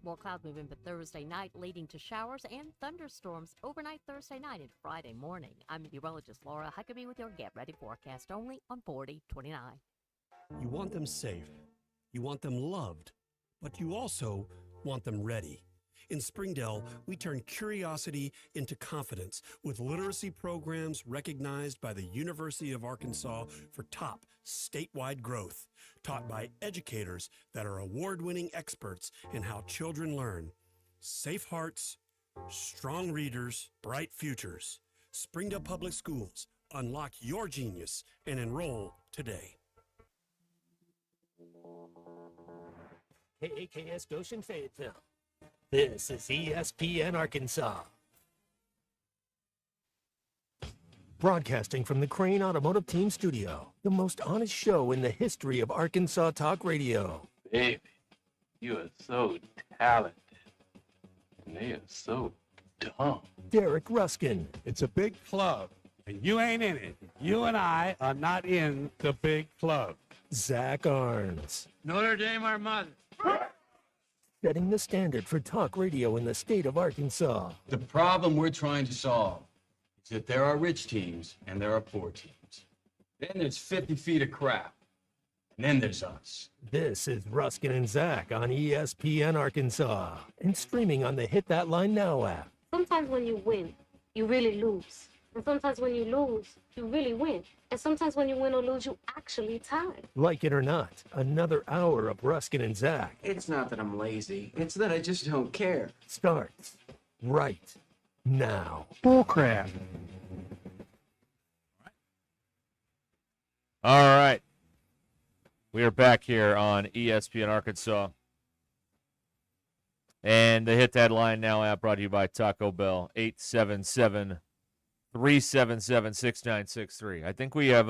More clouds move in for Thursday night, leading to showers and thunderstorms overnight Thursday night and Friday morning. I'm meteorologist Laura Huckabee with your Get Ready forecast only on 4029. You want them safe. You want them loved. But you also want them ready. In Springdale, we turn curiosity into confidence with literacy programs recognized by the University of Arkansas for top statewide growth, taught by educators that are award-winning experts in how children learn. Safe hearts, strong readers, bright futures. Springdale Public Schools. Unlock your genius and enroll today. KAKS Goshen Fayetteville. This is ESPN Arkansas. Broadcasting from the Crane Automotive Team Studio, the most honest show in the history of Arkansas Talk Radio. Baby, you are so talented, and they are so dumb. Derek Ruskin. It's a big club, and you ain't in it. You and I are not in the big club. Zach Arns. Notre Dame, our mother. Setting the standard for talk radio in the state of Arkansas. The problem we're trying to solve is that there are rich teams and there are poor teams. Then there's 50 feet of crap. And then there's us. This is Ruskin and Zach on ESPN Arkansas and streaming on the Hit That Line Now app. Sometimes when you win, you really lose. And sometimes when you lose, you really win. And sometimes when you win or lose, you actually tie. Like it or not, another hour of Ruskin and Zach It's not that I'm lazy. It's that I just don't care. starts right now. Bullcrap. All right. We are back here on ESPN Arkansas. And the Hit That Line Now app brought to you by Taco Bell, 877-377-6963. I think we have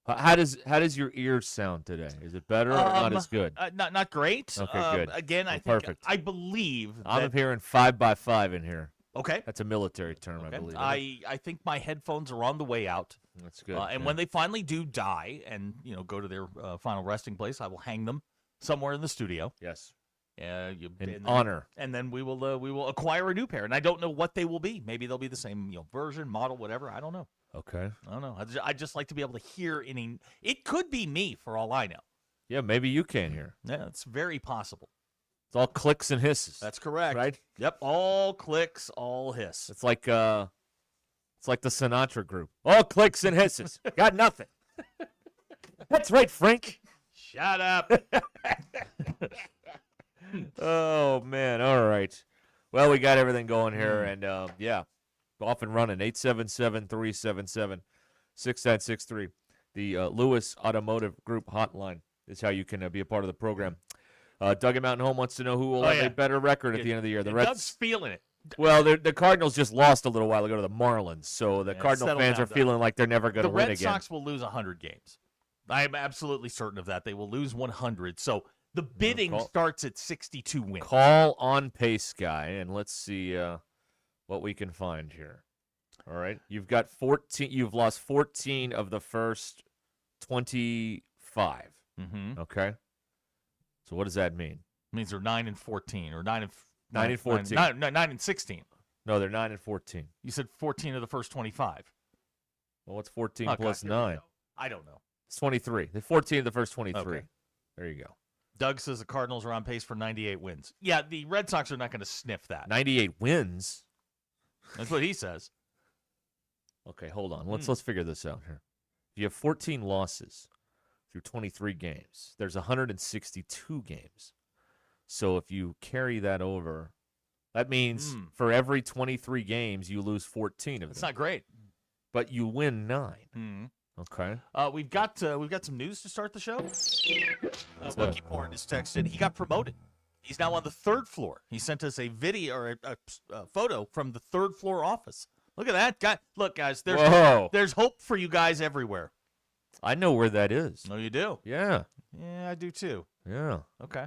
how does your ears sound today? Is it better or not as good? Not great. Okay, good. Again, I think perfect. I believe I'm hearing 5x5 in here. Okay. That's a military term, I believe. I think my headphones are on the way out. That's good. And when they finally do die and go to their final resting place, I will hang them somewhere in the studio. Yes. In honor. And then we will acquire a new pair, and I don't know what they will be. Maybe they'll be the same version, model, whatever. I don't know. Okay. I don't know. I just like to be able to hear any. It could be me for all I know. Yeah, maybe you can hear. Yeah, it's very possible. It's all clicks and hisses. That's correct. Right? Yep. All clicks, all hiss. It's like the Sinatra group. All clicks and hisses. Got nothing. That's right, Frank. Shut up. Oh, man. All right. Well, we got everything going here, and, off and running. 877-377-6963. The Lewis Automotive Group hotline is how you can be a part of the program. Doug at Mountain Home wants to know who will have a better record at the end of the year. The Reds, Doug's feeling it. Well, the Cardinals just lost a little while ago to the Marlins, so the Cardinal fans are feeling like they're never going to win again. The Red Sox will lose 100 games. I am absolutely certain of that. They will lose 100. So the bidding starts at 62 wins. Call on pace, guy, and let's see what we can find here. All right, you've got 14. You've lost 14 of the first 25. Mm-hmm. Okay. So what does that mean? It means they're 9-14 or 9 and 14. 9-16. No, they're 9-14. You said 14 of the first 25. Well, what's 14 plus 9? I don't know. It's 23. They're 14 of the first 23. Okay. There you go. Doug says the Cardinals are on pace for 98 wins. Yeah, the Red Sox are not going to sniff that. 98 wins? That's what he says. Okay, hold on. Let's figure this out here. If you have 14 losses through 23 games, there's 162 games. So if you carry that over, that means for every 23 games, you lose 14 of them. That's not great. But you win 9. Mm-hmm. Okay. We've got some news to start the show. Lucky Porn is texted. He got promoted. He's now on the 3rd floor. He sent us a video or a photo from the 3rd floor office. Look at that guy. Look, guys, there's hope for you guys everywhere. I know where that is. Oh, you do? Yeah. Yeah, I do too. Yeah. Okay.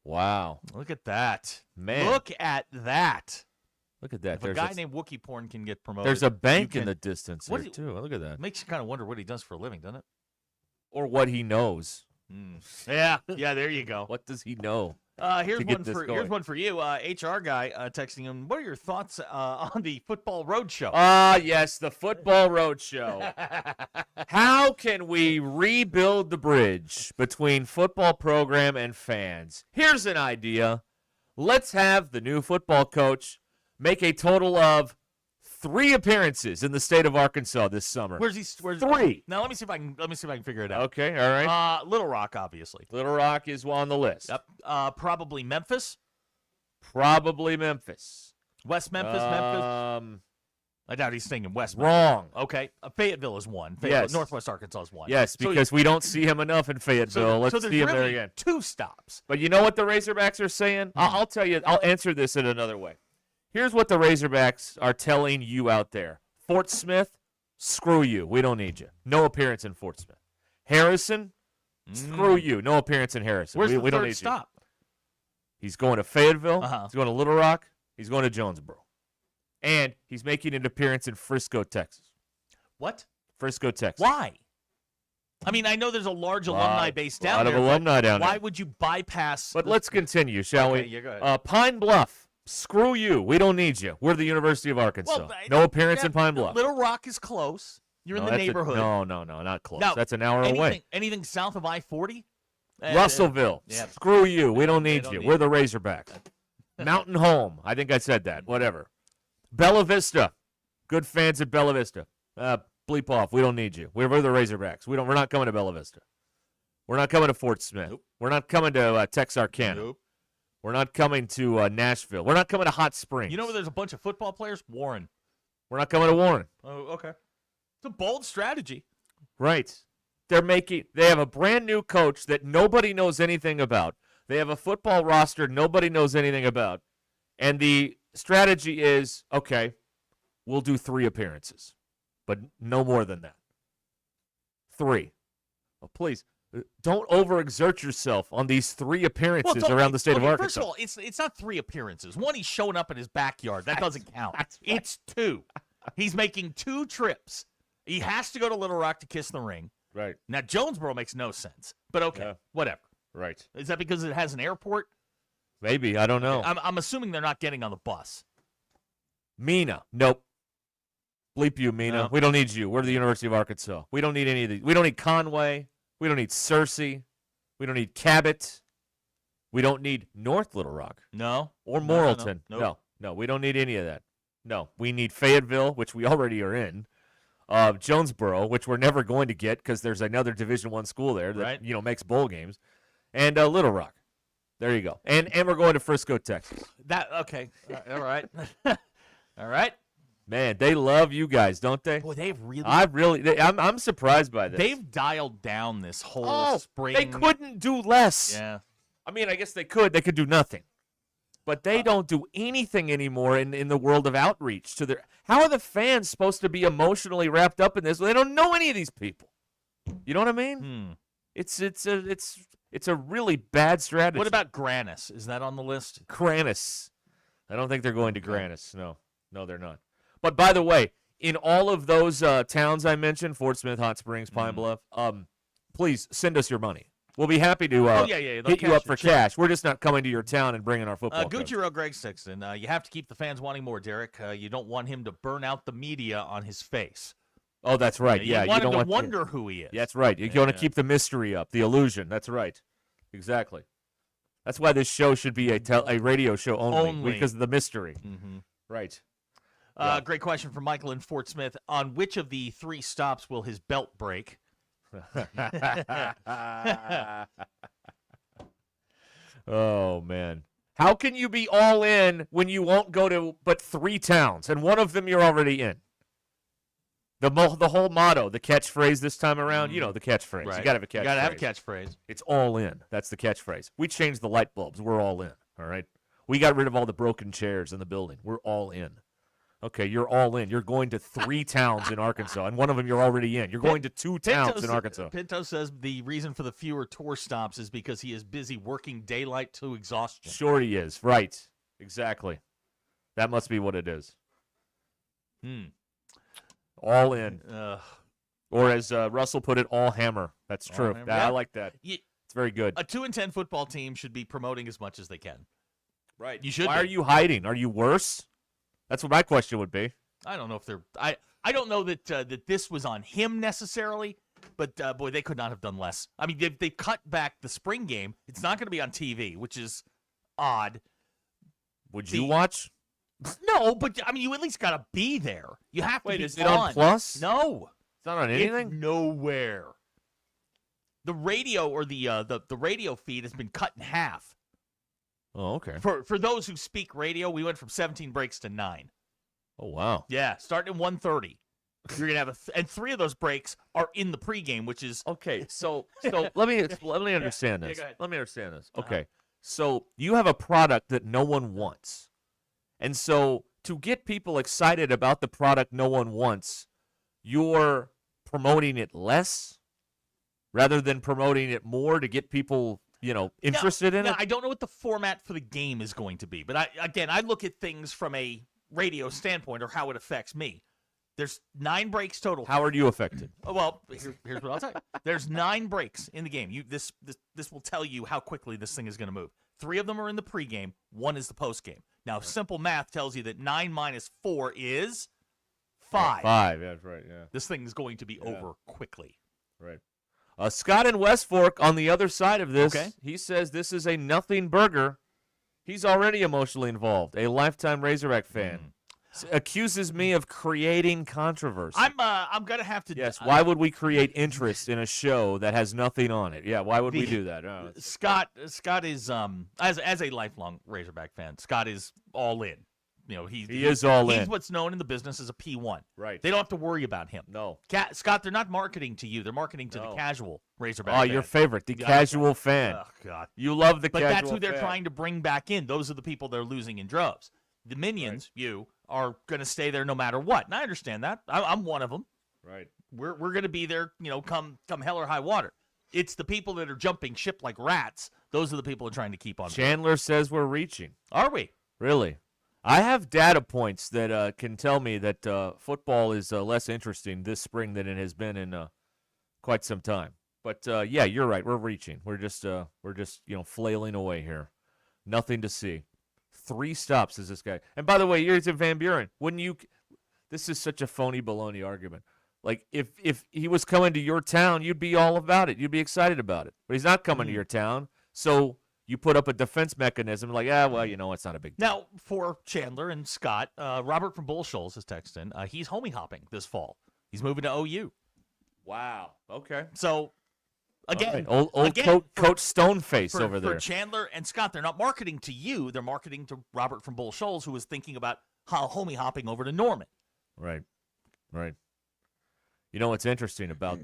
Wow. Look at that. Man. Look at that. Look at that. If a guy named Wookie Porn can get promoted. There's a bank in the distance there, too. Look at that. Makes you kind of wonder what he does for a living, doesn't it? Or what he knows. Yeah, there you go. What does he know? Here's to get this going. Here's one for you. HR guy texting him. What are your thoughts on the Football Roadshow? Yes, the Football Roadshow. How can we rebuild the bridge between football program and fans? Here's an idea. Let's have the new football coach make a total of 3 appearances in the state of Arkansas this summer. Where's 3? Now let me see if I can figure it out. Okay, all right. Little Rock, obviously. Little Rock is on the list. Yep. Probably Memphis. Probably Memphis. West Memphis. Memphis. I doubt he's thinking West. Wrong. Okay. Fayetteville is one. Yes. Northwest Arkansas is one. Yes, because we don't see him enough in Fayetteville. Let's see him there again. 2 stops. But you know what the Razorbacks are saying? I'll tell you. I'll answer this in another way. Here's what the Razorbacks are telling you out there. Fort Smith, screw you. We don't need you. No appearance in Fort Smith. Harrison, screw you. No appearance in Harrison. Where's we the don't third need stop? you. He's going to Fayetteville. Uh-huh. He's going to Little Rock. He's going to Jonesboro. And he's making an appearance in Frisco, Texas. What? Frisco, Texas. Why? I mean, I know there's a large alumni base down there. A lot of alumni down there. Why would you bypass? But let's continue, shall we? Yeah, go ahead. Pine Bluff. Screw you. We don't need you. We're the University of Arkansas. No appearance in Pine Bluff. Little Rock is close. You're in the neighborhood. No, not close. Now, that's an hour away. Anything south of I-40? Russellville. Yeah. Screw you. We don't need you. We're the Razorbacks. Mountain Home. I think I said that. Whatever. Bella Vista. Good fans at Bella Vista. Bleep off. We don't need you. We're the Razorbacks. We're not coming to Bella Vista. We're not coming to Fort Smith. Nope. We're not coming to Texarkana. Nope. We're not coming to Nashville. We're not coming to Hot Springs. You know where there's a bunch of football players? Warren. We're not coming to Warren. Oh, okay. It's a bold strategy. Right. They have a brand new coach that nobody knows anything about. They have a football roster nobody knows anything about. And the strategy is, okay, we'll do 3 appearances, but no more than that. 3. Oh, please. Don't overexert yourself on these 3 appearances around the state of Arkansas. First of all, it's not 3 appearances. One, he's showing up in his backyard. That doesn't count. Right. It's 2. He's making 2 trips. He has to go to Little Rock to kiss the ring. Right. Now, Jonesboro makes no sense. But okay, whatever. Right. Is that because it has an airport? Maybe. I don't know. I'm assuming they're not getting on the bus. Mina. Nope. Bleep you, Mina. No. We don't need you. We're the University of Arkansas. We don't need any of these. We don't need Conway. We don't need Searcy. We don't need Cabot. We don't need North Little Rock. No. Or Morrilton. No. Nope. No, we don't need any of that. No. We need Fayetteville, which we already are in. Jonesboro, which we're never going to get because there's another Division I school there that makes bowl games. And Little Rock. There you go. And we're going to Frisco, Texas. Okay. All right. All right. Man, they love you guys, don't they? Boy, they've really. I'm surprised by this. They've dialed down this whole spring. They couldn't do less. Yeah. I mean, I guess they could. They could do nothing. But they don't do anything anymore in the world of outreach to their. How are the fans supposed to be emotionally wrapped up in this? They don't know any of these people. You know what I mean? It's a really bad strategy. What about Grannis? Is that on the list? Grannis. I don't think they're going to Grannis. No, they're not. But by the way, in all of those towns I mentioned, Fort Smith, Hot Springs, Pine Bluff, please send us your money. We'll be happy to hit you up for cash. We're just not coming to your town and bringing our football. Gucci Greg Sixton, you have to keep the fans wanting more, Derek. You don't want him to burn out the media on his face. Oh, that's right. You want him to wonder who he is. That's right. You're going to keep the mystery up, the illusion. That's right. Exactly. That's why this show should be a radio show only. Because of the mystery. Mm-hmm. Right. Great question from Michael in Fort Smith. On which of the 3 stops will his belt break? Oh, man. How can you be all in when you won't go to but 3 towns, and one of them you're already in? The whole motto, the catchphrase this time around, you know the catchphrase. Right. You got to have a catchphrase. You got to have a catchphrase. It's all in. That's the catchphrase. We changed the light bulbs. We're all in, all right? We got rid of all the broken chairs in the building. We're all in. Okay, you're all in. You're going to 3 towns in Arkansas, and one of them you're already in. You're going to 2 towns in Arkansas. Pinto says the reason for the fewer tour stops is because he is busy working daylight to exhaustion. Sure he is. Right. Exactly. That must be what it is. All in. Or as Russell put it, all hammer. That's true. Hammer. I like that. It's very good. A 2-10 football team should be promoting as much as they can. Right. You should. Why are you hiding? Are you worse? That's what my question would be. I don't know if they're. I don't know that that this was on him necessarily, but boy, they could not have done less. I mean, they cut back the spring game. It's not going to be on TV, which is odd. Would you watch? No, but I mean, you at least got to be there. You have to. Wait, be is it on Plus? No, it's not on anything. It's nowhere. The radio or the radio feed has been cut in half. Oh, okay. For those who speak radio, we went from 17 breaks to 9. Oh, wow. Yeah, starting at 1:30. You're gonna have and 3 of those breaks are in the pregame, which is okay. So let me understand this. go ahead. Let me understand this. Okay, so you have a product that no one wants, and so to get people excited about the product no one wants, you're promoting it less rather than promoting it more to get people interested in it. I don't know what the format for the game is going to be, but I look at things from a radio standpoint or how it affects me. There's 9 breaks total. How are you affected? Well, here's what I'll tell you. There's 9 breaks in the game. This will tell you how quickly this thing is going to move. 3 of them are in the pregame. 1 is the postgame. Now, simple math tells you that 9 minus 4 is 5. 5. Yeah, that's right. Yeah. This thing is going to be over quickly. Right. Scott in West Fork on the other side of this. Okay. He says this is a nothing burger. He's already emotionally involved. A lifetime Razorback fan. Accuses me of creating controversy. I'm gonna have to. Yes. Why would we create interest in a show that has nothing on it? Yeah. Why would we do that? Oh, Scott is as a lifelong Razorback fan, Scott is all in. He is all in. He's what's known in the business as a P1. Right. They don't have to worry about him. No. Scott, they're not marketing to you. They're marketing to the casual Razorback Oh, fan. your favorite, the casual fan. Oh, God. You love the but casual fan. But that's who they're trying to bring back in. Those are the people they're losing in droves. The minions, you, are going to stay there no matter what. And I understand that. I'm one of them. Right. We're going to be there, come hell or high water. It's the people that are jumping ship like rats. Those are the people who are trying to keep on. Chandler says we're reaching. Are we? Really? I have data points that can tell me that football is less interesting this spring than it has been in quite some time. But yeah, you're right. We're reaching. We're just flailing away here. Nothing to see. 3 stops is this guy. And by the way, here's Van Buren. Wouldn't you? This is such a phony baloney argument. Like if he was coming to your town, you'd be all about it. You'd be excited about it. But he's not coming to your town, so you put up a defense mechanism like, it's not a big deal. Now, for Chandler and Scott, Robert from Bull Shoals has texted in. He's homie hopping this fall. He's moving to OU. Wow. Okay. So, again, right. old Coach Stoneface over there. For Chandler and Scott, they're not marketing to you. They're marketing to Robert from Bull Shoals, who is thinking about how homie hopping over to Norman. Right. Right. You know what's interesting about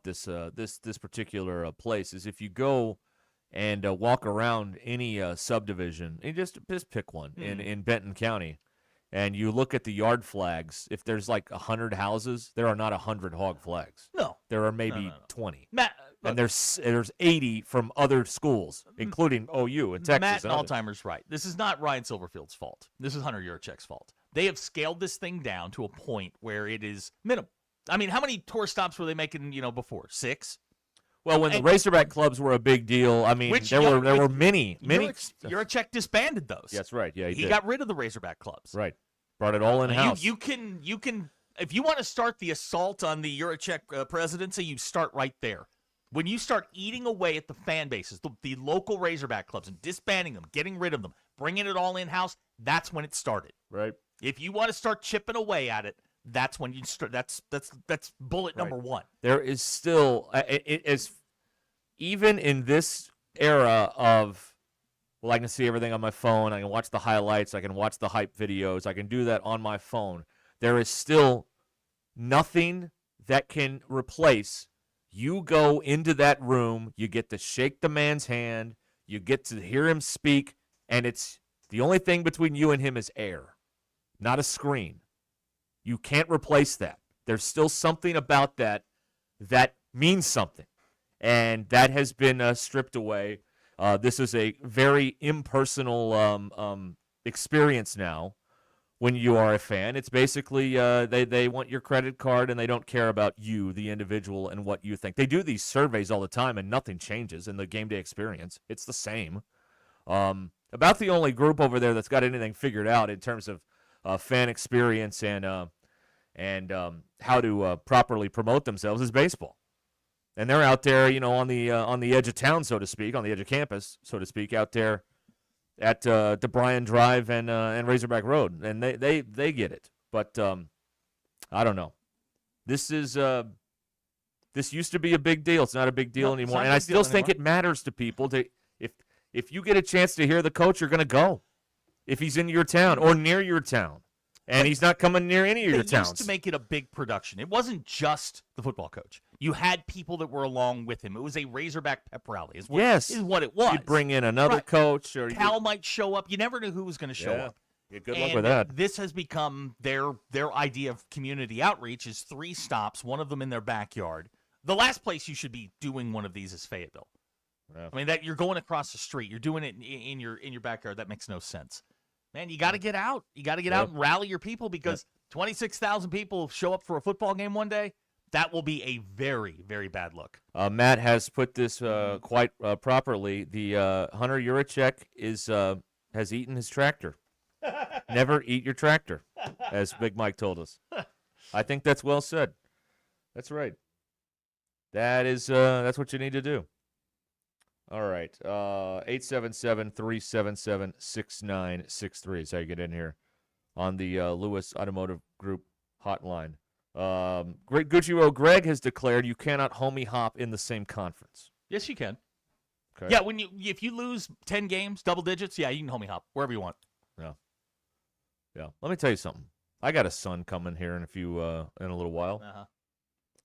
this this particular place is if you go and walk around any subdivision, and just pick one in Benton County, and you look at the yard flags. If there's like 100 houses, there are not 100 hog flags. No, there are maybe 20. Matt, and there's 80 from other schools, including OU in Texas. Matt Alzheimer's right. This is not Ryan Silverfield's fault. This is Hunter Yurachek's fault. They have scaled this thing down to a point where it is minimal. I mean, how many tour stops were they making? Before 6. Well, when the Razorback clubs were a big deal, I mean, there were many. Yurachek disbanded those. That's right. Yeah, he got rid of the Razorback clubs. Right, brought it all in house. You can if you want to start the assault on the Yurachek presidency, you start right there. When you start eating away at the fan bases, the local Razorback clubs, and disbanding them, getting rid of them, bringing it all in house, that's when it started. Right. If you want to start chipping away at it, that's when you start. That's bullet number 1. There is still even in this era of, well, I can see everything on my phone. I can watch the highlights. I can watch the hype videos. I can do that on my phone. There is still nothing that can replace. You go into that room. You get to shake the man's hand. You get to hear him speak, and it's the only thing between you and him is air, not a screen. You can't replace that. There's still something about that means something, and that has been stripped away. This is a very impersonal experience now when you are a fan. It's basically they want your credit card and they don't care about you, the individual, and what you think. They do these surveys all the time and nothing changes in the game day experience. It's the same. About the only group over there that's got anything figured out in terms of fan experience and how to properly promote themselves is baseball. And they're out there, on the edge of town, so to speak, on the edge of campus, so to speak, out there at DeBryan Drive and Razorback Road, and they get it. But I don't know. This used to be a big deal. It's not a big deal anymore, and I still think it matters to people to if you get a chance to hear the coach, you're going to go if he's in your town or near your town. And he's not coming near any of your towns. They used to make it a big production. It wasn't just the football coach. You had people that were along with him. It was a Razorback pep rally. Is what it was. You'd bring in another coach. Or Cal might show up. You never knew who was going to show up. Yeah, good luck with that. This has become their idea of community outreach is 3 stops, one of them in their backyard. The last place you should be doing one of these is Fayetteville. Yeah. I mean, that you're going across the street. You're doing it in your backyard. That makes no sense. Man, you got to get out. You got to get out and rally your people because 26,000 people show up for a football game one day. That will be a very, very bad look. Matt has put this quite properly. The Hunter Yurichek has eaten his tractor. Never eat your tractor, as Big Mike told us. I think that's well said. That's right. That's what you need to do. All right, 877-377-6963 is how you get in here on the Lewis Automotive Group hotline. Greg Guccio Greg has declared you cannot homie hop in the same conference. Yes, you can. Okay. Yeah, if you lose 10 games, double digits, yeah, you can homie hop wherever you want. Yeah. Let me tell you something. I got a son coming here in a little while. Uh-huh.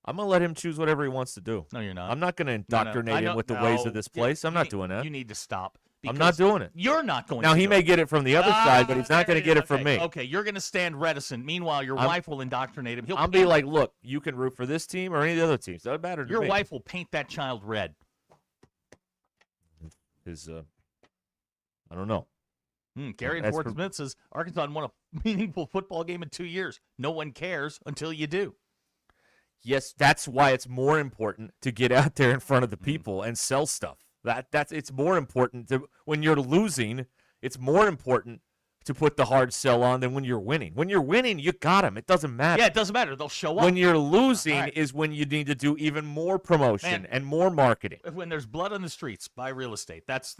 I'm going to let him choose whatever he wants to do. No, you're not. I'm not going to indoctrinate him with the ways of this place. I'm not doing that. You need to stop. I'm not doing it. You're not going now, to. Now, he may get it from the other side, but he's not going to get it from me. Okay, you're going to stand reticent. Meanwhile, your wife will indoctrinate him. I'll be like, look, you can root for this team or any of the other teams. Doesn't matter to me. Your wife will paint that child red. I don't know. Gary in Fort Smith says, Arkansas won a meaningful football game in 2 years. No one cares until you do. Yes, that's why it's more important to get out there in front of the people and sell stuff. It's more important when you're losing. It's more important to put the hard sell on than when you're winning. When you're winning, you got them. It doesn't matter. Yeah, it doesn't matter. They'll show up. When you're losing is when you need to do even more promotion and more marketing. When there's blood on the streets, buy real estate. That's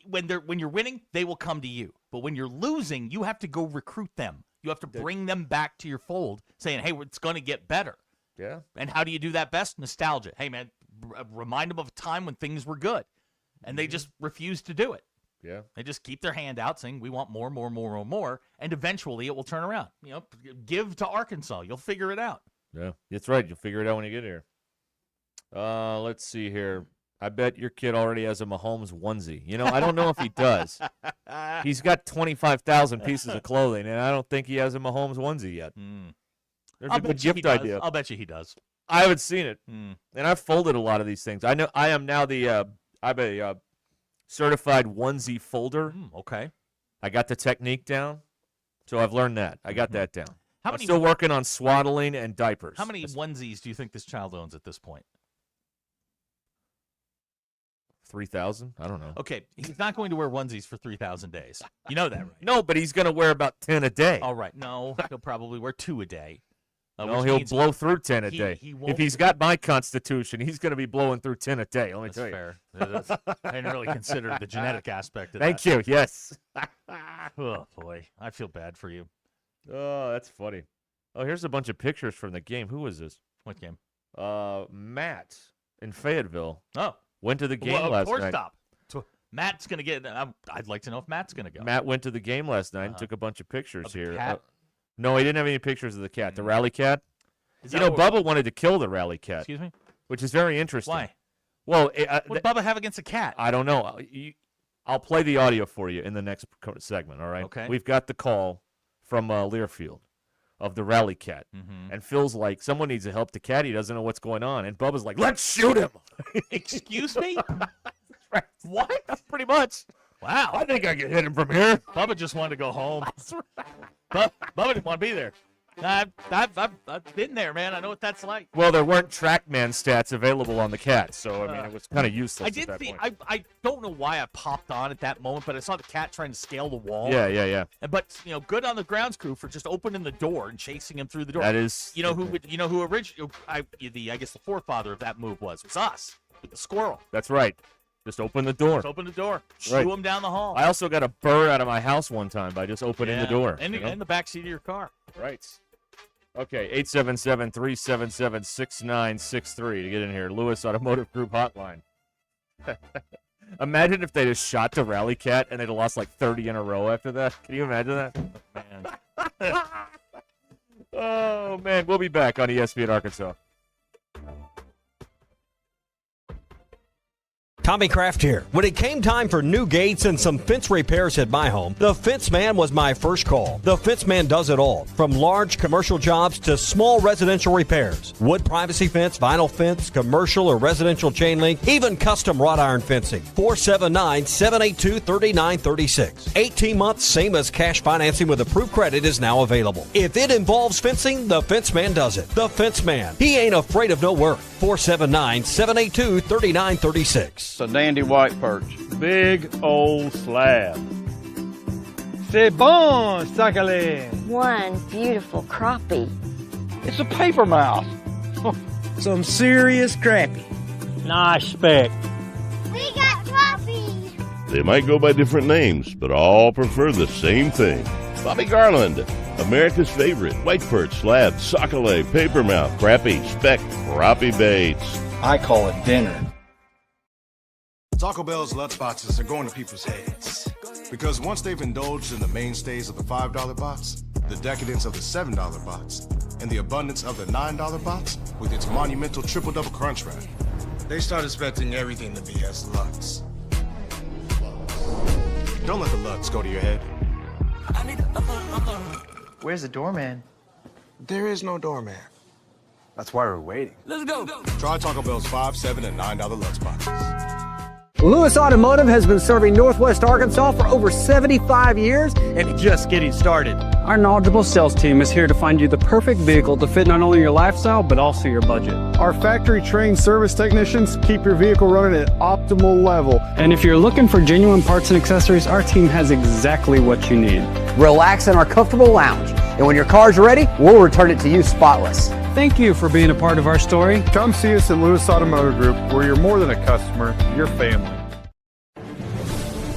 when you're winning, they will come to you. But when you're losing, you have to go recruit them. You have to bring them back to your fold, saying, "Hey, it's going to get better." Yeah. And how do you do that best? Nostalgia. Hey, man, remind them of a time when things were good. And they just refuse to do it. Yeah. They just keep their hand out saying, we want more, more, more, and more. And eventually it will turn around. Give to Arkansas. You'll figure it out. Yeah, that's right. You'll figure it out when you get here. Let's see here. I bet your kid already has a Mahomes onesie. I don't know if he does. He's got 25,000 pieces of clothing, and I don't think he has a Mahomes onesie yet. There's a good gift idea. I'll bet you he does. I haven't seen it, and I've folded a lot of these things. I know I am now I'm a certified onesie folder. Okay. I got the technique down, so I've learned that. I got that down. I'm still working on swaddling and diapers. How many onesies do you think this child owns at this point? 3,000? I don't know. Okay, he's not going to wear onesies for 3,000 days. You know that, right? No, but he's going to wear about 10 a day. All right. No, he'll probably wear 2 a day. No, he'll blow through 10 a day. If he's got my constitution, he's going to be blowing through 10 a day. Let me tell you. Fair. I didn't really consider the genetic aspect of that. Thank you. Yes. Oh, boy. I feel bad for you. Oh, that's funny. Oh, here's a bunch of pictures from the game. Who was this? What game? Matt in Fayetteville. Oh. Went to the game last night. Stop. So Matt's going to get I'd like to know if Matt's going to go. Matt went to the game last night and took a bunch of pictures of the here. Cat? No, he didn't have any pictures of the cat. The rally cat. Bubba wanted to kill the rally cat. Excuse me? Which is very interesting. Why? Well, what did Bubba have against a cat? I don't know. I'll play the audio for you in the next segment, all right? Okay. We've got the call from Learfield of the rally cat. And Phil's like, someone needs to help the cat. He doesn't know what's going on. And Bubba's like, let's shoot him. Excuse me? Right. What? Pretty much. Wow. I think I can hit him from here. Bubba just wanted to go home. Bubba didn't want to be there. I've been there, man. I know what that's like. Well, there weren't TrackMan stats available on the cat, so, I mean, it was kind of useless I did at that see. point. I don't know why I popped on at that moment, but I saw the cat trying to scale the wall. Yeah. But good on the grounds crew for just opening the door and chasing him through the door. That is. who originally? I guess the forefather of that move was us with the squirrel. That's right. Just open the door. Just open the door. Right. Shoo him down the hall. I also got a bird out of my house one time by just opening the door. And in the backseat of your car. Right. Okay, 877-377-6963 to get in here. Lewis Automotive Group hotline. Imagine if they just shot the Rally Cat and they'd have lost like 30 in a row after that. Can you imagine that? Man. Oh, man. We'll be back on ESPN Arkansas. Tommy Kraft here. When it came time for new gates and some fence repairs at my home, the Fence Man was my first call. The Fence Man does it all, from large commercial jobs to small residential repairs. Wood privacy fence, vinyl fence, commercial or residential chain link, even custom wrought iron fencing. 479-782-3936. 18 months, same as cash financing with approved credit is now available. If it involves fencing, the Fence Man does it. The Fence Man. He ain't afraid of no work. 479-782-3936. A dandy white perch. Big old slab. C'est bon, sacale. One beautiful crappie. It's a paper mouse. Some serious crappie. Nice speck. We got crappie. They might go by different names, but all prefer the same thing. Bobby Garland, America's favorite white perch, slab, sockeye, papermouth, crappie, speck, crappie baits. I call it dinner. Taco Bell's Lutz boxes are going to people's heads. Because once they've indulged in the mainstays of the $5 box, the decadence of the $7 box, and the abundance of the $9 box with its monumental triple-double crunch wrap, they start expecting everything to be as Lutz. Don't let the Lutz go to your head. Where's the doorman? There is no doorman. That's why we're waiting. Let's go. Try Taco Bell's $5, $7, and $9 Lutz boxes. Lewis Automotive has been serving Northwest Arkansas for over 75 years and just getting started. Our knowledgeable sales team is here to find you the perfect vehicle to fit not only your lifestyle, but also your budget. Our factory-trained service technicians keep your vehicle running at optimal level. And if you're looking for genuine parts and accessories, our team has exactly what you need. Relax in our comfortable lounge, and when your car's ready, we'll return it to you spotless. Thank you for being a part of our story. Come see us at Lewis Automotive Group, where you're more than a customer, you're family.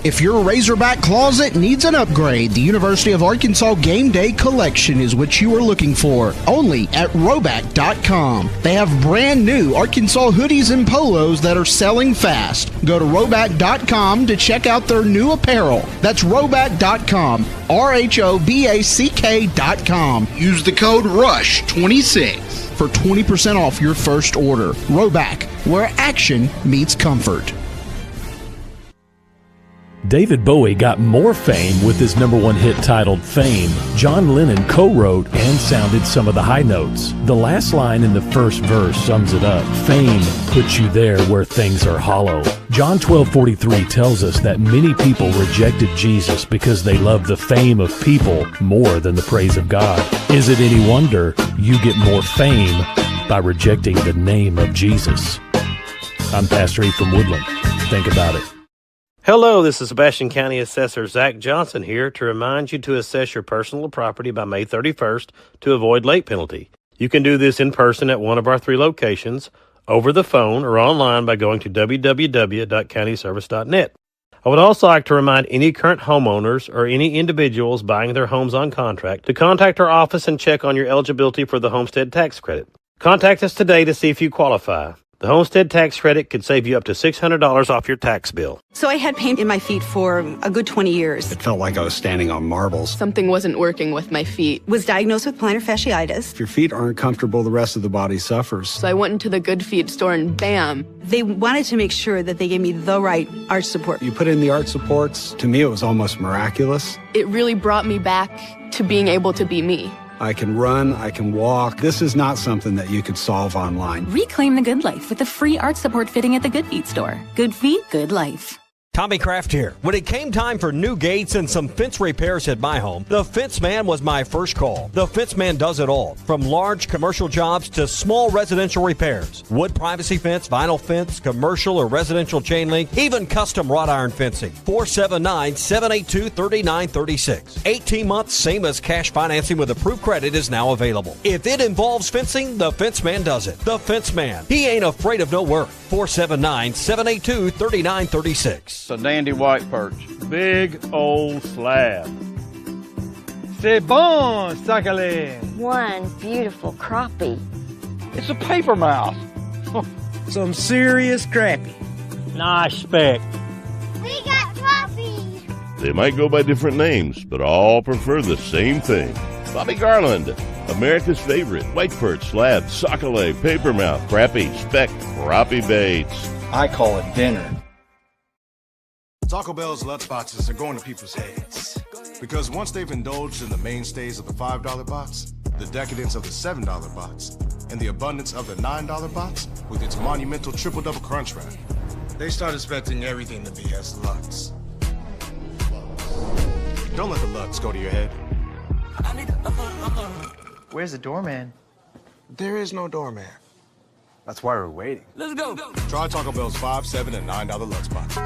If your Razorback closet needs an upgrade, the University of Arkansas Game Day Collection is what you are looking for, only at Roback.com. They have brand new Arkansas hoodies and polos that are selling fast. Go to Roback.com to check out their new apparel. That's Roback.com, RHOBACK.com. Use the code RUSH26 for 20% off your first order. Roback, where action meets comfort. David Bowie got more fame with his #1 hit titled Fame. John Lennon co-wrote and sounded some of the high notes. The last line in the first verse sums it up. Fame puts you there where things are hollow. John 12:43 tells us that many people rejected Jesus because they loved the fame of people more than the praise of God. Is it any wonder you get more fame by rejecting the name of Jesus? I'm Pastor E. from Woodland. Think about it. Hello, this is Sebastian County Assessor Zach Johnson here to remind you to assess your personal property by May 31st to avoid late penalty. You can do this in person at one of our 3 locations, over the phone, or online by going to www.countyservice.net. I would also like to remind any current homeowners or any individuals buying their homes on contract to contact our office and check on your eligibility for the homestead tax credit. Contact us today to see if you qualify. The homestead tax credit could save you up to $600 off your tax bill. So I had pain in my feet for a good 20 years. It felt like I was standing on marbles. Something wasn't working with my feet. Was diagnosed with plantar fasciitis. If your feet aren't comfortable, the rest of the body suffers. So I went into the Good Feet store and bam. They wanted to make sure that they gave me the right arch support. You put in the arch supports. To me, it was almost miraculous. It really brought me back to being able to be me. I can run, I can walk. This is not something that you could solve online. Reclaim the good life with the free arch support fitting at the Good Feet store. Good feet, good life. Tommy Kraft here. When it came time for new gates and some fence repairs at my home, the Fence Man was my first call. The Fence Man does it all, from large commercial jobs to small residential repairs. Wood privacy fence, vinyl fence, commercial or residential chain link, even custom wrought iron fencing. 479-782-3936. 18 months, same as cash financing with approved credit is now available. If it involves fencing, the Fence Man does it. The Fence Man. He ain't afraid of no work. 479-782-3936. It's a dandy white perch. Big old slab. C'est bon, sacalé. One beautiful crappie. It's a paper mouse. Some serious crappie. Nice speck. We got puppies. They might go by different names, but all prefer the same thing. Bobby Garland, America's favorite white perch, slab, sockeye, papermouth, crappie, speck, crappie baits. I call it dinner. Taco Bell's Lutz boxes are going to people's heads. Because once they've indulged in the mainstays of the $5 box, the decadence of the $7 box, and the abundance of the $9 box with its monumental triple-double crunch wrap, they start expecting everything to be as Lutz. Don't let the Lutz go to your head. Where's the doorman? There is no doorman. That's why we're waiting. Let's go. Try Taco Bell's $5, $7, and $9 Lutz boxes.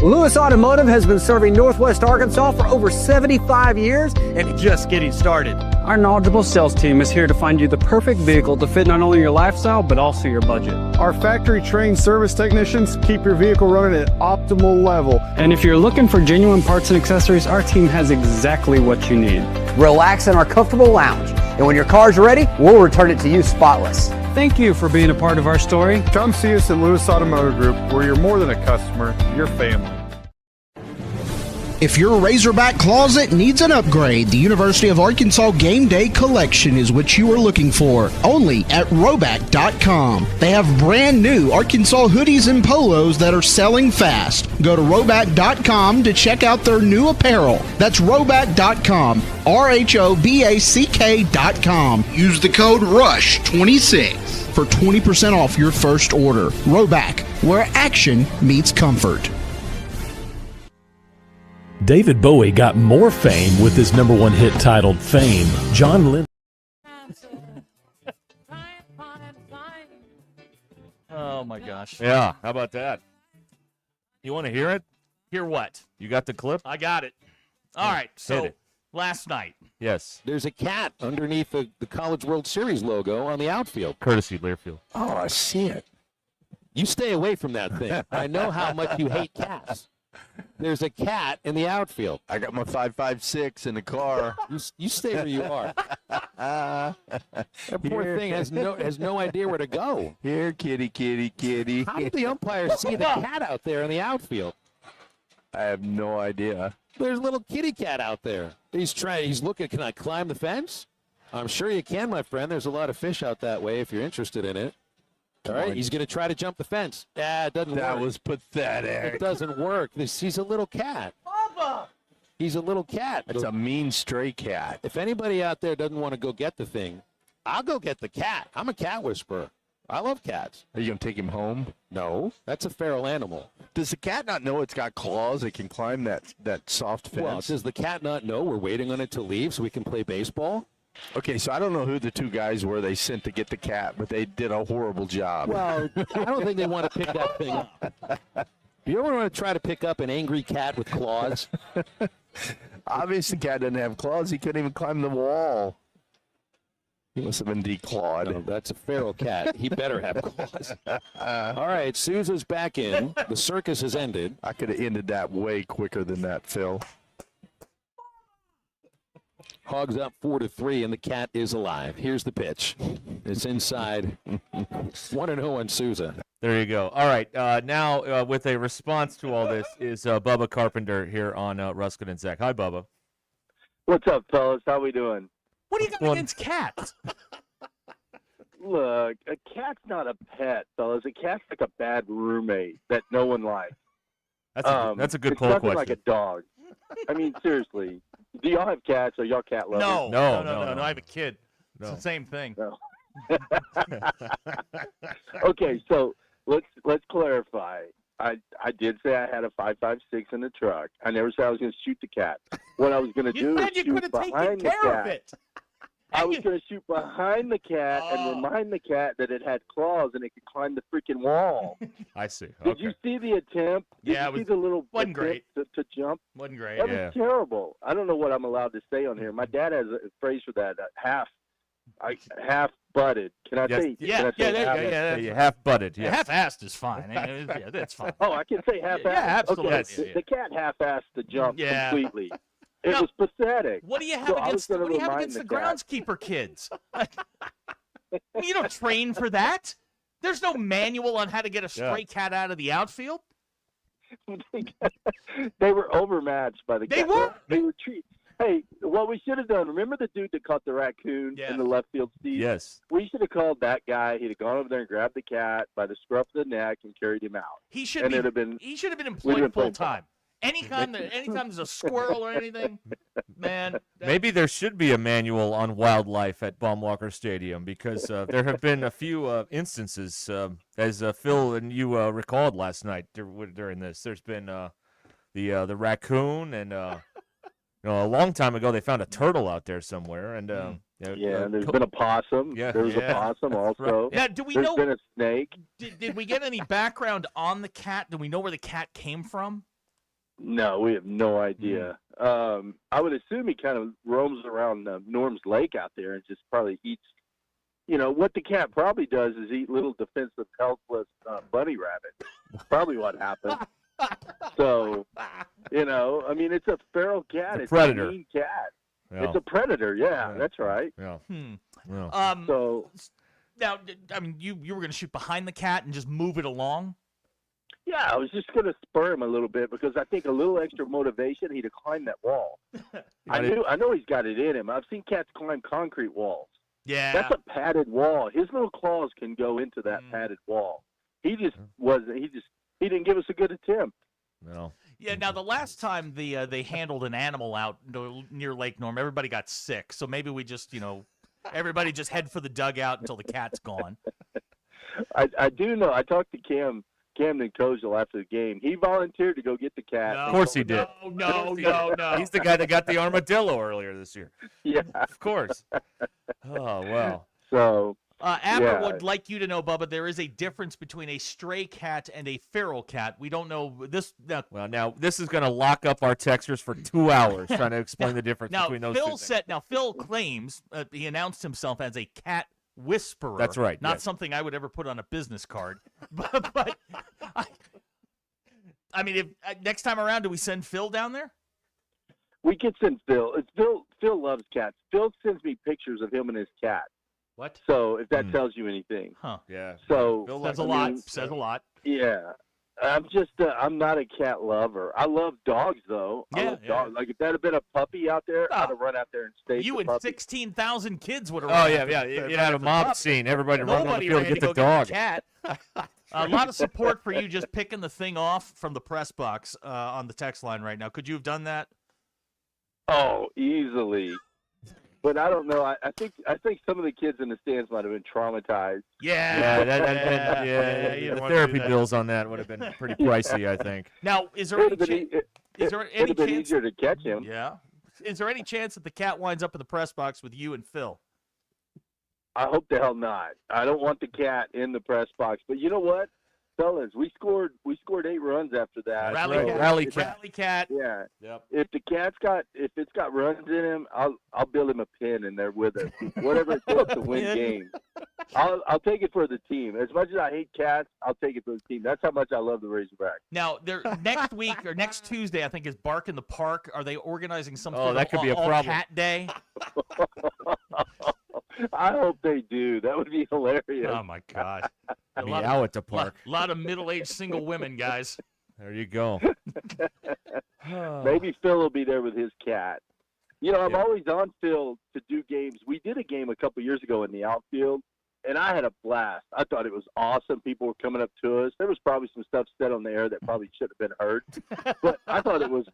Lewis Automotive has been serving Northwest Arkansas for over 75 years and it's just getting started. Our knowledgeable sales team is here to find you the perfect vehicle to fit not only your lifestyle, but also your budget. Our factory-trained service technicians keep your vehicle running at optimal level. And if you're looking for genuine parts and accessories, our team has exactly what you need. Relax in our comfortable lounge. And when your car's ready, we'll return it to you spotless. Thank you for being a part of our story. Come see us at Lewis Automotive Group, where you're more than a customer, you're family. If your Razorback closet needs an upgrade, the University of Arkansas Game Day Collection is what you are looking for. Only at Roback.com. They have brand new Arkansas hoodies and polos that are selling fast. Go to Roback.com to check out their new apparel. That's Roback.com. RHOBACK.com. Use the code RUSH26 for 20% off your first order. Roback, where action meets comfort. David Bowie got more fame with his #1 hit titled Fame. John Lennon. Oh, my gosh. Yeah, how about that? You want to hear it? Hear what? You got the clip? I got it. All right, so it. last night. Yes. There's a cat underneath the College World Series logo on the outfield. Courtesy Learfield. Oh, I see it. You stay away from that thing. I know how much you hate cats. There's a cat in the outfield. I got my 5.56 in the car. You stay where you are. That poor thing has no idea where to go. Here, kitty, kitty, kitty. How did the umpire see the cat out there in the outfield? I have no idea. There's a little kitty cat out there. He's looking. Can I climb the fence? I'm sure you can, my friend. There's a lot of fish out that way if you're interested in it. All right, he's going to try to jump the fence. It doesn't work. That was pathetic. It doesn't work. He's a little cat. Bubba! He's a little cat. It's a mean stray cat. If anybody out there doesn't want to go get the thing, I'll go get the cat. I'm a cat whisperer. I love cats. Are you going to take him home? No, that's a feral animal. Does the cat not know it's got claws it can climb that soft fence? Well, does the cat not know we're waiting on it to leave so we can play baseball? Okay, so I don't know who the two guys were they sent to get the cat, but they did a horrible job. Well, I don't think they want to pick that thing up. You ever want to try to pick up an angry cat with claws? Obviously, the cat doesn't have claws. He couldn't even climb the wall. He must have been declawed. No, that's a feral cat. He better have claws. All right, Sousa's back in. The circus has ended. I could have ended that way quicker than that, Phil. Hogs up 4-3, and the cat is alive. Here's the pitch. It's inside. 1-0 on Sousa. There you go. All right. Now, with a response to all this, is Bubba Carpenter here on Ruscin and Zach. Hi, Bubba. What's up, fellas? How we doing? What do you got against cats? Look, a cat's not a pet, fellas. A cat's like a bad roommate that no one likes. That's a good poll question. It's question. like a dog. I mean, seriously. Do y'all have cats? Are y'all cat lovers? No. I have a kid. No. It's the same thing. No. Okay, so let's clarify. I did say I had a 5.56 in the truck. I never said I was going to shoot the cat. What I was going to do is shoot behind the cat. I was going to shoot behind the cat and remind the cat that it had claws and it could climb the freaking wall. I see. Did you see the attempt? Did you see the little wasn't great. To jump? Wasn't great. That was terrible. I don't know what I'm allowed to say on here. My dad has a phrase for that, half butted. Can I say? Yeah, half butted. Yeah. Half-assed is fine. Yeah, that's fine. Oh, I can say half-assed? Yeah, absolutely. Okay, the cat half-assed the jump Yeah. completely. It was pathetic. What do you have So I against was gonna what do you have remind against the the cat. groundskeeper kids? You don't train for that. There's no manual on how to get a stray cat out of the outfield. They were overmatched by the cat. They were. Hey, what we should have done, remember the dude that caught the raccoon in the left field seat? Yes. We should have called that guy. He'd have gone over there and grabbed the cat by the scruff of the neck and carried him out. He should and be. it'd have been, He should have been we'd employed have been full time. Anytime there's a squirrel or anything, man. Maybe there should be a manual on wildlife at Baumwalker Stadium because there have been a few instances, as Phil and you recalled last night during this. There's been the raccoon, and a long time ago they found a turtle out there somewhere, and there's been a possum. Yeah, there was a possum also. Now, do we There's know? been a snake. Did we get any background on the cat? Do we know where the cat came from? No, we have no idea. I would assume he kind of roams around Norm's Lake out there and just probably eats. What the cat probably does is eat little defensive, helpless bunny rabbits. Probably what happened. So, I mean, it's a feral cat. It's predator. a mean cat. Yeah. It's a predator. Yeah, that's right. Yeah. So now, I mean, you were going to shoot behind the cat and just move it along. Yeah, I was just going to spur him a little bit because I think a little extra motivation, he'd have climbed that wall. I know he's got it in him. I've seen cats climb concrete walls. Yeah. That's a padded wall. His little claws can go into that padded wall. He just wasn't. He didn't give us a good attempt. No. Yeah. Now, the last time they handled an animal out near Lake Norm, everybody got sick. So maybe we just everybody just head for the dugout until the cat's gone. I do know. I talked to Camden Kozel after the game. He volunteered to go get the cat. Of course he did. No. He's the guy that got the armadillo earlier this year. Yeah. Of course. Oh, wow. So, Amber would like you to know, Bubba, there is a difference between a stray cat and a feral cat. We don't know this. Well, now this is going to lock up our texters for 2 hours trying to explain the difference between those two things. Now, Phil claims he announced himself as a cat whisperer. That's right. Not yes. something I would ever put on a business card. but I mean, if next time around, do we send Phil down there? We could send Phil. Phil loves cats. Phil sends me pictures of him and his cat. What? So if that tells you anything. Huh. Yeah. So says a lot. Says a lot. Yeah. I'm just I'm not a cat lover. I love dogs though. I love dogs. Like if that had been a puppy out there, I'd have run out there and stayed. You the and puppy. 16,000 kids would have. Oh yeah. You had a mob scene. Everybody running on the field to get the dog. Cat. A lot of support for you just picking the thing off from the press box on the text line right now. Could you have done that? Oh, easily. But I don't know. I think some of the kids in the stands might have been traumatized. Yeah. The therapy bills on that would have been pretty pricey, I think. Now, is there any been chance easier to catch him? Yeah. Is there any chance that the cat winds up in the press box with you and Phil? I hope the hell not. I don't want the cat in the press box. But you know what, fellas, we scored 8 runs after that. Rally cat. Yeah. Yep. If it's got runs in him, I'll build him a pin in there with us. Whatever it takes to win games. I'll take it for the team. As much as I hate cats, I'll take it for the team. That's how much I love the Razorbacks. Now, next week or next Tuesday, I think, is Bark in the Park. Are they organizing something? Oh, that could be a problem. Cat Day. I hope they do. That would be hilarious. Oh my God! Meow at the park. A lot of middle-aged single women, guys. There you go. Maybe Phil will be there with his cat. I'm always on Phil to do games. We did a game a couple years ago in the outfield, and I had a blast. I thought it was awesome. People were coming up to us. There was probably some stuff said on the air that probably should have been heard, but I thought it was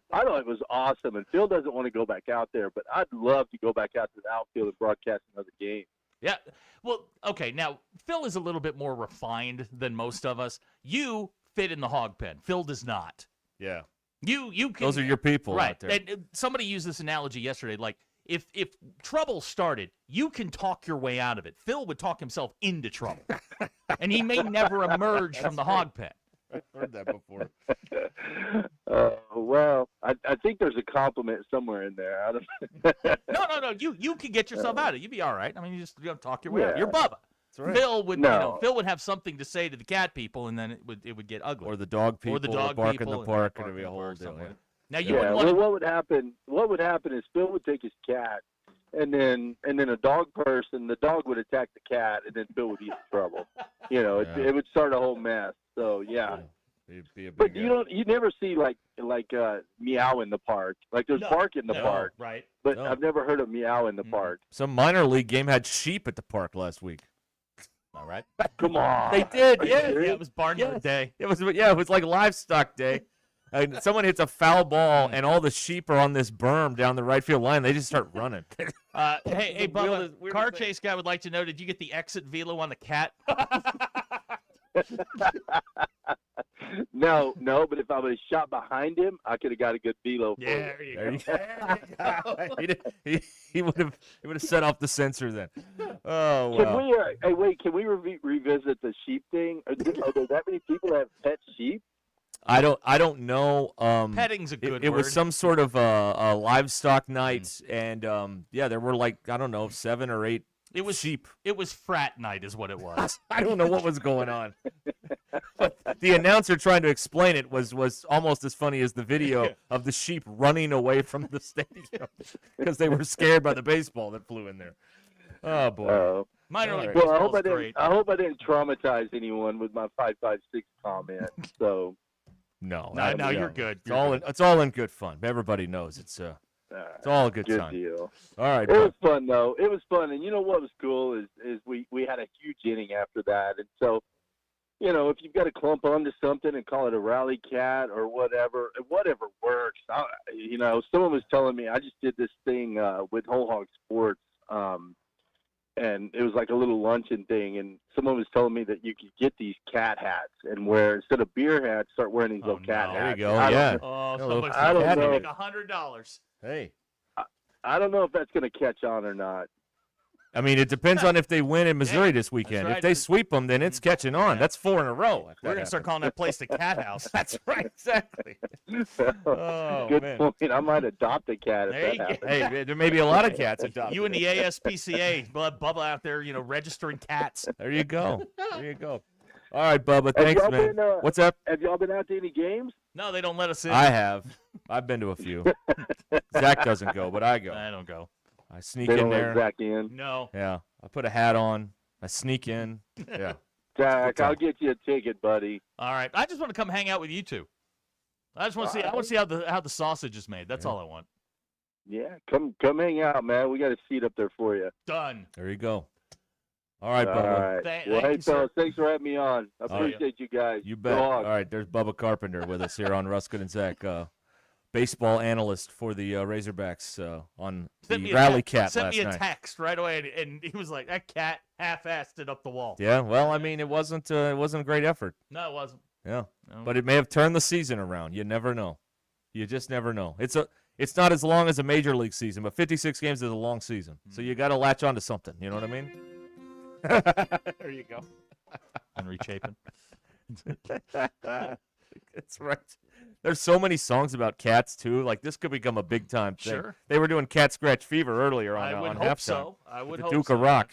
awesome. And Phil doesn't want to go back out there, but I'd love to go back out to the outfield and broadcast another game. Yeah. Well, okay. Now, Phil is a little bit more refined than most of us. You fit in the hog pen. Phil does not. Yeah. You can. Those are your people right? out there. And somebody used this analogy yesterday. Like if trouble started, you can talk your way out of it. Phil would talk himself into trouble, and he may never emerge from the hog pen. I've heard that before. Well, I think there's a compliment somewhere in there. I don't No. You can get yourself out of it. You'd be all right. I mean, you just talk your way out. Yeah. You're Bubba. Right. Phil would, No. Phil would have something to say to the cat people, and then it would get ugly. Or the dog people. Or the dog bark people in the and park, bark and it'd be in a the whole park, deal. something Yeah. like that. Now you Yeah. wouldn't want Well, to. what would happen is Phil would take his cat, and then a dog person, the dog would attack the cat, and then Phil would be in trouble. It would start a whole mess. So yeah. It'd be a big, But you never see like meow in the park. Like there's bark in the park, right? but No. I've never heard of meow in the park. Some minor league game had sheep at the park last week. All right. Come on. They did, Are you yeah. serious? Yeah, it was Barnyard Day. It was like livestock day. And someone hits a foul ball, and all the sheep are on this berm down the right field line. They just start running. Hey, Bubba, weirdest car thing. chase guy would like to know: did you get the exit velo on the cat? No, but if I would have shot behind him, I could have got a good velo. For Yeah, it. there you go. He would have set off the sensor then. Oh Can wow. we? Hey, wait. Can we revisit the sheep thing? Are there that many people that have pet sheep? I don't know. Petting's a good It word. was some sort of a livestock night, and there were like I don't know 7 or 8. It was sheep. It was frat night, is what it was. I don't know what was going on. But the announcer trying to explain it was almost as funny as the video of the sheep running away from the stadium because they were scared by the baseball that flew in there. Oh boy. Minor league Well, baseball's great. I hope I didn't traumatize anyone with my 556 comment. So. No, No, you're good. It's all in good fun. Everybody knows it's all a good time. Deal. All right, it was fun though. It was fun, and you know what was cool is we had a huge inning after that, and so if you've got to clump onto something and call it a rally cat or whatever works. Someone was telling me I just did this thing with Whole Hog Sports. And it was like a little luncheon thing, and someone was telling me that you could get these cat hats and wear instead of beer hats, start wearing these little cat hats. There you go. Yeah. Somebody's I don't know. make $100. Hey. I don't know if that's going to catch on or not. I mean, it depends on if they win in Missouri this weekend. right. If they sweep them, then it's catching on. That's 4 in a row. We're gonna start calling that place the Cat House. That's right, exactly. Oh, Good man. point. I might adopt a cat if There that you go. happens. Hey, there may be a lot of cats adopted. You and the ASPCA, Bubba out there, registering cats. There you go. There you go. All right, Bubba. Have Thanks, y'all man. been, What's up? Have y'all been out to any games? No, they don't let us in. I have. I've been to a few. Zach doesn't go, but I go. I don't go. I sneak They in don't there. let Zach in. No. Yeah. I put a hat on. I sneak in. Yeah. Zach, time. I'll get you a ticket, buddy. All right. I just want to come hang out with you two. I just want to see. I want to see how the sausage is made. That's all I want. Yeah, come hang out, man. We got a seat up there for you. Done. There you go. All right, All Bubba. right. Thank Well, hey, you, sir. fellas, thanks for having me on. I All right. appreciate you guys. You Go bet. All Hogs. right, there's Bubba Carpenter with us here on Ruscin and Zach, baseball analyst for the Razorbacks on Sent me the a Rally text- Cat Sent last me a night. text right away, and he was like, "That cat half-assed it up the wall." Yeah, well, I mean, it wasn't a great effort. No, it wasn't. Yeah, No. but it may have turned the season around. You never know. You just never know. It's not as long as a major league season, but 56 games is a long season, so you got to latch on to something. You know what I mean? There you go. Henry Chapin. That's right. There's so many songs about cats too. Like this could become a big time thing. Sure. They were doing Cat Scratch Fever earlier on I would on hope halftime. so. I would The hope Duke so. of Rock.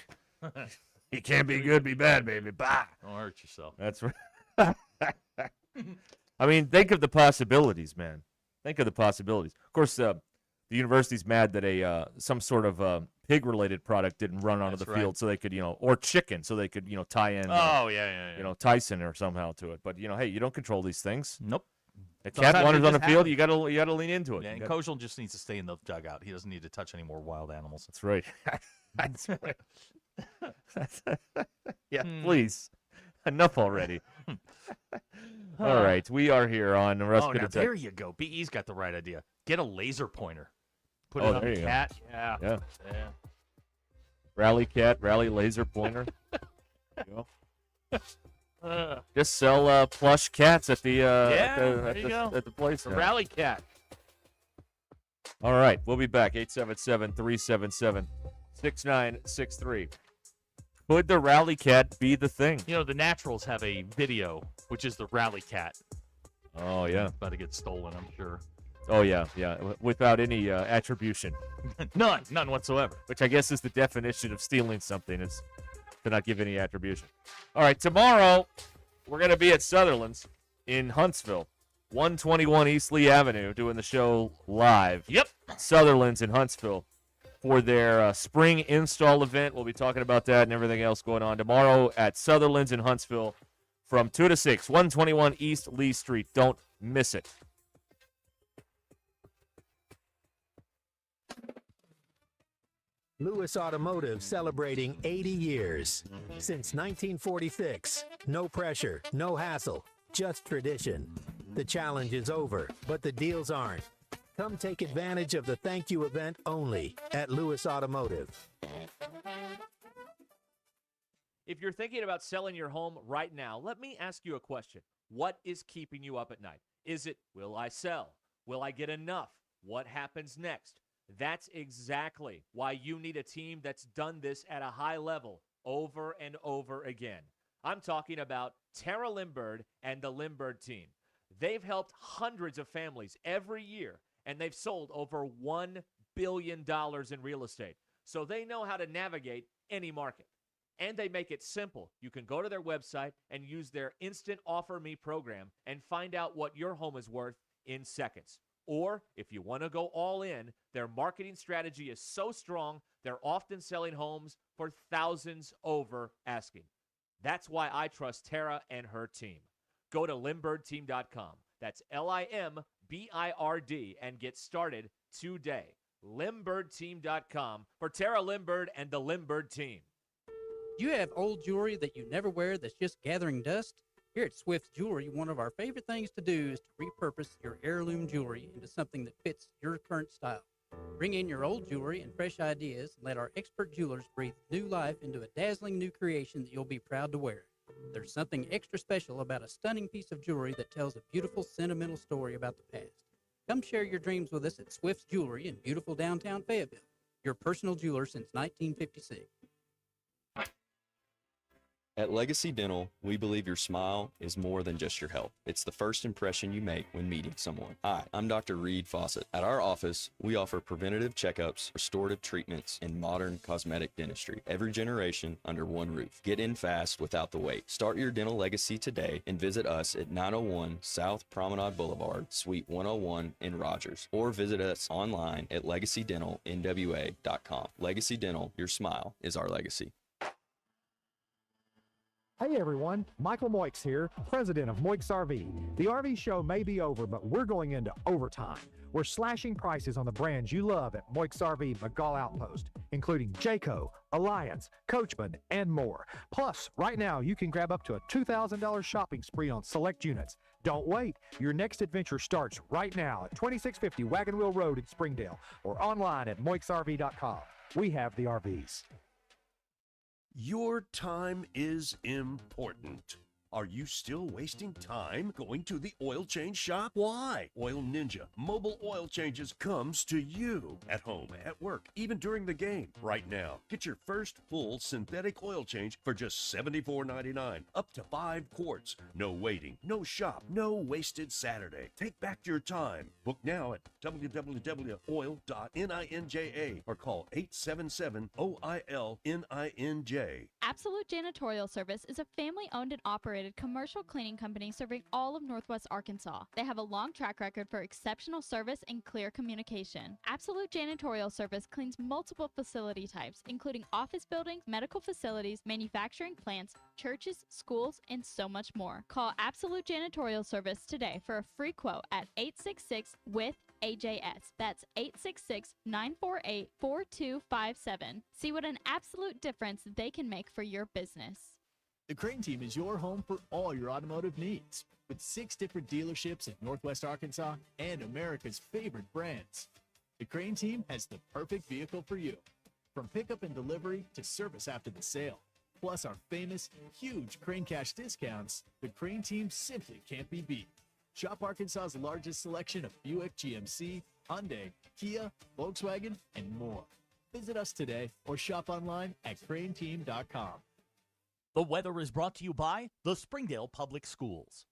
He can't be good, be bad, baby. Bah. Don't hurt yourself. That's right. I mean, think of the possibilities, man. Think of the possibilities. Of course, the university's mad that some sort of pig-related product didn't run onto That's the right. field, so they could, or chicken, so they could, tie in, Oh yeah. Tyson or somehow to it. But hey, you don't control these things. Nope. A cat Sometimes wanders it on the just field, happens. you gotta lean into it. Yeah, You and gotta- Kojal just needs to stay in the dugout. He doesn't need to touch any more wild animals. That's right. That's right. Yeah, Hmm. please. Enough already. All right, we are here on Ruscin Oh, now and there Zach. you go. BE's got the right idea. Get a laser pointer. Put Oh, it on there the you go. cat. Yeah. Yeah. Yeah. Rally cat, rally laser pointer. There you go. Just sell plush cats at the there you go. at the place. The now. rally cat. All right, we'll be back. 877-377-6963. Could the rally cat be the thing? You know, the Naturals have a video, which is the rally cat. Oh, yeah. About to get stolen, I'm sure. Oh, yeah. Without any attribution. None whatsoever. Which I guess is the definition of stealing something, is to not give any attribution. All right, tomorrow we're going to be at Sutherland's in Huntsville, 121 East Lee Avenue, doing the show live. Yep. Sutherland's in Huntsville for their spring install event. We'll be talking about that and everything else going on tomorrow at Sutherland's in Huntsville from 2 to 6, 121 East Lee Street. Don't miss it. Lewis Automotive celebrating 80 years. Since 1946, no pressure, no hassle, just tradition. The challenge is over, but the deals aren't. Come take advantage of the thank you event only at Lewis Automotive. If you're thinking about selling your home right now, let me ask you a question. What is keeping you up at night? Is it, will I sell? Will I get enough? What happens next? That's exactly why you need a team that's done this at a high level over and over again. I'm talking about Tara Limbird and the Limbird team. They've helped hundreds of families every year, and they've sold over $1 billion in real estate. So they know how to navigate any market. And they make it simple. You can go to their website and use their Instant Offer Me program and find out what your home is worth in seconds. Or if you want to go all in, their marketing strategy is so strong, they're often selling homes for thousands over asking. That's why I trust Tara and her team. Go to LimbirdTeam.com. That's LIMBIRD and get started today. LimbirdTeam.com for Tara Limbird and the Limbird team. Do you have old jewelry that you never wear that's just gathering dust? Here at Swift's Jewelry, one of our favorite things to do is to repurpose your heirloom jewelry into something that fits your current style. Bring in your old jewelry and fresh ideas and let our expert jewelers breathe new life into a dazzling new creation that you'll be proud to wear. There's something extra special about a stunning piece of jewelry that tells a beautiful, sentimental story about the past. Come share your dreams with us at Swift's Jewelry in beautiful downtown Fayetteville, your personal jeweler since 1956. At Legacy Dental, we believe your smile is more than just your health. It's the first impression you make when meeting someone. Hi, I'm Dr. Reed Fawcett. At our office, we offer preventative checkups, restorative treatments, and modern cosmetic dentistry. Every generation under one roof. Get in fast without the wait. Start your dental legacy today and visit us at 901 South Promenade Boulevard, Suite 101 in Rogers. Or visit us online at LegacyDentalNWA.com. Legacy Dental, your smile is our legacy. Hey everyone, Michael Moix here, president of Moix RV. The RV show may be over, but we're going into overtime. We're slashing prices on the brands you love at Moix RV McGall Outpost, including Jayco, Alliance, Coachman, and more. Plus, right now you can grab up to a $2,000 shopping spree on select units. Don't wait. Your next adventure starts right now at 2650 Wagon Wheel Road in Springdale or online at moixrv.com. We have the RVs. Your time is important. Are you still wasting time going to the oil change shop? Why? Oil Ninja Mobile Oil Changes comes to you at home, at work, even during the game. Right now, get your first full synthetic oil change for just $74.99, up to 5 quarts. No waiting, no shop, no wasted Saturday. Take back your time. Book now at www.oil.ninja or call 877-OIL-NINJ. Absolute Janitorial Service is a family-owned and operated commercial cleaning company serving all of Northwest Arkansas. They have a long track record for exceptional service and clear communication. Absolute Janitorial Service cleans multiple facility types, including office buildings, medical facilities, manufacturing plants, churches, schools, and so much more. Call Absolute Janitorial Service today for a free quote at 866-WITH-AJS. That's 866-948-4257. See what an absolute difference they can make for your business. The Crane Team is your home for all your automotive needs, with 6 different dealerships in Northwest Arkansas and America's favorite brands. The Crane Team has the perfect vehicle for you, from pickup and delivery to service after the sale. plus our famous, huge Crane Cash discounts, the Crane team simply can't be beat. Shop Arkansas's largest selection of Buick, GMC, Hyundai, Kia, Volkswagen, and more. Visit us today or shop online at craneteam.com. The weather is brought to you by the Springdale Public Schools.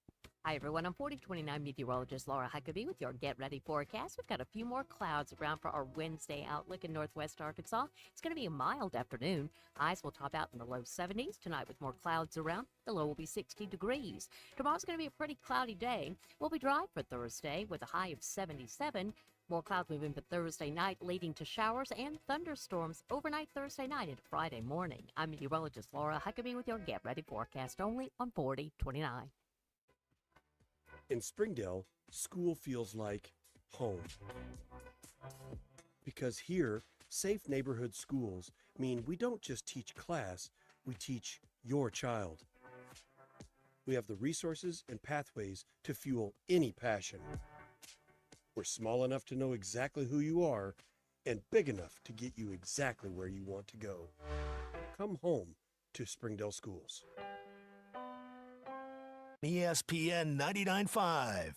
Hi, everyone. I'm 4029 meteorologist Laura Huckabee with your Get Ready forecast. We've got a few more clouds around for our Wednesday outlook in northwest Arkansas. It's going to be a mild afternoon. Highs will top out in the low 70s. Tonight with more clouds around, the low will be 60 degrees. Tomorrow's going to be a pretty cloudy day. We'll be dry for Thursday with a high of 77. More clouds moving for Thursday night, leading to showers and thunderstorms overnight Thursday night into Friday morning. I'm meteorologist Laura Huckabee with your Get Ready forecast only on 4029. In Springdale, school feels like home. Because here, safe neighborhood schools mean we don't just teach class, we teach your child. We have the resources and pathways to fuel any passion. We're small enough to know exactly who you are and big enough to get you exactly where you want to go. Come home to Springdale Schools. ESPN 99.5.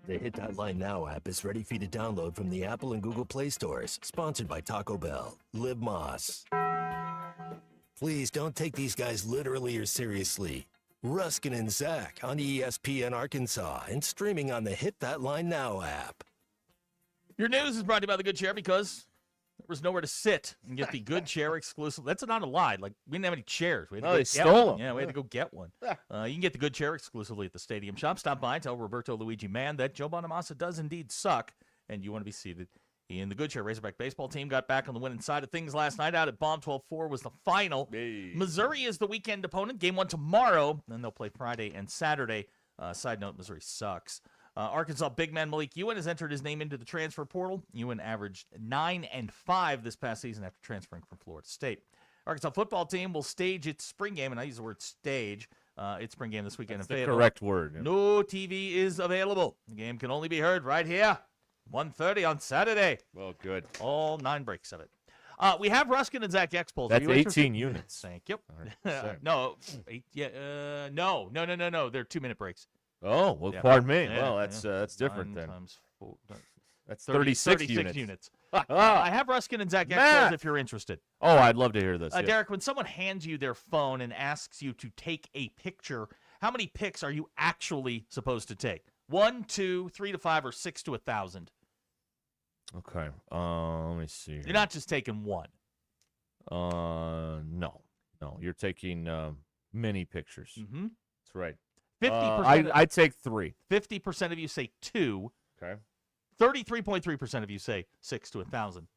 The Hit That Line Now app is ready for you to download from the Apple and Google Play stores. Sponsored by Taco Bell. Live Moss. Please don't take these guys literally or seriously. Ruscin and Zach on ESPN Arkansas and streaming on the Hit That Line Now app. Your news is brought to you by the Good Chair because there was nowhere to sit and get the Good Chair exclusive. That's not a lie. Like, we didn't have any chairs. We had to they stole them. Yeah, we had to go get one. You can get the Good Chair exclusively at the Stadium Shop. Stop by, tell Roberto Luigi Mann that Joe Bonamassa does indeed suck, and you want to be seated in the Good Chair. Razorback baseball team got back on the winning side of things last night out at Bomb 12-4 was the final. Missouri is the weekend opponent. Game 1 tomorrow, then they'll play Friday and Saturday. Side note, Missouri sucks. Arkansas big man Malik Ewan has entered his name into the transfer portal. Ewan averaged 9 and 5 this past season after transferring from Florida State. Arkansas football team will stage its spring game, and I use the word stage. Its spring game this weekend. That's the correct word. Yeah. No TV is available. The game can only be heard right here, 1:30 on Saturday. Well, good. All 9 breaks of it. We have Ruscin and Zach X-Polls. That's 18 units. Thank you. No, no. They're 2-minute breaks. Oh, well, Yeah. pardon me. Yeah, Well, that's different 9 then. times 4, That's 36 units. I have Ruscin and Zach X-Polls if you're interested. Oh, I'd love to hear this. Yes. Derek, when someone hands you their phone and asks you to take a picture, how many pics are you actually supposed to take? 1, 2, 3 to 5, or 6 to 1,000? Okay. Let me see. You're not just taking one. No. You're taking many pictures. Mm-hmm. That's right. 50%. I'd take 3. 50% of you say 2. Okay. 33.3% of you say 6 to 1,000.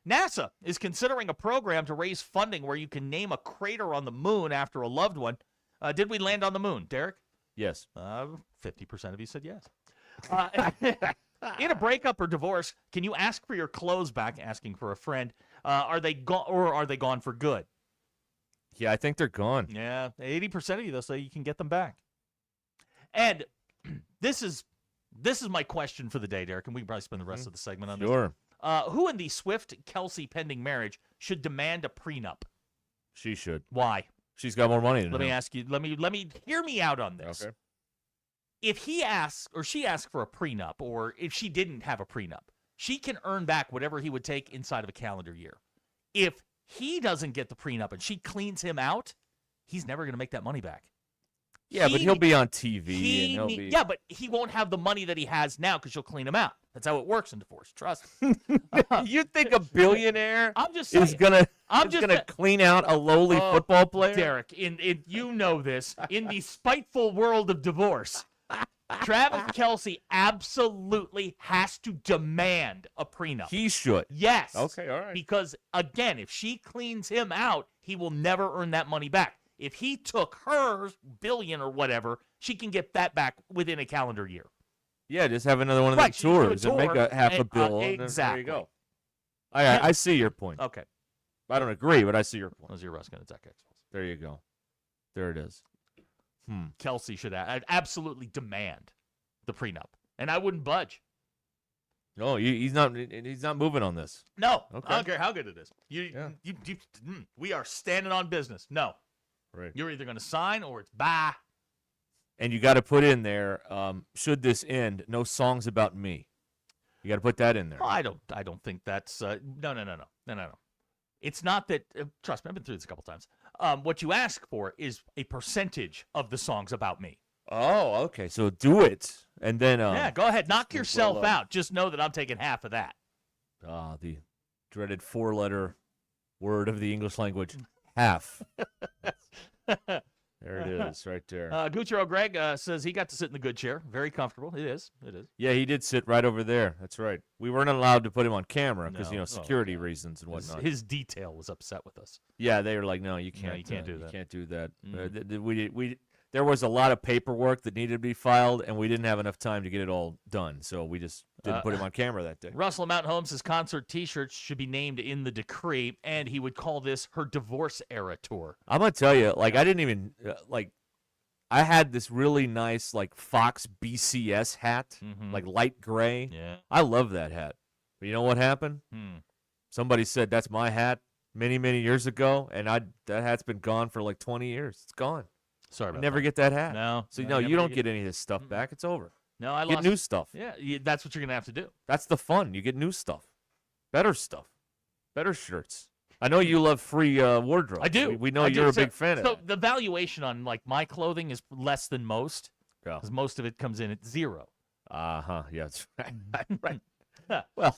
NASA is considering a program to raise funding where you can name a crater on the moon after a loved one. Did we land on the moon, Derek? Yes. 50% of you said yes. In a breakup or divorce, can you ask for your clothes back? Asking for a friend. Are they gone, or are they gone for good? Yeah, I think they're gone. Yeah, 80% of you though say you can get them back. And this is my question for the day, Derek, and we can probably spend the rest of the segment on this. Sure. Who in the Swift-Kelsey pending marriage should demand a prenup? She should. Why? She's got more money than Let me him. ask you. Let me hear me out on this. Okay. If he asks or she asks for a prenup, or if she didn't have a prenup, she can earn back whatever he would take inside of a calendar year. If he doesn't get the prenup and she cleans him out, he's never going to make that money back. Yeah, but he'll be on TV. and he'll be... Yeah, but he won't have the money that he has now because she'll clean him out. That's how it works in divorce. Trust me. You think a billionaire I'm just saying, is gonna clean out a lowly football player? Derek, you know this. In the spiteful world of divorce, Travis Kelsey absolutely has to demand a prenup. He should. Yes. Okay, all right. Because, again, if she cleans him out, he will never earn that money back. If he took her billion or whatever, she can get that back within a calendar year. Yeah, just have another one of Right, the she can do a tours and make tour a half a and, bill. and exactly. There you go. I see your point. Okay. I don't agree, but I see your point. Those are your Ruscin and Zach X-Polls. There you go. There it is. Kelsey should absolutely demand the prenup, and I wouldn't budge. No, he's not moving on this. No, Okay. I don't care how good it is. We are standing on business. No, right. You're either going to sign or it's bye. And you got to put in there, should this end, no songs about me. You got to put that in there. Oh, I don't think that's no. It's not that. Trust me, I've been through this a couple times. What you ask for is a percentage of the songs about me. Oh, okay. So do it, and then yeah, go ahead, knock yourself out. Just know that I'm taking half of that. The dreaded 4-letter word of the English language, half. There it is, right there. Guccio Greg says he got to sit in the good chair. Very comfortable. It is. Yeah, he did sit right over there. That's right. We weren't allowed to put him on camera because No. security reasons and whatnot. His detail was upset with us. Yeah, they were like, no, you can't. you can't do that. You can't do that. There was a lot of paperwork that needed to be filed, and we didn't have enough time to get it all done, so we just didn't put him on camera that day. Russell Mountain Holmes' concert T-shirts should be named in the decree, and he would call this her divorce era tour. I'm gonna tell you, I didn't even I had this really nice Fox BCS hat, light gray. Yeah, I love that hat. But you know what happened? Somebody said that's my hat many, many years ago, and that hat's been gone for 20 years. It's gone. Sorry about never that. get that hat. No. So no, you don't get any of this stuff back. It's over. No, I get lost new stuff. Yeah, that's what you're gonna have to do. That's the fun. You get new stuff, better stuff, better shirts. I know you love free wardrobe. I do. We know I you're do. a big fan of So that. the valuation on my clothing is less than most, because most of it comes in at zero. Yeah, that's right. right. Well,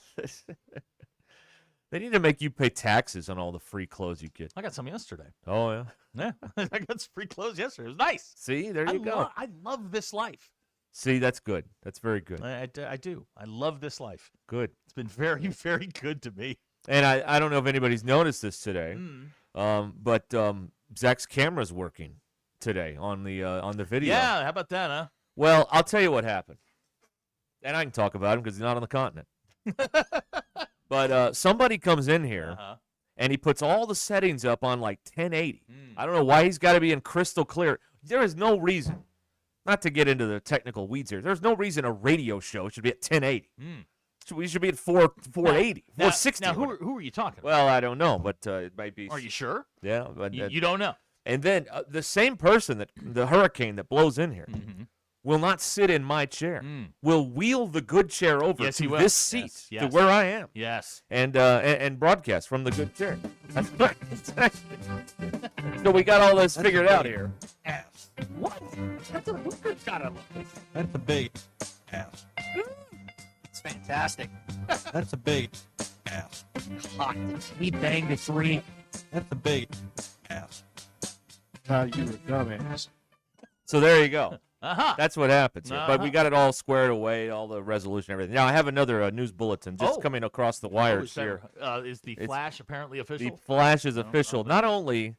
they need to make you pay taxes on all the free clothes you get. I got some yesterday. Oh yeah. Yeah, I got some free clothes yesterday. It was nice. See, there you go. I love this life. See, that's good. That's very good. I do. I love this life. Good. It's been very, very good to me. And I don't know if anybody's noticed this today, but Zach's camera's working today on the video. Yeah, how about that, huh? Well, I'll tell you what happened, and I can talk about him because he's not on the continent. But somebody comes in here, and he puts all the settings up on 1080. I don't know why he's got to be in crystal clear. There is no reason, not to get into the technical weeds here, there's no reason a radio show should be at 1080. We should be at 480, 460. Now, who are you talking about? Well, I don't know, but it might be. Are you sure? Yeah. But, you don't know. And then the same person, the hurricane that blows in here, will not sit in my chair. Will wheel the good chair over Yes, he to will. this seat, Yes. to where I am. Yes. And broadcast from the good chair. That's right. So we got all this figured out here. Ass. What? That's a big ass. It's fantastic. That's a big ass. We banged a 3. That's a big ass. You a dumbass. So there you go. That's what happens here. But we Uh-huh. got it all squared away, all the resolution, everything. Now I have another news bulletin just coming across the wires here. Is the Flash apparently official? The Flash is official. Not only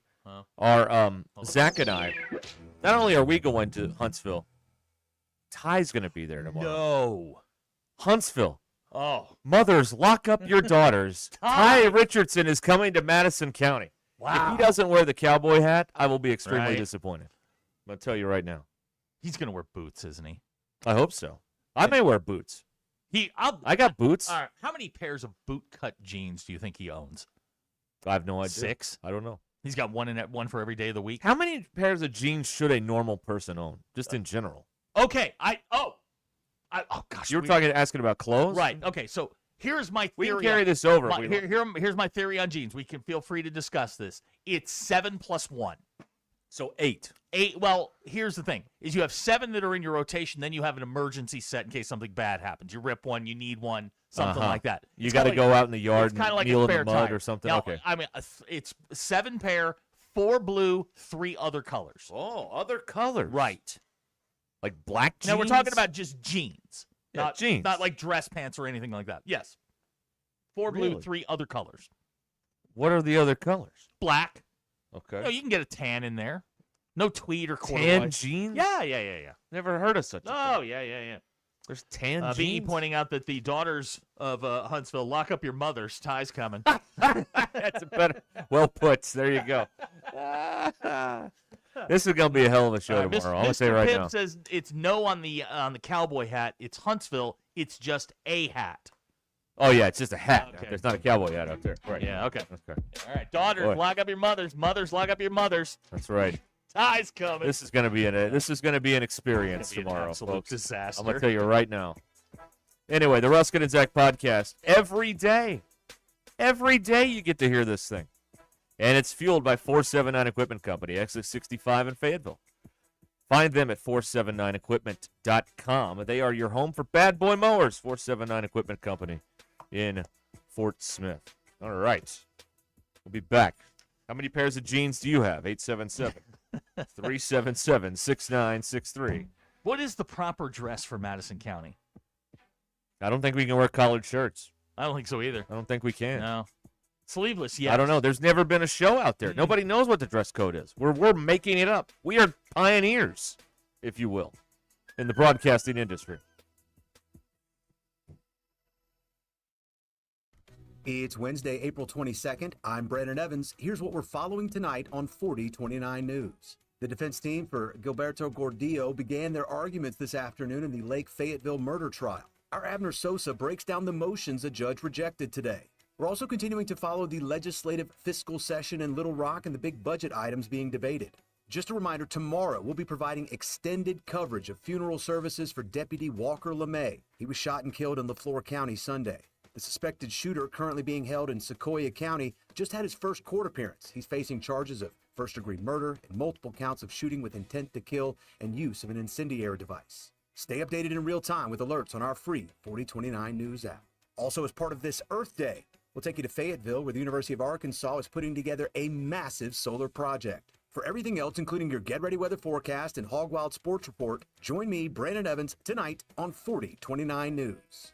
are Zach and I, not only are we going to Huntsville, Ty's going to be there tomorrow. No. Huntsville. Oh. Mothers, lock up your daughters. Ty Richardson is coming to Madison County. Wow. If he doesn't wear the cowboy hat, I will be extremely Right. disappointed. I'm going to tell you right now. He's going to wear boots, isn't he? I hope so. I may wear boots. I got boots. All right. How many pairs of boot-cut jeans do you think he owns? I have no idea. 6? I don't know. He's got one for every day of the week. How many pairs of jeans should a normal person own, just in general? Okay. Oh gosh. You were asking about clothes? Right. Okay. So here's my theory. We can carry this over. if we want. Here's my theory on jeans. We can feel free to discuss this. It's 7 plus 1. So 8. 8. Well, here's the thing: is you have 7 that are in your rotation. Then you have an emergency set in case something bad happens. You rip one, you need one, something like that. You It's got to kinda go like- out in the yard it's kinda and like a kneel in the spare mud tire. or something. Now, Okay. I mean, it's 7 pair, 4 blue, 3 other colors. Oh, other colors. Right. Like black jeans? Now we're talking about just jeans. Yeah, not jeans. Not like dress pants or anything like that. Yes. 4 blue, Really? 3 other colors. What are the other colors? Black. Okay. No, you can get a tan in there. No tweed or corduroy. Tan jeans? Yeah. Never heard of such a thing. Oh, yeah. There's tan B.E. jeans? pointing out that the daughters of Huntsville, lock up your mothers. Ty's coming. That's a better. Well put. There you go. This is gonna be a hell of a show tomorrow. I'm gonna say right Pip now. says it's no on the cowboy hat. It's Huntsville. It's just a hat. Oh yeah, it's just a hat. Okay. There's not a cowboy hat up there. Right. Yeah. Okay. Okay. All right, daughters, Boy. lock up your mothers. Mothers, lock up your mothers. That's right. Ty's coming. This is gonna be an experience It's gonna be an tomorrow, absolute folks. disaster. I'm gonna tell you right now. Anyway, the Ruscin and Zach podcast every day you get to hear this thing, and it's fueled by 479 Equipment Company, exit 65 in Fayetteville. Find them at 479equipment.com. They are your home for bad boy mowers. 479 Equipment Company in Fort Smith. All right, we'll be back. How many pairs of jeans do you have? 877-377-6963. What is the proper dress for Madison County? I don't think we can wear collared shirts. I don't think so either. I don't think we can. No. Sleeveless, yes. I don't know. There's never been a show out there. Nobody knows what the dress code is. We're making it up. We are pioneers, if you will, in the broadcasting industry. It's Wednesday, April 22nd. I'm Brandon Evans. Here's what we're following tonight on 4029 News. The defense team for Gilberto Gordillo began their arguments this afternoon in the Lake Fayetteville murder trial. Our Abner Sosa breaks down the motions a judge rejected today. We're also continuing to follow the legislative fiscal session in Little Rock and the big budget items being debated. Just a reminder, tomorrow we'll be providing extended coverage of funeral services for Deputy Walker LeMay. He was shot and killed in LaFleur County Sunday. The suspected shooter, currently being held in Sequoia County, just had his first court appearance. He's facing charges of first-degree murder and multiple counts of shooting with intent to kill and use of an incendiary device. Stay updated in real time with alerts on our free 4029 News app. Also, as part of this Earth Day, we'll take you to Fayetteville, where the University of Arkansas is putting together a massive solar project. For everything else, including your Get Ready weather forecast and Hog Wild Sports Report, join me, Brandon Evans, tonight on 4029 News.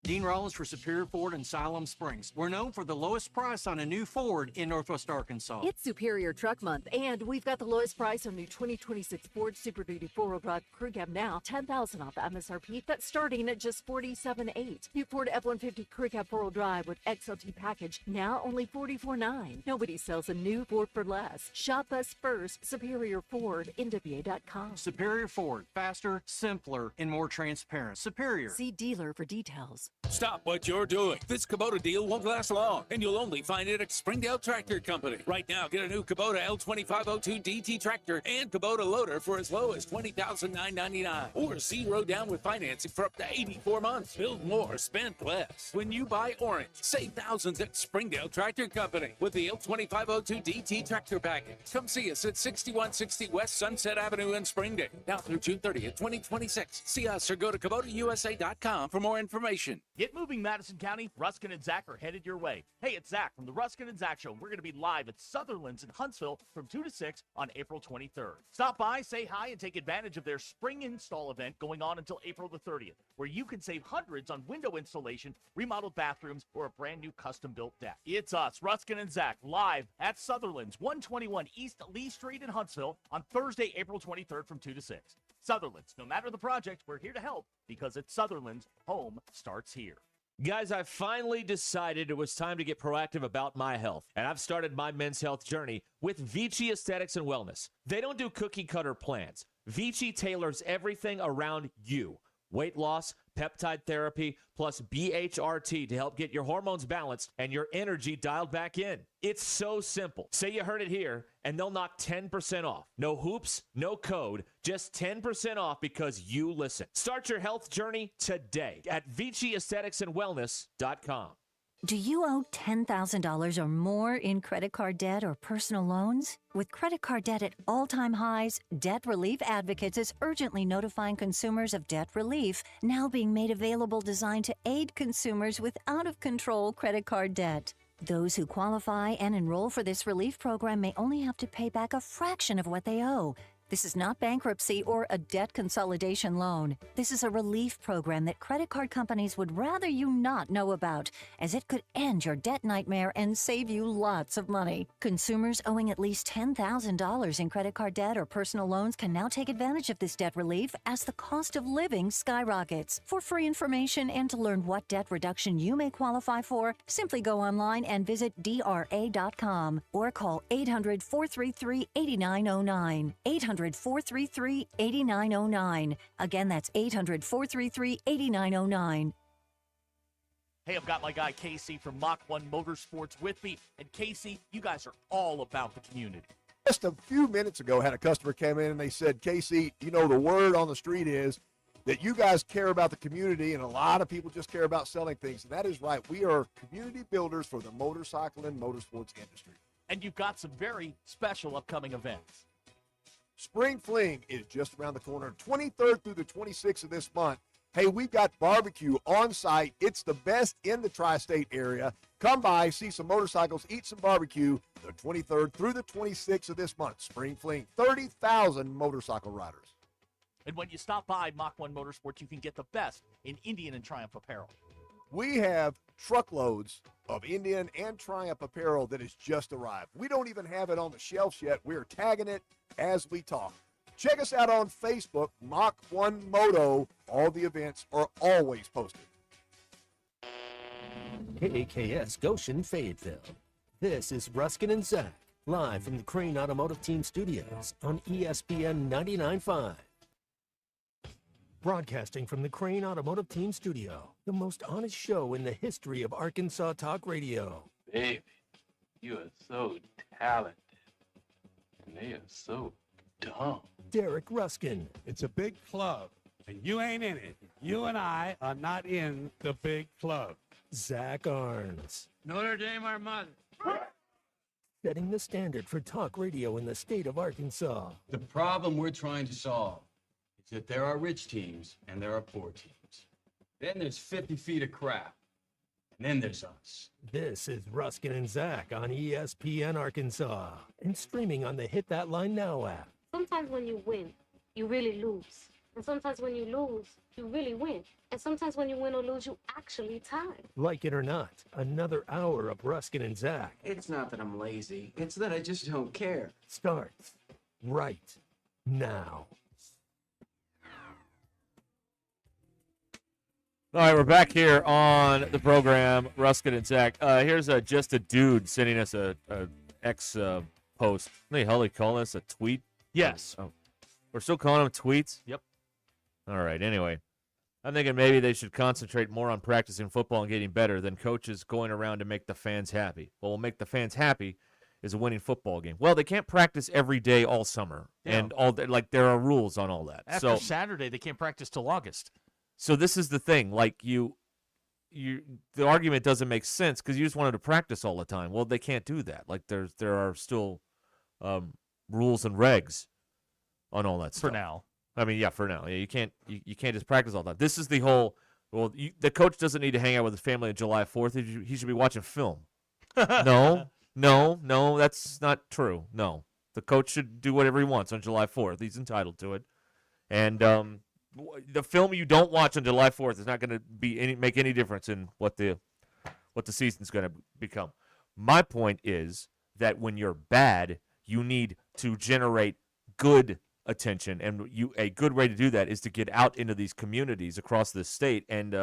Dean Rollins for Superior Ford in Siloam Springs. We're known for the lowest price on a new Ford in Northwest Arkansas. It's Superior Truck Month, and we've got the lowest price on new 2026 Ford Super Duty 4-wheel drive crew cab now, $10,000 off MSRP. That's starting at just $47,800. New Ford F-150 crew cab 4-wheel drive with XLT package now only $44,900. Nobody sells a new Ford for less. Shop us first. Superior Ford, NWA.com. Superior Ford, faster, simpler, and more transparent. Superior. See dealer for details. Stop what you're doing. This Kubota deal won't last long, and you'll only find it at Springdale Tractor Company. Right now, get a new Kubota L2502 DT tractor and Kubota loader for as low as $20,999, or 0 down with financing for up to 84 months. Build more, spend less. When you buy orange, save thousands at Springdale Tractor Company with the L2502 DT tractor package. Come see us at 6160 West Sunset Avenue in Springdale. Now through June 30th, 2026. See us or go to KubotaUSA.com for more information. Get moving, Madison County. Ruscin and Zach are headed your way. Hey, it's Zach from the Ruscin and Zach Show. We're going to be live at Sutherland's in Huntsville from 2 to 6 on April 23rd. Stop by, say hi, and take advantage of their spring install event going on until April the 30th, where you can save hundreds on window installation, remodeled bathrooms, or a brand new custom-built deck. It's us, Ruscin and Zach, live at Sutherland's, 121 East Lee Street in Huntsville on Thursday, April 23rd from 2 to 6. Sutherland's, no matter the project, we're here to help because at Sutherland's, home starts here. Guys, I finally decided it was time to get proactive about my health, and I've started my men's health journey with Vici Aesthetics and Wellness. They don't do cookie-cutter plans. Vici tailors everything around you. Weight loss, peptide therapy, plus BHRT to help get your hormones balanced and your energy dialed back in. It's so simple. Say you heard it here, and they'll knock 10% off. No hoops, no code, just 10% off because you listen. Start your health journey today at ViciAestheticsandWellness.com. Do you owe $10,000 or more in credit card debt or personal loans? With credit card debt at all-time highs, Debt Relief Advocates is urgently notifying consumers of debt relief now being made available designed to aid consumers with out-of-control credit card debt. Those who qualify and enroll for this relief program may only have to pay back a fraction of what they owe. This is not bankruptcy or a debt consolidation loan. This is a relief program that credit card companies would rather you not know about, as it could end your debt nightmare and save you lots of money. Consumers owing at least $10,000 in credit card debt or personal loans can now take advantage of this debt relief as the cost of living skyrockets. For free information and to learn what debt reduction you may qualify for, simply go online and visit DRA.com or call 800-433-8909. 800-433-8909. Again, that's 800-433-8909. Hey, I've got my guy Casey from Mach 1 Motorsports with me. And Casey, you guys are all about the community. Just a few minutes ago, had a customer come in and they said, Casey, you know, the word on the street is that you guys care about the community, and a lot of people just care about selling things. And that is right. We are community builders for the motorcycle and motorsports industry. And you've got some very special upcoming events. Spring Fling is just around the corner, 23rd through the 26th of this month. Hey, we've got barbecue on site. It's the best in the tri-state area. Come by, see some motorcycles, eat some barbecue, the 23rd through the 26th of this month. Spring Fling, 30,000 motorcycle riders. And when you stop by Mach 1 Motorsports, you can get the best in Indian and Triumph apparel. We have truckloads of Indian and Triumph apparel that has just arrived. We don't even have it on the shelves yet. We're tagging it as we talk. Check us out on Facebook, Mach 1 Moto. All the events are always posted. KAKS Goshen, Fayetteville. This is Ruskin and Zach, live from the Crane Automotive Team Studios on ESPN 99.5. Broadcasting from the Crane Automotive Team Studio, the most honest show in the history of Arkansas Talk Radio. Baby, you are so talented, and they are so dumb. Derek Ruskin. It's a big club, and you ain't in it. You and I are not in the big club. Zach Arns. Notre Dame, our mother. Setting the standard for talk radio in the state of Arkansas. The problem we're trying to solve is that there are rich teams and there are poor teams. Then there's 50 feet of crap. And then there's us. This is Ruskin and Zach on ESPN Arkansas and streaming on the Hit That Line Now app. Sometimes when you win, you really lose. And sometimes when you lose, you really win. And sometimes when you win or lose, you actually tie. Like it or not, another hour of Ruskin and Zach It's not that I'm lazy. It's that I just don't care. starts right now. All right, we're back here on the program, Ruskin and Zach. Here's just a dude sending us a X post. What the hell they call this? A tweet? Yes. Oh, we're still calling them tweets? Yep. All right, anyway. I'm thinking maybe they should concentrate more on practicing football and getting better than coaches going around to make the fans happy. What will make the fans happy is a winning football game. Well, they can't practice every day all summer. Yeah. And all like there are rules on all that. After Saturday, they can't practice till August. So this is the thing, like the argument doesn't make sense because you just wanted to practice all the time. Well, they can't do that. Like there are still rules and regs on all that stuff. For now. I mean, yeah, for now. Yeah, you can't just practice all the time. This is the whole. Well, the coach doesn't need to hang out with his family on July 4th. He should be watching film. No, that's not true. No, the coach should do whatever he wants on July 4th. He's entitled to it, and the film you don't watch on July 4th is not going to make any difference in what the season's going to become. My point is that when you're bad, you need to generate good attention, and a good way to do that is to get out into these communities across the state and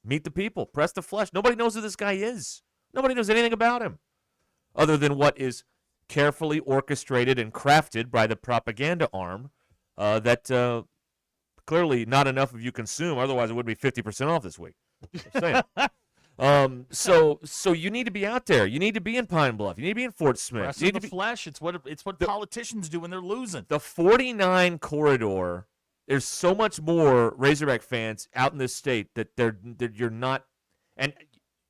meet the people, press the flesh. Nobody knows who this guy is. Nobody knows anything about him other than what is carefully orchestrated and crafted by the propaganda arm that clearly not enough of you consume, otherwise it would be 50% off this week. I'm saying. So you need to be out there. You need to be in Pine Bluff. You need to be in Fort Smith. Press You need in to the be, flesh. It's what politicians do when they're losing. the 49 corridor. There's so much more Razorback fans out in this state that you're not. And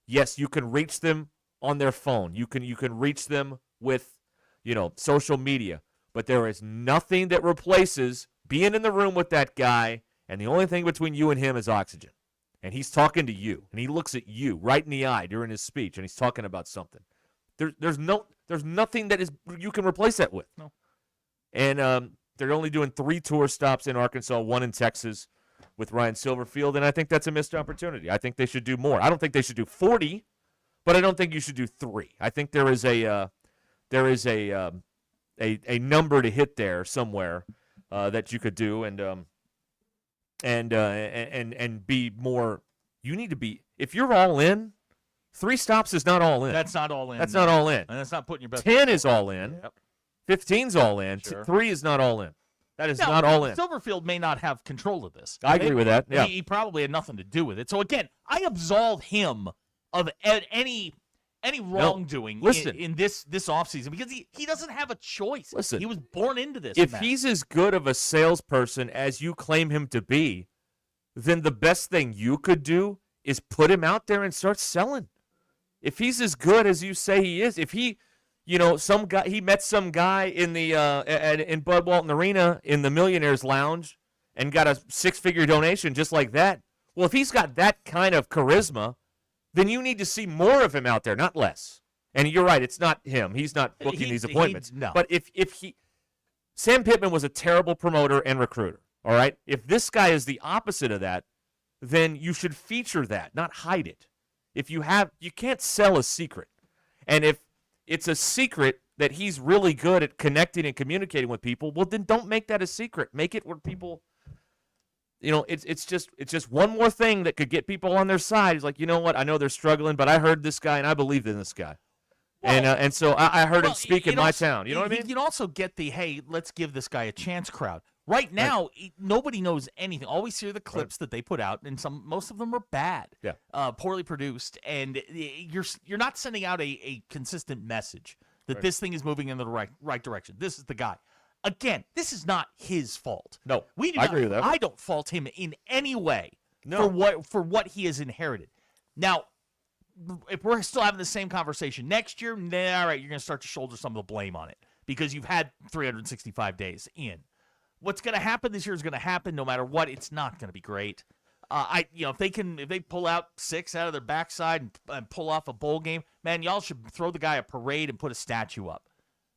yes, you can reach them on their phone. You can reach them with social media. But there is nothing that replaces being in the room with that guy, and the only thing between you and him is oxygen. And he's talking to you, and he looks at you right in the eye during his speech, and he's talking about something. There's nothing that you can replace that with. No. And They're only doing 3 tour stops in Arkansas, 1 in Texas with Ryan Silverfield, and I think that's a missed opportunity. I think they should do more. I don't think they should do 40, but I don't think you should do 3. I think there is a number to hit there somewhere that you could do, and be more. You need to be, if you're all in. 3 stops is not all in. That's not all in. That's not all in. And that's not putting your best. 10 is all in. Yep. 15's all in. Sure. 3 is not all in. That is Now, not all in. Silverfield may not have control of this. I agree with that. Yeah. He probably had nothing to do with it. So again, I absolve him of any wrongdoing in this offseason because he doesn't have a choice. Listen, he was born into this. If mess. he's as good of a salesperson as you claim him to be, then the best thing you could do is put him out there and start selling. If he's as good as you say he is, if he, some guy, he met some guy in the in Bud Walton Arena in the Millionaires Lounge and got a 6-figure donation just like that. Well, if he's got that kind of charisma, then you need to see more of him out there, not less. And you're right, it's not him. He's not booking these appointments. No. But if Sam Pittman was a terrible promoter and recruiter, all right? If this guy is the opposite of that, then you should feature that, not hide it. You can't sell a secret. And if it's a secret that he's really good at connecting and communicating with people, well, then don't make that a secret. Make it where people, it's just one more thing that could get people on their side. It's like, you know what? I know they're struggling, but I heard this guy and I believed in this guy. Well, and so I heard him speak in my town. You know what I mean? You can also get the, hey, let's give this guy a chance crowd. Right now, nobody knows anything. All we see are the clips that they put out, and most of them are bad, poorly produced, and you're not sending out a consistent message that this thing is moving in the right direction. This is the guy. Again, this is not his fault. No, I agree with that. I don't fault him in any way for what he has inherited. Now, if we're still having the same conversation next year, all right, you're going to start to shoulder some of the blame on it because you've had 365 days in. What's going to happen this year is going to happen no matter what. It's not going to be great. If they pull out 6 out of their backside and pull off a bowl game, man, y'all should throw the guy a parade and put a statue up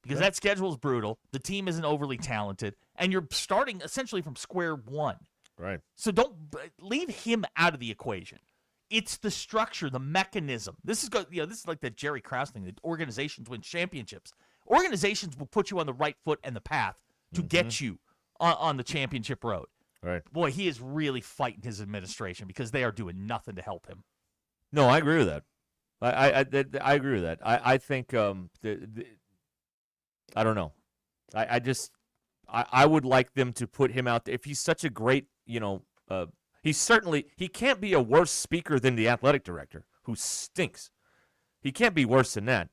because that schedule is brutal. The team isn't overly talented, and you're starting essentially from square one. Right. So don't leave him out of the equation. It's the structure, the mechanism. This is like the Jerry Krause thing. That organizations win championships. Organizations will put you on the right foot and the path to get you on the championship road. Right. Boy, he is really fighting his administration because they are doing nothing to help him. No, I agree with that. I agree with that. I think I don't know. I would like them to put him out there. If he's such a great, he can't be a worse speaker than the athletic director who stinks. He can't be worse than that.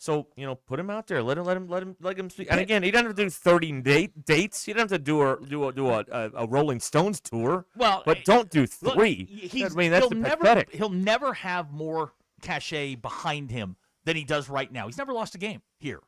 So, put him out there. Let him speak. And again, he doesn't have to do 30 dates. He doesn't have to do a Rolling Stones tour. Well, but don't do 3. That's pathetic. He'll never have more cachet behind him than he does right now. He's never lost a game here.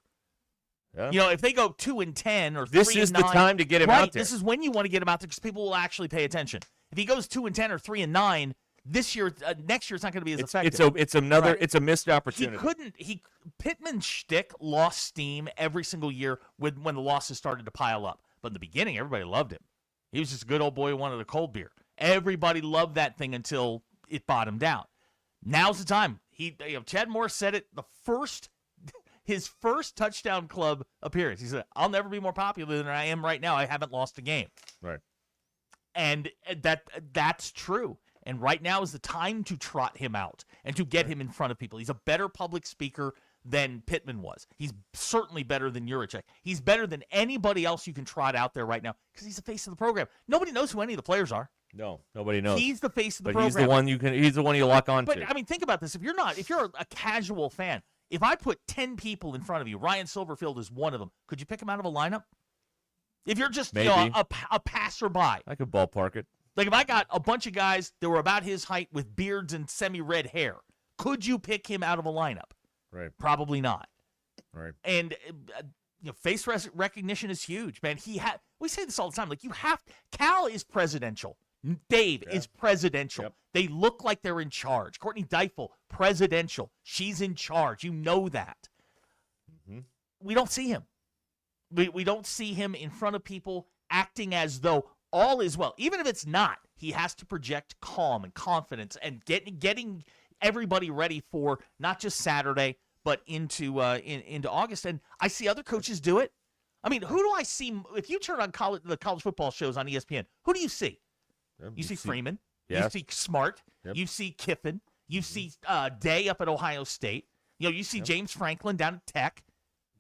Yeah. If they go 2-10 or 3-9, this is the time to get him out there. This is when you want to get him out there because people will actually pay attention. If he goes 2-10 or 3-9. This year, next year, it's not going to be as effective. It's a missed opportunity. Pittman's shtick lost steam every single year when the losses started to pile up. But in the beginning, everybody loved him. He was just a good old boy who wanted a cold beer. Everybody loved that thing until it bottomed out. Now's the time. Chad Morris said it his first touchdown club appearance. He said, "I'll never be more popular than I am right now. I haven't lost a game." Right. And that's true. And right now is the time to trot him out and to get him in front of people. He's a better public speaker than Pittman was. He's certainly better than Juracek. He's better than anybody else you can trot out there right now because he's the face of the program. Nobody knows who any of the players are. No, nobody knows. He's the face of the program. He's the one you lock on to. But I mean, think about this. If you're a casual fan, if I put 10 people in front of you, Ryan Silverfield is one of them. Could you pick him out of a lineup? If you're just a passerby, I could ballpark it. Like if I got a bunch of guys that were about his height with beards and semi-red hair, could you pick him out of a lineup? Right. Probably not. Right. And face recognition is huge, man. We say this all the time. Like Cal is presidential. Dave is presidential. Yep. They look like they're in charge. Courtney Deifel, presidential. She's in charge. You know that. Mm-hmm. We don't see him. We don't see him in front of people acting as though all is well. Even if it's not, he has to project calm and confidence and getting everybody ready for not just Saturday, but into August. And I see other coaches do it. I mean, who do I see? If you turn on the college football shows on ESPN, who do you see? You see Freeman. Yes. You see Smart. Yep. You see Kiffin. You see Day up at Ohio State. You see James Franklin down at Tech.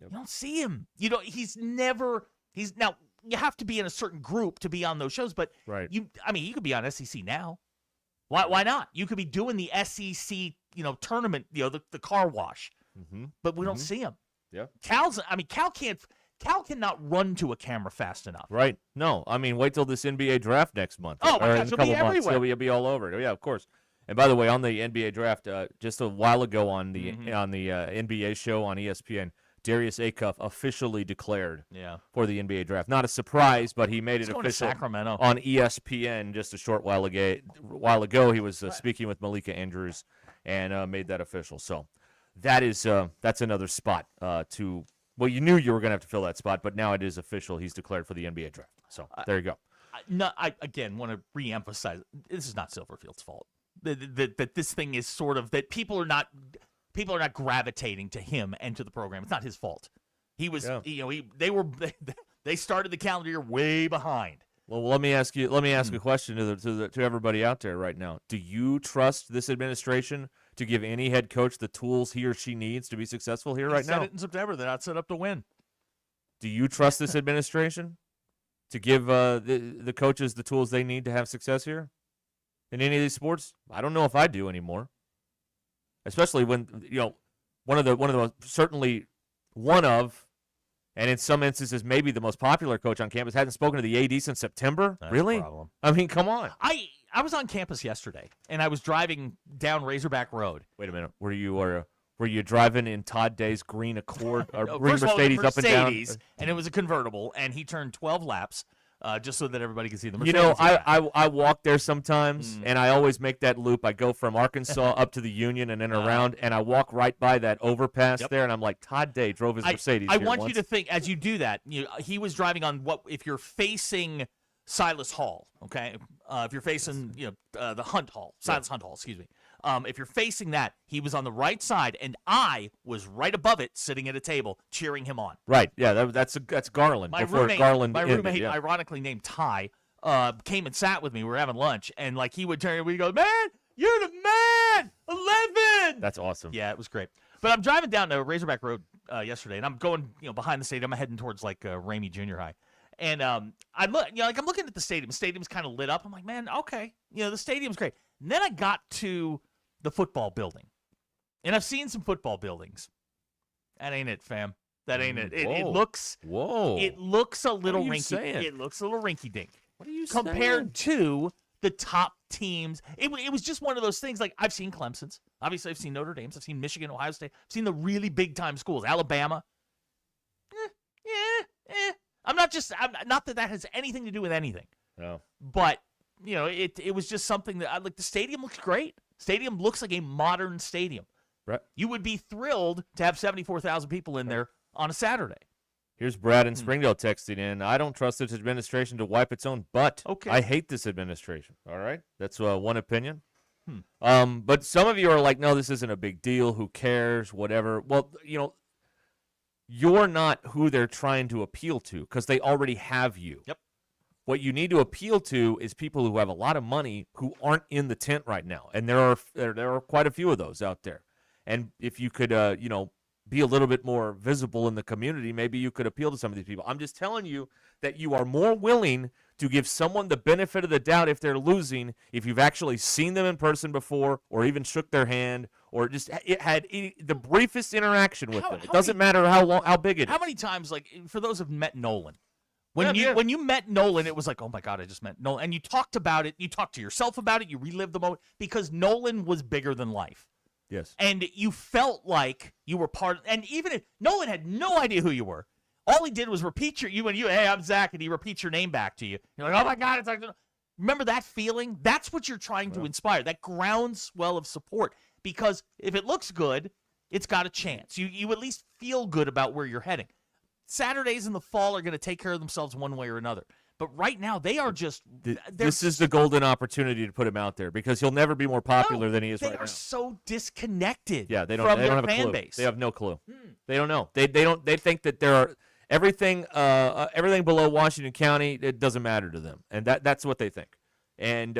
You don't see him. He's now you have to be in a certain group to be on those shows, but you could be on SEC now. Why not? You could be doing the SEC, tournament, the car wash. Mm-hmm. But we don't see him. Yeah. Cal cannot run to a camera fast enough. Right. No, I mean, wait till this NBA draft next month. Oh, my or gosh, in a it'll couple be months. everywhere. He'll be all over it. Yeah, of course. And by the way, on the NBA draft, just a while ago on the NBA show on ESPN, Darius Acuff officially declared for the NBA draft. Not a surprise, but he made it going to official Sacramento. on ESPN just a short while ago. He was speaking with Malika Andrews and made that official. So that's another spot to. Well, you knew you were going to have to fill that spot, but now it is official. He's declared for the NBA draft. So there you go. I again want to reemphasize: this is not Silverfield's fault. That this thing is sort of that people are not gravitating to him and to the program. It's not his fault. He was, they started the calendar year way behind. Well, let me ask a question to everybody out there right now. Do you trust this administration to give any head coach the tools he or she needs to be successful here right now? Said it in September. They're not set up to win. Do you trust this administration to give the coaches the tools they need to have success here in any of these sports? I don't know if I do anymore. Especially when one of the certainly one of, and in some instances maybe the most popular coach on campus hasn't spoken to the AD since September. That's really? a problem. I mean, come on. I was on campus yesterday and I was driving down Razorback Road. Wait a minute. Were you driving in Todd Day's green Accord or No, green first of all, Mercedes the up and down? Mercedes, and it was a convertible, and he turned 12 laps. Just so that everybody can see the Mercedes. You know, I walk there sometimes, and I always make that loop. I go from Arkansas up to the Union and then around, and I walk right by that overpass there, and I'm like, Todd Day drove his Mercedes I here want once. you to think, as you do that, he was driving on if you're facing Silas Hall, okay? If you're facing, the Hunt Hall, Silas Hunt Hall, excuse me. If you're facing that, he was on the right side, and I was right above it, sitting at a table, cheering him on. Right, yeah, that's Garland. My before roommate, Garland my ended, roommate, yeah. ironically named Ty, came and sat with me. We were having lunch, and he would turn, we go, man, you're the man, 11. That's awesome. Yeah, it was great. But I'm driving down to Razorback Road yesterday, and I'm going, behind the stadium. I'm heading towards Ramey Junior High, and I look, I'm looking at the stadium. The stadium's kind of lit up. I'm like, man, okay, the stadium's great. And then I got to the football building, and I've seen some football buildings. That ain't it, fam. That ain't it. It looks. Whoa. It looks a little What are you rinky. saying? It looks a little rinky dink. What are you compared to the top teams? It was just one of those things. Like, I've seen Clemson's. Obviously, I've seen Notre Dame's. I've seen Michigan, Ohio State. I've seen the really big time schools. Alabama. I'm not that has anything to do with anything. No. But it was just something that the stadium looks great. Stadium looks like a modern stadium. Right. You would be thrilled to have 74,000 people in there on a Saturday. Here's Brad in Springdale texting in. I don't trust this administration to wipe its own butt. Okay. I hate this administration. All right. That's one opinion. But some of you are like, no, this isn't a big deal. Who cares? Whatever. Well, you're not who they're trying to appeal to because they already have you. Yep. What you need to appeal to is people who have a lot of money who aren't in the tent right now. And there are quite a few of those out there. And if you could, be a little bit more visible in the community, maybe you could appeal to some of these people. I'm just telling you that you are more willing to give someone the benefit of the doubt if they're losing, if you've actually seen them in person before or even shook their hand or just had the briefest interaction with them. It doesn't matter how big it is. How many times, for those who've met Nolan, when you met Nolan, it was like, oh my God, I just met Nolan. And you talked about it, you talked to yourself about it, you relived the moment because Nolan was bigger than life. Yes. And you felt like you were part of, and even if Nolan had no idea who you were, all he did was repeat hey, I'm Zach, and he repeats your name back to you. You're like, oh my God, it's like, remember that feeling? That's what you're trying to inspire, that groundswell of support. Because if it looks good, it's got a chance. You at least feel good about where you're heading. Saturdays in the fall are going to take care of themselves one way or another. But right now, they are just. This is the golden opportunity to put him out there because he'll never be more popular than he is right now. They are so disconnected. Yeah, they don't from their have a fan clue. base. They have no clue. They don't know. They think that there are everything below Washington County. It doesn't matter to them, and that's what they think. And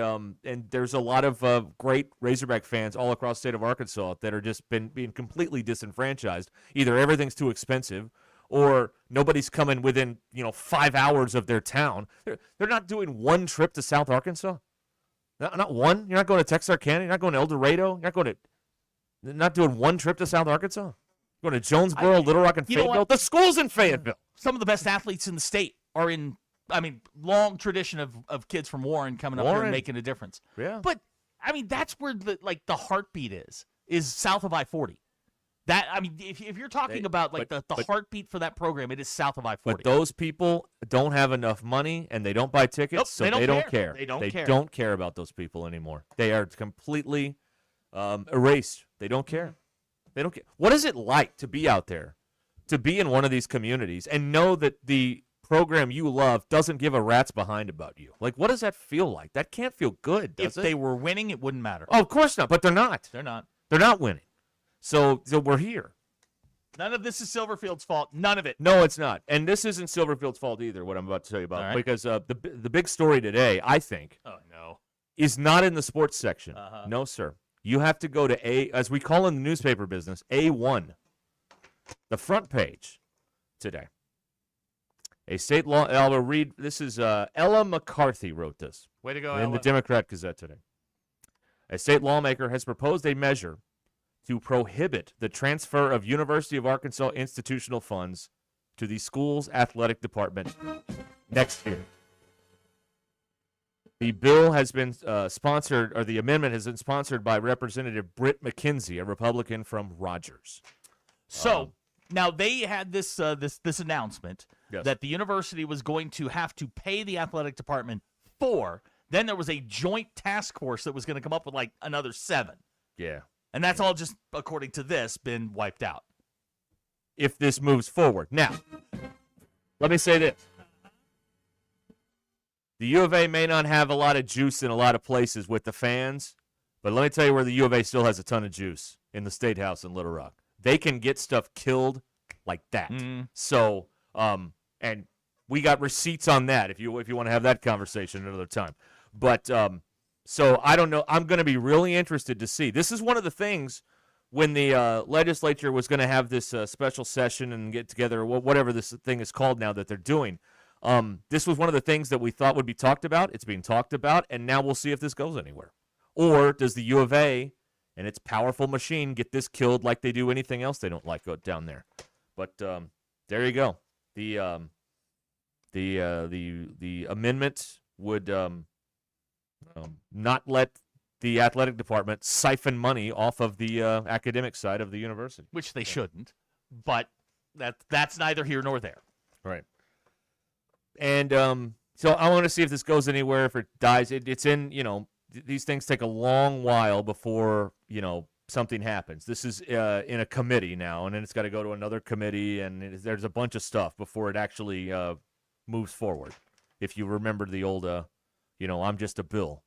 there's a lot of great Razorback fans all across the state of Arkansas that are just being completely disenfranchised. Either everything's too expensive, or nobody's coming within 5 hours of their town. They're not doing one trip to South Arkansas. Not one. You're not going to Texarkana. You're not going to El Dorado. They're not doing one trip to South Arkansas. You're going to Jonesboro, Little Rock, and Fayetteville. The school's in Fayetteville. Some of the best athletes in the state are in. Long tradition of kids from Warren coming up here and making a difference. Yeah. But that's where the heartbeat is south of I-40. That if you're talking about the heartbeat for that program, it is south of I-40. But those people don't have enough money and they don't buy tickets, Nope, so they don't care. They They don't care about those people anymore. They are completely erased. They don't care. They don't care. What is it like to be out there, to be in one of these communities and know that the program you love doesn't give a rat's behind about you? Like, what does that feel like? That can't feel good, does it? If they were winning, it wouldn't matter. Oh, of course not, but they're not. They're not. They're not winning. So we're here. None of this is Silverfield's fault. None of it. No, it's not. And this isn't Silverfield's fault either, what I'm about to tell you about. All right. Because the big story today, I think, is not in the sports section. No, sir. You have to go to as we call in the newspaper business, A1. The front page today. A state law, I will read, this is Ella McCarthy wrote this. Way to go, in Ella. the Democrat Gazette today. A state lawmaker has proposed a measure to prohibit the transfer of University of Arkansas institutional funds to the school's athletic department next year. The bill has been sponsored, or the amendment has been sponsored by Representative Britt McKenzie, a Republican from Rogers. So now they had this announcement Yes. that the university was going to have to pay the athletic department for. Then there was a joint task force that was going to come up with like another 7. Yeah. And that's all just, according to this, been wiped out. If this moves forward. Now, let me say this. The U of A may not have a lot of juice in a lot of places with the fans, but let me tell you where the U of A still has a ton of juice, in the State House in Little Rock. They can get stuff killed like that. So, and we got receipts on that if you want to have that conversation another time. But so I don't know. I'm going to be really interested to see. This is one of the things when the legislature was going to have this special session and get together, whatever this thing is called now that they're doing. This was one of the things that we thought would be talked about. It's being talked about, and now we'll see if this goes anywhere. Or does the U of A and its powerful machine get this killed like they do anything else they don't like down there? But there you go. The amendment would not let the athletic department siphon money off of the academic side of the university, Which they shouldn't, but that's neither here nor there. Right. And so I want to see if this goes anywhere. If it dies, it's in. These things take a long while before something happens. This is in a committee now, and then it's got to go to another committee, and there's a bunch of stuff before it actually moves forward. If you remember the old, I'm just a bill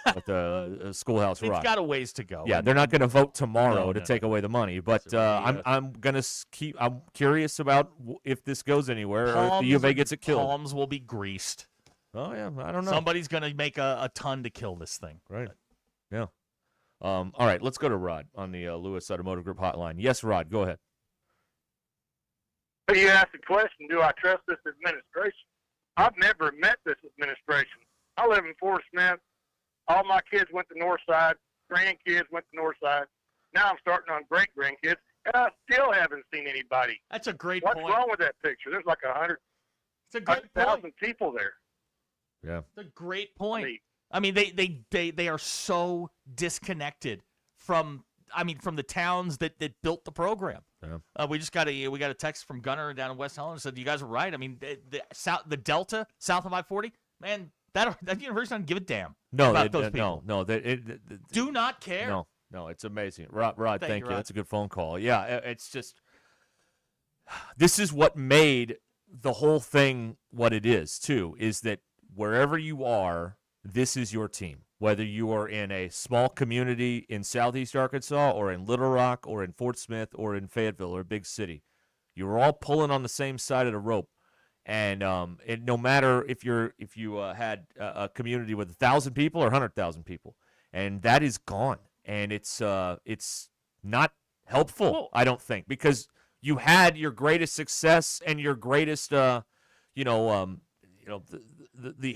at the Schoolhouse Rock. It's got a ways to go. Yeah, they're not going to vote tomorrow No, to no. take away the money, but I'm gonna keep. I'm curious about if this goes anywhere or if the U of A gets it killed. Palms will be greased. Oh yeah, I don't know. Somebody's going to make a ton to kill this thing. Right. Yeah. All right, let's go to Rod on the Lewis Automotive Group hotline. Yes, Rod, go ahead. You asked the question, do I trust this administration? I've never met this administration. I live in Fort Smith. All my kids went to Northside. Grandkids went to Northside. Now I'm starting on great-grandkids, and I still haven't seen anybody. That's a great What's point. wrong with that picture? There's like 100,000 people there. Yeah. It's a great point. I mean, they are so disconnected from the towns that built the program. Yeah. We just got a text from Gunner down in West Holland said you guys are right. I mean, the Delta south of I-40, man, that university doesn't give a damn about those people. No, Do not care. No, it's amazing. Rod, thank you. Rod. That's a good phone call. Yeah, it's just this is what made the whole thing what it is, too, is that wherever you are, this is your team. Whether you are in a small community in southeast Arkansas or in Little Rock or in Fort Smith or in Fayetteville or a big city, you're all pulling on the same side of the rope. And no matter if you had a community with 1,000 people or 100,000 people, and that is gone, and it's not helpful, I don't think, because you had your greatest success and your greatest, the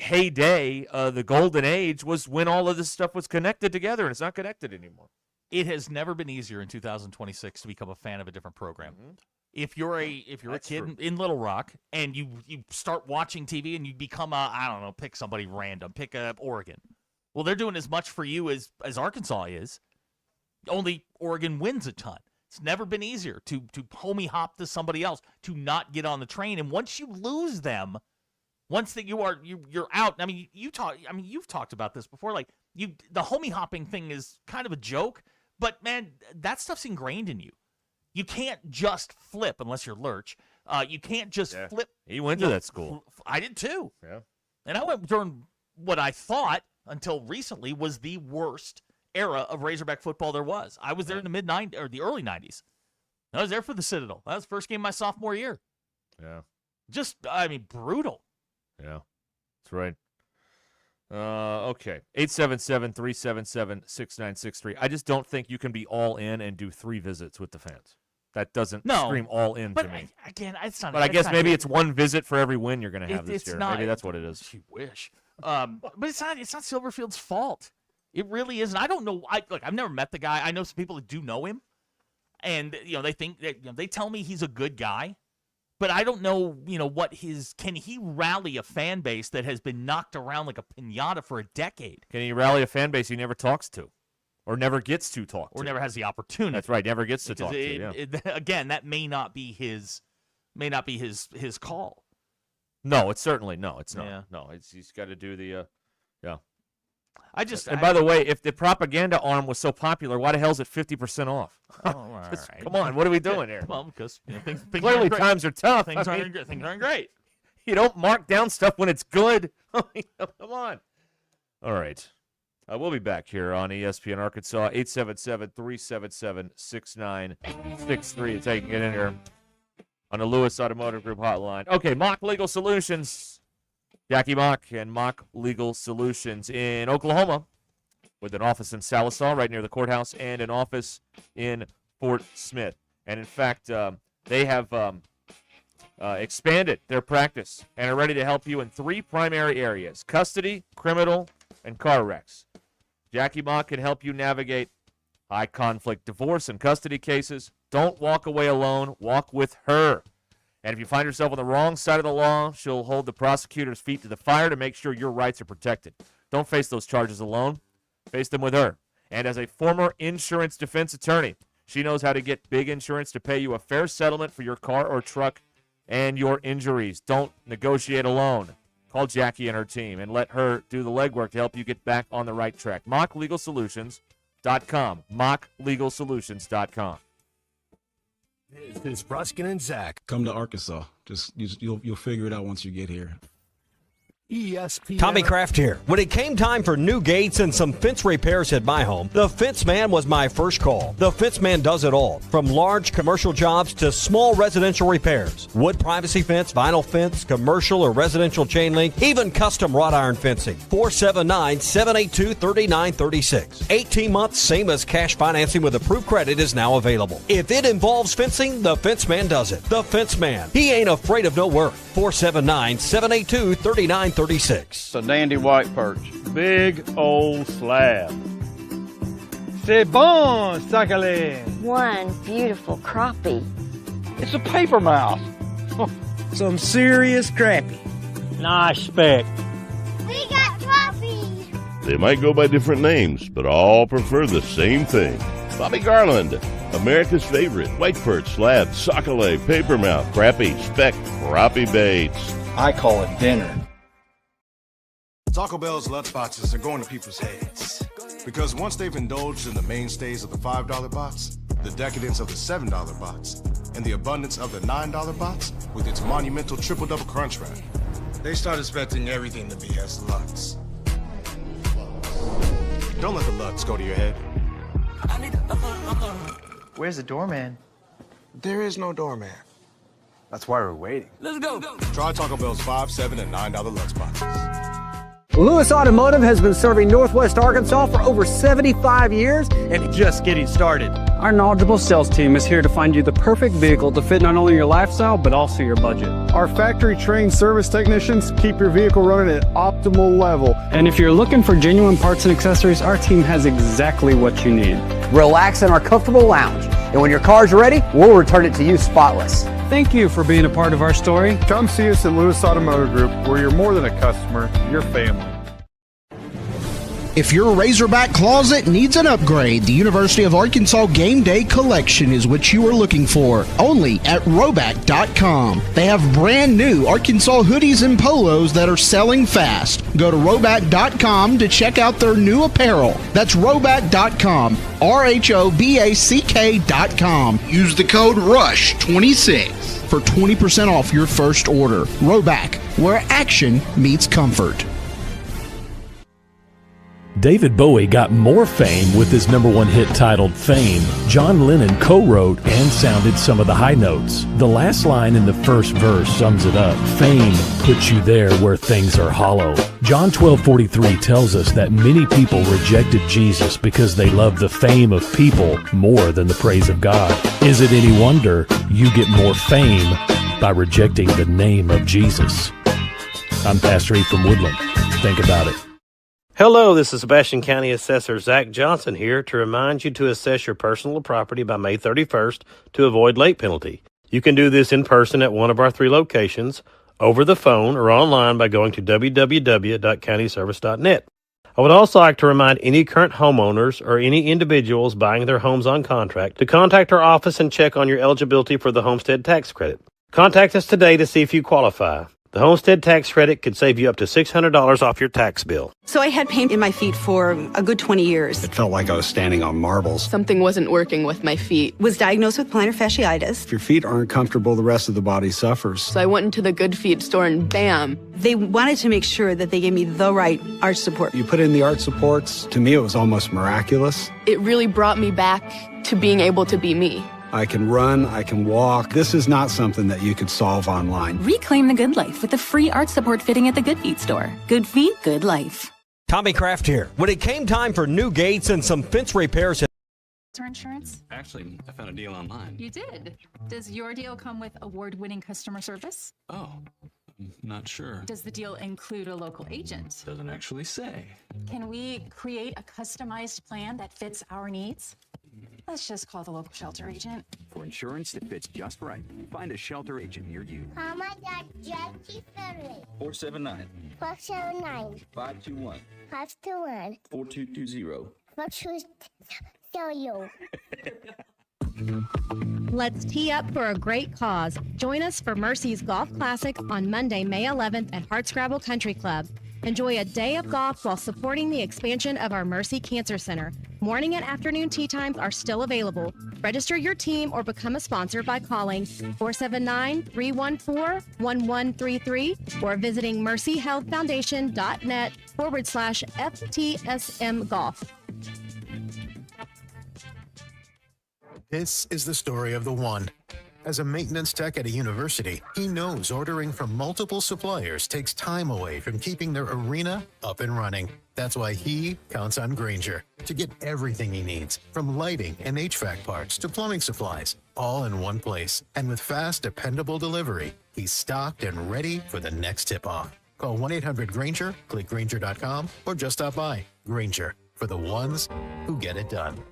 heyday, the golden age was when all of this stuff was connected together, and it's not connected anymore. It has never been easier in 2026 to become a fan of a different program. Mm-hmm. If you're a kid in Little Rock and you start watching TV and you become pick somebody random, pick up Oregon. Well, they're doing as much for you as Arkansas is. Only Oregon wins a ton. It's never been easier to homie hop to somebody else, to not get on the train. And once you lose them, once that you're out. I mean, you've talked about this before. Like the homie hopping thing is kind of a joke, but man, that stuff's ingrained in you. You can't just flip unless you're Lurch. You can't just flip. He went to that school. I did too. Yeah. And I went during what I thought until recently was the worst era of Razorback football there was. I was there in the mid-90s or the early 90s. I was there for the Citadel. That was the first game my sophomore year. Yeah. Just, brutal. Yeah. That's right. Okay. 877-377-6963. I just don't think you can be all in and do 3 visits with the fans. That doesn't scream all in to me. Again, it's not. But I guess maybe it's one visit for every win you're going to have this year. Maybe that's what it is. You wish. But it's not Silverfield's fault. It really isn't. I don't know. I've never met the guy. I know some people that do know him, and they think that they tell me he's a good guy, but I don't know. Can he rally a fan base that has been knocked around like a piñata for a decade? Can he rally a fan base he never talks to, or never gets to talk to, or never has the opportunity? That's right. Never gets to talk to. Yeah. Again, that may not be his call. No, it's certainly it's not. Yeah. No, he's got to do the yeah. And by the way, if the propaganda arm was so popular, why the hell is it 50% off? All right. Come on, what are we doing here? Well, because things clearly times are tough. Things aren't great. You don't mark down stuff when it's good. Come on. All right. We'll be back here on ESPN Arkansas, 877-377-6963. It's how you can get in here on the Lewis Automotive Group hotline. Okay, Mock Legal Solutions. Jackie Mock and Mock Legal Solutions in Oklahoma, with an office in Sallisaw right near the courthouse and an office in Fort Smith. And in fact, they have expanded their practice and are ready to help you in 3 primary areas: custody, criminal, and car wrecks. Jackie Mock can help you navigate high-conflict divorce and custody cases. Don't walk away alone. Walk with her. And if you find yourself on the wrong side of the law, she'll hold the prosecutor's feet to the fire to make sure your rights are protected. Don't face those charges alone. Face them with her. And as a former insurance defense attorney, she knows how to get big insurance to pay you a fair settlement for your car or truck and your injuries. Don't negotiate alone. Call Jackie and her team and let her do the legwork to help you get back on the right track. MockLegalSolutions.com. MockLegalSolutions.com. This is Ruscin and Zach. Come to Arkansas. You'll figure it out once you get here. ESPN. Tommy Kraft here. When it came time for new gates and some fence repairs at my home, the Fence Man was my first call. The Fence Man does it all, from large commercial jobs to small residential repairs. Wood privacy fence, vinyl fence, commercial or residential chain link, even custom wrought iron fencing. 479-782-3936. 18 months, same as cash financing with approved credit is now available. If it involves fencing, the Fence Man does it. The Fence Man. He ain't afraid of no work. 479-782-3936. It's a dandy white perch. Big old slab. C'est bon, sacalé. One beautiful crappie. It's a paper mouth. Some serious crappie. Nice speck. We got crappie. They might go by different names, but all prefer the same thing. Bobby Garland, America's favorite white perch, slab, sockeye, papermouth, crappie, speck, crappie baits. I call it dinner. Taco Bell's lunchboxes are going to people's heads. Because once they've indulged in the mainstays of the $5 box, the decadence of the $7 box, and the abundance of the $9 box with its monumental triple-double crunch wrap. They start expecting everything to be as Lux. Don't let the Lux go to your head. Where's the doorman? There is no doorman. That's why we're waiting. Let's go. Try Taco Bell's $5, $7, and $9 Lux boxes. Lewis Automotive has been serving Northwest Arkansas for over 75 years and just getting started. Our knowledgeable sales team is here to find you the perfect vehicle to fit not only your lifestyle, but also your budget. Our factory-trained service technicians keep your vehicle running at optimal level. And if you're looking for genuine parts and accessories, our team has exactly what you need. Relax in our comfortable lounge, and when your car's ready, we'll return it to you spotless. Thank you for being a part of our story. Come see us at Lewis Automotive Group, where you're more than a customer, you're family. If your Razorback closet needs an upgrade, the University of Arkansas Game Day Collection is what you are looking for, only at Roback.com. They have brand new Arkansas hoodies and polos that are selling fast. Go to Roback.com to check out their new apparel. That's Roback.com, RHOBACK.com. Use the code RUSH26 for 20% off your first order. Roback, where action meets comfort. David Bowie got more fame with his #1 hit titled Fame. John Lennon co-wrote and sounded some of the high notes. The last line in the first verse sums it up. Fame puts you there where things are hollow. John 12:43 tells us that many people rejected Jesus because they loved the fame of people more than the praise of God. Is it any wonder you get more fame by rejecting the name of Jesus? I'm Pastor E from Woodland. Think about it. Hello, this is Sebastian County Assessor Zach Johnson here to remind you to assess your personal property by May 31st to avoid late penalty. You can do this in person at one of our 3 locations, over the phone, or online by going to www.countyservice.net. I would also like to remind any current homeowners or any individuals buying their homes on contract to contact our office and check on your eligibility for the homestead tax credit. Contact us today to see if you qualify. The homestead tax credit could save you up to $600 off your tax bill. So I had pain in my feet for a good 20 years. It felt like I was standing on marbles. Something wasn't working with my feet. Was diagnosed with plantar fasciitis. If your feet aren't comfortable, the rest of the body suffers. So I went into the Good Feet store and bam. They wanted to make sure that they gave me the right arch support. You put in the arch supports. To me, it was almost miraculous. It really brought me back to being able to be me. I can run, I can walk. This is not something that you could solve online. Reclaim the good life with the free arch support fitting at the Good Feet store. Good feet, good life. Tommy Kraft here. When it came time for new gates and some fence repairs... Insurance? Actually, I found a deal online. You did. Does your deal come with award-winning customer service? Oh, I'm not sure. Does the deal include a local agent? Doesn't actually say. Can we create a customized plan that fits our needs? Let's just call the local shelter agent. For insurance that fits just right, find a shelter agent near you. How much that Jackie Fairley? 479 479 521 521 4220. What should tell you? Let's tee up for a great cause. Join us for Mercy's Golf Classic on Monday, May 11th at Hartscrabble Country Club. Enjoy a day of golf while supporting the expansion of our Mercy Cancer Center. Morning and afternoon tee times are still available. Register your team or become a sponsor by calling 479-314-1133 or visiting mercyhealthfoundation.net/FTSM Golf. This is the story of the one. As a maintenance tech at a university, he knows ordering from multiple suppliers takes time away from keeping their arena up and running. That's why he counts on Grainger to get everything he needs, from lighting and HVAC parts to plumbing supplies, all in one place. And with fast, dependable delivery, he's stocked and ready for the next tip-off. Call 1-800-GRAINGER, click Grainger.com, or just stop by. Grainger, for the ones who get it done.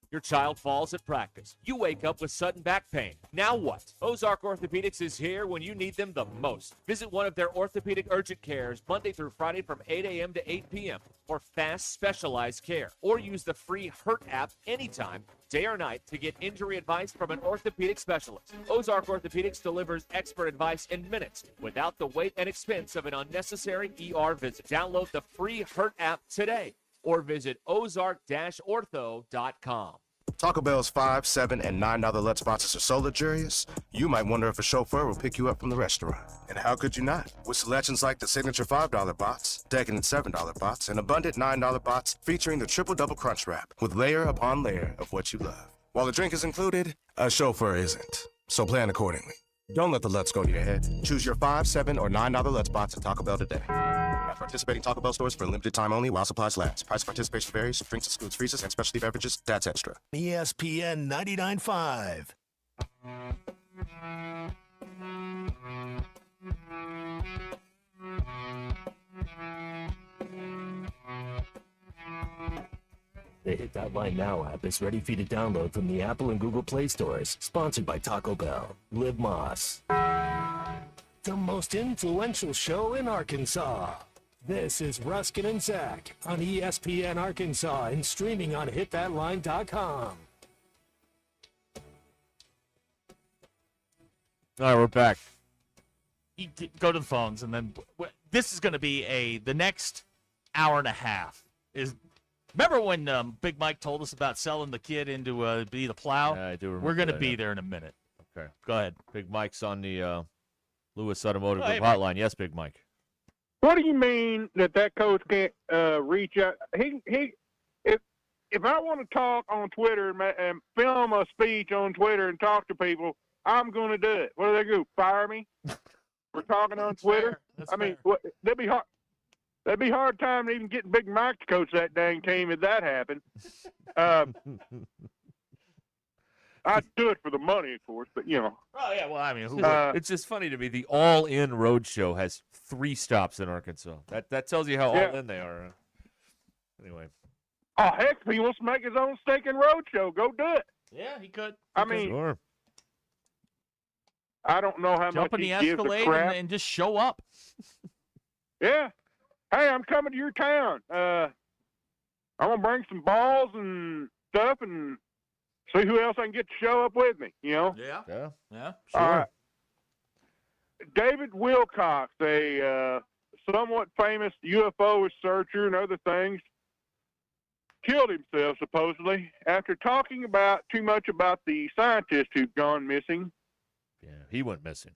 Your child falls at practice. You wake up with sudden back pain. Now what? Ozark Orthopedics is here when you need them the most. Visit one of their orthopedic urgent cares Monday through Friday from 8 a.m. to 8 p.m. for fast, specialized care. Or use the free HURT app anytime, day or night, to get injury advice from an orthopedic specialist. Ozark Orthopedics delivers expert advice in minutes without the wait and expense of an unnecessary ER visit. Download the free HURT app today or visit ozark-ortho.com. Taco Bell's $5, $7, and $9 Let's boxes are so luxurious, you might wonder if a chauffeur will pick you up from the restaurant. And how could you not? With selections like the signature $5 box, decadent $7 box, and abundant $9 box featuring the triple-double crunch wrap with layer upon layer of what you love. While the drink is included, a chauffeur isn't. So plan accordingly. Don't let the Let's go to your head. Choose your $5, $7, or $9 Let's box at Taco Bell today. At participating Taco Bell stores for a limited time only while supplies last. Price of participation varies. Drinks excludes freezes and specialty beverages. That's extra. ESPN 99.5. The Hit That Line Now app is ready for you to download from the Apple and Google Play stores. Sponsored by Taco Bell. Live Moss. The most influential show in Arkansas. This is Ruscin and Zach on ESPN Arkansas and streaming on hitthatline.com. All right, we're back. Go to the phones, and then this is going to be the next hour and a half. Remember when Big Mike told us about selling the kid into be the plow? Yeah, I do remember. We're going to that, be there in a minute. Okay. Go ahead. Big Mike's on the Lewis Automotive Hey, hotline. Yes, Big Mike. What do you mean that coach can't reach out? If I want to talk on Twitter and film a speech on Twitter and talk to people, I'm going to do it. What do they do? Fire me? We're talking on Twitter. I mean, that'd be hard. That'd be a hard time even getting Big Mike to coach that dang team if that happened. I'd do it for the money, of course, but you know. Oh yeah, well, I mean, it's just funny to me. The All In Road Show has 3 stops in Arkansas. That tells you how all in they are. Anyway. Oh heck, if he wants to make his own steak and road show, go do it. Yeah, he could. I mean, sure. I don't know how Jump much in he the gives a Escalade crap. and just show up. Yeah. Hey, I'm coming to your town. I'm gonna bring some balls and stuff and see who else I can get to show up with me. You know. Yeah. Sure. David Wilcox, a somewhat famous UFO researcher and other things, killed himself supposedly after talking about too much about the scientists who've gone missing. Yeah, he went missing.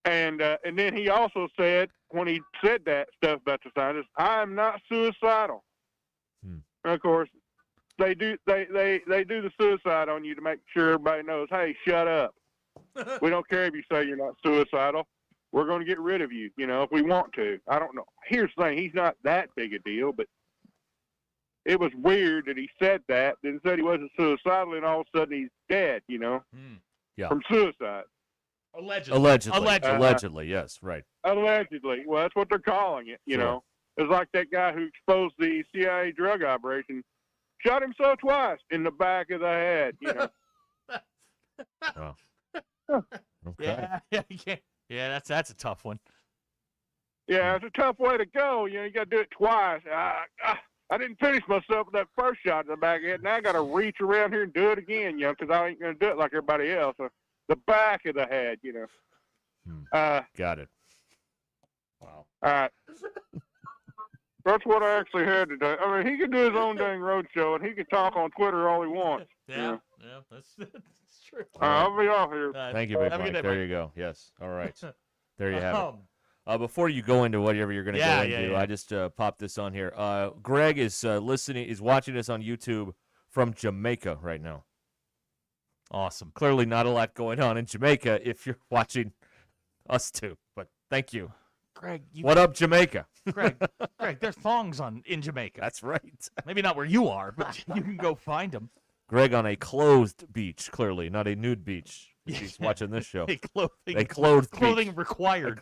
And then he also said, when he said that stuff about the scientists, I am not suicidal. And of course, they do the suicide on you to make sure everybody knows, hey, shut up. We don't care if you say you're not suicidal. We're going to get rid of you, you know, if we want to. I don't know. Here's the thing. He's not that big a deal, but it was weird that he said that. Then said he wasn't suicidal, and all of a sudden he's dead, you know, from suicide. Allegedly. Yes, right. Allegedly. Well, that's what they're calling it, you know. It's like that guy who exposed the CIA drug operation, shot himself twice in the back of the head, you know. Okay. Yeah, that's a tough one. Yeah, it's a tough way to go. You know, you got to do it twice. I didn't finish myself with that first shot in the back of the head. Now I got to reach around here and do it again, you know, because I ain't going to do it like everybody else. So the back of the head, you know. Got it. Wow. All right. That's what I actually had today. I mean, he can do his own dang road show, and he can talk on Twitter all he wants. Yeah, that's true. I'll be off here. Thank you, Big Mike. There you go. Yes. All right. There you have it. Before you go into whatever you're going to go into, I just popped this on here. Greg is watching us on YouTube from Jamaica right now. Awesome. Clearly not a lot going on in Jamaica if you're watching us too, but thank you. Greg, what up, Jamaica? Greg, there's thongs in Jamaica. That's right. Maybe not where you are, but you can go find them. Greg on a clothed beach, clearly, not a nude beach. He's watching this show. A clothing required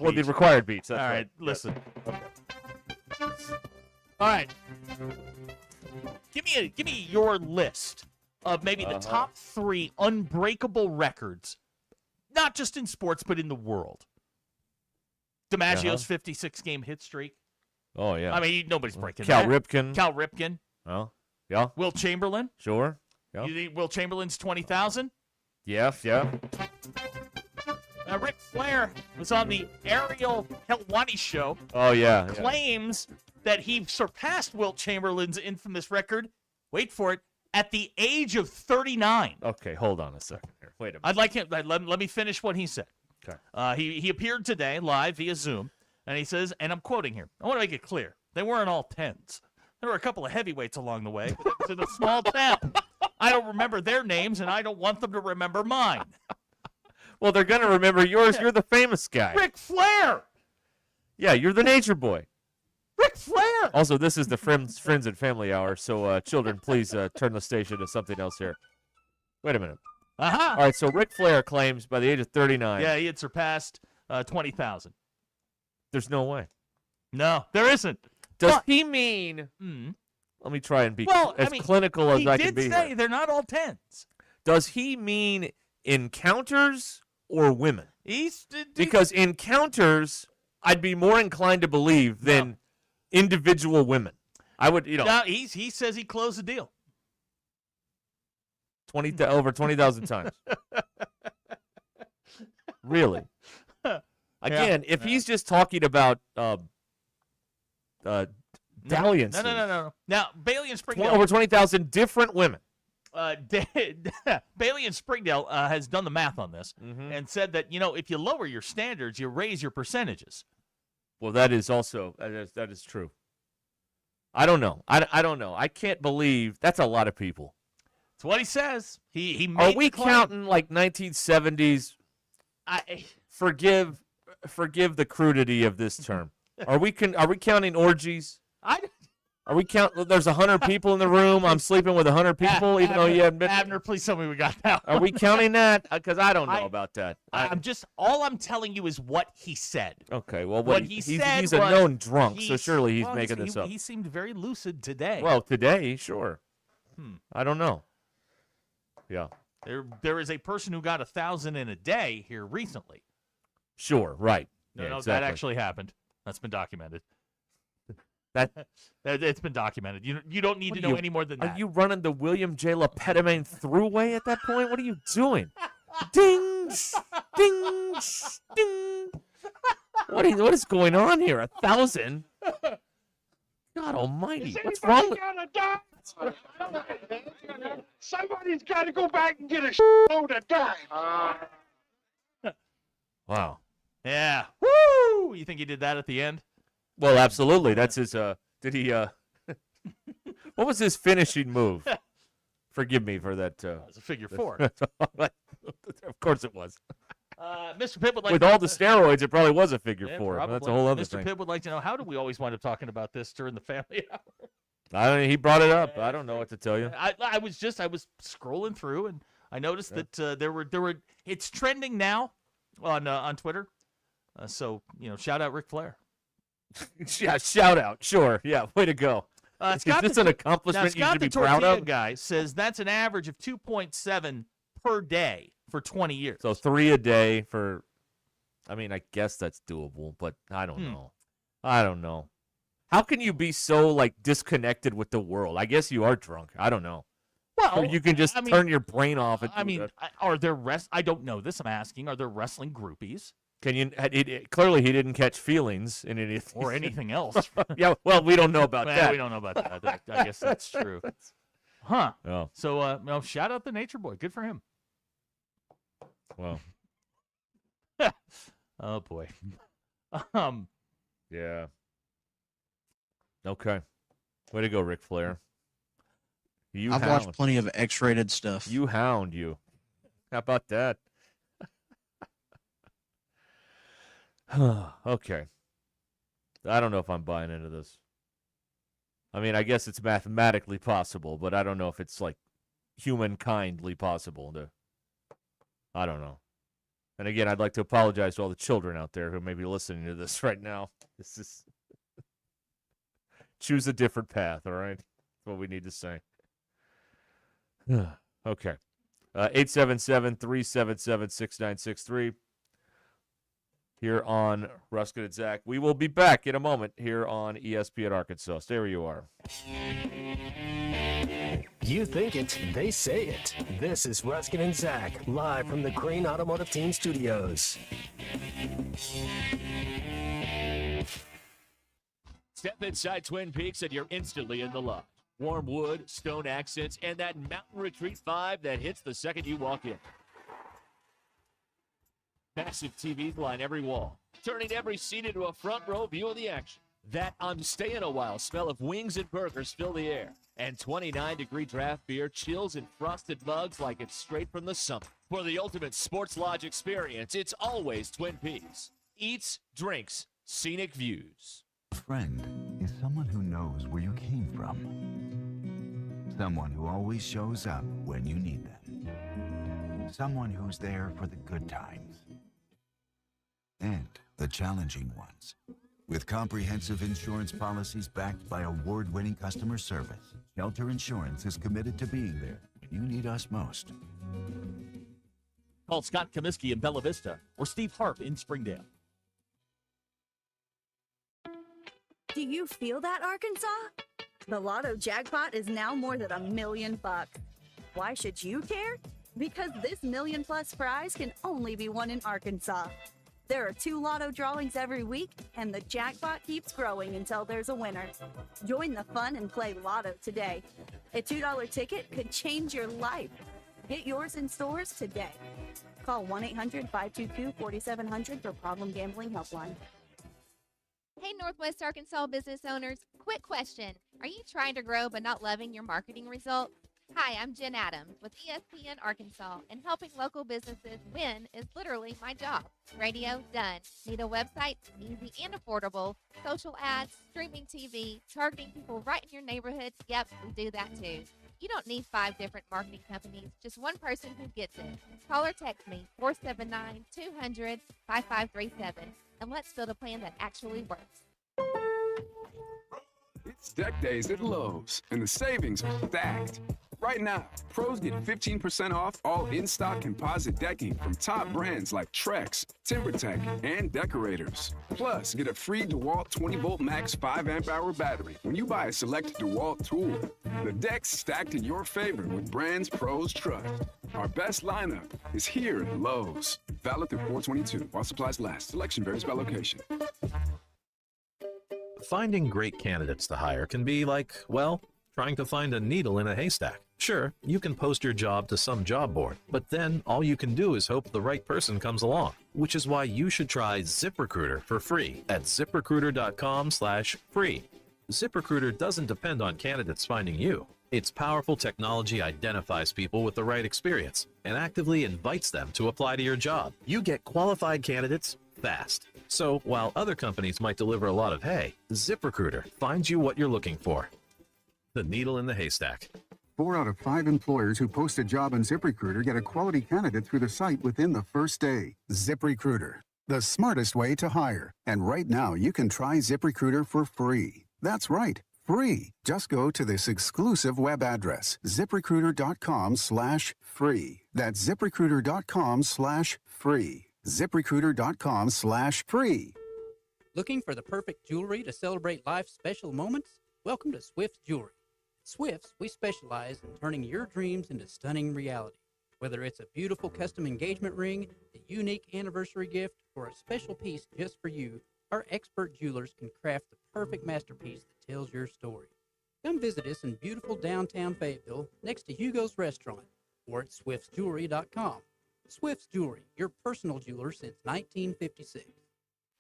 beach. That's all right, listen. All right. Give me your list of maybe the top 3 unbreakable records, not just in sports, but in the world. DiMaggio's 56-game hit streak. Oh, yeah. I mean, nobody's breaking Cal that. Ripken. Cal Ripken. Oh, yeah. Will Chamberlain. Sure. Yeah. You think Will Chamberlain's 20,000? Yeah. Ric Flair was on the Ariel Helwani show. Oh, yeah. Claims that he surpassed Wilt Chamberlain's infamous record, wait for it, at the age of 39. Okay, hold on a second here. Wait a minute. I'd like him. Let me finish what he said. Okay. He appeared today live via Zoom, and he says, and I'm quoting here. I want to make it clear. They weren't all 10s. There were a couple of heavyweights along the way. But it was in a small town. I don't remember their names, and I don't want them to remember mine. Well, they're going to remember yours. You're the famous guy. Ric Flair. Yeah, you're the nature boy. Ric Flair. Also, this is the Friends and Family Hour, so children, please turn the station to something else here. Wait a minute. Uh-huh. All right, so Ric Flair claims by the age of 39. Yeah, he had surpassed 20,000. There's no way. No, there isn't. Does he mean... Let me try and be as clinical as I can be He did say here. they're not all 10s. Does he mean encounters or women? Because encounters, I'd be more inclined to believe than individual women. I would, No, he says he closed the deal. Over 20,000 times. Really? Again, if he's just talking about dalliances. No. Now, Bailey and Springdale. Over 20,000 different women. Bailey and Springdale has done the math on this and said that, if you lower your standards, you raise your percentages. Well, that is also, that is true. I don't know. I don't know. I can't believe that's a lot of people. That's what he says. He made Are we the claim. counting like 1970s? Forgive the crudity of this term. Are we counting orgies? Are we counting? There's 100 people in the room. I'm sleeping with 100 people, even though you haven't been. Abner, please tell me we got that. Are we counting that? Because I don't know about that. All I'm telling you is what he said. Okay, well, what he said he's a was known drunk, so surely he's making this up. He seemed very lucid today. Well, today, sure. I don't know. Yeah. There is a person who got 1,000 in a day here recently. Sure, right. No, Yeah, that exactly. actually happened. That's been documented. It's been documented. You don't need to know any more than that. Are you running the William J. LaPetamine throughway at that point? What are you doing? Ding, ding, ding. What is going on here? 1,000? God Almighty! What's wrong with? Somebody's got to go back and get a load of dime. Wow. Yeah. Woo! You think he did that at the end? Well, absolutely. That's his. Did he? What was his finishing move? Forgive me for that. It was a figure four. Of course it was. Mr. Pitt would like With to all the steroids, it probably was a figure four. Probably. That's a whole other Mr. thing. Pitt would like to know, how do we always wind up talking about this during the family hour? I mean, he brought it up. I don't know what to tell you. I was scrolling through and I noticed that there were. It's trending now on Twitter. So shout out Ric Flair. Yeah, shout out. Sure. Yeah, way to go. Is this an accomplishment you should be proud of? Guy says that's an average of 2.7 per day for 20 years. So 3 a day for. I mean, I guess that's doable, but I don't know. I don't know. How can you be so disconnected with the world? I guess you are drunk. I don't know. Well, or you can just turn your brain off. Are there I don't know this. I'm asking. Are there wrestling groupies? Can you? Clearly, he didn't catch feelings in anything or anything else. Yeah. Well, we don't know about that. We don't know about that. I guess that's true. Huh. Oh. So, shout out the Nature Boy. Good for him. Well. Oh boy. Yeah. Okay. Way to go, Ric Flair. I've watched plenty of X-rated stuff. You hound, you. How about that? Okay. I don't know if I'm buying into this. I mean, I guess it's mathematically possible, but I don't know if it's humankindly possible to. I don't know. And again, I'd like to apologize to all the children out there who may be listening to this right now. This is choose a different path, all right? That's what we need to say. Okay. 877-377-6963 here on Ruscin and Zach. We will be back in a moment here on ESPN Arkansas. Stay where you are. You think it, they say it. This is Ruscin and Zach, live from the Crane Automotive Team Studios. Step inside Twin Peaks and you're instantly in the lodge. Warm wood, stone accents, and that mountain retreat vibe that hits the second you walk in. Massive TVs line every wall, turning every seat into a front row view of the action. That I'm staying a while smell of wings and burgers fill the air. And 29-degree draft beer chills in frosted mugs like it's straight from the summit. For the ultimate sports lodge experience, it's always Twin Peaks. Eats, drinks, scenic views. A friend is someone who knows where you came from. Someone who always shows up when you need them. Someone who's there for the good times. And the challenging ones. With comprehensive insurance policies backed by award-winning customer service, Shelter Insurance is committed to being there when you need us most. Call Scott Comiskey in Bella Vista or Steve Harp in Springdale. Do you feel that, Arkansas? The Lotto jackpot is now more than $1 million. Why should you care? Because this $1 million+ prize can only be won in Arkansas. There are 2 Lotto drawings every week, and the jackpot keeps growing until there's a winner. Join the fun and play Lotto today. A $2 ticket could change your life. Get yours in stores today. Call 1-800-522-4700 for Problem Gambling Helpline. Hey, Northwest Arkansas business owners. Quick question. Are you trying to grow but not loving your marketing results? Hi, I'm Jen Adams with ESPN Arkansas, and helping local businesses win is literally my job. Radio, done. Need a website? Easy and affordable. Social ads, streaming TV, targeting people right in your neighborhood? Yep, we do that too. You don't need 5 different marketing companies, just one person who gets it. Call or text me, 479-200-5537, and let's build a plan that actually works. It's Deck Days at Lowe's, and the savings are stacked. Right now, pros get 15% off all in-stock composite decking from top brands like Trex, TimberTech, and Decorators. Plus, get a free DeWalt 20-volt max 5-amp-hour battery when you buy a select DeWalt tool. The deck's stacked in your favor with brands pros trust. Our best lineup is here at Lowe's. Valid through 4/22 while supplies last. Selection varies by location. Finding great candidates to hire can be like, well, trying to find a needle in a haystack. Sure, you can post your job to some job board, but then all you can do is hope the right person comes along, which is why you should try ZipRecruiter for free at ZipRecruiter.com/free. ZipRecruiter doesn't depend on candidates finding you. Its powerful technology identifies people with the right experience and actively invites them to apply to your job. You get qualified candidates fast. So while other companies might deliver a lot of hay, ZipRecruiter finds you what you're looking for. The needle in the haystack. 4 out of 5 employers who post a job on ZipRecruiter get a quality candidate through the site within the first day. ZipRecruiter, the smartest way to hire. And right now, you can try ZipRecruiter for free. That's right, free. Just go to this exclusive web address, ZipRecruiter.com/free. That's ZipRecruiter.com/free. ZipRecruiter.com/free. Looking for the perfect jewelry to celebrate life's special moments? Welcome to Swift's Jewelry. At Swift's, we specialize in turning your dreams into stunning reality. Whether it's a beautiful custom engagement ring, a unique anniversary gift, or a special piece just for you, our expert jewelers can craft the perfect masterpiece that tells your story. Come visit us in beautiful downtown Fayetteville next to Hugo's Restaurant or at swiftsjewelry.com. Swift's Jewelry, your personal jeweler since 1956.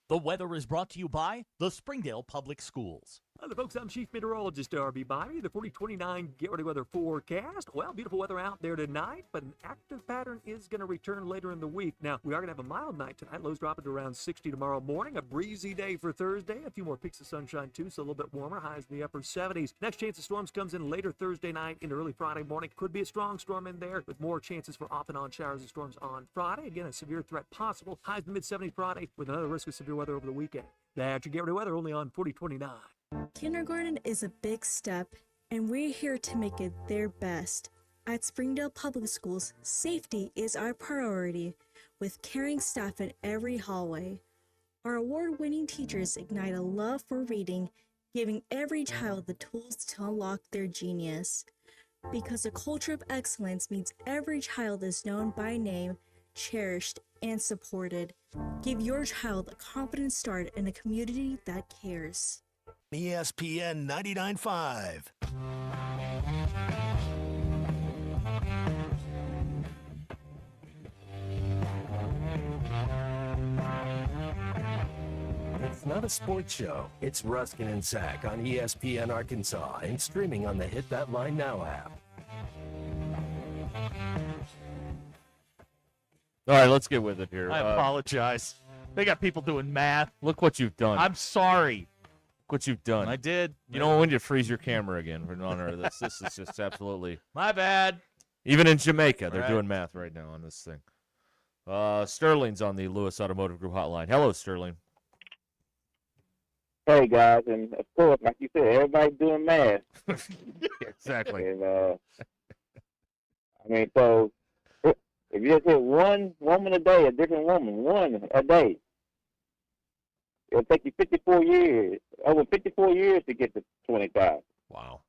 The weather is brought to you by the Springdale Public Schools. Hello, folks. I'm Chief Meteorologist R.B. Bobby. The 4029 Get Ready Weather forecast. Well, beautiful weather out there tonight, but an active pattern is going to return later in the week. Now, we are going to have a mild night tonight. Lows dropping to around 60 tomorrow morning. A breezy day for Thursday. A few more peaks of sunshine, too, so a little bit warmer. Highs in the upper 70s. Next chance of storms comes in later Thursday night into early Friday morning. Could be a strong storm in there with more chances for off and on showers and storms on Friday. Again, a severe threat possible. Highs in the mid-70s Friday with another risk of severe weather over the weekend. That's your Get Ready Weather only on 4029. Kindergarten is a big step, and we're here to make it their best. At Springdale Public Schools, safety is our priority, with caring staff in every hallway. Our award-winning teachers ignite a love for reading, giving every child the tools to unlock their genius. Because a culture of excellence means every child is known by name, cherished, and supported. Give your child a confident start in a community that cares. ESPN 99.5. It's not a sports show. It's Ruskin and Zach on ESPN Arkansas and streaming on the Hit That Line Now app. All right, let's get with it here. I apologize. They got people doing math. Look what you've done. I'm sorry. Look what you've done. I did. You know, when you freeze your camera again in honor of this, this is just absolutely. My bad. Even in Jamaica, they're All right. doing math right now on this thing. Sterling's on the Lewis Automotive Group hotline. Hello, Sterling. Hey guys, and of course, like you said, everybody's doing math. Exactly. And I mean, so if you just hit one woman a day, a different woman, one a day, it'll take you 54 years, over 54 years to get to 20,000. Wow.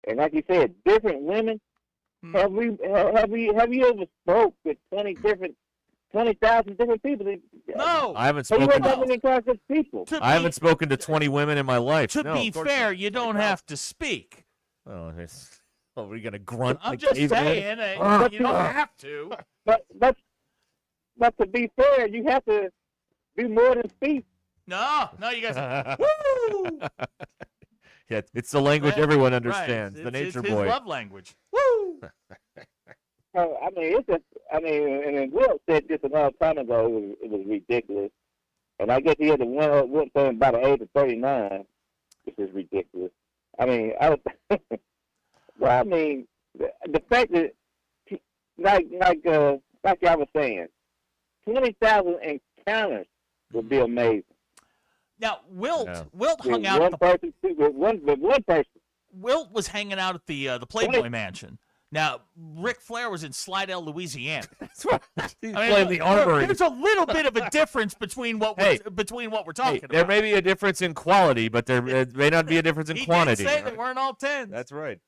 And like you said, different women. Have you ever spoke with 20,000 different people? No. I haven't So you spoken. ain't that many kinds of people. I haven't spoken to 20 women in my life. To No, be of course fair, not. you don't have to speak. Oh, we're gonna grunt. I'm like just cavemen? saying, you don't have to. But to be fair, you have to do more than speak. No, you guys. Woo! Yeah, it's the language Right, everyone right. understands. The nature it's boy. his love language. Woo! I mean, it's just, and then Will said this a long time ago. It was ridiculous, and I guess he had to went to about the age of 39, which is ridiculous. I mean, well, I mean, the fact that, like y'all was saying, 20,000 encounters would be amazing. Now, Wilt With hung out one at person, with one person. Wilt was hanging out at the Playboy Mansion. Now, Ric Flair was in Slidell, Louisiana. That's right. He's I mean, playing the armory. There's a little bit of a difference between what we're talking about. There may be a difference in quality, but there may not be a difference in He quantity. did say they weren't all tens. That's right.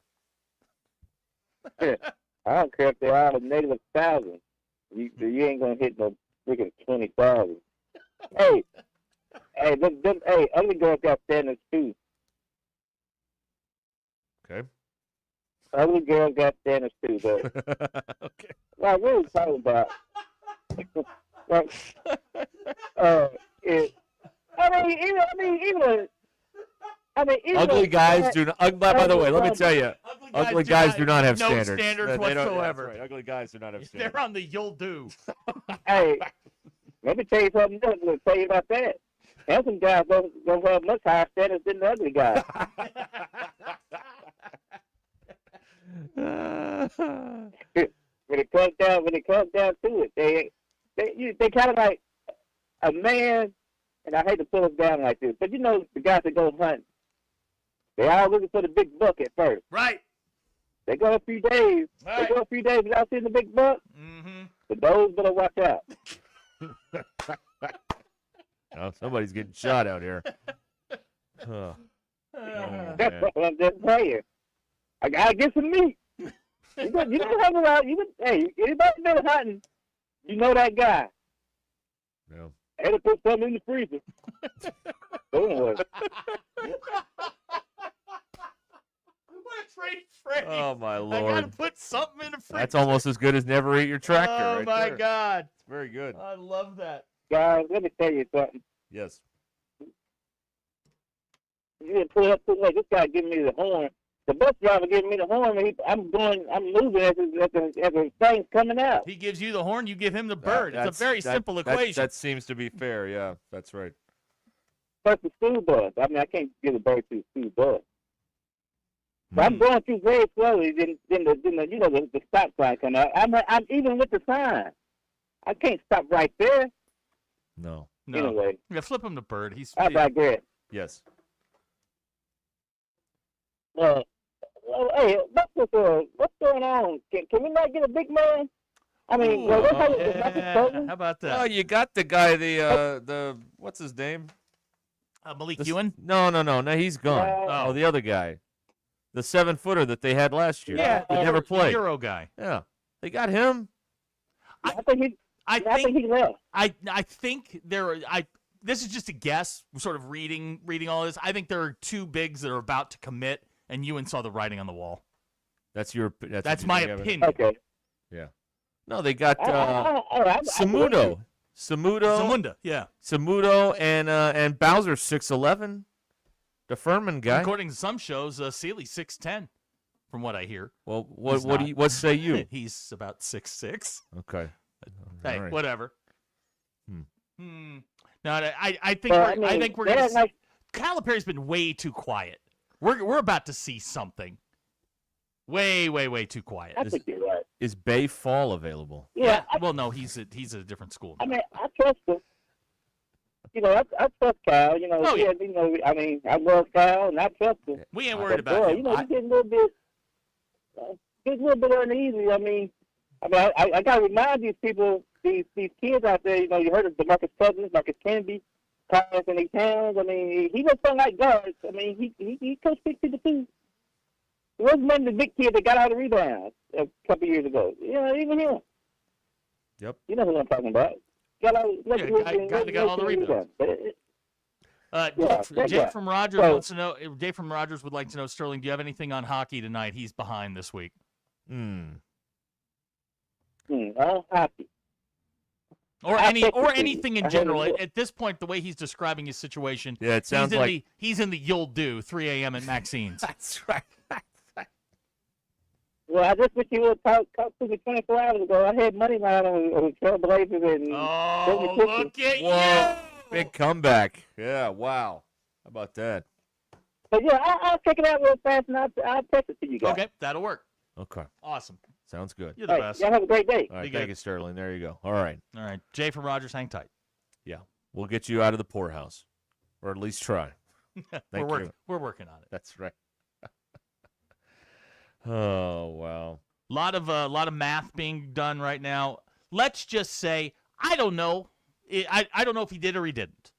I don't care if they're all negative 1,000. You ain't gonna hit no freaking 20,000. Hey, ugly girls got standards too. Okay. Ugly girls got standards too, but okay. Well, what are we talking about? Ugly guys do not. By the way, let me tell you, ugly guys do not have no standards. standards They don't- whatsoever. that's right. Ugly guys do not have standards. They're on the you'll do. Hey, let me tell you something else. Let me tell you about that. Handsome guys don't have much higher standards than the ugly guys. when it comes down to it, they kind of like a man. And I hate to pull us down like this, but you know the guys that go hunting, they all looking for the big buck at first. Right. They go a few days. Right. They go a few days without seeing the big buck. Mm-hmm. But those better watch out. Oh, somebody's getting shot out here. Oh. That's what I'm just saying. I gotta get some meat. You don't have a lot. Hey, anybody been hunting? You know that guy. Yeah. I had to put something in the freezer. So anyway. What a great phrase. Oh, my I Lord. gotta put something in the fridge. That's almost as good as never eat your tractor. Oh, right my there. God. It's very good. I love that. Guys, let me tell you something. Yes. You didn't pull up too late. This guy giving me the horn. The bus driver giving me the horn. I'm moving as the thing's coming out. He gives you the horn, you give him the bird. It's a very simple that- equation. That seems to be fair. Yeah, that's right. That's the school bus. I mean, I can't give a bird to the school bus. But Hmm. I'm going through very slowly. Then the stop sign come out. I'm even with the sign. I can't stop right there. No. Anyway. Yeah, flip him the bird. I digress. Yes. Hey, what's going on? Can we not get a big man? I mean, Ooh, how about that? Oh, you got the guy. The what's his name? Malik Ewan? No, he's gone. Oh, the other guy, the 7-footer that they had last year. Yeah, he never played. Euro guy. Yeah, they got him. I think he left. I think this is just a guess. We're sort of reading all this. I think there are two bigs that are about to commit, and Ewan saw the writing on the wall. That's my opinion. Okay. Yeah. No, they got Samuno. Zamunda, yeah. Samudo and Bowser 6'11", the Furman guy. According to some shows, Sealy 6'10", from what I hear. Well, what say you? He's about 6'6". Okay. Hey, right. whatever. No, I think Well, I think we're gonna. like, Calipari's been way too quiet. We're about to see something. Way too quiet. I think you're right. Is Bay Fall available? Yeah. Well, no, he's at a different school. I mean, I trust him. You know, I trust Kyle. You know, Oh, yeah. you know, I mean, I love Kyle and I trust him. We ain't worried But, about boy, him. you know, he's getting a little bit uneasy. I mean, I got to remind these people, these kids out there. You know, you heard of DeMarcus Cousins, Marcus Kennedy, Carl Anthony Towns. I mean, he was something like guards. I mean, he coached big people too. It wasn't one of the big kids that got out of rebounds a couple years ago. You know, even him. Yep. You know who I'm talking about. Got all, guy that got all the rebounds. Jay from Rogers wants to know. Jay from Rogers would like to know, Sterling, do you have anything on hockey tonight? He's behind this week. Hockey. Or anything in general. At this point, the way he's describing his situation, yeah, it sounds like he's in the You'll Do 3 a.m. at Maxine's. That's right. Well, I just wish you would talk to me 24 hours ago. I had money line on Trailblazers and. Oh, look at you! Big comeback. Yeah, wow. How about that? But yeah, I'll check it out real fast and I'll text it to you guys. Okay, that'll work. Okay. Awesome. Sounds good. You're the best. Y'all have a great day. All right, thank you, Sterling. There you go. All right. All right. Jay from Rogers, hang tight. Yeah, we'll get you out of the poorhouse, or at least try. We're working on it. That's right. Oh wow. Lot of math being done right now. Let's just say I don't know. I don't know if he did or he didn't,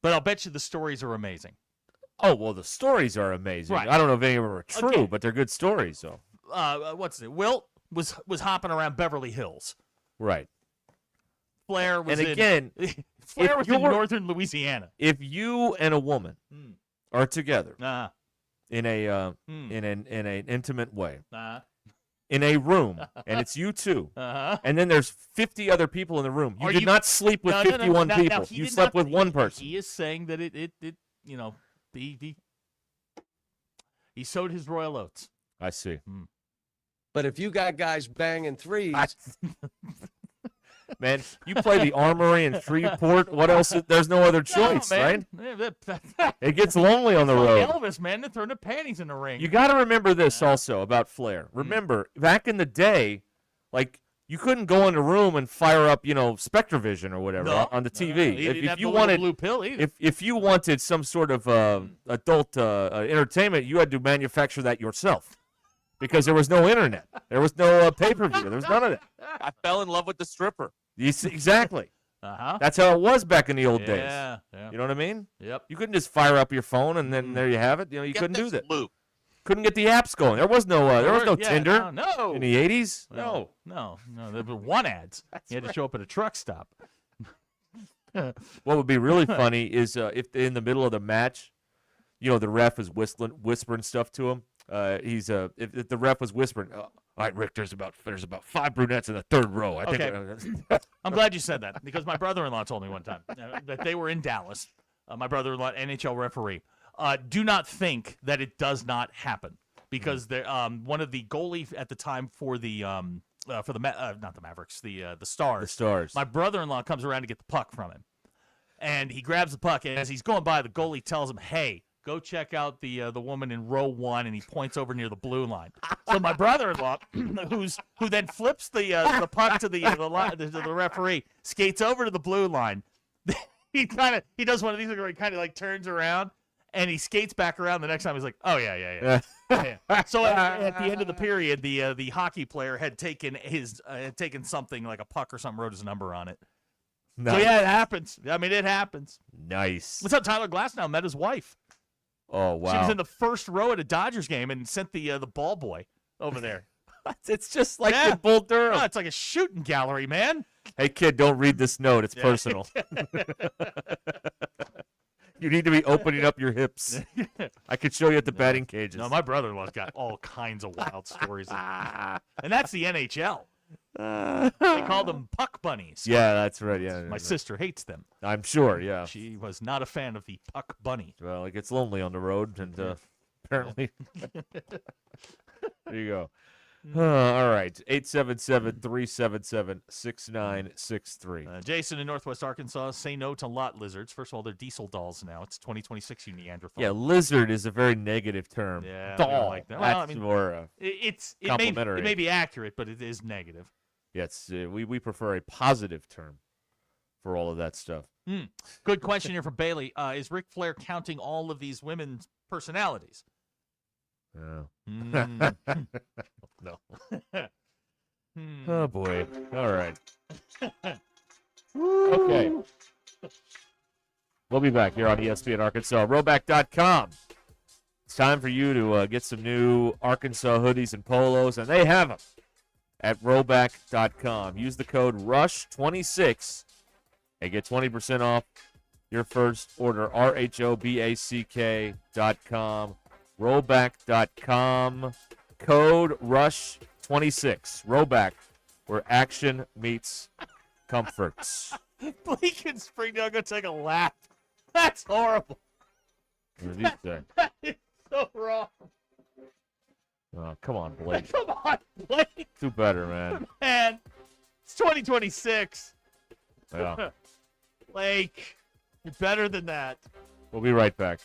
but I'll bet you the stories are amazing. Oh well, the stories are amazing. Right. I don't know if any of them are true, Okay. but they're good stories. So. What's it? Wilt was hopping around Beverly Hills. Right. Flair was in northern Louisiana. If you and a woman are together in an intimate way, in a room, and it's you two, and then there's 50 other people in the room, you did not sleep with 51 people. You slept with one person. He is saying that it you know, he sowed his royal oats. I see. But if you got guys banging threes, man, you play the Armory in Shreveport. What else? There's no other choice, right? It gets lonely on the road. Elvis, man, they're throwing the panties in the ring. You got to remember this also about Flair. Remember, back in the day, like you couldn't go in a room and fire up, Spectrovision or whatever on the TV. If you wanted blue pill either. If you wanted some sort of adult entertainment, you had to manufacture that yourself. Because there was no internet. There was no pay-per-view. There was none of that. I fell in love with the stripper. You see, exactly. That's how it was back in the old days. Yeah. You know what I mean? Yep. You couldn't just fire up your phone and then there you have it. You couldn't do that. Couldn't get the apps going. There was no Tinder no. in the 80s. No. There were one ads. You had to show up at a truck stop. What would be really funny is if in the middle of the match, the ref is whispering stuff to him. If the ref was whispering, all right, Rick, there's about 5 brunettes in the third row. I think. I'm glad you said that because my brother-in-law told me one time that they were in Dallas. My brother-in-law, NHL referee. Do not think that it does not happen because one of the goalie at the time for the not the Mavericks, the Stars. The Stars. My brother-in-law comes around to get the puck from him, and he grabs the puck, and as he's going by, the goalie tells him, "Hey, go check out the woman in row 1," and he points over near the blue line. So my brother-in-law, who then flips the puck to the referee, skates over to the blue line. He does one of these where he kind of like turns around and he skates back around. The next time he's like, "Oh yeah." So at the end of the period, the hockey player had taken something like a puck or something, wrote his number on it. Nice. So yeah, it happens. I mean, it happens. Nice. What's up? Tyler Glasnow met his wife. Oh, wow. She was in the first row at a Dodgers game and sent the ball boy over there. It's just like the Bull Durham. Oh, it's like a shooting gallery, man. Hey, kid, don't read this note. It's personal. You need to be opening up your hips. I could show you at the batting cages. No, my brother-in-law's got all kinds of wild stories. And that's the NHL. They call them puck bunnies. Yeah, that's right. Yeah, My sister hates them. I'm sure. Yeah, she was not a fan of the puck bunny. Well, it gets lonely on the road, and apparently. There you go. All right, 877-377-6963. Jason in Northwest Arkansas, say no to lot lizards. First of all, they're diesel dolls now. It's 2026, you Neanderthal. Yeah, lizard is a very negative term. Yeah, doll. we don't like that. That's Well, I mean, more it complimentary. may be accurate, but it is negative. Yes, we prefer a positive term for all of that stuff. Good question here from Bailey. Is Ric Flair counting all of these women's personalities? No. No. Oh, boy. All right. Okay. We'll be back here on ESPN Arkansas. Roback.com. It's time for you to get some new Arkansas hoodies and polos, and they have them at Roback.com. Use the code RUSH26 and get 20% off your first order. RHOBACK.com. Roback.com. Code RUSH26. Roback, where action meets comforts. Blake and Springdale go take a lap. That's horrible. What did he say? That is so wrong. Oh, come on, Blake. Come on, Blake. Do better, man. Man, it's 2026. Yeah. Blake, you're better than that. We'll be right back.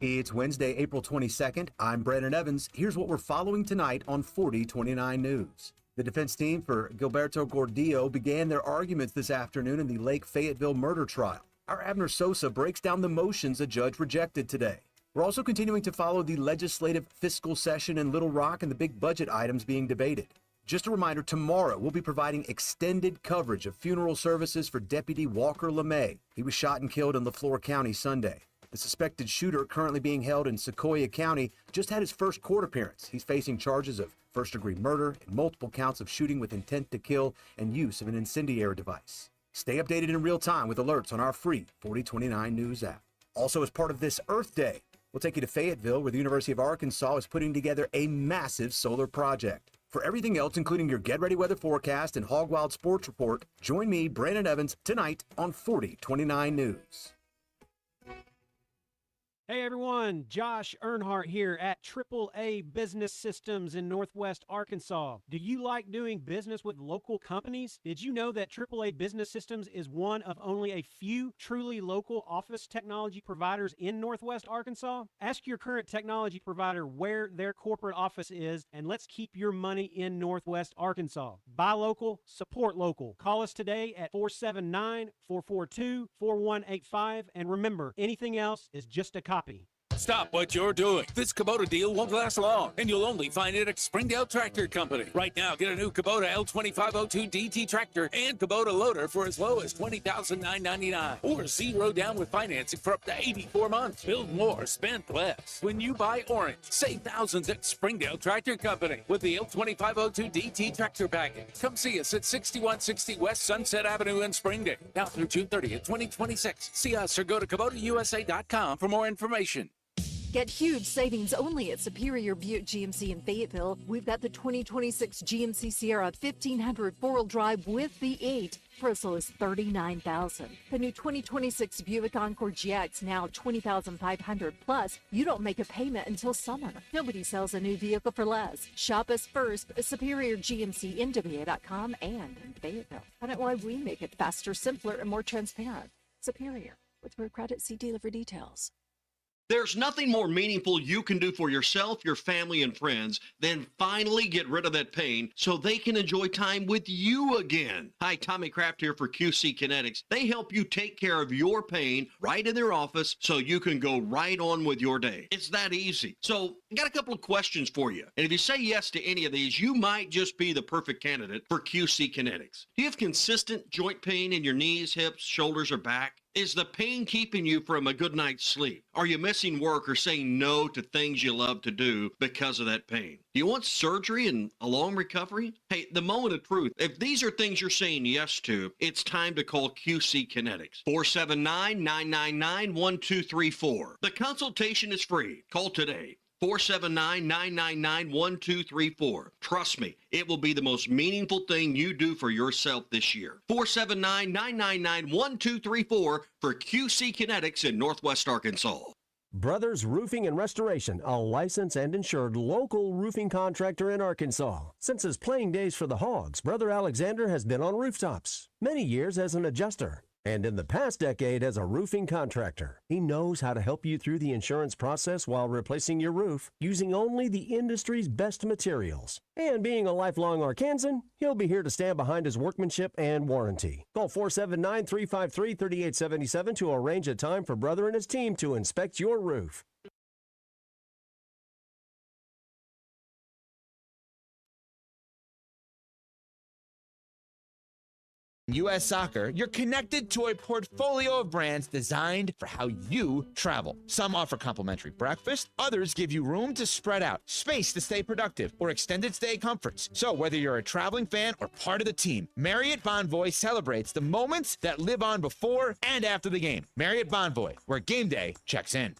It's Wednesday, April 22nd. I'm Brandon Evans. Here's what we're following tonight on 4029 News. The defense team for Gilberto Gordillo began their arguments this afternoon in the Lake Fayetteville murder trial. Our Abner Sosa breaks down the motions a judge rejected today. We're also continuing to follow the legislative fiscal session in Little Rock and the big budget items being debated. Just a reminder, tomorrow we'll be providing extended coverage of funeral services for Deputy Walker LeMay. He was shot and killed in LaFleur County Sunday. The suspected shooter, currently being held in Sequoia County, just had his first court appearance. He's facing charges of first-degree murder and multiple counts of shooting with intent to kill and use of an incendiary device. Stay updated in real time with alerts on our free 4029 News app. Also, as part of this Earth Day, we'll take you to Fayetteville, where the University of Arkansas is putting together a massive solar project. For everything else, including your Get Ready weather forecast and Hog Wild Sports Report, join me, Brandon Evans, tonight on 4029 News. Hey everyone, Josh Earnhardt here at AAA Business Systems in Northwest Arkansas. Do you like doing business with local companies? Did you know that AAA Business Systems is one of only a few truly local office technology providers in Northwest Arkansas? Ask your current technology provider where their corporate office is, and let's keep your money in Northwest Arkansas. Buy local, support local. Call us today at 479-442-4185, and remember, anything else is just a copy. Stop what you're doing. This Kubota deal won't last long, and you'll only find it at Springdale Tractor Company. Right now, get a new Kubota L2502 DT tractor and Kubota loader for as low as $20,999, or 0 down with financing for up to 84 months. Build more, spend less. When you buy orange, save thousands at Springdale Tractor Company with the L2502 DT tractor package. Come see us at 6160 West Sunset Avenue in Springdale. Now through June 30th, 2026. See us or go to KubotaUSA.com for more information. Get huge savings only at Superior Buick GMC in Fayetteville. We've got the 2026 GMC Sierra 1500 4-wheel drive with V8 for as low as $39,000. The new 2026 Buick Encore GX now $20,500 plus. You don't make a payment until summer. Nobody sells a new vehicle for less. Shop us first at SuperiorGMCNWA.com and in Fayetteville. Find out why we make it faster, simpler, and more transparent. Superior. With Road Credit, see dealer for details. There's nothing more meaningful you can do for yourself, your family, and friends than finally get rid of that pain so they can enjoy time with you again. Hi, Tommy Kraft here for QC Kinetics. They help you take care of your pain right in their office so you can go right on with your day. It's that easy. So I got a couple of questions for you. And if you say yes to any of these, you might just be the perfect candidate for QC Kinetics. Do you have consistent joint pain in your knees, hips, shoulders, or back? Is the pain keeping you from a good night's sleep? Are you missing work or saying no to things you love to do because of that pain? Do you want surgery and a long recovery? Hey, the moment of truth. If these are things you're saying yes to, it's time to call QC Kinetics. 479-999-1234. The consultation is free. Call today. 479-999-1234. Trust me, it will be the most meaningful thing you do for yourself this year. 479-999-1234 for QC Kinetics in Northwest Arkansas. Brothers Roofing and Restoration, a licensed and insured local roofing contractor in Arkansas. Since his playing days for the Hogs, Brother Alexander has been on rooftops, many years as an adjuster, and in the past decade as a roofing contractor. He knows how to help you through the insurance process while replacing your roof using only the industry's best materials. And being a lifelong Arkansan, he'll be here to stand behind his workmanship and warranty. Call 479-353-3877 to arrange a time for Brother and his team to inspect your roof. U.S. Soccer, you're connected to a portfolio of brands designed for how you travel. Some offer complimentary breakfast, others give you room to spread out, space to stay productive, or extended stay comforts. So whether you're a traveling fan or part of the team, Marriott Bonvoy celebrates the moments that live on before and after the game. Marriott Bonvoy, where game day checks in.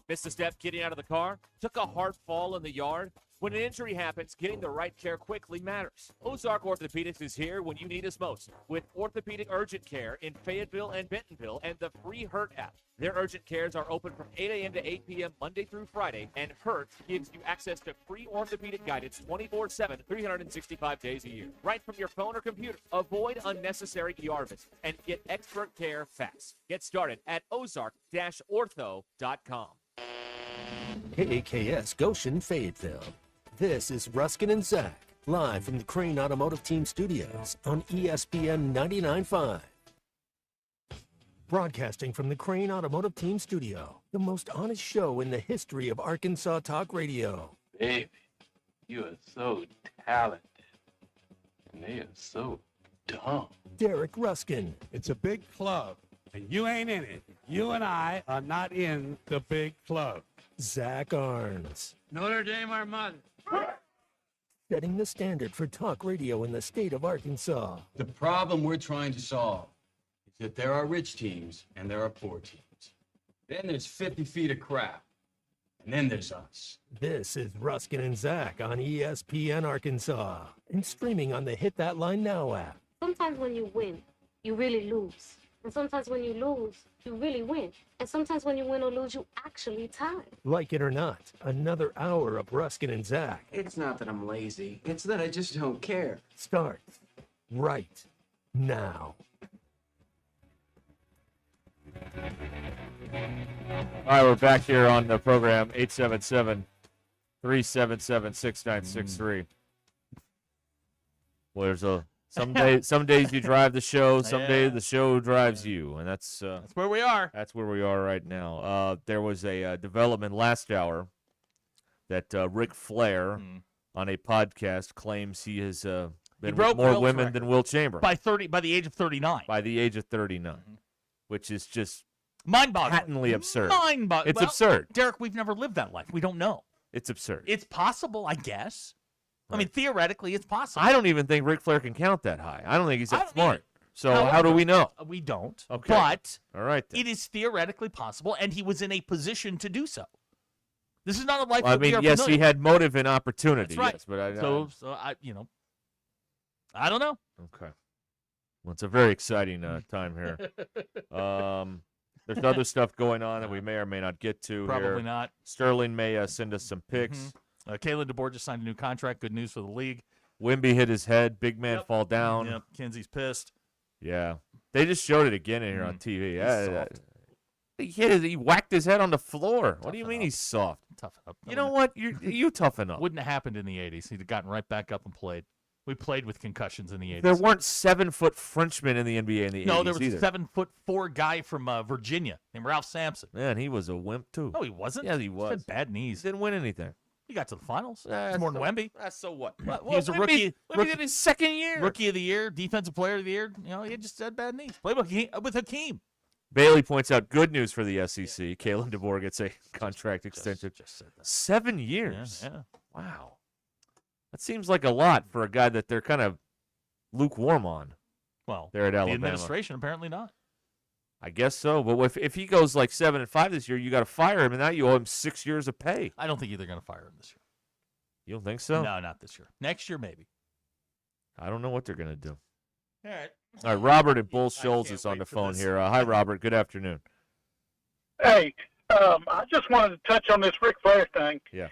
Missed a step getting out of the car? Took a hard fall in the yard? When an injury happens, getting the right care quickly matters. Ozark Orthopedics is here when you need us most, with orthopedic urgent care in Fayetteville and Bentonville and the free HURT app. Their urgent cares are open from 8 a.m. to 8 p.m. Monday through Friday, and HURT gives you access to free orthopedic guidance 24/7, 365 days a year. Right from your phone or computer. Avoid unnecessary ER visits and get expert care fast. Get started at ozark-ortho.com. KAKS Goshen, Fayetteville. This is Ruskin and Zach, live from the Crane Automotive Team Studios on ESPN 99.5. Broadcasting from the Crane Automotive Team Studio, the most honest show in the history of Arkansas Talk Radio. Baby, you are so talented, and they are so dumb. Derek Ruskin. It's a big club, and you ain't in it. You and I are not in the big club. Zach Arns. Notre Dame Armada. Setting the standard for talk radio in the state of Arkansas. The problem we're trying to solve is that there are rich teams and there are poor teams. Then there's 50 feet of crap. And then there's us. This is Ruskin and Zach on ESPN Arkansas and streaming on the Hit That Line Now app. Sometimes when you win, you really lose. And sometimes when you lose, you really win. And sometimes when you win or lose, you actually tie. Like it or not, another hour of Ruskin and Zach. It's not that I'm lazy. It's that I just don't care. Starts right now. All right, we're back here on the program, 877-377-6963. Well, there's some days you drive the show, some days the show drives you, and that's where we are. That's where we are right now. There was a development last hour that Ric Flair on a podcast claims he has been with more women than Will Chamberlain by the age of 39. By the age of 39, which is just mind-boggling, patently absurd. Mind-boggling. It's absurd. Derek, we've never lived that life. We don't know. It's absurd. It's possible, I guess. I mean, theoretically, it's possible. I don't even think Ric Flair can count that high. I don't think he's that smart. So how do we know? We don't. Okay. But all right, then. It is theoretically possible, and he was in a position to do so. This is not a life. Well, I mean, yes, he had motive and opportunity. That's right. Yes, but I so I don't know. Okay. Well, it's a very exciting time here. There's other stuff going on that we may or may not get to. Probably here. not. Sterling may send us some picks. Kalen DeBoer just signed a new contract. Good news for the league. Wimby hit his head. Big man fall down. Yep. Kenzie's pissed. Yeah. They just showed it again in here on TV. He whacked his head on the floor. What do you mean he's soft? Toughen up. You know what? You toughen up. Wouldn't have happened in the 80s. He'd have gotten right back up and played. We played with concussions in the 80s. There weren't 7-foot Frenchmen in the NBA in the 80s. No, there was either. a 7'4" guy from Virginia named Ralph Sampson. Man, he was a wimp too. No, he wasn't. Yeah, he was. He had bad knees. Didn't win anything. He got to the finals. More than Wemby. So what? He was a rookie. Wemby in his second year. Rookie of the year, defensive player of the year. You know, he just had bad knees. Played with Hakeem. Bailey points out good news for the SEC. Kalen DeBoer gets a contract extension. Just said that. 7 years. Yeah. Wow. That seems like a lot for a guy that they're kind of lukewarm on. Well, there at Alabama. The administration apparently not. I guess so. But if he goes like 7-5 this year, you got to fire him, and now you owe him 6 years of pay. I don't think they're going to fire him this year. You don't think so? No, not this year. Next year, maybe. I don't know what they're going to do. All right. All right, Robert at Bull Shoals is on the phone here. Hi, Robert. Good afternoon. Hey, I just wanted to touch on this Ric Flair thing. Yeah.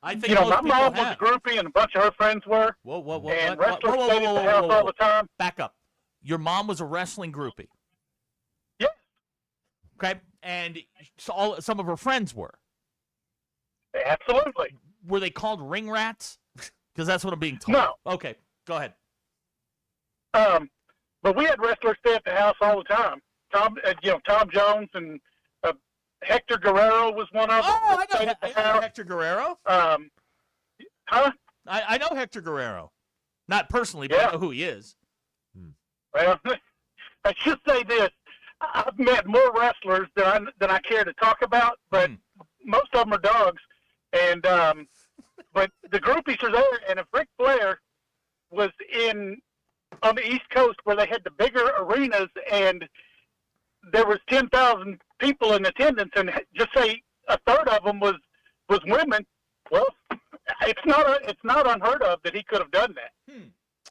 I think my mom was a groupie, and a bunch of her friends were. Whoa. And wrestlers stayed at the house all the time. Back up. Your mom was a wrestling groupie. Yeah. Okay, and some of her friends were. Absolutely. Were they called ring rats? Because that's what I'm being told. No. Okay, go ahead. But we had wrestlers stay at the house all the time. Tom Jones and Hector Guerrero was one of them. Oh, I know Hector Guerrero. Huh? I know Hector Guerrero. Not personally, but I know who he is. Well, I should say this. I've met more wrestlers than I care to talk about, but most of them are dogs. And but the groupies are there, and if Ric Flair was on the East Coast where they had the bigger arenas and there was 10,000 people in attendance, and just say a third of them was women, well, it's not unheard of that he could have done that.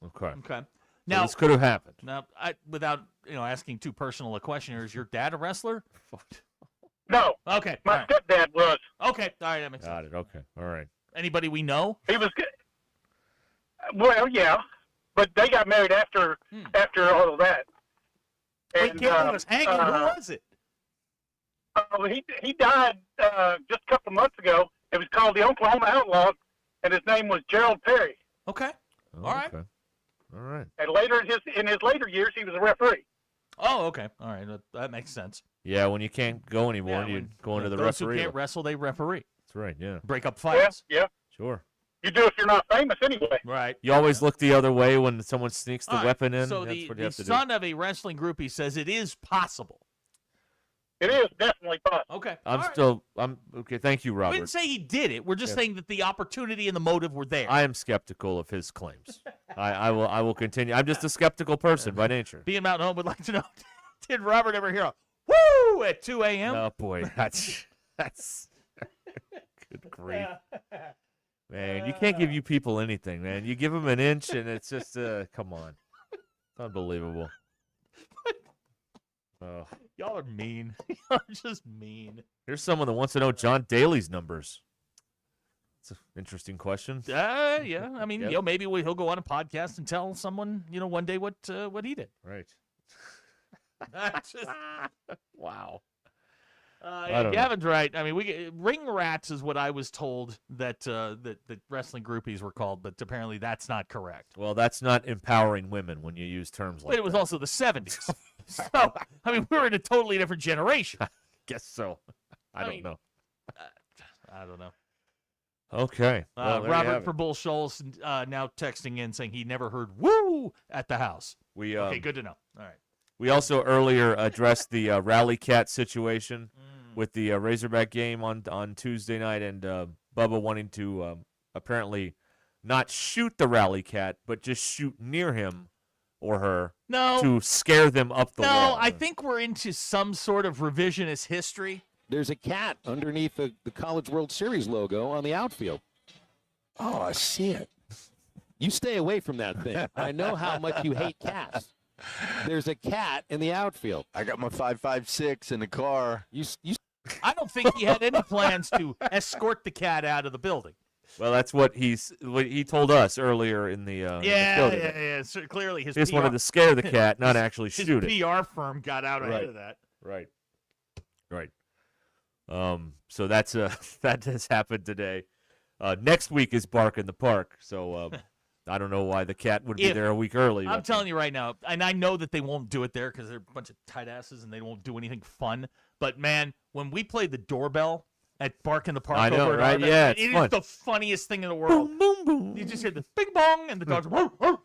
Okay. Now this could have happened. Now, without asking too personal a question, is your dad a wrestler? No. Okay. My stepdad was. Okay. All right. That makes Got sense. it. Okay. All right. Anybody we know? He was good. Well, yeah, but they got married after all of that. Wait, can't leave us hanging. Who was it? He died just a couple of months ago. It was called the Oklahoma Outlaws, and his name was Gerald Perry. Okay. All right. Okay. All right. And later in his later years, he was a referee. Oh, okay. All right. That makes sense. Yeah, when you can't go anymore, you go into the those referee. who can't wrestle, they referee. That's right. Yeah. Break up fights. Yeah. Sure. You do if you're not famous anyway. Right. You always look the other way when someone sneaks the All right, weapon in. So That's what you the have to son of a wrestling groupie says it is possible. It is definitely possible. Okay. I'm okay. Thank you, We Robert. didn't say he did it. We're just Yes. saying that the opportunity and the motive were there. I am skeptical of his claims. I will continue. I'm just a skeptical person by nature. Being Mountain Home would like to know, did Robert ever hear a woo at 2 a.m.? Oh boy, that's good grief. Man, you can't give you people anything, man. You give them an inch, and it's just come on, it's unbelievable. Oh. Y'all are mean. Y'all are just mean. Here's someone that wants to know John Daly's numbers. It's an interesting question. Yeah. I mean, Yep. maybe he'll go on a podcast and tell someone, one day what he did. Right. Just, wow. Yeah, Gavin's right. I mean, ring rats is what I was told that wrestling groupies were called, but apparently that's not correct. Well, that's not empowering women when you use terms like But it was that. also the 70s. So, I mean, we're in a totally different generation. Guess so. I don't know. I don't know. Okay. Well, there you have Robert it. for Bull Shoals now texting in saying he never heard woo at the house. Okay, good to know. All right. We also earlier addressed the Rally Cat situation with the Razorback game on Tuesday night, and Bubba wanting to apparently not shoot the Rally Cat, but just shoot near him or her to scare them up the wall. No, I think we're into some sort of revisionist history. There's a cat underneath the College World Series logo on the outfield. Oh, I see it. You stay away from that thing. I know how much you hate cats. There's a cat in the outfield. I got my 5.56 in the car. I don't think he had any plans to escort the cat out of the building. Well, that's what he told us earlier in the show today. Yeah. So clearly, his He just PR wanted to scare the cat, not actually shoot it. His PR firm got out ahead of that. Right. So that's that has happened today. Next week is Bark in the Park, so I don't know why the cat would be there a week early. I'm telling you right now, and I know that they won't do it there because they're a bunch of tight asses and they won't do anything fun. But man, when we played the doorbell at Bark in the Park, I know, over at right? Arvin, Yeah, it it's is fun. the funniest thing in the world. Boom, boom, boom. You just hear the bing bong and the dogs. Woof, woof,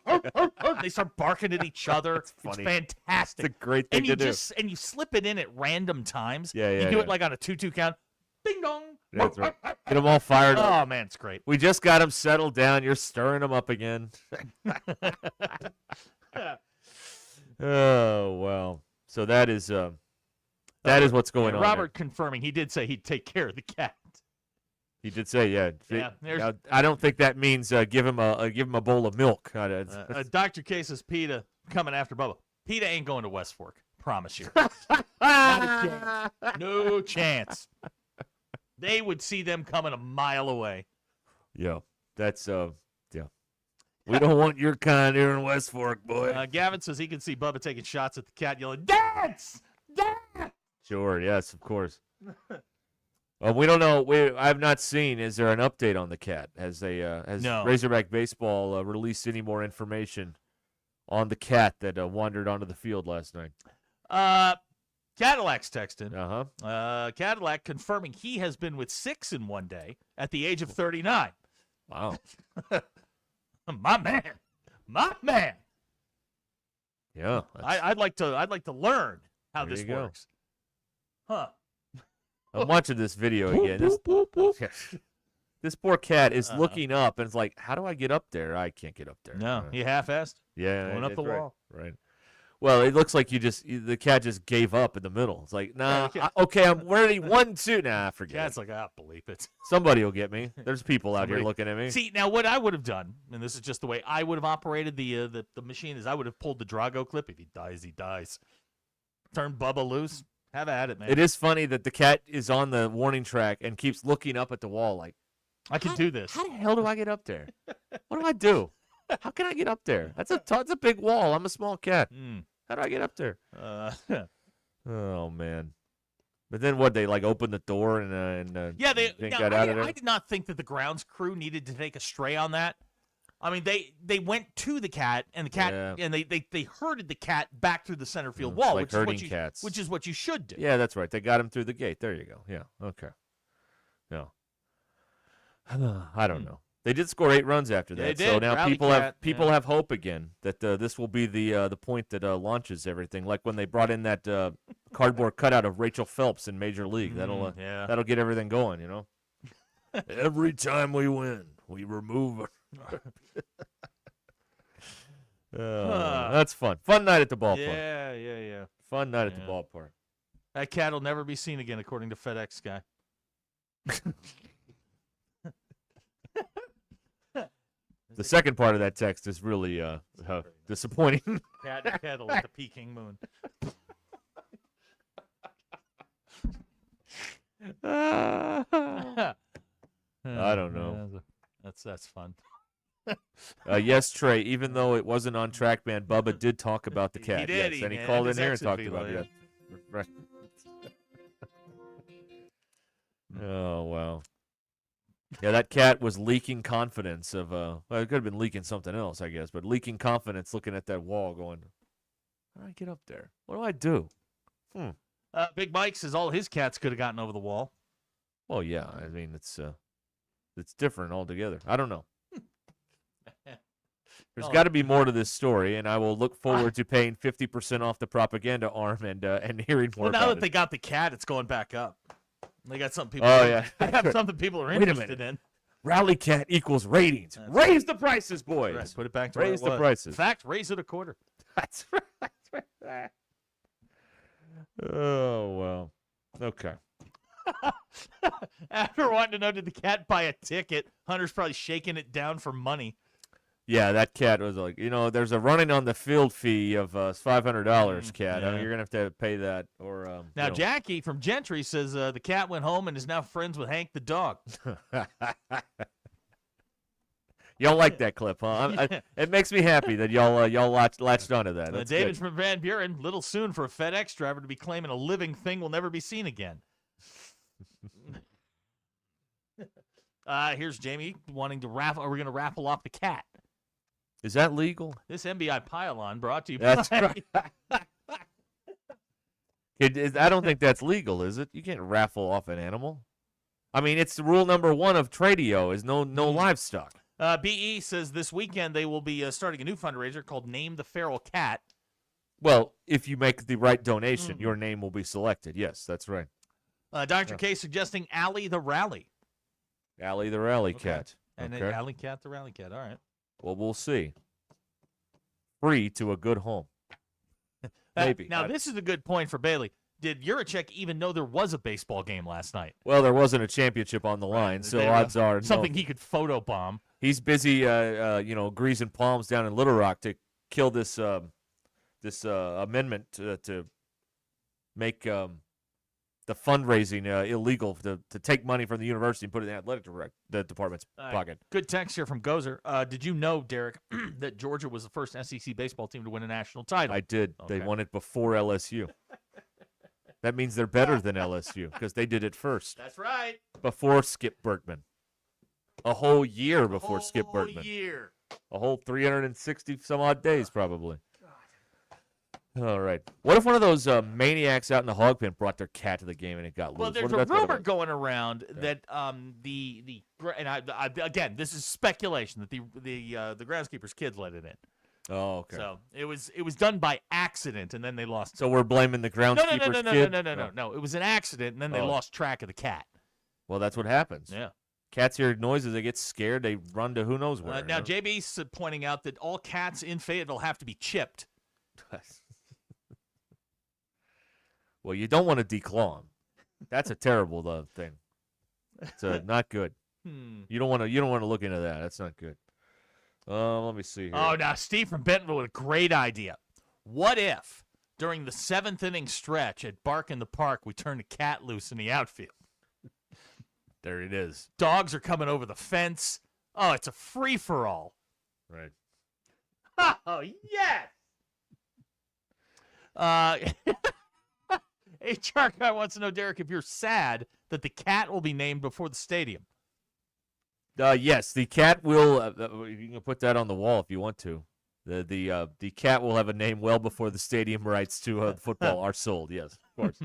They start barking at each other. It's funny. fantastic. It's a great thing and you to do. And you slip it in at random times. Yeah, yeah, You do yeah. it like on a 2-2 count. Ding dong. That's right. Get them all fired up. Oh man, it's great. We just got them settled down. You're stirring them up again. Oh well. So that is what's going on. Robert confirming he did say he'd take care of the cat. He did say, yeah. Yeah, Now, I don't think that means give him a bowl of milk. Dr. K says PETA coming after Bubba. PETA ain't going to West Fork. Promise you. Not a chance. No chance. They would see them coming a mile away. Yeah, that's yeah. We don't want your kind here in West Fork, boy. Gavin says he can see Bubba taking shots at the cat, yelling, "Dance! Dance!" Sure, yes, of course. We don't know. I have not seen. Is there an update on the cat? Has No. Razorback Baseball released any more information on the cat that wandered onto the field last night? Cadillac's texting. Cadillac confirming he has been with 6 in one day at the age of 39. Wow. My man. Yeah. I'd like to learn how There this you go. works. Huh. I'm watching this video again. This poor cat is looking up and it's like, how do I get up there? I can't get up there. No, he half-assed. Yeah, Going up the that's right. wall. Right. Well, it looks like the cat just gave up in the middle. It's like, nah, okay, I'm ready. 1, 2. Nah, forget Cat's it. like, I believe it. Somebody will get me. There's people out here looking at me. See, now what I would have done, and this is just the way I would have operated the machine, is I would have pulled the Drago clip. If he dies, he dies. Turn Bubba loose. Have at it, man. It is funny that the cat is on the warning track and keeps looking up at the wall like, I can do this. How the hell do I get up there? What do I do? How can I get up there? That's a big wall. I'm a small cat. How do I get up there? Oh man! But then what? They like opened the door and they got out of there. I did not think that the grounds crew needed to take a stray on that. I mean, they went to the cat and the cat and they herded the cat back through the center field wall, like cats. which is what you should do. Yeah, that's right. They got him through the gate. There you go. Yeah. Okay. No. I don't know. They did score 8 runs after that. They did. So now Rally people have hope again that this will be the point that launches everything. Like when they brought in that cardboard cutout of Rachel Phelps in Major League. That'll get everything going. You know. Every time we win, we remove. That's fun. Fun night at the ballpark. Yeah. Fun night at the ballpark. That cat will never be seen again, according to FedEx guy. The second part of that text is really disappointing. Cat kettle at the Peking moon. I don't know. That's fun. Yes, Trey. Even though it wasn't on TrackMan, Bubba did talk about the cat. He did. Yes, and he He called in his here and exit talked video, about it. Right. Oh wow. Yeah, that cat was leaking confidence of well, it could have been leaking something else, I guess, but leaking confidence, looking at that wall, going, "How do I get up there? What do I do?" Big Mike says all his cats could have gotten over the wall. Well, yeah. I mean, it's different altogether. I don't know. There's got to be more to this story, and I will look forward to paying 50% off the propaganda arm and hearing more. Well, now about that they got the cat, it's going back up. They got something people. They have something people are Wait a interested minute. in. Rally cat equals ratings. Raise the prices, boys. Right, put it back to raise where it the was. prices. In fact, raise it a quarter. That's right. Oh well. Okay. After wanting to know, did the cat buy a ticket? Hunter's probably shaking it down for money. Yeah, that cat was like, there's a running on the field fee of $500, cat. I mean, you're gonna have to pay that. Or now, Jackie from Gentry says the cat went home and is now friends with Hank the dog. Y'all like that clip, huh? It makes me happy that y'all latched onto that. That's David good. from Van Buren, little soon for a FedEx driver to be claiming a living thing will never be seen again. Here's Jamie wanting to raffle. Are we going to raffle off the cat? Is that legal? This MBI pylon brought to you That's by... right. I don't think that's legal, is it? You can't raffle off an animal. I mean, it's rule number 1 of Tradio is no livestock. BE says this weekend they will be starting a new fundraiser called Name the Feral Cat. Well, if you make the right donation, your name will be selected. Yes, that's right. Dr. K suggesting Allie the Rally. Allie the Rally Cat. And Okay. then Alley Cat the Rally Cat. All right. Well, we'll see. Free to a good home. Maybe. Now, this is a good point for Bailey. Did Juracek even know there was a baseball game last night? Well, there wasn't a championship on the line, so odds are something no. he could photobomb. He's busy, greasing palms down in Little Rock to kill this amendment to make the fundraising illegal to take money from the university and put it in the athletic department's pocket. Good text here from Gozer. Did you know, Derek, that Georgia was the first SEC baseball team to win a national title? I did. Okay. They won it before LSU. That means they're better than LSU because they did it first. That's right. Before Skip Bertman. A whole year before Skip Bertman. Year. A whole 360 some odd days probably. All right. What if one of those maniacs out in the hog pen brought their cat to the game and it got loose? Well, there's a rumor going around that again, this is speculation that the groundskeeper's kids let it in. Oh, okay. So it was done by accident, and then they lost. So we're blaming the groundskeeper's kid? No. It was an accident, and then they lost track of the cat. Well, that's what happens. Yeah. Cats hear noises, they get scared, they run to who knows where. Now, JB's pointing out that all cats in Fayetteville have to be chipped. Well, you don't want to declaw them. That's a terrible thing. It's not good. You don't want to look into that. That's not good. Let me see here. Oh, now Steve from Bentonville with a great idea. What if during the 7th inning stretch at Bark in the Park we turn the cat loose in the outfield? There it is. Dogs are coming over the fence. Oh, it's a free for all. Right. Oh yes. HR guy wants to know, Derek, if you're sad that the cat will be named before the stadium. Yes, the cat will. You can put that on the wall if you want to. The cat will have a name well before the stadium rights to football are sold. Yes, of course.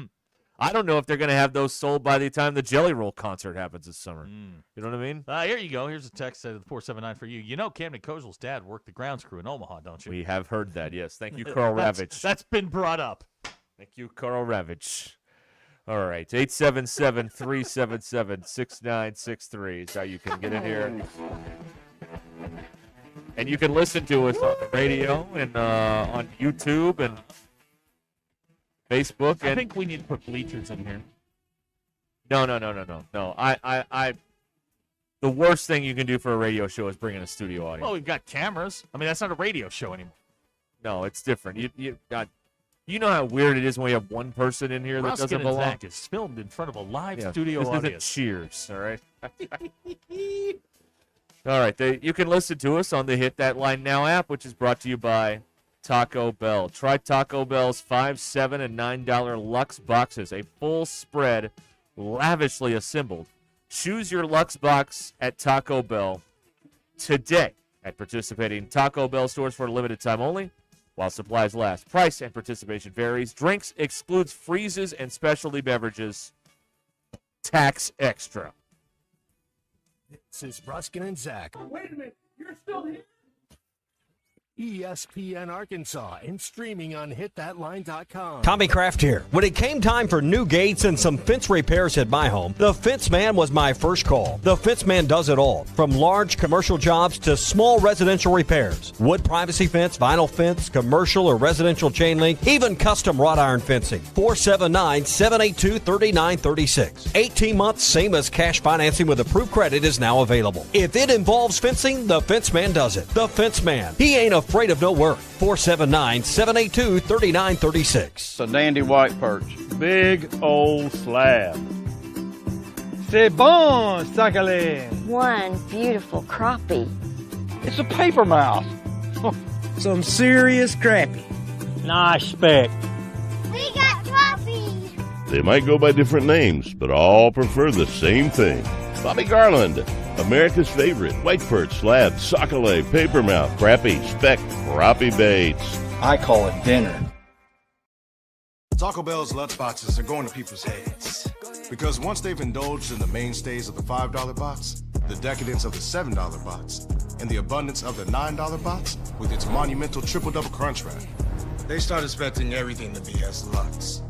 I don't know if they're going to have those sold by the time the Jelly Roll concert happens this summer. You know what I mean? Here you go. Here's a text at 479 for you. You know Camden Kozel's dad worked the grounds crew in Omaha, don't you? We have heard that, yes. Thank you, Carl Ravitch. That's been brought up. Thank you, Carl Ravitch. All right, 877-377-6963 is how you can get in here. And you can listen to us on the radio and on YouTube and Facebook. I think we need to put bleachers in here. No. The worst thing you can do for a radio show is bring in a studio audience. Well, we've got cameras. I mean, that's not a radio show anymore. No, it's different. You know how weird it is when we have one person in here that Ruscin doesn't and belong? Zach is filmed in front of a live studio this audience. Isn't Cheers, all right? All right, you can listen to us on the Hit That Line Now app, which is brought to you by Taco Bell. Try Taco Bell's $5, $7, and $9 Lux boxes, a full spread, lavishly assembled. Choose your Lux box at Taco Bell today at participating Taco Bell stores for a limited time only while supplies last. Price and participation varies. Drinks excludes freezes and specialty beverages. Tax extra. This is Ruscin and Zach. Wait a minute, you're still here? ESPN Arkansas and streaming on hitthatline.com. Tommy Kraft here. When it came time for new gates and some fence repairs at my home, the Fence Man was my first call. The Fence Man does it all, from large commercial jobs to small residential repairs. Wood privacy fence, vinyl fence, commercial or residential chain link, even custom wrought iron fencing. 479-782-3936. 18 months, same as cash financing with approved credit is now available. If it involves fencing, the Fence Man does it. The Fence Man. He ain't afraid of no work. 479-782-3936. It's a dandy white perch. Big old slab. C'est bon, sacalé. One beautiful crappie. It's a paper mouse. Some serious crappie. Nice speck. We got crappies. They might go by different names, but all prefer the same thing. Bobby Garland, America's favorite white perch, slab, sockeye, papermouth, crappie, speck, crappie baits. I call it dinner. Taco Bell's Lutz boxes are going to people's heads. Because once they've indulged in the mainstays of the $5 box, the decadence of the $7 box, and the abundance of the $9 box with its monumental triple-double crunch wrap. They start expecting everything to be as Lux.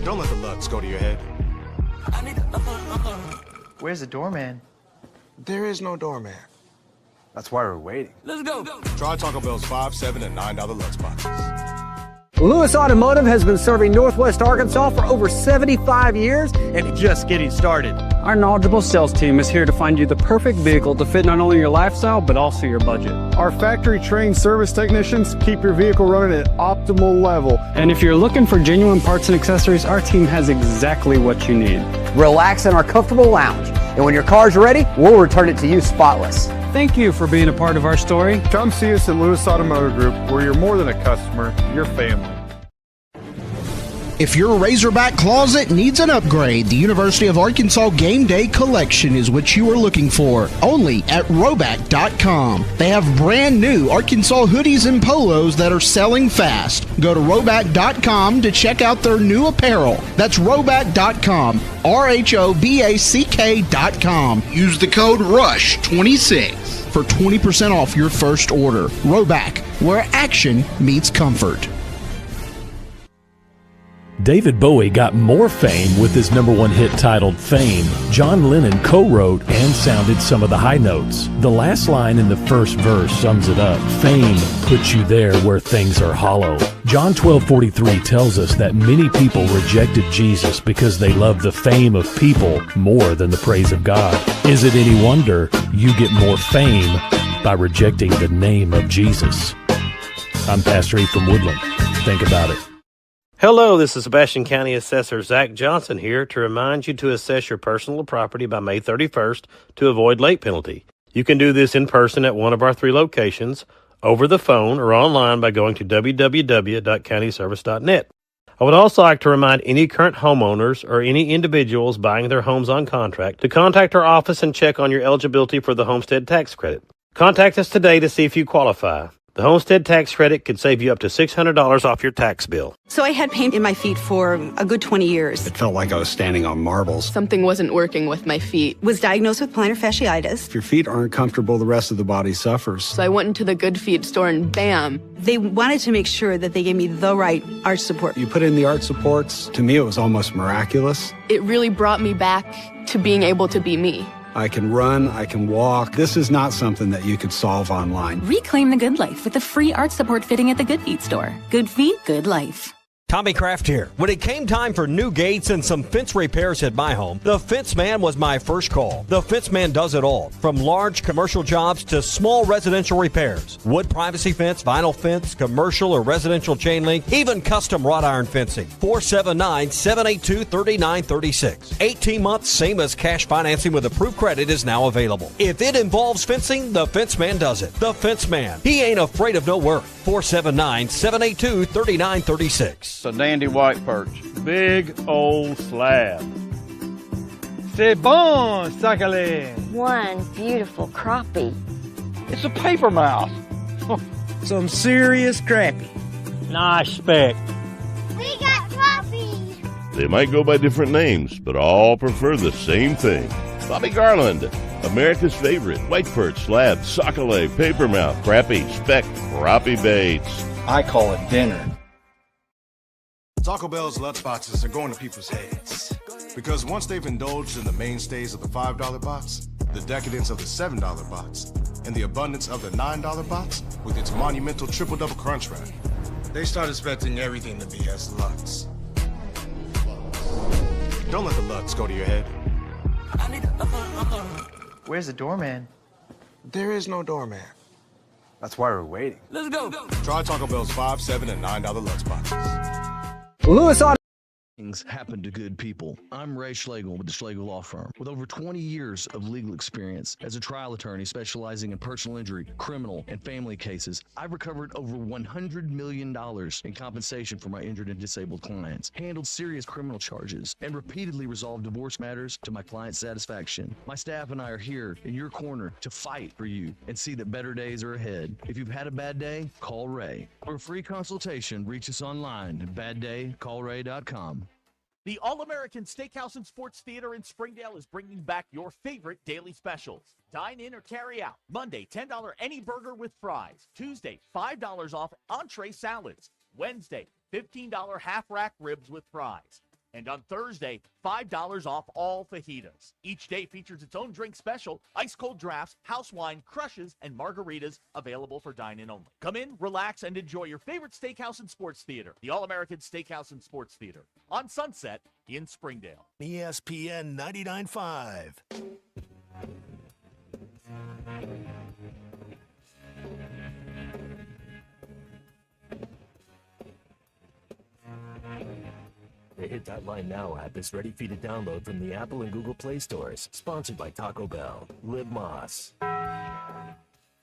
Don't let the Lux go to your head. Where's the doorman? There is no doorman. That's why we're waiting. Let's go. Try Taco Bell's $5, $7, and $9 Lux boxes. Lewis Automotive has been serving Northwest Arkansas for over 75 years and just getting started. Our knowledgeable sales team is here to find you the perfect vehicle to fit not only your lifestyle, but also your budget. Our factory-trained service technicians keep your vehicle running at optimal level. And if you're looking for genuine parts and accessories, our team has exactly what you need. Relax in our comfortable lounge. And when your car's ready, we'll return it to you spotless. Thank you for being a part of our story. Come see us at Lewis Automotive Group, where you're more than a customer, you're family. If your Razorback closet needs an upgrade, the University of Arkansas Game Day Collection is what you are looking for, only at Roback.com. They have brand new Arkansas hoodies and polos that are selling fast. Go to Roback.com to check out their new apparel. That's Roback.com, RHOBACK.com. Use the code RUSH26 for 20% off your first order. Roback, where action meets comfort. David Bowie got more fame with his #1 hit titled Fame. John Lennon co-wrote and sounded some of the high notes. The last line in the first verse sums it up. Fame puts you there where things are hollow. John 12:43 tells us that many people rejected Jesus because they love the fame of people more than the praise of God. Is it any wonder you get more fame by rejecting the name of Jesus? I'm Pastor E. from Woodland. Think about it. Hello, this is Sebastian County Assessor Zach Johnson here to remind you to assess your personal property by May 31st to avoid late penalty. You can do this in person at one of our 3 locations, over the phone, or online by going to www.countyservice.net. I would also like to remind any current homeowners or any individuals buying their homes on contract to contact our office and check on your eligibility for the homestead tax credit. Contact us today to see if you qualify. The homestead tax credit could save you up to $600 off your tax bill. So I had pain in my feet for a good 20 years. It felt like I was standing on marbles. Something wasn't working with my feet. Was diagnosed with plantar fasciitis. If your feet aren't comfortable, the rest of the body suffers. So I went into the Good Feet store and bam. They wanted to make sure that they gave me the right arch support. You put in the arch supports. To me, it was almost miraculous. It really brought me back to being able to be me. I can run, I can walk. This is not something that you could solve online. Reclaim the good life with a free arch support fitting at the Good Feet store. Good feet, good life. Tommy Kraft here. When it came time for new gates and some fence repairs at my home, the Fence Man was my first call. The Fence Man does it all, from large commercial jobs to small residential repairs. Wood privacy fence, vinyl fence, commercial or residential chain link, even custom wrought iron fencing. 479-782-3936. 18 months, same as cash financing with approved credit is now available. If it involves fencing, the Fence Man does it. The Fence Man. He ain't afraid of no work. 479-782-3936. A dandy white perch, big old slab. C'est bon, sacalé. One beautiful crappie. It's a paper mouse. Some serious crappie. Nice speck. We got crappies. They might go by different names, but all prefer the same thing. Bobby Garland, America's favorite white perch, slab, sockeye, papermouth, crappie, speck, crappie baits. I call it dinner. Taco Bell's Lutz boxes are going to people's heads. Because once they've indulged in the mainstays of the $5 box, the decadence of the $7 box, and the abundance of the $9 box with its monumental triple-double crunch wrap, they start expecting everything to be as Lutz. Don't let the Lutz go to your head. Where's the doorman? There is no doorman. That's why we're waiting. Let's go. Try Taco Bell's $5, $7, and $9 Lutz boxes. Lewis Auto. Things happen to good people. I'm Ray Schlegel with the Schlegel Law Firm. With over 20 years of legal experience as a trial attorney specializing in personal injury, criminal, and family cases, I've recovered over $100 million in compensation for my injured and disabled clients, handled serious criminal charges, and repeatedly resolved divorce matters to my client's satisfaction. My staff and I are here in your corner to fight for you and see that better days are ahead. If you've had a bad day, call Ray. For a free consultation, reach us online at baddaycallray.com. The All-American Steakhouse and Sports Theater in Springdale is bringing back your favorite daily specials. Dine in or carry out. Monday, $10 any burger with fries. Tuesday, $5 off entree salads. Wednesday, $15 half-rack ribs with fries. And on Thursday, $5 off all fajitas. Each day features its own drink special, ice-cold drafts, house wine, crushes, and margaritas available for dine-in only. Come in, relax, and enjoy your favorite steakhouse and sports theater, the All-American Steakhouse and Sports Theater, on Sunset in Springdale. ESPN 99.5. The Hit That Line Now app is ready for you to download from the Apple and Google Play stores. Sponsored by Taco Bell. Live Moss.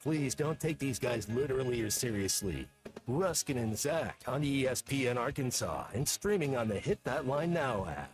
Please don't take these guys literally or seriously. Ruskin and Zach on ESPN Arkansas and streaming on the Hit That Line Now app.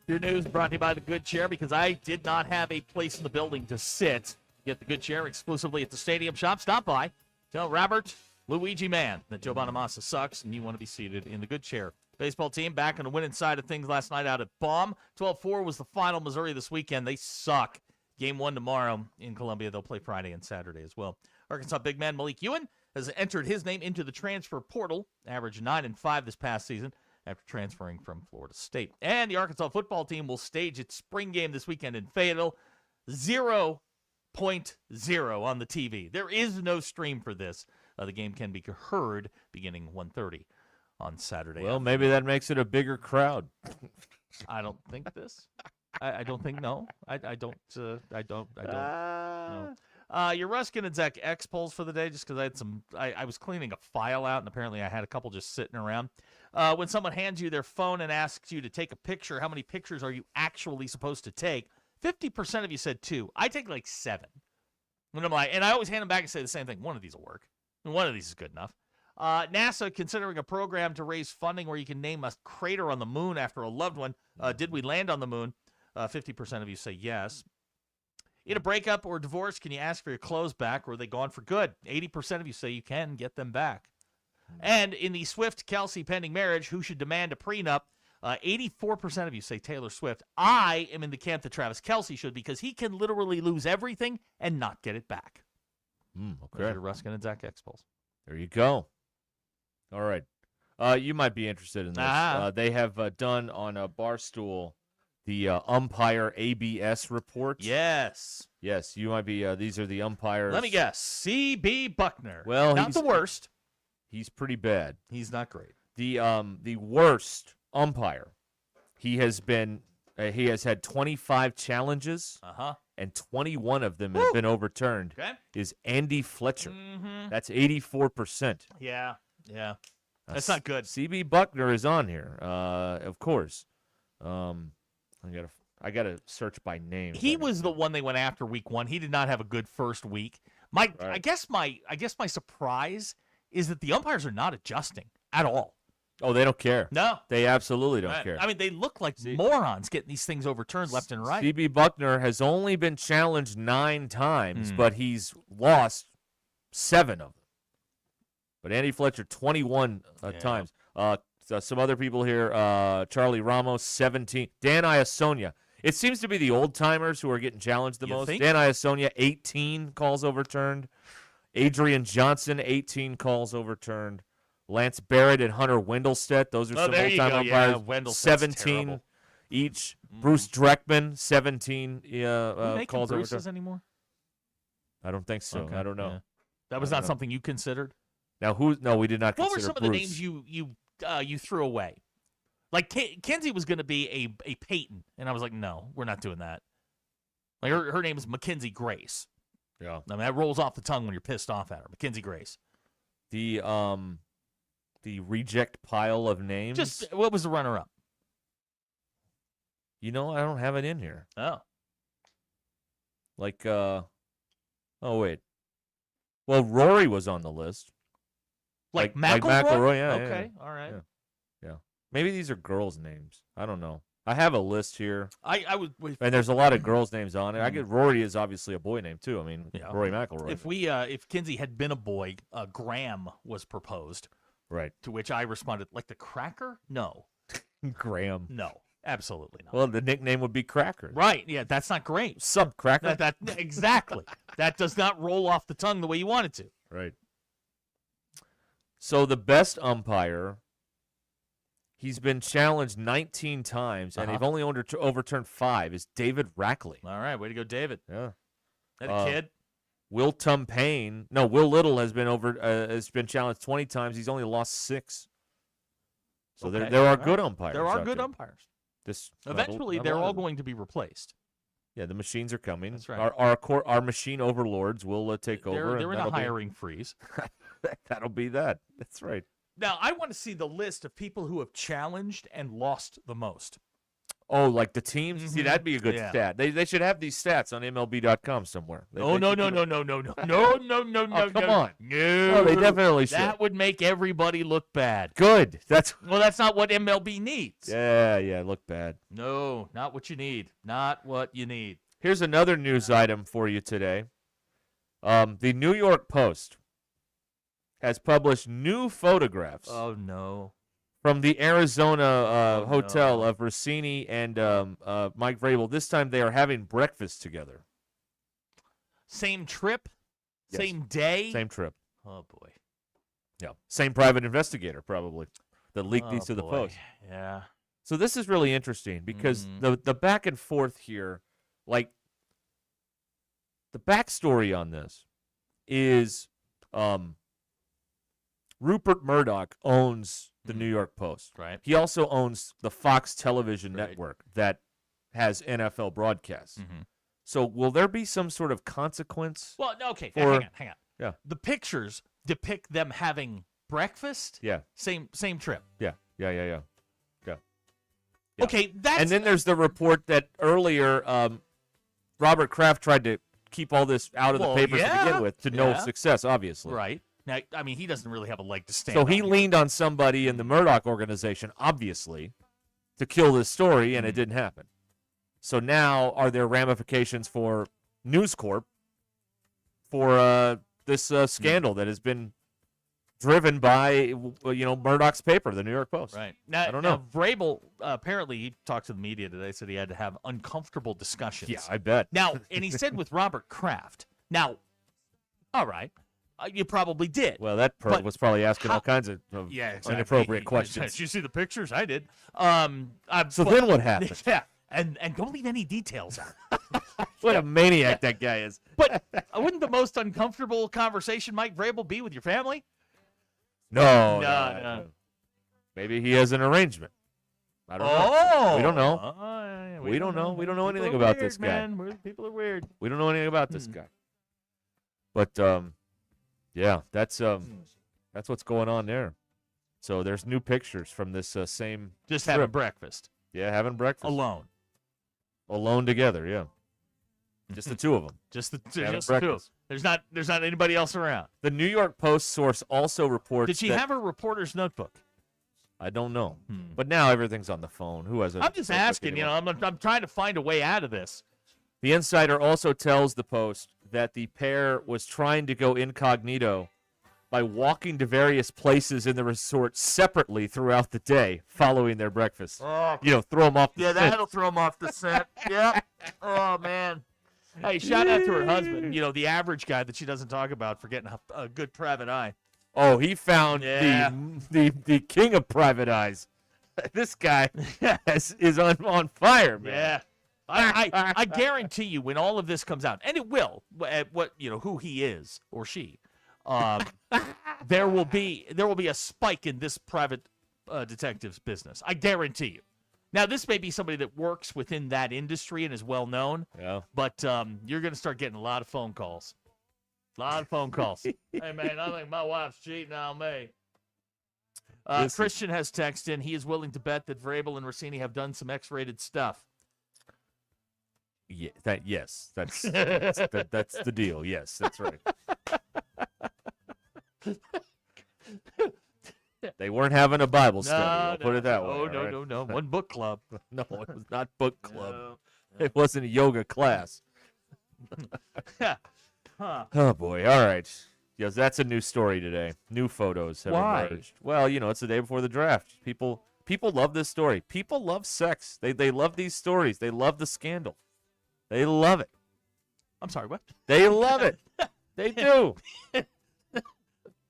Your news brought to you by the Good Chair, because I did not have a place in the building to sit. Get the Good Chair exclusively at the Stadium Shop. Stop by. Tell Robert Luigi Man that Joe Bonamassa sucks and you want to be seated in the Good Chair. Baseball team back on the winning side of things last night out at Baum. 12-4 was the final. Missouri this weekend. They suck. Game 1 tomorrow in Columbia. They'll play Friday and Saturday as well. Arkansas big man Malik Ewan has entered his name into the transfer portal. Averaged 9-5 this past season after transferring from Florida State. And the Arkansas football team will stage its spring game this weekend in Fayetteville. 0.0 on the TV. There is no stream for this. The game can be heard beginning 1:30 on Saturday. Well, maybe that makes it a bigger crowd. I don't think this. I don't think. No, I don't. No. Your Ruskin and Zach X polls for the day, just because I had some. I was cleaning a file out, and apparently I had a couple just sitting around. When someone hands you their phone and asks you to take a picture, how many pictures are you actually supposed to take? 50% of you said 2. I take like 7. And I'm like, and I always hand them back and say the same thing. One of these will work. One of these is good enough. NASA considering a program to raise funding where you can name a crater on the moon after a loved one. Did we land on the moon? 50% of you say yes. In a breakup or divorce, can you ask for your clothes back, or are they gone for good? 80% of you say you can get them back. And in the Swift-Kelsey pending marriage, who should demand a prenup? 84% of you say Taylor Swift. I am in the camp that Travis Kelsey should, because he can literally lose everything and not get it back. Okay. Those are your Ruskin and Zach X polls. There you go. All right. You might be interested in this. They have done on a Barstool the umpire ABS report. Yes. Yes, you might be. These are the umpires. Let me guess. C.B. Buckner. Well, not the worst. He's pretty bad. He's not great. The worst umpire. He has been. He has had 25 challenges. And 21 of them have been overturned. Okay. Is Andy Fletcher. Mm-hmm. That's 84%. Yeah. That's not good. CB Buckner is on here, of course. I gotta search by name. He was the one they went after week 1. He did not have a good first week. I guess my surprise is that the umpires are not adjusting at all. Oh, they don't care. No. They absolutely don't care. I mean, they look like morons getting these things overturned left and right. CB Buckner has only been challenged 9 times, but he's lost 7 of them. But Andy Fletcher, 21 times. So some other people here, Charlie Ramos, 17. Dan Iasonia. It seems to be the old-timers who are getting challenged the most. Think? Dan Iasonia, 18 calls overturned. Adrian Johnson, 18 calls overturned. Lance Barrett and Hunter Wendelstedt, those are some old-time umpires. Yeah, 17 terrible. each. Bruce Dreckman, 17 calls Bruce's overturned. Anymore? I don't think so. Okay, I don't know. yeah. That was not something you considered? Now, No, we did not consider Bruce. What were some of the names you threw away? Like, Kenzie was going to be a Peyton, and I was like, no, we're not doing that. Like, her name is Mackenzie Grace. Yeah. I mean, that rolls off the tongue when you're pissed off at her. Mackenzie Grace. The reject pile of names. Just, what was the runner-up? I don't have it in here. Oh. Like, oh, wait. Well, Rory was on the list. Like McElroy? Like McElroy, yeah. Okay, all right. Yeah. Maybe these are girls' names. I don't know. I have a list here. I would. And there's a lot of girls' names on it. I get Rory is obviously a boy name too. I mean, Rory McIlroy. If Kinsey had been a boy, Graham was proposed. Right. To which I responded, like the cracker? No. Graham. No, absolutely not. Well, the nickname would be Cracker. Right? Yeah, that's not great. Sub Cracker. Exactly. That does not roll off the tongue the way you want it to. Right. So the best umpire, he's been challenged 19 times, and they've only overturned 5, is David Rackley. All right, way to go, David. Yeah. That a kid? Will Little has been challenged 20 times. He's only lost 6. So there are good umpires. There are good umpires. Eventually, they're all going to be replaced. Yeah, the machines are coming. That's right. Our machine overlords will take over. They're in a hiring freeze. That'll be that. That's right. Now, I want to see the list of people who have challenged and lost the most. Oh, like the teams? See, that'd be a good Yeah. stat. They should have these stats on MLB.com somewhere. No. Come on. No, they definitely should. That would make everybody look bad. Good. That's not what MLB needs. Yeah, look bad. No, not what you need. Not what you need. Here's another news item for you today. The New York Post has published new photographs. Oh, no. From the Arizona hotel of Ruscin and Mike Vrabel. This time they are having breakfast together. Same trip? Yes. Same day? Same trip. Oh, boy. Yeah. Same private investigator, probably, that leaked these to the Post. Yeah. So this is really interesting because the back and forth here, like, the backstory on this is Rupert Murdoch owns the New York Post. Right. He also owns the Fox television network that has NFL broadcasts. So will there be some sort of consequence? Well, no, okay. for- Hang on. Yeah. The pictures depict them having breakfast. Yeah. Same trip. Yeah. Okay, that's... And then there's the report that earlier Robert Kraft tried to keep all this out of the papers to begin with, to no success, obviously. Right. Now, I mean, he doesn't really have a leg to stand So on he here. leaned on somebody in the Murdoch organization, obviously, to kill this story, and it didn't happen. So now, are there ramifications for News Corp for this scandal that has been driven by Murdoch's paper, the New York Post? Right. Now, I don't know. Now, Vrabel, apparently, he talked to the media today, said he had to have uncomfortable discussions. Yeah, I bet. Now, and he said with Robert Kraft. Now, all right, you probably did. Well, that was probably asking all kinds of inappropriate questions. Did you see the pictures? I did. So then what happened? Yeah, and don't leave any details out. What a maniac that guy is. But wouldn't the most uncomfortable conversation Mike Vrabel be with your family? No. Maybe he has an arrangement. I don't know. We don't know. We don't know. We don't know anything about this guy. Man. People are weird. We don't know anything about this guy. But yeah, that's what's going on there. So there's new pictures from this same Just trip. having breakfast. Yeah, having breakfast Alone together. Yeah, just the two of them. Just the Having just the two. breakfast. There's not anybody else around. The New York Post source also reports. Did she that, have her reporter's notebook? I don't know, but now everything's on the phone. Who has a? I'm just notebook asking. anymore? I'm trying to find a way out of this. The insider also tells the Post that the pair was trying to go incognito by walking to various places in the resort separately throughout the day following their breakfast. Oh. Throw them off the scent. that'll throw them off the scent. Yeah. Oh man. Hey, shout out to her husband. The average guy that she doesn't talk about for getting a good private eye. Oh, he found the king of private eyes. This guy is on fire, man. Yeah. I guarantee you, when all of this comes out, and it will, who he is or she, there will be a spike in this private detective's business. I guarantee you. Now, this may be somebody that works within that industry and is well known. Yeah. But you're going to start getting a lot of phone calls. Hey, man, I think my wife's cheating on me. Christian has texted in. He is willing to bet that Vrabel and Ruscin have done some X-rated stuff. Yeah, that's the deal. Yes, that's right. They weren't having a Bible study. I'll put it that way. No. One book club. No, it was not book club. No. It wasn't a yoga class. Oh boy! All right. Yes, that's a new story today. New photos have emerged. Well, it's the day before the draft. People People love this story. People love sex. They love these stories. They love the scandal. They love it. I'm sorry, what? They love it. They do.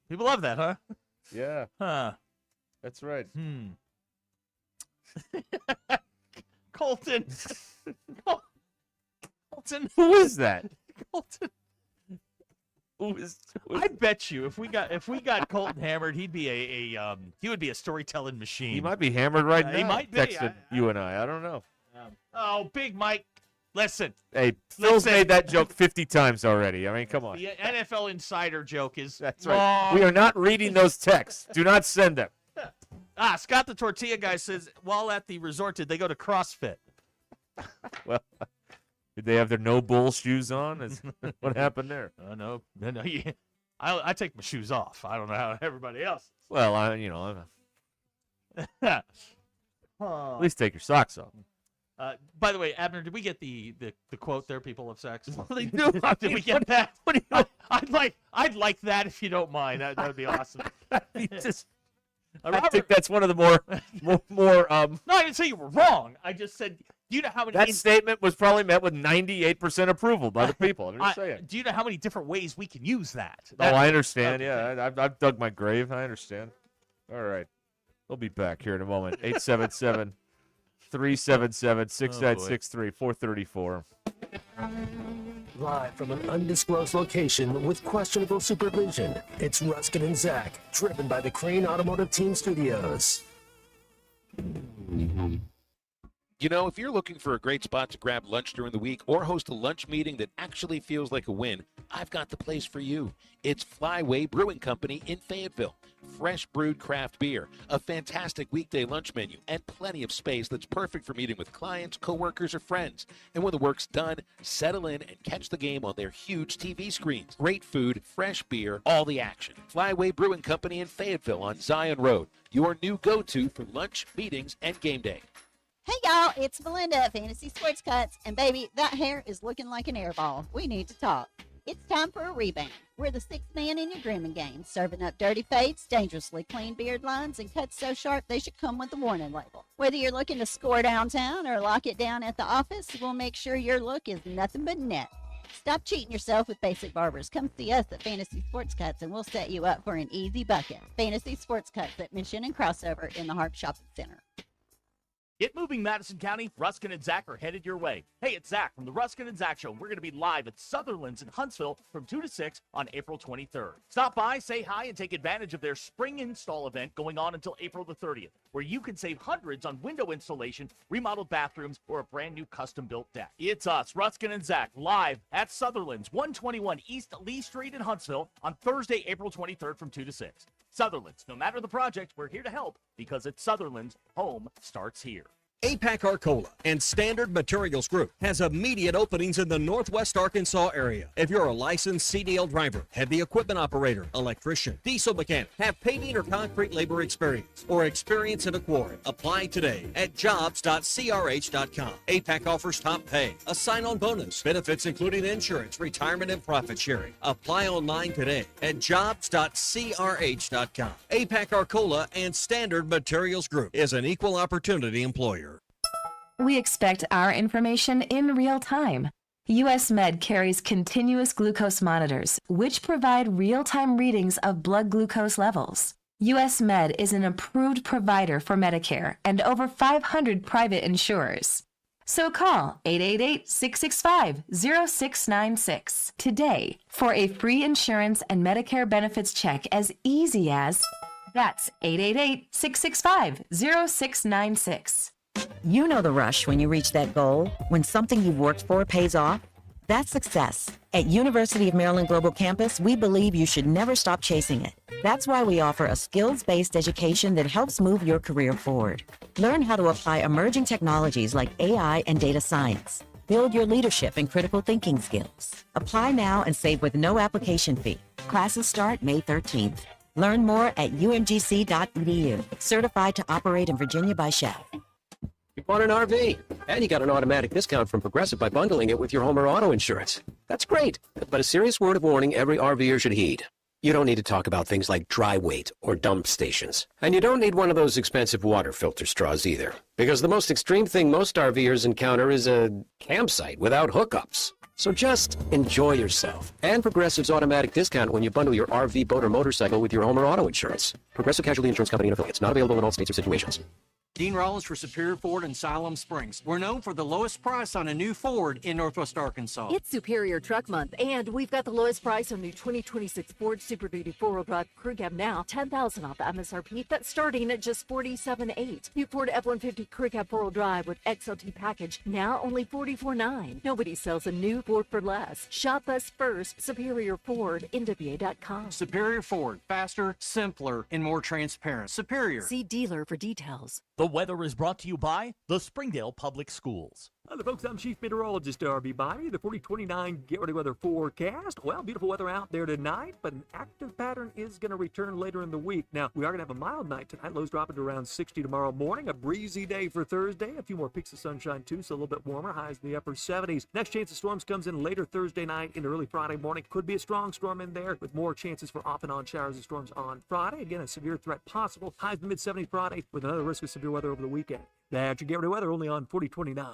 People love that, huh? Yeah. Huh. That's right. Colton. Colton. Who is that? Colton. Who is I bet you if we got Colton hammered, he'd be he would be a storytelling machine. He might be hammered right now. He might be. Texting you and I don't know. Oh, Big Mike, listen. Hey, Phil's made that joke 50 times already. I mean, come on. The NFL insider joke is That's right. We are not reading those texts. Do not send them. Scott the Tortilla Guy says, while at the resort, did they go to CrossFit? Well, did they have their no bull shoes on? What happened there? No. I take my shoes off. I don't know how everybody else. Well, at least take your socks off. By the way, Abner, did we get the quote there? People of sex. Well, they do. Did we get that? I'd like that if you don't mind. That would be awesome. I think that's one of the more. No, I didn't say you were wrong. I just said, do you know how many? That statement was probably met with 98% approval by the people. I'm just saying. Do you know how many different ways we can use that? I understand. Yeah, I've dug my grave. I understand. All right, we'll be back here in a moment. 877-377-6963, 434. Live from an undisclosed location with questionable supervision, it's Ruscin and Zach, driven by the Crane Automotive Team Studios. You know, if you're looking for a great spot to grab lunch during the week or host a lunch meeting that actually feels like a win, I've got the place for you. It's Flyway Brewing Company in Fayetteville. Fresh brewed craft beer, a fantastic weekday lunch menu, and plenty of space that's perfect for meeting with clients, coworkers, or friends. And when the work's done, settle in and catch the game on their huge TV screens. Great food, fresh beer, all the action. Flyway Brewing Company in Fayetteville on Zion Road, your new go-to for lunch, meetings, and game day. Hey y'all, it's Melinda at Fantasy Sports Cuts, and baby, that hair is looking like an airball. We need to talk. It's time for a rebound. We're the sixth man in your grooming game, serving up dirty fades, dangerously clean beard lines, and cuts so sharp they should come with a warning label. Whether you're looking to score downtown or lock it down at the office, we'll make sure your look is nothing but net. Stop cheating yourself with basic barbers. Come see us at Fantasy Sports Cuts, and we'll set you up for an easy bucket. Fantasy Sports Cuts at Mission and Crossover in the Harp Shopping Center. Get moving, Madison County. Ruscin and Zach are headed your way. Hey, it's Zach from the Ruscin and Zach Show. We're going to be live at Sutherland's in Huntsville from 2 to 6 on April 23rd. Stop by, say hi, and take advantage of their spring install event going on until April the 30th, where you can save hundreds on window installation, remodeled bathrooms, or a brand new custom-built deck. It's us, Ruscin and Zach, live at Sutherland's, 121 East Lee Street in Huntsville on Thursday, April 23rd from 2 to 6. Sutherland's, no matter the project, we're here to help because at Sutherland's, home starts here. APAC Arcola and Standard Materials Group has immediate openings in the Northwest Arkansas area. If you're a licensed CDL driver, heavy equipment operator, electrician, diesel mechanic, have paving or concrete labor experience, or experience in a quarry, apply today at jobs.crh.com. APAC offers top pay, a sign-on bonus, benefits including insurance, retirement, and profit sharing. Apply online today at jobs.crh.com. APAC Arcola and Standard Materials Group is an equal opportunity employer. We expect our information in real time. US Med carries continuous glucose monitors, which provide real-time readings of blood glucose levels. US Med is an approved provider for Medicare and over 500 private insurers. So call 888-665-0696 today for a free insurance and Medicare benefits check as easy as, that's 888-665-0696. You know the rush when you reach that goal, when something you've worked for pays off. That's success. At University of Maryland Global Campus, we believe you should never stop chasing it. That's why we offer a skills-based education that helps move your career forward. Learn how to apply emerging technologies like AI and data science. Build your leadership and critical thinking skills. Apply now and save with no application fee. Classes start May 13th. Learn more at umgc.edu. Certified to operate in Virginia by Chef. You bought an RV, and you got an automatic discount from Progressive by bundling it with your home or auto insurance. That's great, but a serious word of warning every RVer should heed. You don't need to talk about things like dry weight or dump stations. And you don't need one of those expensive water filter straws either. Because the most extreme thing most RVers encounter is a campsite without hookups. So just enjoy yourself. And Progressive's automatic discount when you bundle your RV, boat, or motorcycle with your home or auto insurance. Progressive Casualty Insurance Company and Affiliates. Not available in all states or situations. Dean Rollins for Superior Ford in Siloam Springs. We're known for the lowest price on a new Ford in Northwest Arkansas. It's Superior Truck Month, and we've got the lowest price on new 2026 Ford Super Duty 4-wheel drive crew cab now, $10,000 off MSRP. That's starting at just $47,800. New Ford F-150 crew cab 4-wheel drive with XLT package now only $44,900. Nobody sells a new Ford for less. Shop us first. Superior Ford, NWA.com. Superior Ford, faster, simpler, and more transparent. Superior. See dealer for details. The weather is brought to you by the Springdale Public Schools. Hello, folks. I'm Chief Meteorologist RB Bobby. The 4029 Get Ready Weather forecast. Well, beautiful weather out there tonight, but an active pattern is going to return later in the week. Now, we are going to have a mild night tonight. Lows dropping to around 60 tomorrow morning. A breezy day for Thursday. A few more peaks of sunshine, too, so a little bit warmer. Highs in the upper 70s. Next chance of storms comes in later Thursday night into early Friday morning. Could be a strong storm in there with more chances for off and on showers and storms on Friday. Again, a severe threat possible. Highs in the mid-70s Friday with another risk of severe weather over the weekend. That's your Get Ready Weather only on 4029.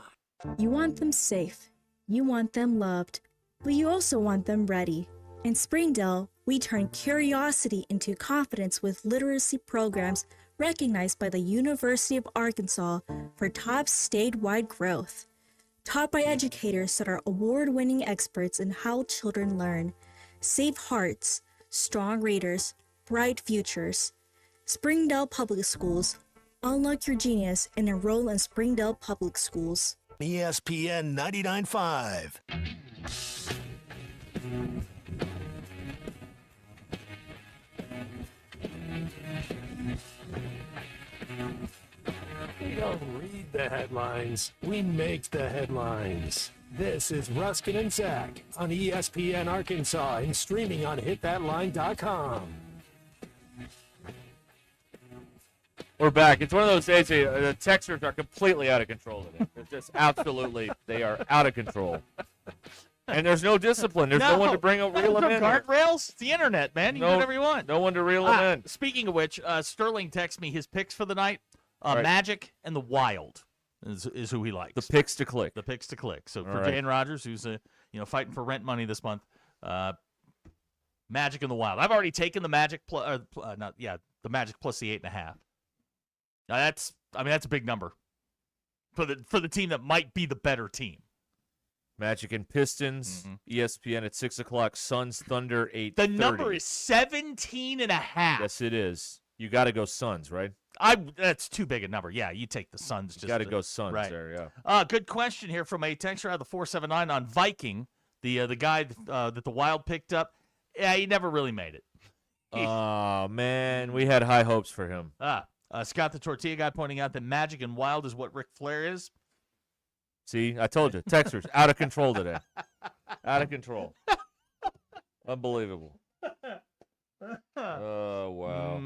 You want them safe. You want them loved. But you also want them ready. In Springdale, we turn curiosity into confidence with literacy programs recognized by the University of Arkansas for top statewide growth. Taught by educators that are award-winning experts in how children learn. Safe hearts, strong readers, bright futures. Springdale Public Schools. Unlock your genius and enroll in Springdale Public Schools. ESPN 99.5. We don't read the headlines, we make the headlines. This is Ruscin and Zach on ESPN Arkansas and streaming on hitthatline.com. We're back. It's one of those days the texters are completely out of control today. They're just absolutely, they are out of control. And there's no discipline. There's no one to reel them in. Guardrails? It's the internet, man. You can do whatever you want. No one to reel them in. Speaking of which, Sterling texted me his picks for the night. Right. Magic and the Wild is who he likes. The picks to click. The picks to click. So All for right. Dan Rogers, who's fighting for rent money this month, Magic and the Wild. I've already taken the Magic the Magic plus the 8.5. Now that's a big number for the team that might be the better team. Magic and Pistons, ESPN at 6 o'clock, Suns, Thunder, 8:30. The number is 17.5. Yes, it is. You got to go Suns, right? That's too big a number. Yeah, you take the Suns. You got to go Suns right. there, yeah. Good question here from a texter out of the 479 on Viking, the guy that the Wild picked up. Yeah, he never really made it. Oh, man, we had high hopes for him. Scott the Tortilla guy pointing out that Magic and Wild is what Ric Flair is. See, I told you. Texters, out of control today. Out of control. Unbelievable. Oh, wow.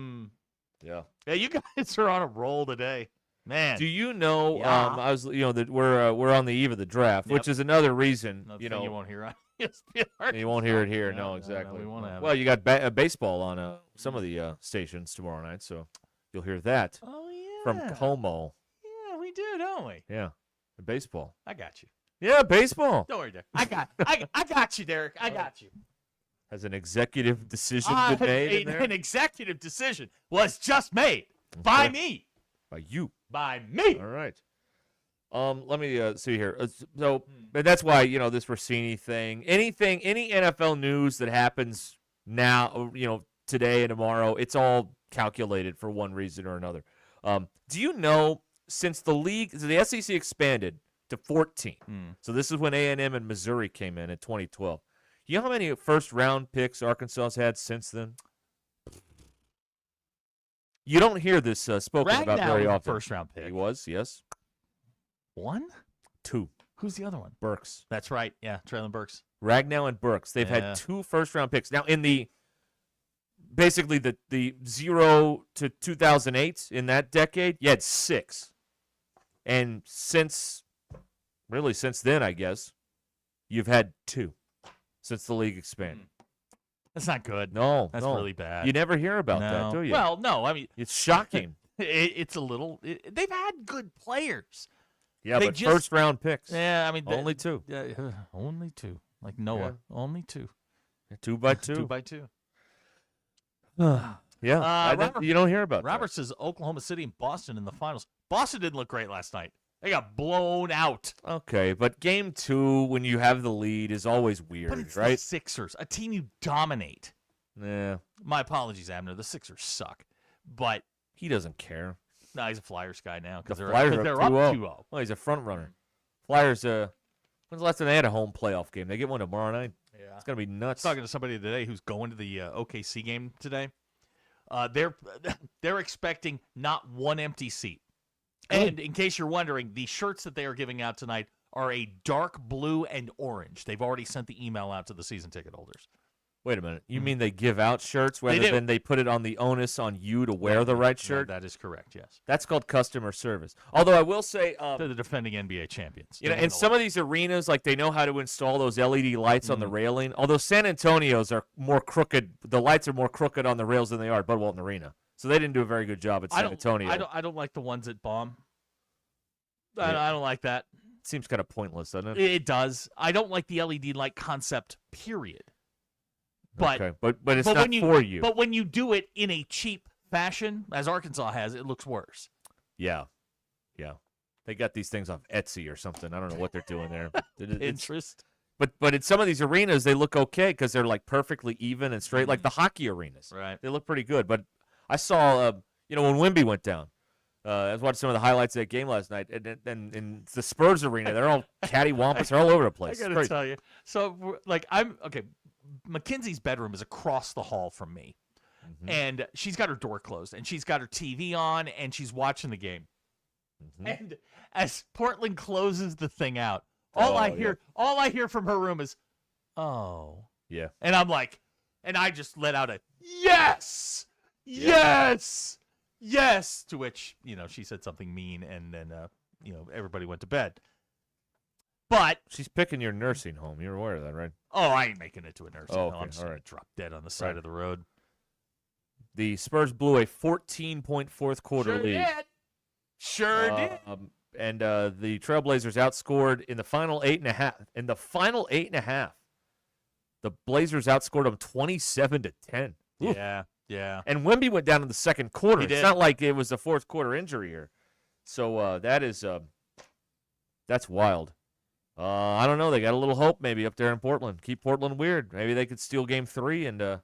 Yeah. Yeah, you guys are on a roll today. Man. Do you know, Yeah. that we're on the eve of the draft, which is another reason, Another thing you won't hear on ESPN. You won't hear it here. No, exactly. we won't have well, it. you got baseball on some of the stations tomorrow night, so you'll hear that from Como. Yeah, we do, don't we? Yeah, baseball. I got you. Yeah, baseball. Don't worry, Derek. I got you, Derek. I got you. Has an executive decision been made in there? An executive decision was just made by me. By you. By me. All right. Let me see here. So, and that's why this Ruscin thing. Any NFL news that happens now, today and tomorrow, it's all calculated for one reason or another. Do you know since the SEC expanded to 14? So this is when A&M and Missouri came in 2012. You know how many first-round picks Arkansas has had since then? You don't hear this spoken about very often. First-round pick. He was, yes. 1? 2. Who's the other one? Burks. That's right. Yeah, Traylon Burks. Ragnow and Burks. They've had 2 first-round picks. Now, in the 0 to 2008, in that decade, you had 6. And since then, I guess, you've had 2 since the league expanded. That's not good. No, That's no. really bad. You never hear about that, do you? Well, no. I mean, it's shocking. It's a little. They've had good players. Yeah, They but just- first-round picks. Yeah, I mean, only two. Only two. Like Noah, only two. 2 by 2. 2 by 2. Yeah, you don't hear about Robert says Oklahoma City and Boston in the finals. Boston didn't look great last night. They got blown out. that. Okay, but game 2, when you have the lead, is always weird, But it's right? the Sixers, a team you dominate. Yeah. My apologies, Abner. The Sixers suck. But he doesn't care. No, he's a Flyers guy now The because they're Flyers up are 2-0. 2-0. Well, he's a front runner. Flyers, when's the last time they had a home playoff game? They get one tomorrow night. Yeah. It's going to be I was nuts. talking to somebody today who's going to the OKC game today. They're expecting not one empty seat. And in case you're wondering, the shirts that they are giving out tonight are a dark blue and orange. They've already sent the email out to the season ticket holders. Wait a minute. You mean they give out shirts rather than they put it on the onus on you to wear the right shirt? That is correct, yes. That's called customer service. Although I will say, They're the defending NBA champions. you know, in some of these arenas, like they know how to install those LED lights on the railing. Although San Antonio's are more crooked, the lights are more crooked on the rails than they are at Bud Walton Arena. So they didn't do a very good job at San Antonio. I don't like the ones that bomb. I don't like that. Seems kind of pointless, doesn't it? It does. I don't like the LED light concept, period. But okay. but it's not for you. But when you do it in a cheap fashion, as Arkansas has, it looks worse. Yeah. They got these things off Etsy or something. I don't know what they're doing there. Interest. But in some of these arenas, they look okay because they're like perfectly even and straight, like the hockey arenas. Right. They look pretty good. But I saw, when Wemby went down, I was watching some of the highlights of that game last night, and in the Spurs arena, they're all cattywampus. They're all over the place. I got to tell you. So, Mackenzie's bedroom is across the hall from me. Mm-hmm. And she's got her door closed, and she's got her TV on, and she's watching the game. Mm-hmm. And as Portland closes the thing out, all I hear from her room is, "Oh." Yeah. And I'm like, and I just let out a yes, yes, yes. To which she said something mean, and then everybody went to bed. But she's picking your nursing home. You're aware of that, right? Oh, I ain't making it to a nursing home. Okay. I'm just All gonna right. drop dead on the side of the road. The Spurs blew a 14-point fourth quarter lead. Sure did. And the Trailblazers outscored in the final 8.5. In the final 8.5, the Blazers outscored them 27-10. Oof. Yeah. And Wemby went down in the second quarter. He It's did. not like it was a fourth quarter injury here. So that's wild. I don't know. They got a little hope maybe up there in Portland. Keep Portland weird. Maybe they could steal Game 3 and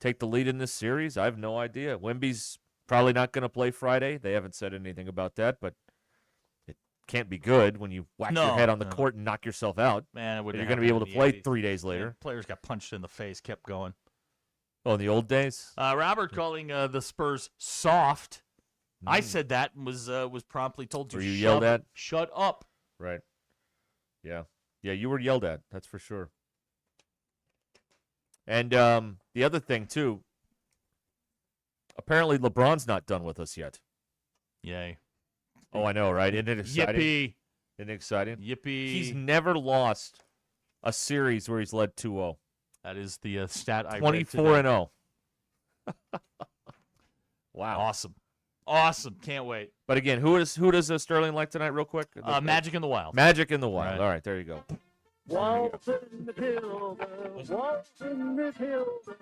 take the lead in this series. I have no idea. Wemby's probably not going to play Friday. They haven't said anything about that, but it can't be good when you whack your head on the court and knock yourself out. Man, it wouldn't You're have going to be able to happened in play the 3 days later. Yeah, players got punched in the face, kept going. Oh, in the old days? Robert calling the Spurs soft. I said that and was promptly told to Were you yelled at? Shut up. Right. Yeah. Yeah, you were yelled at. That's for sure. And the other thing, too, apparently LeBron's not done with us yet. Yay. Oh, I know, right? Isn't it exciting? Yippee. Isn't it exciting? Yippee. He's never lost a series where he's led 2-0. That is the stat I read 24-0. Wow. Awesome. Can't wait. But again, who does Sterling like tonight, real quick? Magic in the Wild. Magic in the Wild. Right. All right, there you go. Waltzing Matilda, waltzing Matilda.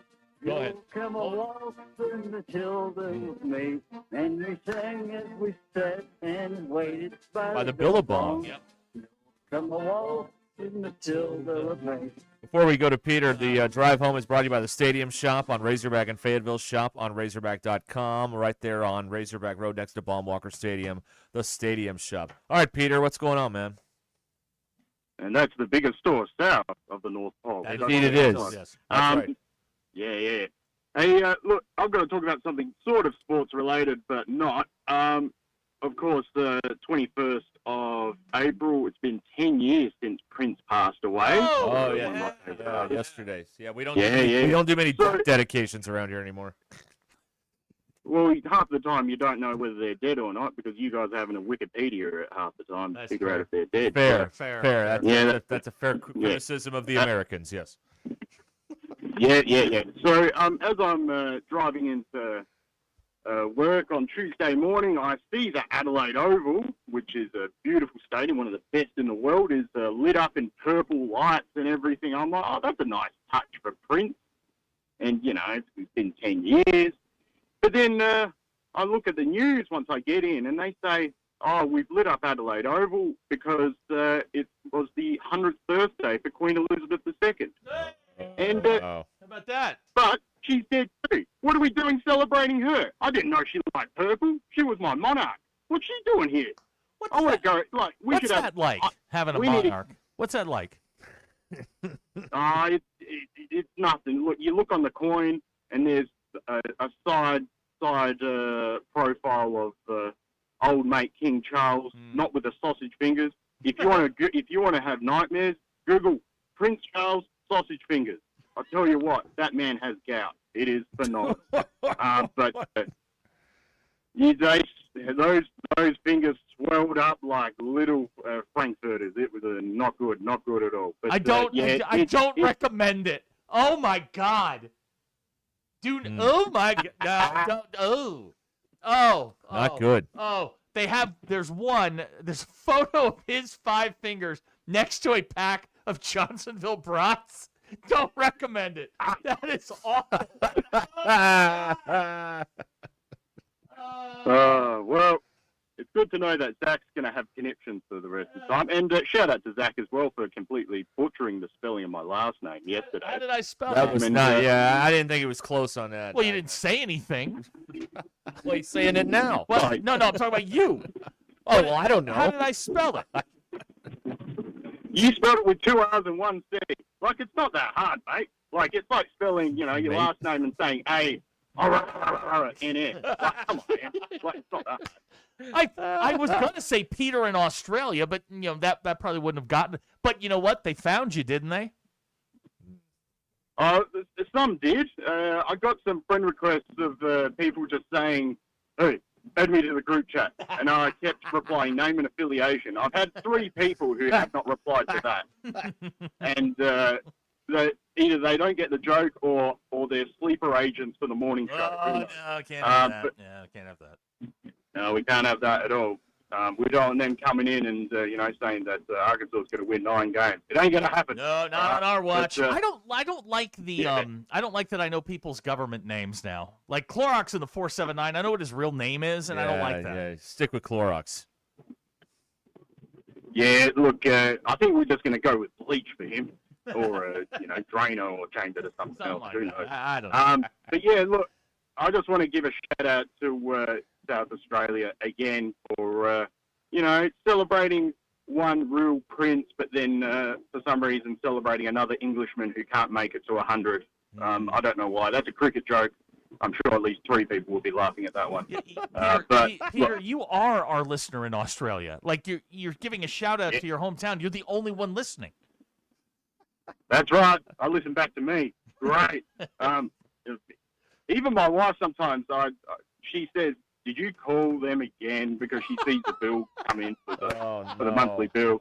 Go ahead. Come a waltzing Matilda with me, and we sang as we sat and waited By the Billabong. Yep. Come a waltzing Matilda with me. Before we go to Peter, the drive home is brought to you by the Stadium Shop on Razorback and Fayetteville. Shop on Razorback.com, right there on Razorback Road next to Baum-Walker Stadium, the Stadium Shop. All right, Peter, what's going on, man? And that's the biggest store south of the North Pole. Indeed it is. Yes. That's right. Yeah. Hey, look, I've got to talk about something sort of sports-related, but not. Of course, the 21st of April, it's been 10 years since Prince passed away. Oh, yeah. Yesterday's. Yeah, we don't do many dedications around here anymore. Well, half the time you don't know whether they're dead or not because you guys are having a Wikipedia at half the time to figure out if they're dead. Fair. That's a fair criticism of the Americans, yes. Yeah. So as I'm driving into work on Tuesday morning, I see the Adelaide Oval, which is a beautiful stadium, one of the best in the world, is lit up in purple lights and everything. I'm like, oh, that's a nice touch for Prince. And, it's been 10 years. But then I look at the news once I get in, and they say, oh, we've lit up Adelaide Oval because it was the 100th birthday for Queen Elizabeth II. And How about that? But she's dead too. What are we doing celebrating her? I didn't know she liked purple. She was my monarch. What's she doing here? I want to go. Like, we What's should that have, like, having a we need to- monarch? What's that like? It's nothing. Look, you look on the coin, and there's a side profile of old mate King Charles, not with the sausage fingers. If you want to have nightmares, Google Prince Charles sausage fingers. I'll tell you what, that man has gout. It is phenomenal. But those fingers swelled up like little frankfurters. It was not good at all. But, I don't it's recommend it. Oh my God, dude! Oh my God! Not good. Oh, there's a photo of his 5 fingers next to a pack of Johnsonville brats. Don't recommend it. That is awful. Well, it's good to know that Zach's going to have conniptions for the rest of the time. And shout out to Zach as well for completely butchering the spelling of my last name yesterday. How did I spell That it? was not. Yeah, I didn't think it was close on that. Well, you didn't say anything. Well, he's saying it now. Well, no, I'm talking about you. Oh, well, I don't know. How did I spell it? You spelled it with 2 R's and 1 C. Like, it's not that hard, mate. Like, it's like spelling, your last name and saying A, N-S. Like, come on, man. Like, it's not that hard. I was going to say Peter in Australia, but, that probably wouldn't have gotten it. But you know what? They found you, didn't they? Some did. I got some friend requests of people just saying, hey, add me to the group chat. And I kept replying name and affiliation. I've had 3 people who have not replied to that. And either they don't get the joke or they're sleeper agents for the morning show. Oh, no, can't have that. Can't have that. No, we can't have that at all. We don't want them coming in and saying that Arkansas is going to win 9 games. It ain't going to happen. No, not on our watch. But, I don't like the I don't like that I know people's government names now. Like Clorox in the 479. I know what his real name is, and I don't like that. Yeah, stick with Clorox. Yeah, look, I think we're just going to go with bleach for him, or Drano, or change it to something else. Like Who that. knows? I don't know. But yeah, look, I just want to give a shout out to South Australia again for celebrating one real prince, but then for some reason celebrating another Englishman who can't make it to 100. I don't know why. That's a cricket joke. I'm sure at least 3 people will be laughing at that one. Peter, you are our listener in Australia. Like you're giving a shout out to your hometown. You're the only one listening. That's right. I listen back to me. Great. Even my wife sometimes, she says, "Did you call them again?" Because she sees the bill come in for the monthly bill.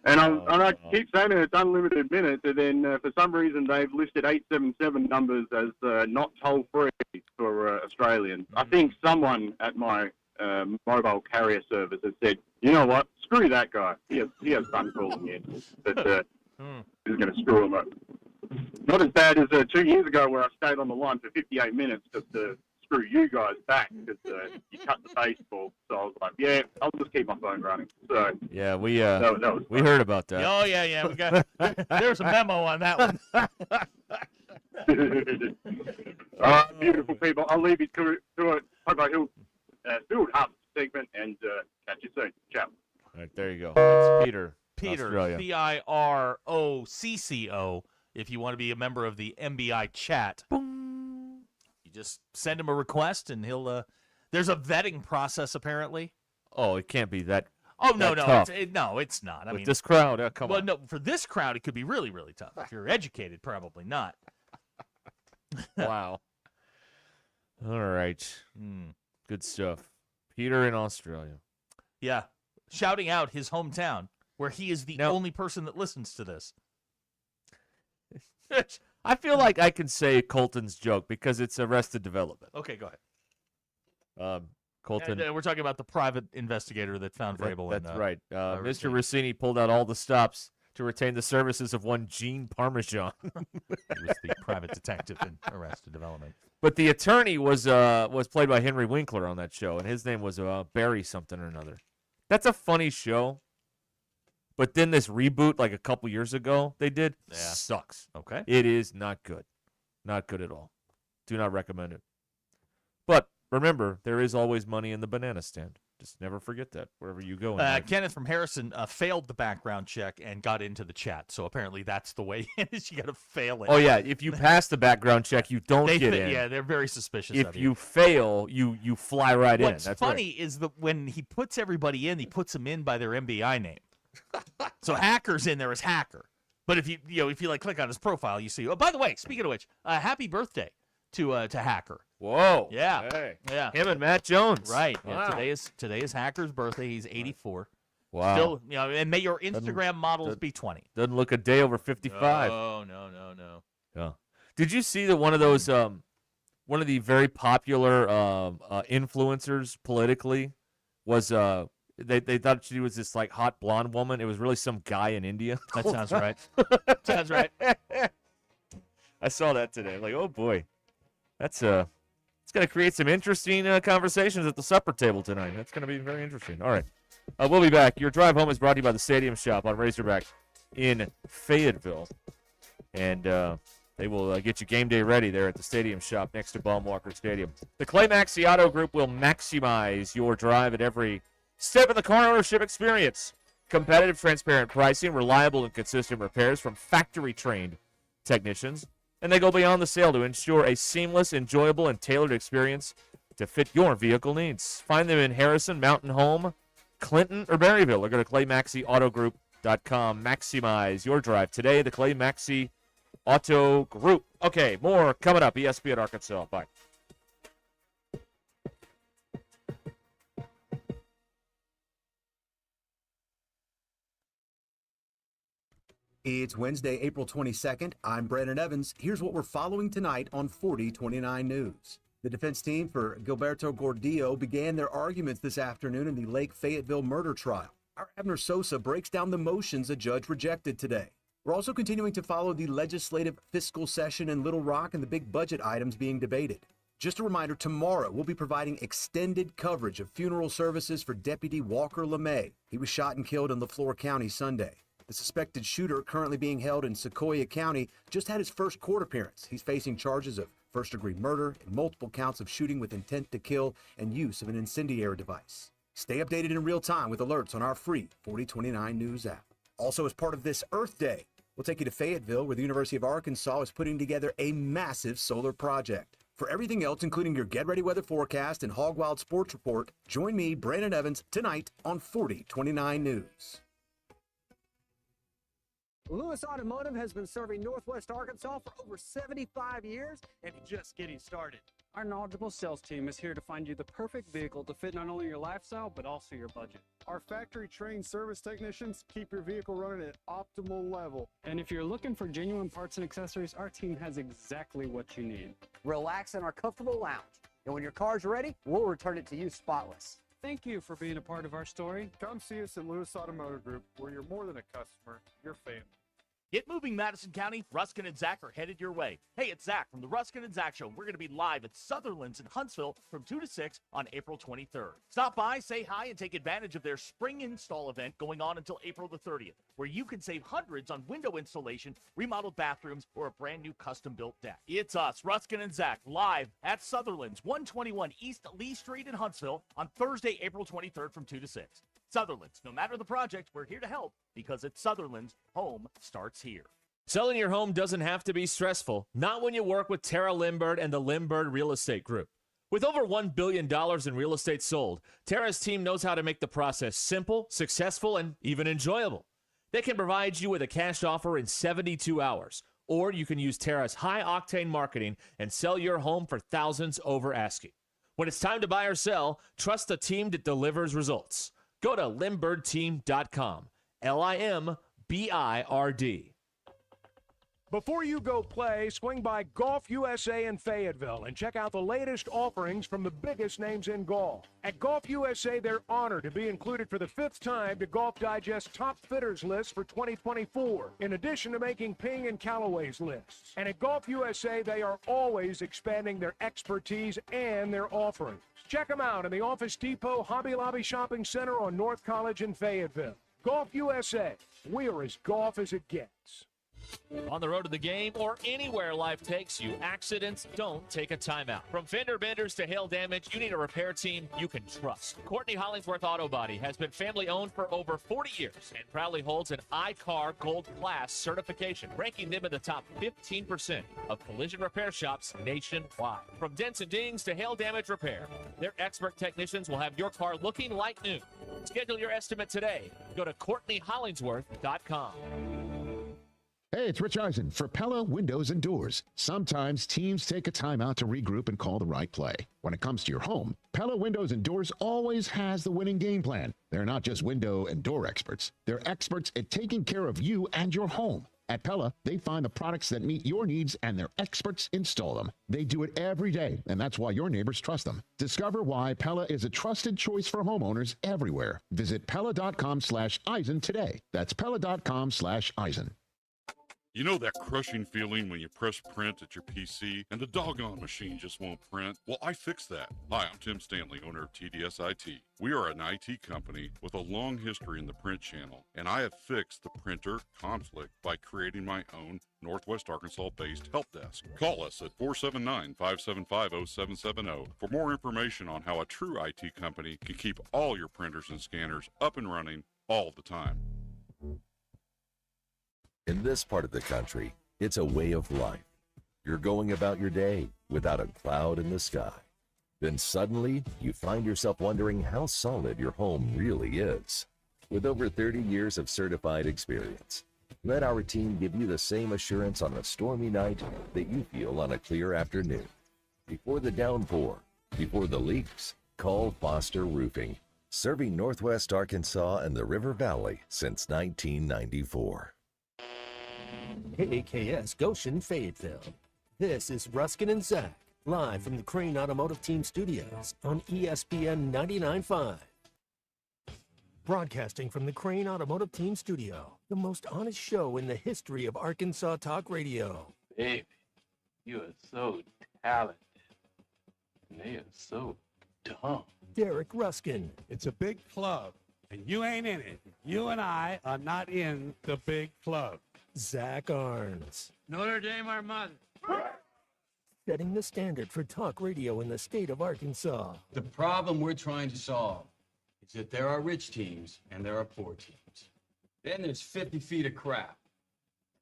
And I keep saying it's unlimited minutes, and then for some reason they've listed 877 numbers as not toll-free for Australians. I think someone at my mobile carrier service has said, you know what, screw that guy. He has fun calling in, but he's going to screw him up. Not as bad as 2 years ago where I stayed on the line for 58 minutes just to screw you guys back because you cut the baseball. So I was like, yeah, I'll just keep my phone running. So yeah, we we heard about that. Oh yeah, we got there's a memo on that one. All right, beautiful people. I'll leave you to it. Hope I build up the segment and catch you soon. Ciao. All right, there you go. It's Peter. Australia. Pirocco. If you want to be a member of the MBI chat, you just send him a request and he'll. There's a vetting process apparently. Oh, it can't be that. Oh no, tough. It's not. I mean, this crowd, come on. Well, no, for this crowd, it could be really, really tough. If you're educated, probably not. Wow. All right. Good stuff. Peter in Australia. Yeah, shouting out his hometown where he is the only person that listens to this. I feel like I can say Colton's joke because it's Arrested Development. Okay, go ahead. Colton. We're talking about the private investigator that found Vrabel. That's right. Mr. Ruscin pulled out all the stops to retain the services of one Gene Parmesan. He was the private detective in Arrested Development. But the attorney was played by Henry Winkler on that show, and his name was Barry something or another. That's a funny show. But then this reboot, like a couple years ago, they did, sucks. Okay. It is not good. Not good at all. Do not recommend it. But remember, there is always money in the banana stand. Just never forget that wherever you go. Kenneth from Harrison failed the background check and got into the chat. So apparently that's the way in is you got to fail it. Oh, yeah. If you pass the background check, you don't get in. Yeah, they're very suspicious If of you. you fail, you fly right in. What's That's funny right. is that when he puts everybody in, he puts them in by their MBI name. So hacker's in there as hacker. But if you like click on his profile, you see. Oh, by the way, speaking of which, happy birthday to hacker. Whoa. Yeah. Hey. Yeah. Him and Matt Jones. Right. Wow. Yeah, today is hacker's birthday. He's 84. Wow. Still, and may your Instagram models be 20. Doesn't look a day over 55. Oh, no. Yeah. Did you see that one of those one of the very popular influencers politically was they thought she was this like hot blonde woman. It was really some guy in India. That sounds right. Sounds right. I saw that today. Like, oh boy. That's it's going to create some interesting conversations at the supper table tonight. That's going to be very interesting. All right. We'll be back. Your drive home is brought to you by the Stadium Shop on Razorback in Fayetteville. And they will get you game day ready there at the Stadium Shop next to Baum-Walker Stadium. The Clay Maxey Auto Group will maximize your drive at every step of the car ownership experience. Competitive, transparent pricing, reliable and consistent repairs from factory-trained technicians. And they go beyond the sale to ensure a seamless, enjoyable, and tailored experience to fit your vehicle needs. Find them in Harrison, Mountain Home, Clinton, or Berryville. Or go to ClayMaxeyAutoGroup.com. Maximize your drive today. The Clay Maxey Auto Group. Okay, more coming up. ESPN Arkansas. Bye. It's Wednesday, April 22nd. I'm Brandon Evans. Here's what we're following tonight on 4029 News. The defense team for Gilberto Gordillo began their arguments this afternoon in the Lake Fayetteville murder trial. Our Abner Sosa breaks down the motions a judge rejected today. We're also continuing to follow the legislative fiscal session in Little Rock and the big budget items being debated. Just a reminder, tomorrow we'll be providing extended coverage of funeral services for Deputy Walker LeMay. He was shot and killed in LaFleur County Sunday. The suspected shooter, currently being held in Sequoia County, just had his first court appearance. He's facing charges of first-degree murder and multiple counts of shooting with intent to kill and use of an incendiary device. Stay updated in real time with alerts on our free 4029 News app. Also, as part of this Earth Day, we'll take you to Fayetteville, where the University of Arkansas is putting together a massive solar project. For everything else, including your Get Ready weather forecast and Hog Wild Sports Report, join me, Brandon Evans, tonight on 4029 News. Lewis Automotive has been serving Northwest Arkansas for over 75 years and just getting started. Our knowledgeable sales team is here to find you the perfect vehicle to fit not only your lifestyle, but also your budget. Our factory-trained service technicians keep your vehicle running at optimal level. And if you're looking for genuine parts and accessories, our team has exactly what you need. Relax in our comfortable lounge. And when your car's ready, we'll return it to you spotless. Thank you for being a part of our story. Come see us at Lewis Automotive Group, where you're more than a customer, you're family. Get moving, Madison County. Ruscin and Zach are headed your way. Hey, it's Zach from the Ruscin and Zach Show. We're going to be live at Sutherland's in Huntsville from 2 to 6 on April 23rd. Stop by, say hi, and take advantage of their spring install event going on until April the 30th, where you can save hundreds on window installation, remodeled bathrooms, or a brand new custom-built deck. It's us, Ruscin and Zach, live at Sutherland's, 121 East Lee Street in Huntsville on Thursday, April 23rd from 2 to 6. Sutherland's, no matter the project, we're here to help because at Sutherland's, home starts here. Selling your home doesn't have to be stressful, not when you work with Tara Limbird and the Limbird Real Estate Group. With over $1 billion in real estate sold, Tara's team knows how to make the process simple, successful, and even enjoyable. They can provide you with a cash offer in 72 hours, or you can use Tara's high-octane marketing and sell your home for thousands over asking. When it's time to buy or sell, trust the team that delivers results. Go to limbirdteam.com, LIMBIRD. Before you go play, swing by Golf USA in Fayetteville and check out the latest offerings from the biggest names in golf. At Golf USA, they're honored to be included for the 5th time to Golf Digest Top Fitters list for 2024, in addition to making Ping and Callaway's lists. And at Golf USA, they are always expanding their expertise and their offerings. Check them out in the Office Depot Hobby Lobby Shopping Center on North College in Fayetteville. Golf USA, we're as golf as it gets. On the road to the game or anywhere life takes you, accidents don't take a timeout. From fender benders to hail damage, you need a repair team you can trust. Courtney Hollingsworth Auto Body has been family owned for over 40 years and proudly holds an iCar Gold Class certification, ranking them in the top 15% of collision repair shops nationwide. From dents and dings to hail damage repair, their expert technicians will have your car looking like new. Schedule your estimate today. Go to CourtneyHollingsworth.com. Hey, it's Rich Eisen for Pella Windows and Doors. Sometimes teams take a timeout to regroup and call the right play. When it comes to your home, Pella Windows and Doors always has the winning game plan. They're not just window and door experts. They're experts at taking care of you and your home. At Pella, they find the products that meet your needs and their experts install them. They do it every day, and that's why your neighbors trust them. Discover why Pella is a trusted choice for homeowners everywhere. Visit Pella.com/Eisen today. That's Pella.com/Eisen. You know that crushing feeling when you press print at your PC and the doggone machine just won't print? Well, I fixed that. Hi, I'm Tim Stanley, owner of TDS IT. We are an IT company with a long history in the print channel, and I have fixed the printer conflict by creating my own Northwest Arkansas-based help desk. Call us at 479-575-0770 for more information on how a true IT company can keep all your printers and scanners up and running all the time. In this part of the country, it's a way of life. You're going about your day without a cloud in the sky. Then suddenly, you find yourself wondering how solid your home really is. With over 30 years of certified experience, let our team give you the same assurance on a stormy night that you feel on a clear afternoon. Before the downpour, before the leaks, call Foster Roofing, serving Northwest Arkansas and the River Valley since 1994. KAKS Goshen, Fayetteville. This is Ruscin and Zach, live from the Crane Automotive Team Studios on ESPN 99.5. Broadcasting from the Crane Automotive Team Studio, the most honest show in the history of Arkansas Talk Radio. Baby, you are so talented. And they are so dumb. Derek Ruscin. It's a big club, and you ain't in it. You and I are not in the big club. Zach Arns. Notre Dame Armada. Setting the standard for talk radio in the state of Arkansas. The problem we're trying to solve is that there are rich teams and there are poor teams. Then there's 50 feet of crap.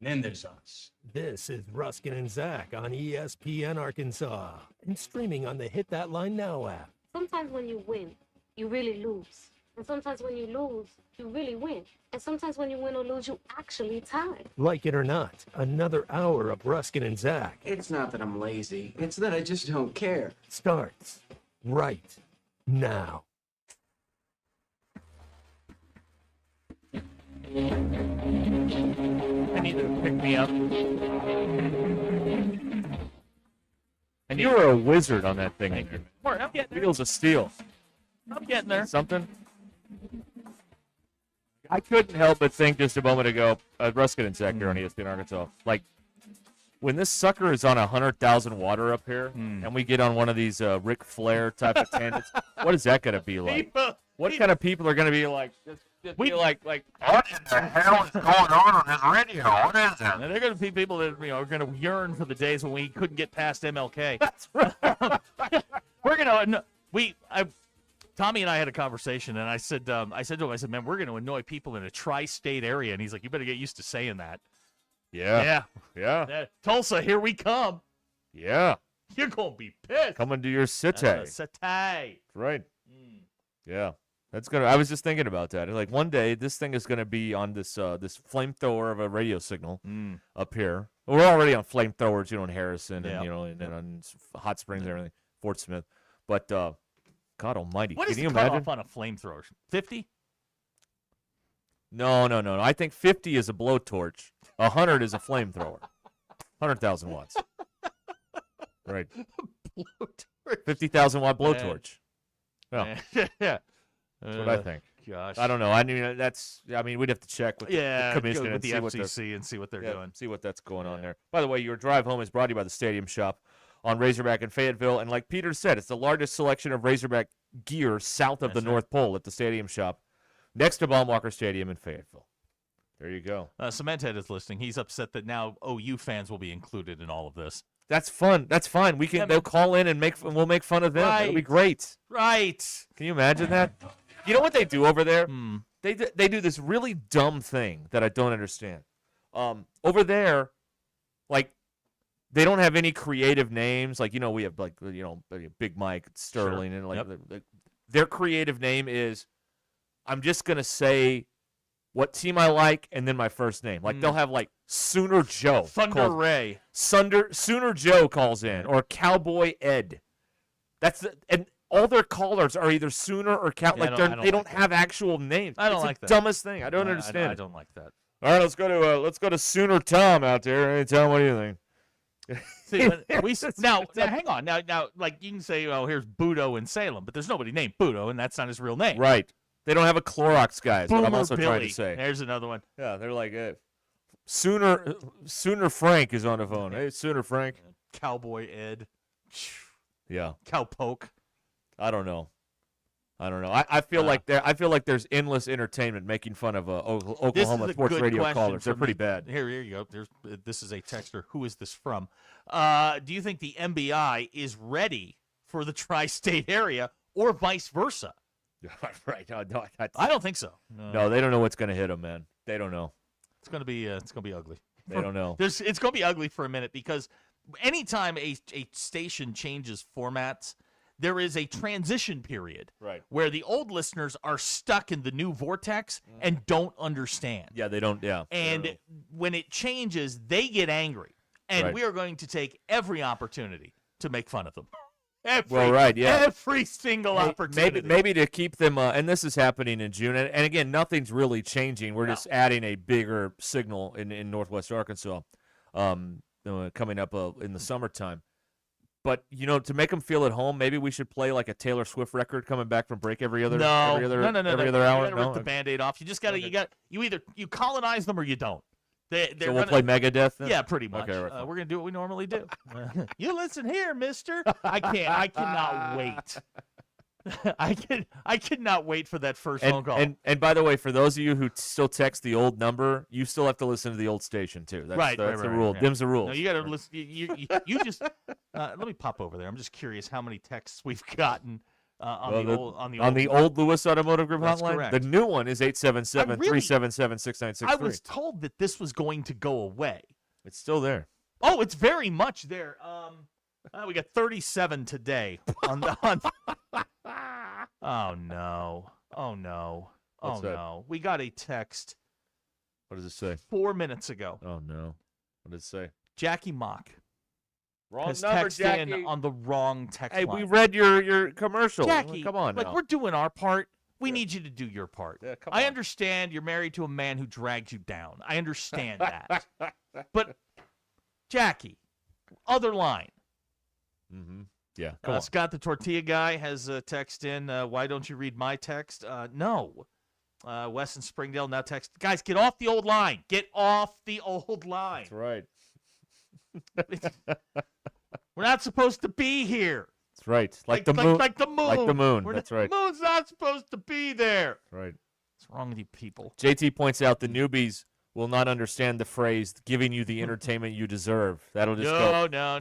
And then there's us. This is Ruscin and Zach on ESPN Arkansas and streaming on the Hit That Line Now app. Sometimes when you win, you really lose. And sometimes when you lose, you really win. And sometimes when you win or lose, you actually tie. Like it or not, another hour of Ruscin and Zach It's not that I'm lazy. It's that I just don't care. starts right now. I need to pick me up. And you were a wizard on that thing. More, I'm getting there. Wheels of steel. I'm getting there. Something? I couldn't help but think just a moment ago, Ruscin and Zach here on ESPN Arkansas, like, when this sucker is on 100,000 water up here, and we get on one of these Ric Flair type of tangents, what is that going to be like? What kind of people are going to be like? Just be like, what in the hell is going on this radio? What is that? And they're going to be people that are going to yearn for the days when we couldn't get past MLK. That's right. We're going to Tommy and I had a conversation, and I said to him, man, we're going to annoy people in a tri-state area, and he's like, you better get used to saying that. Yeah. Tulsa, here we come. Yeah. You're going to be pissed. Coming to your city. City. Right. Yeah. That's gonna. I was just thinking about that. Like one day, this thing is gonna be on this this flamethrower of a radio signal up here. We're already on flamethrowers, in Harrison and and on Hot Springs and everything, Fort Smith. But God Almighty, What can is you the cutoff imagine? on a flamethrower? 50? No. I think 50 is a blowtorch. 100 is a flamethrower. 100,000 watts. Right. 50,000 watt blowtorch. Well, yeah. That's what I think. Gosh. I don't know. I mean, we'd have to check with the commission with and the see FCC and see what they're doing. See what that's going on there. By the way, your drive home is brought to you by the Stadium Shop on Razorback in Fayetteville. And like Peter said, it's the largest selection of Razorback gear south of the North Pole at the Stadium Shop, next to Baumwalker Stadium in Fayetteville. There you go. Cementhead is listening. He's upset that now OU fans will be included in all of this. That's fun. That's fine. They'll call in and we'll make fun of them. Right. It'll be great. Right. Can you imagine that? You know what they do over there? They do this really dumb thing that I don't understand. Over there, like, they don't have any creative names. Like, we have Big Mike Sterling, Sure. and their creative name is, I'm just gonna say what team I like and then my first name. Like they'll have like Sooner Joe, Thunder Ray, Sooner Joe calls in, or Cowboy Ed. And all their callers are either Sooner or Cow. Yeah, They don't have actual names. I don't it's like the that. dumbest thing. I don't understand. I don't like that. All right, let's go to Sooner Tom out there. Hey, Tom, what do you think? See, now hang on. Now, like you can say, oh, here's Budo in Salem, but there's nobody named Budo, and that's not his real name. Right. They don't have a Clorox guy. Is what I'm also Billy. trying to say. There's another one. Yeah, they're like, Sooner Frank is on the phone. Hey, Sooner Frank. Cowboy Ed. Yeah. Cowpoke. I don't know. I feel like there's endless entertainment making fun of Oklahoma sports radio callers. They're pretty bad. Here you go. This is a texter. Who is this from? Do you think the MBI is ready for the tri-state area, or vice versa? Right. No, I don't think so. No, they don't know what's going to hit them, man. They don't know. It's gonna be ugly. They don't know. It's gonna be ugly for a minute, because anytime a station changes formats, there is a transition period, right, where the old listeners are stuck in the new vortex and don't understand. Yeah, they don't. Yeah, and when it changes, they get angry, and Right. we are going to take every opportunity to make fun of them. Every single opportunity. Maybe to keep them, and this is happening in June. And again, nothing's really changing. We're just adding a bigger signal in Northwest Arkansas coming up in the summertime. But, to make them feel at home, maybe we should play like a Taylor Swift record coming back from break every other hour. No. No? You gotta rip the Band-Aid off. You just you either colonize them or you don't. So we'll play Megadeth then? Yeah, pretty much. Okay, right. We're gonna do what we normally do. You listen here, mister. I cannot wait. I cannot wait for that first phone call. And by the way, for those of you who still text the old number, you still have to listen to the old station too. That's the rule. Yeah. Them's the rules. No, you got to listen. You just let me pop over there. I'm just curious how many texts we've gotten on the old Lewis Automotive Group That's hotline. correct. The new one is 877-377-6963. I was told that this was going to go away. It's still there. Oh, it's very much there. We got 37 today on. Oh no! Oh no! What's that? No! We got a text. What does it say? 4 minutes ago. Oh no! What does it say? Jackie Mock Wrong has number, texted Jackie. in on the wrong text Hey, line. we read your commercial. Jackie, Come on now. we're doing our part. We need you to do your part. Yeah, come I on. understand you're married to a man who drags you down. I understand that. But Jackie, other line. Mm-hmm. Yeah. Come on. Scott the Tortilla Guy has a text in. Why don't you read my text? No. Wes in Springdale now text. Guys, get off the old line. Get off the old line. That's right. We're not supposed to be here. That's right. Like the moon. Like the moon. Like the moon. That's right. The moon's not supposed to be there. That's right. What's wrong with you people? JT points out the newbies will not understand the phrase "giving you the entertainment you deserve." That'll just go no.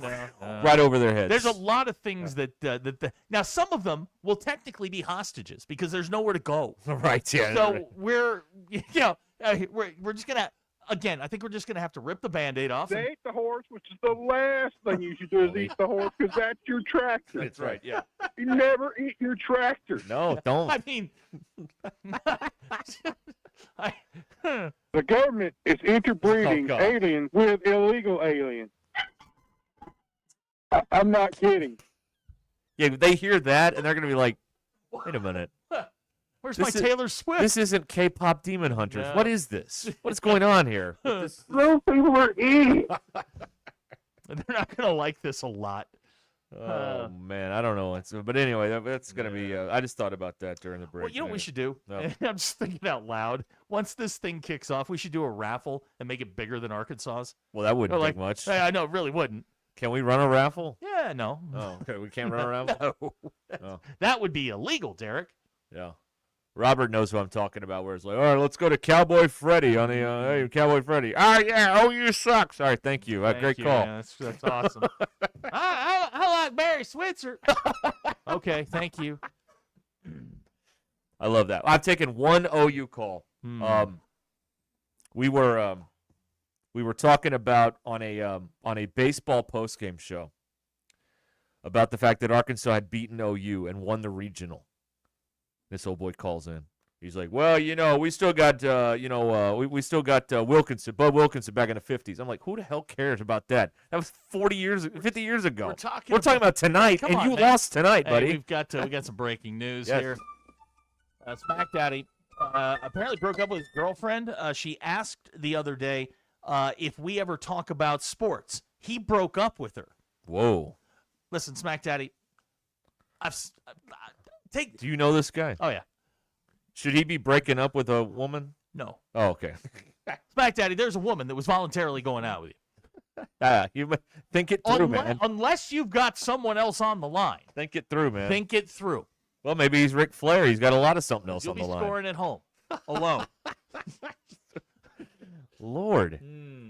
right over their heads. There's a lot of things that now some of them will technically be hostages because there's nowhere to go. Right. Yeah. So right. we're just gonna. Again, I think we're just going to have to rip the Band-Aid off. They ate the horse, which is the last thing you should do is eat the horse because that's your tractor. That's right, yeah. You never eat your tractor. No, don't. I mean, the government is interbreeding aliens with illegal aliens. I'm not kidding. Yeah, they hear that and they're going to be like, wait a minute. Where's my Taylor Swift? This isn't K-pop Demon Hunters. No. What is this? What is going on here? Those people are idiots. They're not going to like this a lot. Oh, man, I don't know. But anyway, that's going to be I just thought about that during the break. Well, you know what we should do? No. I'm just thinking out loud. Once this thing kicks off, we should do a raffle and make it bigger than Arkansas's. Well, that wouldn't like, take much. I know, it really wouldn't. Can we run a raffle? Yeah, no. Oh, okay. We can't run a raffle? No. Oh. That would be illegal, Derek. Yeah. Robert knows who I'm talking about, where it's like, all right, let's go to Cowboy Freddy on the hey, Cowboy Freddy. Yeah, OU sucks. All right, thank you. Great you, call. man. That's awesome. I like Barry Switzer. Okay, thank you. I love that. I've taken one OU call. We were talking about on a baseball postgame show about the fact that Arkansas had beaten OU and won the regional. This old boy calls in. He's like, well, we still got, we still got Wilkinson, Bud Wilkinson back in the 50s. I'm like, who the hell cares about that? That was 50 years ago. We're talking about tonight, and you lost tonight, buddy. We've got some breaking news Yes. here. Smack Daddy apparently broke up with his girlfriend. She asked the other day if we ever talk about sports. He broke up with her. Whoa. Listen, Smack Daddy, Do you know this guy? Oh, yeah. Should he be breaking up with a woman? No. Oh, okay. Smack Daddy, there's a woman that was voluntarily going out with you. You think it through, man. Unless you've got someone else on the line. Think it through, man. Think it through. Well, maybe he's Ric Flair. He's got a lot of something else You'll on the be line. scoring at home alone. Lord.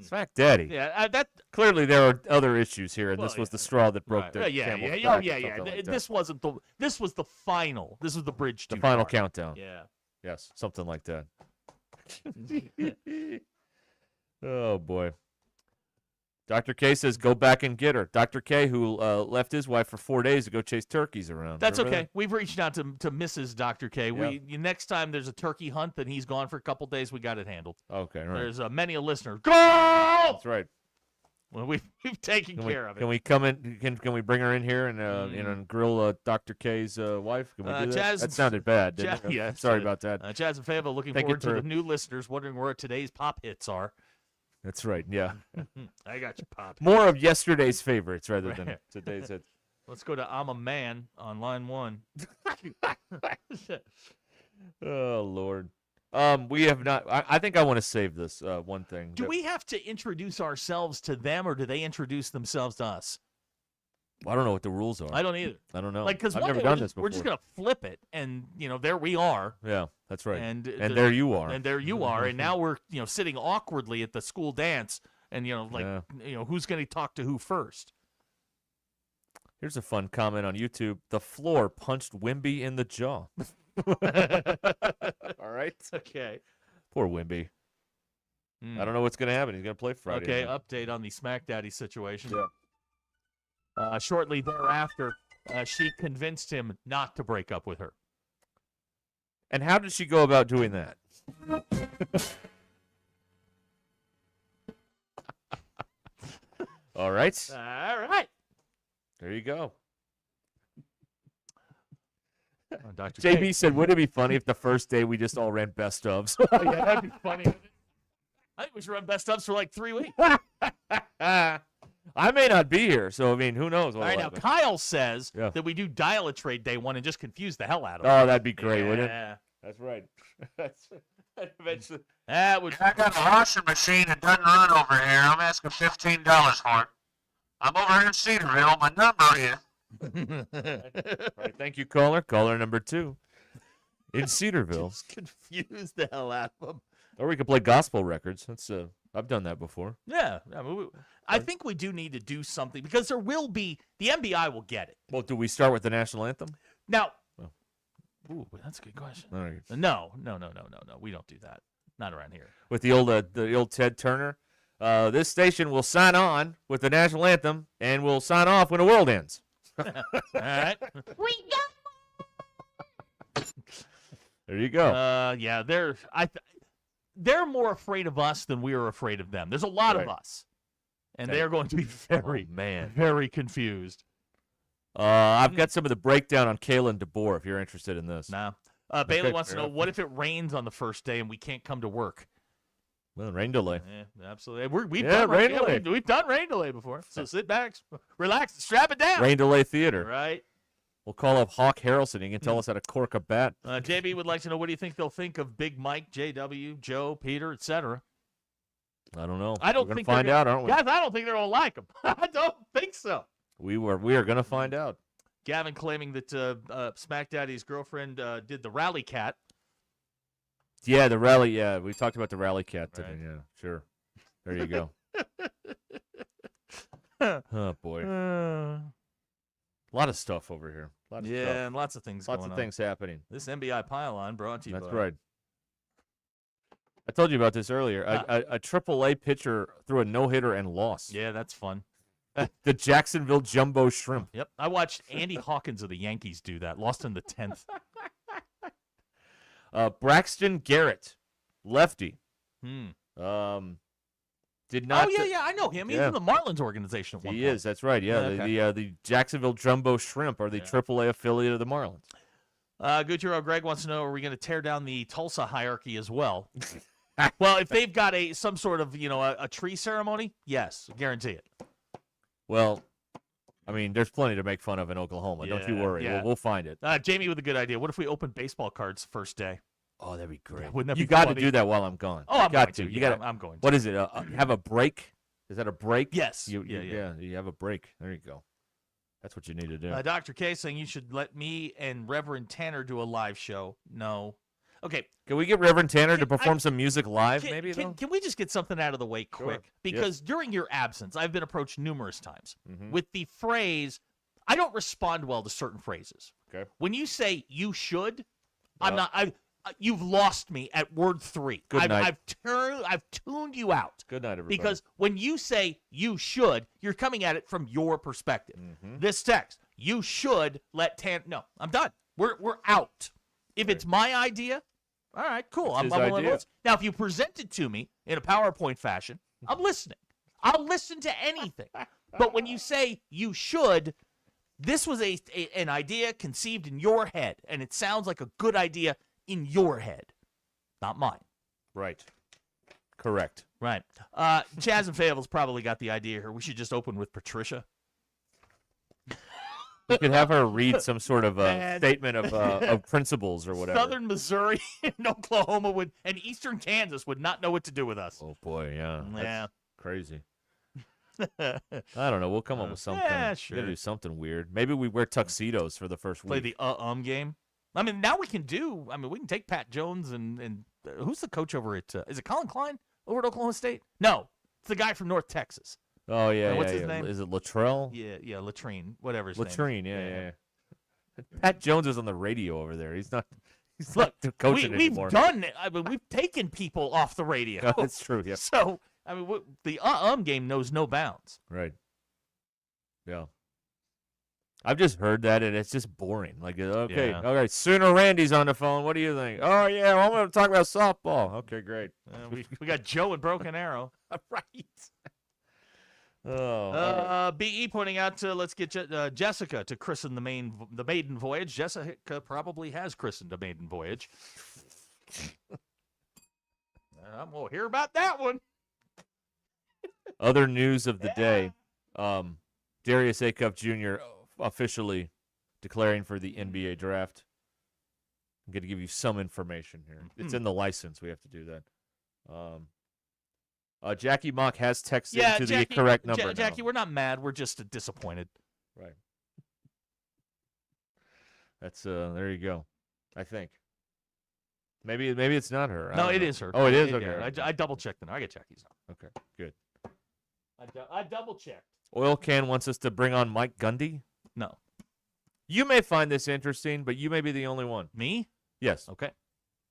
Smack Daddy. Yeah, that clearly there are other issues here, and Well, this was the straw that broke right. the camel's back or something like that. This wasn't the. This was the final. This was the bridge. The too final far. countdown. Yeah. Yes, something like that. Oh, boy. Dr. K says, go back and get her. Dr. K, who left his wife for 4 days to go chase turkeys around. That's Remember okay. We've reached out to Mrs. Dr. K. Yeah. Next time there's a turkey hunt and he's gone for a couple days, we got it handled. that? Okay, all right. There's many a listener. Go! That's right. Well, we've taken Can care of it. Can we come in? Can we bring her in here and grill Dr. K's wife? Can we do that? That sounded bad. Didn't it? Yeah, Sorry about that. Chaz and Fava looking Think it forward to the through. new listeners wondering where today's pop hits are. That's right. Yeah. I got you, pop. More of yesterday's favorites rather than Right. today's hits. Let's go to I'm a Man on line 1. Oh, Lord. We have not. I think I want to save this one thing. Do we have to introduce ourselves to them, or do they introduce themselves to us? I don't know what the rules are. I don't either. I don't know. Like, because I've never done this before. we're just gonna flip it, and there we are. Yeah, that's right. And there you are. And there you are. And now we're sitting awkwardly at the school dance, and who's gonna talk to who first? Here's a fun comment on YouTube. The floor punched Wimby in the jaw. All right. Okay. Poor Wimby. I don't know what's going to happen. He's going to play Friday. Okay, night. update on the Smack Daddy situation. Yeah. Shortly thereafter, she convinced him not to break up with her. And how did she go about doing that? All right. All right. There you go. Dr. JB K. said, wouldn't it be funny if the first day we just all ran best ofs? Yeah, that'd be funny. I think we should run best ups for like 3 weeks. I may not be here, so, I mean, who knows what All right, will now happen. Kyle says Yeah. that we do Dial-A-Trade day 1 and just confuse the hell out of Oh, him. that'd be great, wouldn't it? Yeah. That's right. Eventually. That would. I got a washing machine that doesn't run over here. I'm asking $15 for it. I'm over here in Cedarville. My number is. Right, thank you, caller. Caller number 2 in Cedarville. Just confuse the hell out of him. Or we could play gospel records. That's I've done that before. Yeah, I think we do need to do something because there will be the MBI will get it. Well, do we start with the national anthem? Now, Oh. ooh, that's a good question. All right. No, we don't do that. Not around here. With the old Ted Turner. This station will sign on with the national anthem, and we'll sign off when the world ends. All right. We got There you go. Yeah, they're more afraid of us than we are afraid of them. There's a lot of Right. us, and Okay. they are going to be very, very confused. I've got some of the breakdown on Kalen DeBoer if you're interested in this. No. Bailey Okay, wants to fair know, enough. what if it rains on the first day and we can't come to work? Well, rain delay. Yeah, absolutely. We've Yeah, done rain yeah, delay. we've done rain delay before. So sit back, relax, and strap it down. Rain delay theater. Right. We'll call up Hawk Harrelson. He can tell us how to cork a bat. JB would like to know, what do you think they'll think of Big Mike, JW, Joe, Peter, etc.? I don't know. I don't We're think gonna find out, aren't we? Guys, I don't think they're gonna like him. I don't think so. We are gonna find out. Gavin claiming that Smack Daddy's girlfriend did the rally cat. Yeah, the rally. Yeah, we talked about the rally cat today. Yeah, sure. There you go. Oh boy. A lot of stuff over here. A lot of stuff. And lots of things Lots going of on. things happening. This MBI pylon brought to you That's by... right. I told you about this earlier. A AAA pitcher threw a no-hitter and lost. Yeah, that's fun. The Jacksonville Jumbo Shrimp. Yep. I watched Andy Hawkins of the Yankees do that. Lost in the 10th. Braxton Garrett, lefty. Did not. Oh, yeah, I know him. He's yeah. in the Marlins organization at one He point. is. That's right. Yeah, okay. the Jacksonville Jumbo Shrimp are the AAA affiliate of the Marlins. Gutierrez Greg wants to know, are we going to tear down the Tulsa hierarchy as well? Well, if they've got some sort of, a tree ceremony, yes, guarantee it. Well, I mean, there's plenty to make fun of in Oklahoma. Don't you worry. Yeah. We'll find it. Jamie with a good idea. What if we open baseball cards first day? Oh, that'd be great. Wouldn't that You be got to funny? do that while I'm gone. Oh, I'm got going to. You Yeah, got. I'm going to. What is it? Have a break? Is that a break? Yes. You Yeah. You have a break. There you go. That's what you need to do. Dr. K saying you should let me and Reverend Tanner do a live show. No. Okay. Can we get Reverend Tanner to perform some music live? Maybe Can we just get something out of the way quick? Sure. Because during your absence, I've been approached numerous times Mhm. with the phrase, I don't respond well to certain phrases. Okay. When you say you should, I'm not. You've lost me at word 3. Good night. I've tuned you out. Good night, everybody. Because when you say you should, you're coming at it from your perspective. Mm-hmm. This text, you should let No, I'm done. We're out. If it's my idea, all right, cool. It's his willing to idea. listen. Now, if you present it to me in a PowerPoint fashion, I'm listening. I'll listen to anything. But when you say you should, this was an idea conceived in your head, and it sounds like a good idea in your head, not mine. Right. Correct. Right. Chaz and Fayetteville's probably got the idea here. We should just open with Patricia. You could have her read some sort of Man. statement of principles or whatever. Southern Missouri and Oklahoma and Eastern Kansas would not know what to do with us. Oh boy, yeah. Yeah. That's crazy. I don't know. We'll come up with something. yeah, We sure. gotta do something weird. Maybe we wear tuxedos for the first Play week. the game. I mean, now we can do. I mean, we can take Pat Jones and who's the coach over at? Is it Colin Klein over at Oklahoma State? No, it's the guy from North Texas. Oh yeah, What's yeah, his yeah. name? Is it Latrell? Yeah, Latrine, whatever his name. Latrine, yeah. Pat Jones is on the radio over there. He's not. He's Look, not coaching we've anymore. done it. I mean, we've taken people off the radio. No, that's true. Yeah. So I mean, the game knows no bounds. Right. Yeah. I've just heard that, and it's just boring. Like, okay, Yeah. all right, Sooner Randy's on the phone. What do you think? Oh, yeah, well, I'm going to talk about softball. Okay, great. We got Joe and Broken Arrow. Right. Oh. BE pointing out let's get Jessica to christen the maiden voyage. Jessica probably has christened a maiden voyage. I'm going to hear about that one. Other news of the day, Darius Acuff Jr. officially declaring for the NBA draft. I'm going to give you some information here. It's in the license. We have to do that. Jackie Mock has texted to the correct number now. Jackie, we're not mad. We're just disappointed. Right. That's there you go. I think. Maybe it's not her. No, it is her. Oh, it is? Yeah, Okay. I double checked. I get Jackie's now. Okay, good. I double checked. Oil Can wants us to bring on Mike Gundy. No. You may find this interesting, but you may be the only one. Me? Yes. Okay.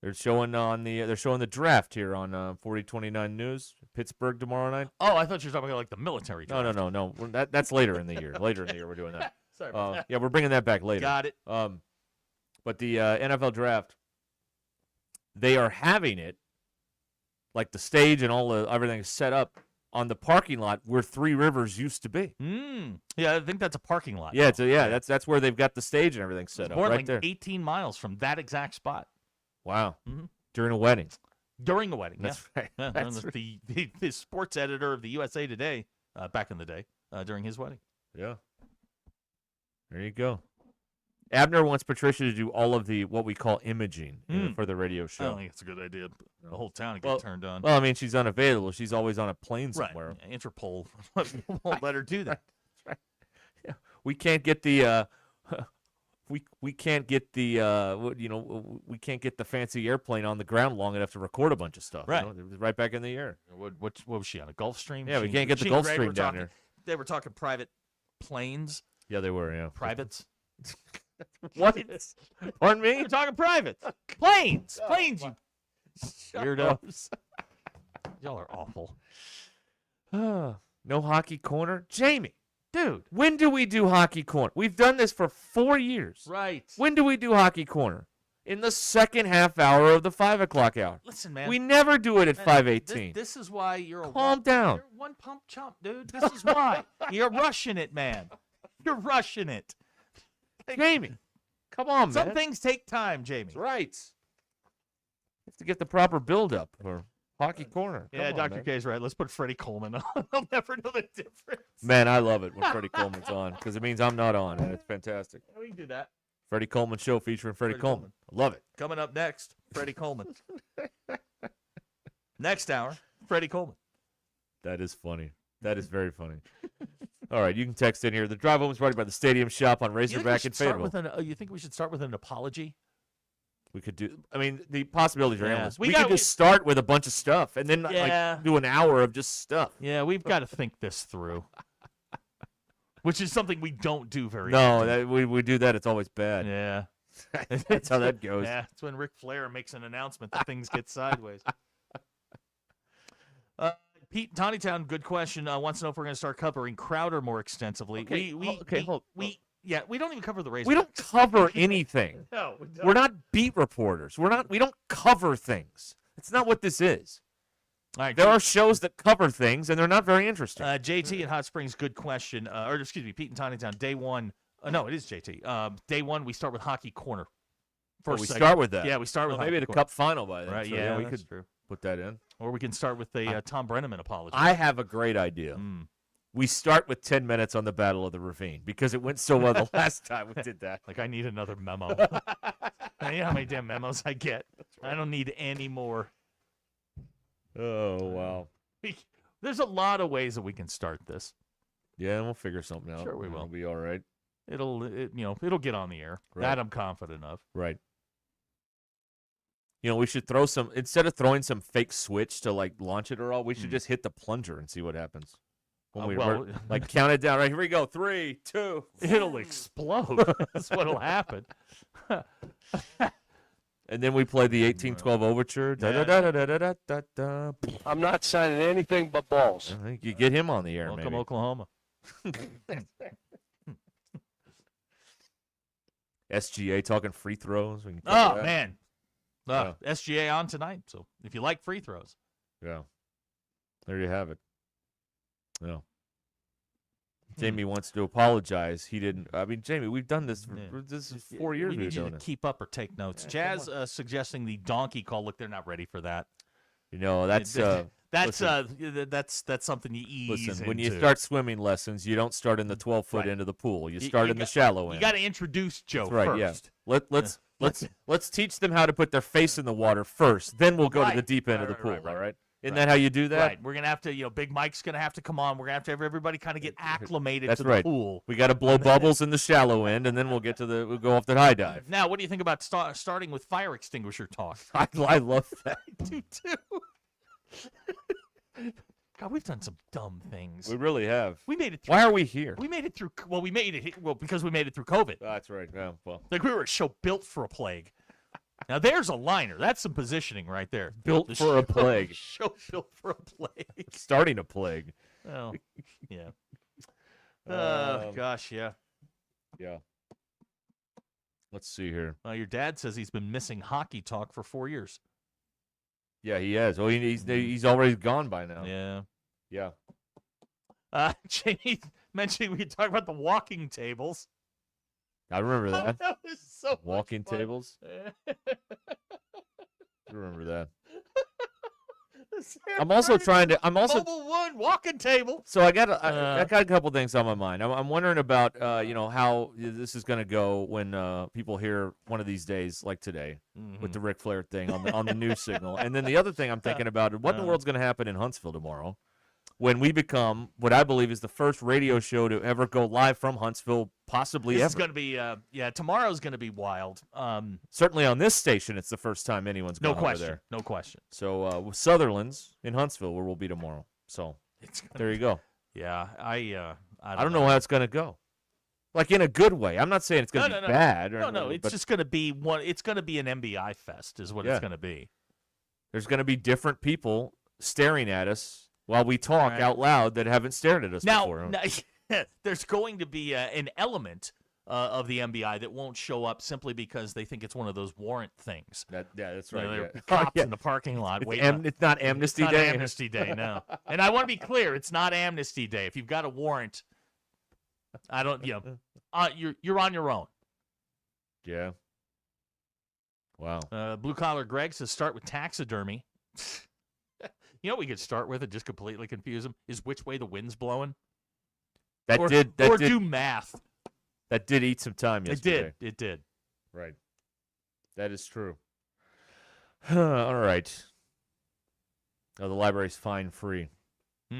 They're showing the draft here on 4029 News. Pittsburgh tomorrow night. Oh, I thought you were talking about like the military draft. No. That's later in the year. Later in the year we're doing that. Sorry about that. Yeah, we're bringing that back later. Got it. But the NFL draft, they are having it, like the stage and everything is set up on the parking lot where Three Rivers used to be. Yeah, I think that's a parking lot. Yeah, now. that's where they've got the stage and everything set up More right like there. 18 miles from that exact spot. Wow. Mm-hmm. During a wedding. During a wedding, That's yeah. right. Yeah, That's and the sports editor of the USA Today back in the day during his wedding. Yeah. There you go. Abner wants Patricia to do all of the what we call imaging for the radio I show. don't think it's a good idea. The whole town would get turned on. Well, I mean, she's unavailable. She's always on a plane somewhere. Right. Interpol won't let her do that. That's right. Yeah. We can't get the we can't get the we can't get the fancy airplane on the ground long enough to record a bunch of stuff. Right. It was right back in the air. What was she on, a Gulfstream? Yeah, we can't get the Gulfstream down here. They were talking private planes. Yeah, they were. Yeah, privates. What? Pardon me? We're talking privates. Planes. Planes. You weirdos. Y'all are awful. No hockey corner, Jamie. Dude, when do we do hockey corner? We've done this for 4 years. Right. When do we do hockey corner? In the second half hour of the 5 o'clock hour. Listen, man. We never do it at 5:18. This is why you're Calm down. You're one pump chump, dude. This is why. You're rushing it, man. You're rushing it. Jamie, come on, man. Some things take time, Jamie. That's right. You have to get the proper build-up for hockey corner. Come Yeah, on, Dr. man. K's right. Let's put Freddie Coleman on. I'll never know the difference. Man, I love it when Freddie Coleman's on because it means I'm not on, and it's fantastic. We can do that. Freddie Coleman Show featuring Freddie Coleman. I love it. Coming up next, Freddie Coleman. Next hour, Freddie Coleman. That is funny. That is very funny. All right, you can text in here. The drive home is brought to you by the Stadium Shop on Razorback and Fayetteville. You think we should start with an apology? We could do. I mean, the possibilities are Yeah. endless. We We got- could just start with a bunch of stuff and then Yeah. like do an hour of just stuff. Yeah, we've got to think this through. Which is something we don't do very No, often. we do that. It's always bad. Yeah. That's how that goes. Yeah, it's when Ric Flair makes an announcement that things get sideways. Pete Tawnytown, good question. Wants to know if we're going to start covering Crowder more extensively. Okay, We don't even cover the race. We don't cover anything. No, we don't. We're not beat reporters. We don't cover things. It's not what this is. All right, There are shows that cover things, and they're not very interesting. JT in Hot Springs, good question. Or excuse me, Pete and Tawnytown, day one. No, it is JT. Day one, we start with Hockey Corner. Oh, First we segment. start with that. Yeah, we start with Well, maybe Hockey the Corner. Cup final by then. Right, so, yeah, we that's could true. put that in. Or we can start with the Tom Brenneman apology. I have a great idea. We start with 10 minutes on the Battle of the Ravine because it went so well the last time we did that. Like, I need another memo. You know how many damn memos I get? I don't need any more. Oh, wow. There's a lot of ways that we can start this. Yeah, and we'll figure something out. Sure we will. It'll be all right. It'll get on the air. Right. That I'm confident of. Right. We should throw some, instead of throwing some fake switch to like launch it or all, we should just hit the plunger and see what happens. When like count it down. Right, here we go. 3, 2. It'll explode. That's what'll happen. And then we play the 1812 overture. Da-da-da-da-da-da-da-da. I'm not signing anything but balls. I think you get him on the air, Welcome, maybe. Oklahoma. SGA talking free throws. We can cover Oh, that. man. SGA on tonight. So if you like free throws. Yeah. There you have it. Yeah. Jamie wants to apologize. He didn't. I mean, Jamie, we've done this. This is 4 years We we've need you done to it. keep up or take notes. Jazz suggesting the donkey call. Look, they're not ready for that. That's that's something you ease listen. When you into. start swimming lessons, you don't start in the 12-foot end of the pool. You start in the got- shallow end. You got to introduce Joe That's right. first. Yeah. Let's teach them how to put their face in the water first. Then we'll go to Right. the deep end of the Right, pool. right, right. All right. Isn't Right. that how you do that? Right. We're gonna have to. Big Mike's gonna have to come on. We're gonna have to have everybody kind of get acclimated That's to right. the pool. We got to blow bubbles in the shallow end, and then we'll go off the high dive. Now, what do you think about starting with fire extinguisher talk? I love that. I do too. God, we've done some dumb things. We really have. We made it through. Why are we here? We made it through. Well, because we made it through COVID. That's right. Yeah, well, Like we were a show built for a plague. Now there's a liner. That's some positioning right there. Built The for a show- plague. Show built for a plague. Starting a plague. Oh, yeah. Um, Gosh, yeah. Yeah. Let's see here. Your dad says he's been missing hockey talk for 4 years. Yeah, he has. Well, he's already gone by now. Yeah. Yeah. Jamie mentioning we could talk about the walking tables. I remember that. That was so much Walking fun. tables. I remember that. I'm also trying to. I'm also Mobile One walking table. So I got a couple things on my mind. I'm wondering about how this is going to go when people hear one of these days like today with the Ric Flair thing on the news signal. And then the other thing I'm thinking about is what in the world's going to happen in Huntsville tomorrow when we become what I believe is the first radio show to ever go live from Huntsville, possibly This ever. is going to be tomorrow's going to be wild. Certainly on this station, it's the first time anyone's gone over there. No question. So with Sutherland's in Huntsville, where we'll be tomorrow. So there you go. Yeah, I don't know how it's going to go. Like in a good way. I'm not saying it's going to be bad. No, it's just going to be one. It's going to be an MBI fest, is what it's going to be. There's going to be different people staring at us while we talk out loud that haven't stared at us before. Now, there's going to be an element of the MBI that won't show up simply because they think it's one of those warrant things. That's right. Yeah. Cops in the parking lot. It's not Amnesty It's Day. not Amnesty Day, no. And I want to be clear, it's not Amnesty Day. If you've got a warrant, I don't. You're on your own. Yeah. Wow. Blue Collar Greg says start with taxidermy. You know what we could start with and just completely confuse them is which way the wind's blowing. Do math. That did eat some time yesterday. It did. Right. That is true. All right. Oh, the library's fine free.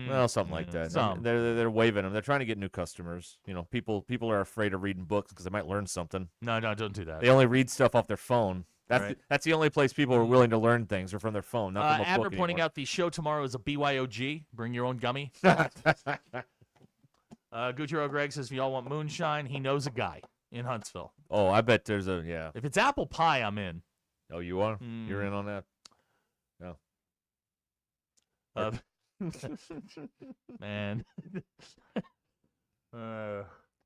Well, something like that. They're waving them. They're trying to get new customers. People are afraid of reading books because they might learn something. No, don't do that. They only read stuff off their phone. That's the only place people are willing to learn things are from their phone, not from a Abner book pointing anymore. out the show tomorrow is a BYOG. Bring your own gummy. Gutierrez Greg says if y'all want moonshine, he knows a guy in Huntsville. Oh, I bet there's If it's apple pie, I'm in. Oh, you are? You're in on that? No. Man.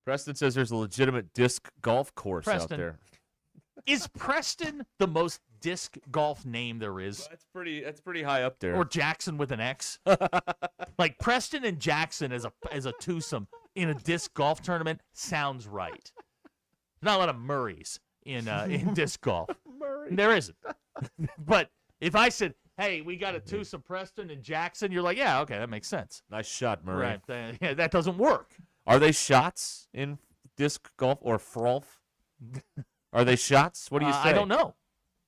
Preston says there's a legitimate disc golf course out there. Is Preston the most disc golf name there is? That's pretty high up there. Or Jackson with an X? Like Preston and Jackson as a twosome in a disc golf tournament sounds right. Not a lot of Murrays in disc golf. There isn't. But if I said, hey, we got a twosome Preston and Jackson, you're like, yeah, okay, that makes sense. Nice shot, Murray. Right. That doesn't work. Are they shots in disc golf or frolf? Are they shots? What do you say? I don't know.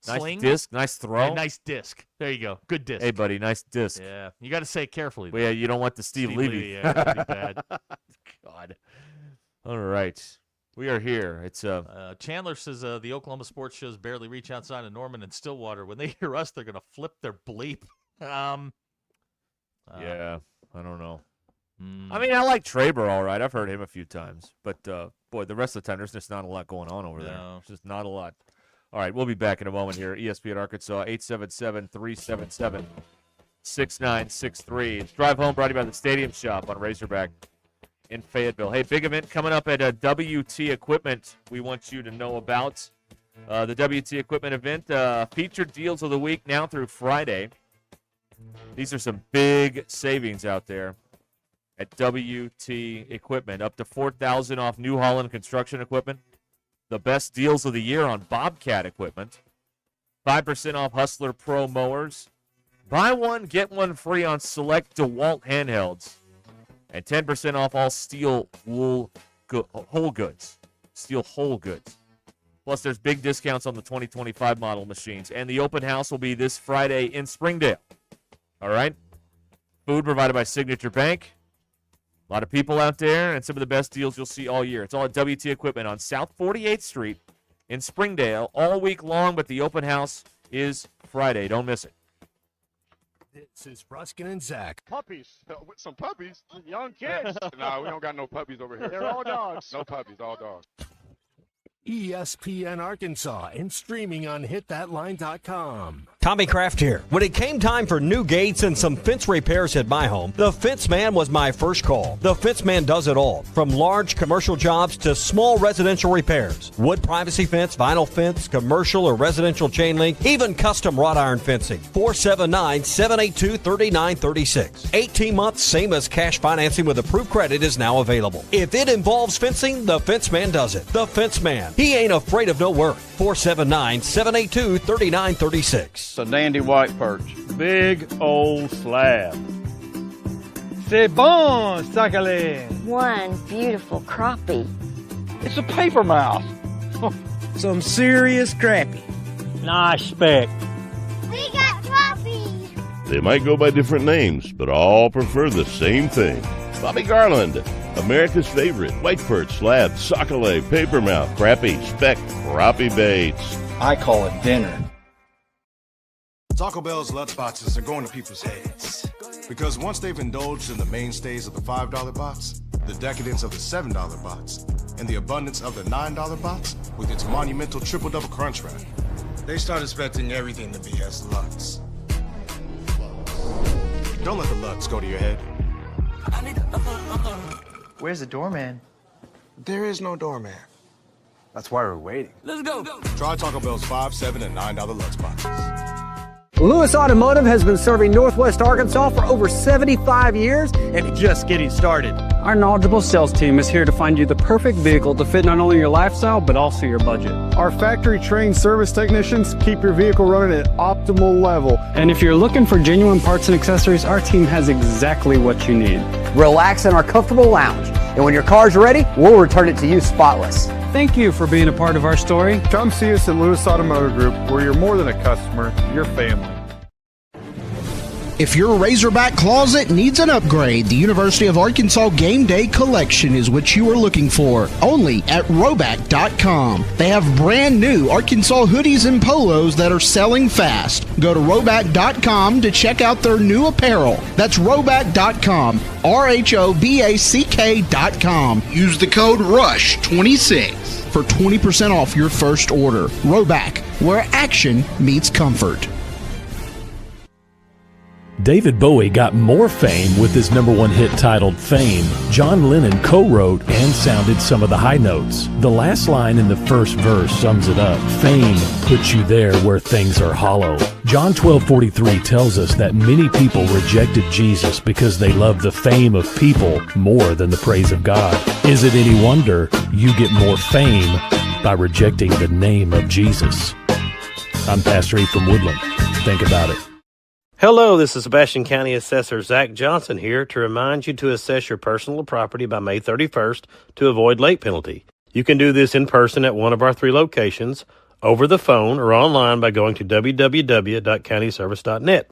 Nice Sling? disc, nice throw. Yeah, nice disc. There you go. Good disc. Hey, buddy, nice disc. Yeah, you got to say it carefully. Well, yeah, you don't want the Steve Levy. Yeah, that'd be bad. God. All right. We are here. It's Chandler says the Oklahoma sports shows barely reach outside of Norman and Stillwater. When they hear us, they're going to flip their bleep. Yeah, I don't know. I mean, I like Traber all right. I've heard him a few times. But, boy, the rest of the time, there's just not a lot going on over there. There's just not a lot. All right, we'll be back in a moment here. ESPN Arkansas, 877-377-6963. Drive Home brought to you by the Stadium Shop on Razorback in Fayetteville. Hey, big event coming up at WT Equipment we want you to know about. The WT Equipment event, featured deals of the week now through Friday. These are some big savings out there at WT Equipment. Up to $4,000 off New Holland construction equipment. The best deals of the year on Bobcat equipment. 5% off Hustler Pro mowers. Buy one, get one free on select DeWalt handhelds. And 10% off all steel wool whole goods. Steel whole goods. Plus, there's big discounts on the 2025 model machines. And the open house will be this Friday in Springdale. All right? Food provided by Signature Bank. A lot of people out there and some of the best deals you'll see all year. It's all at WT Equipment on South 48th Street in Springdale all week long, but the open house is Friday. Don't miss it. This is Ruscin and Zach. Puppies. With some puppies. Young kids. No, we don't got no puppies over here. They're all dogs. No puppies, all dogs. ESPN Arkansas and streaming on hitthatline.com. Tommy Kraft here. When it came time for new gates and some fence repairs at my home, the Fence Man was my first call. The Fence Man does it all, from large commercial jobs to small residential repairs. Wood privacy fence, vinyl fence, commercial or residential chain link, even custom wrought iron fencing. 479-782-3936. 18 months, same as cash financing with approved credit is now available. If it involves fencing, the Fence Man does it. The Fence Man. He ain't afraid of no work. 479-782-3936. It's a dandy white perch. big old slab. C'est bon, Sakhalin. One beautiful crappie. It's a paper mouth. Some serious crappie. Nice speck. We got crappie. They might go by different names, but all prefer the same thing. Bobby Garland, America's favorite white perch, slab, sockeye, papermouth, crappie, speck, crappie baits. I call it dinner. Taco Bell's lunchboxes are going to people's heads. Because once they've indulged in the mainstays of the $5 box, the decadence of the $7 box, and the abundance of the $9 box with its monumental triple-double crunch wrap, they start expecting everything to be as Lutz. Don't let the Lutz go to your head. Where's the doorman? There is no doorman. That's why we're waiting. Let's go. Try Taco Bell's $5, $7, and $9 Lutz boxes. Lewis Automotive has been serving Northwest Arkansas for over 75 years and just getting started. Our knowledgeable sales team is here to find you the perfect vehicle to fit not only your lifestyle, but also your budget. Our factory-trained service technicians keep your vehicle running at optimal level. And if you're looking for genuine parts and accessories, our team has exactly what you need. Relax in our comfortable lounge. And when your car's ready, we'll return it to you spotless. Thank you for being a part of our story. Come see us at Lewis Automotive Group, where you're more than a customer, you're family. If your Razorback closet needs an upgrade, the University of Arkansas Game Day Collection is what you are looking for, only at Roback.com. They have brand new Arkansas hoodies and polos that are selling fast. Go to Roback.com to check out their new apparel. That's Roback.com, RHOBACK.com. Use the code RUSH26 for 20% off your first order. Roback, where action meets comfort. David Bowie got more fame with his #1 hit titled Fame. John Lennon co-wrote and sounded some of the high notes. The last line in the first verse sums it up. Fame puts you there where things are hollow. John 12:43 tells us that many people rejected Jesus because they loved the fame of people more than the praise of God. Is it any wonder you get more fame by rejecting the name of Jesus? I'm Pastor E from Woodland. Think about it. Hello, this is Sebastian County Assessor Zach Johnson here to remind you to assess your personal property by May 31st to avoid late penalty. You can do this in person at one of our 3 locations, over the phone, or online by going to www.countyservice.net.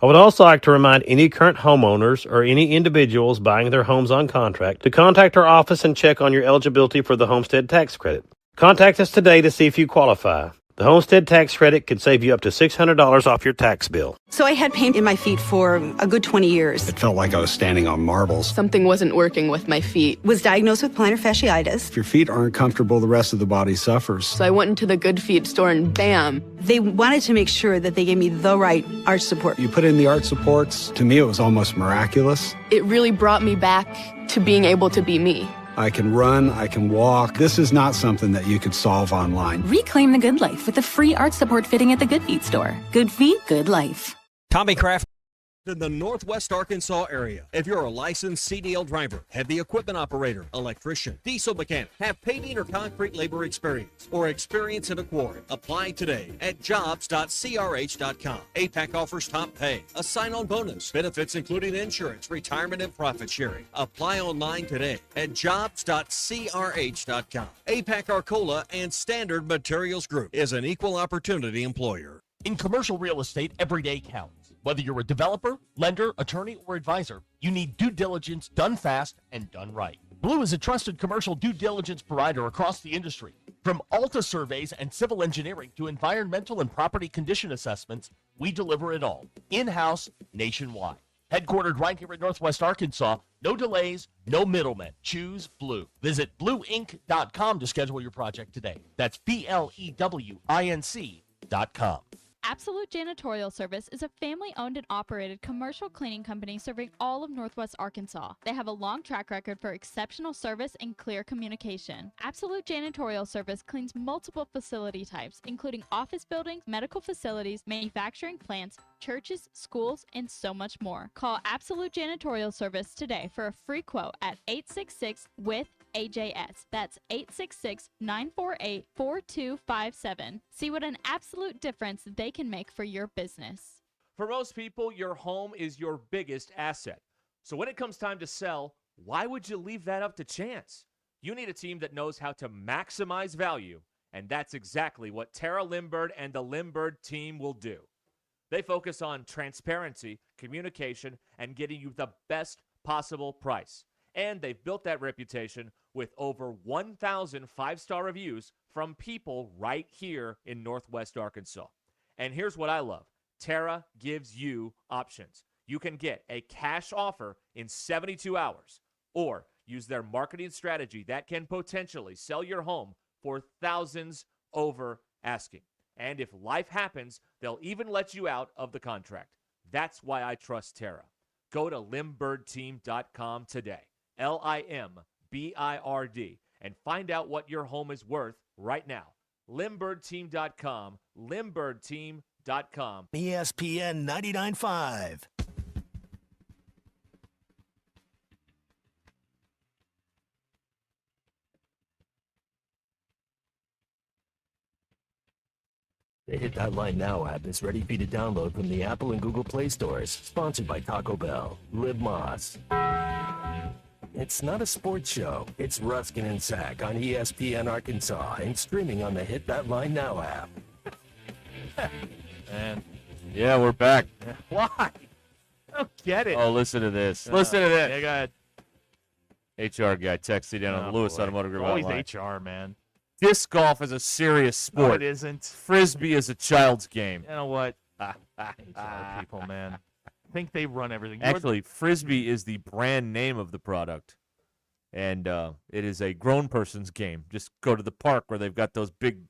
I would also like to remind any current homeowners or any individuals buying their homes on contract to contact our office and check on your eligibility for the homestead tax credit. Contact us today to see if you qualify. The homestead tax credit could save you up to $600 off your tax bill. So I had pain in my feet for a good 20 years. It felt like I was standing on marbles. Something wasn't working with my feet. Was diagnosed with plantar fasciitis. If your feet aren't comfortable, the rest of the body suffers. So I went into the Good Feet store and bam. They wanted to make sure that they gave me the right arch support. You put in the arch supports. To me, it was almost miraculous. It really brought me back to being able to be me. I can run, I can walk. This is not something that you could solve online. Reclaim the good life with the free arch support fitting at the Good Feet store. Good feet, good life. Tommy Kraft. In the Northwest Arkansas area. If you're a licensed CDL driver, heavy equipment operator, electrician, diesel mechanic, have paving or concrete labor experience, or experience in a quarry, apply today at jobs.crh.com. APAC offers top pay, a sign-on bonus, benefits including insurance, retirement, and profit sharing. Apply online today at jobs.crh.com. APAC Arcola and Standard Materials Group is an equal opportunity employer. In commercial real estate, every day counts. Whether you're a developer, lender, attorney, or advisor, you need due diligence done fast and done right. Blue is a trusted commercial due diligence provider across the industry. From Alta surveys and civil engineering to environmental and property condition assessments, we deliver it all. In-house, nationwide. Headquartered right here in Northwest Arkansas, no delays, no middlemen. Choose Blue. Visit blueinc.com to schedule your project today. That's BLEWINC.com. Absolute Janitorial Service is a family-owned and operated commercial cleaning company serving all of Northwest Arkansas. They have a long track record for exceptional service and clear communication. Absolute Janitorial Service cleans multiple facility types, including office buildings, medical facilities, manufacturing plants, churches, schools, and so much more. Call Absolute Janitorial Service today for a free quote at 866-WITH-AJS. That's 866-948-4257. See what an absolute difference they can make for your business. For most people, your home is your biggest asset. So when it comes time to sell, why would you leave that up to chance? You need a team that knows how to maximize value, and that's exactly what Tara Limbird and the Limbird team will do. They focus on transparency, communication, and getting you the best possible price. And they've built that reputation with over 1,000 five-star reviews from people right here in Northwest Arkansas. And here's what I love. Tara gives you options. You can get a cash offer in 72 hours or use their marketing strategy that can potentially sell your home for thousands over asking. And if life happens, they'll even let you out of the contract. That's why I trust Tara. Go to limbirdteam.com today, LIMBIRD, and find out what your home is worth right now. Limbirdteam.com, limbirdteam.com. ESPN 99.5. The Hit That Line Now app is ready for you to download from the Apple and Google Play stores. Sponsored by Taco Bell. Live Moss. It's not a sports show. It's Ruskin and Zach on ESPN Arkansas and streaming on the Hit That Line Now app. And yeah, we're back. why? I don't get it. Oh, listen to this. Listen to this. Yeah, go ahead. HR guy texted in on the Lewis boy. Automotive Group Always hotline. HR, man. Disc golf is a serious sport. No, it isn't. Frisbee is a child's game. You know what? HR people, man. I think they run everything. Actually, Frisbee is the brand name of the product, and it is a grown person's game. Just go to the park where they've got those big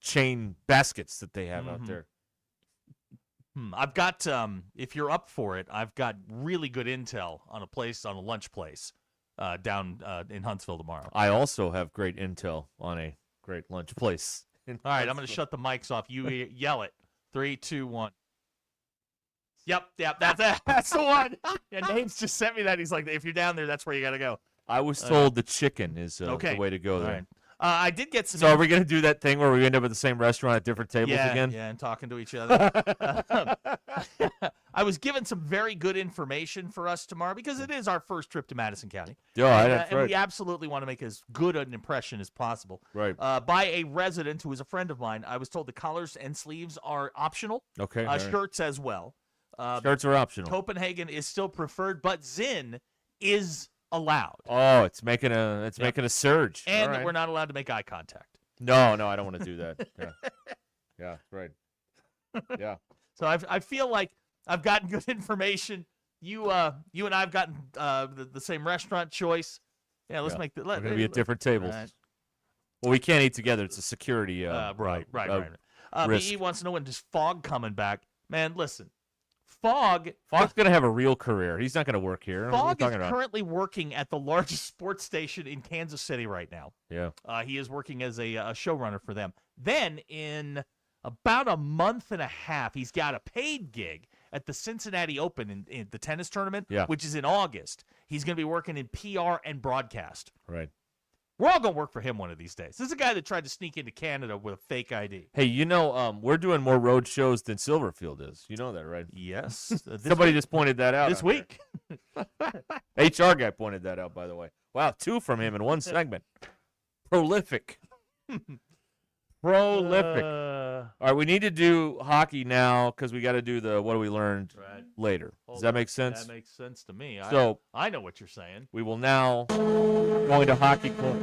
chain baskets that they have out there. I've got, if you're up for it, I've got really good intel on a lunch place down in Huntsville tomorrow. I also have great intel on a great lunch place. All right, I'm going to shut the mics off. You yell it. 3, 2, 1. Yep, that's the one. Yeah, Names just sent me that. He's like, if you're down there, that's where you got to go. I was told the chicken is the way to go there. All right. I did get some. So are we going to do that thing where we end up at the same restaurant at different tables again? Yeah, and talking to each other. I was given some very good information for us tomorrow because it is our first trip to Madison County. Yeah, and we absolutely want to make as good an impression as possible. Right. By a resident who is a friend of mine, I was told the collars and sleeves are optional. Okay. Shirts as well. Shirts are optional. Copenhagen is still preferred, but Zinn is allowed. Oh, it's making a surge. And we're not allowed to make eye contact. No, I don't want to do that. Yeah, right. Yeah. So I feel like I've gotten good information. You and I've gotten the same restaurant choice. Yeah, let's make the. We're gonna be at different tables. Right. Well, we can't eat together. It's a security. Right. risk. He wants to know when does Fog coming back. Man, listen. Fog's going to have a real career. He's not going to work here. Fog is currently working at the largest sports station in Kansas City right now. Yeah. He is working as a showrunner for them. Then in about a month and a half, he's got a paid gig at the Cincinnati Open in the tennis tournament, which is in August. He's going to be working in PR and broadcast. Right. We're all going to work for him one of these days. This is a guy that tried to sneak into Canada with a fake ID. Hey, we're doing more road shows than Silverfield is. You know that, right? Yes. Somebody just pointed that out. This week. HR guy pointed that out, by the way. Wow, 2 from him in one segment. Prolific. Prolific. All right, we need to do hockey now because we got to do the what we learned later. Does that make sense? That makes sense to me. So I know what you're saying. We will now go into hockey club.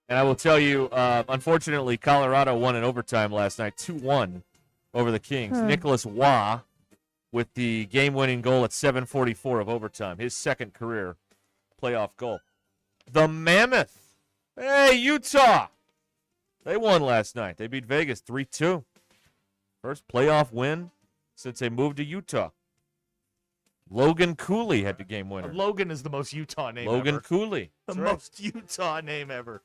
And I will tell you, unfortunately, Colorado won in overtime last night, 2-1 over the Kings. Nicholas Waugh with the game-winning goal at 7:44 of overtime, his second career playoff goal. The Mammoth. Hey, Utah. They won last night. They beat Vegas 3-2. First playoff win since they moved to Utah. Logan Cooley had the game winner. Logan is the most Utah name Logan ever. Cooley. The most Utah name ever.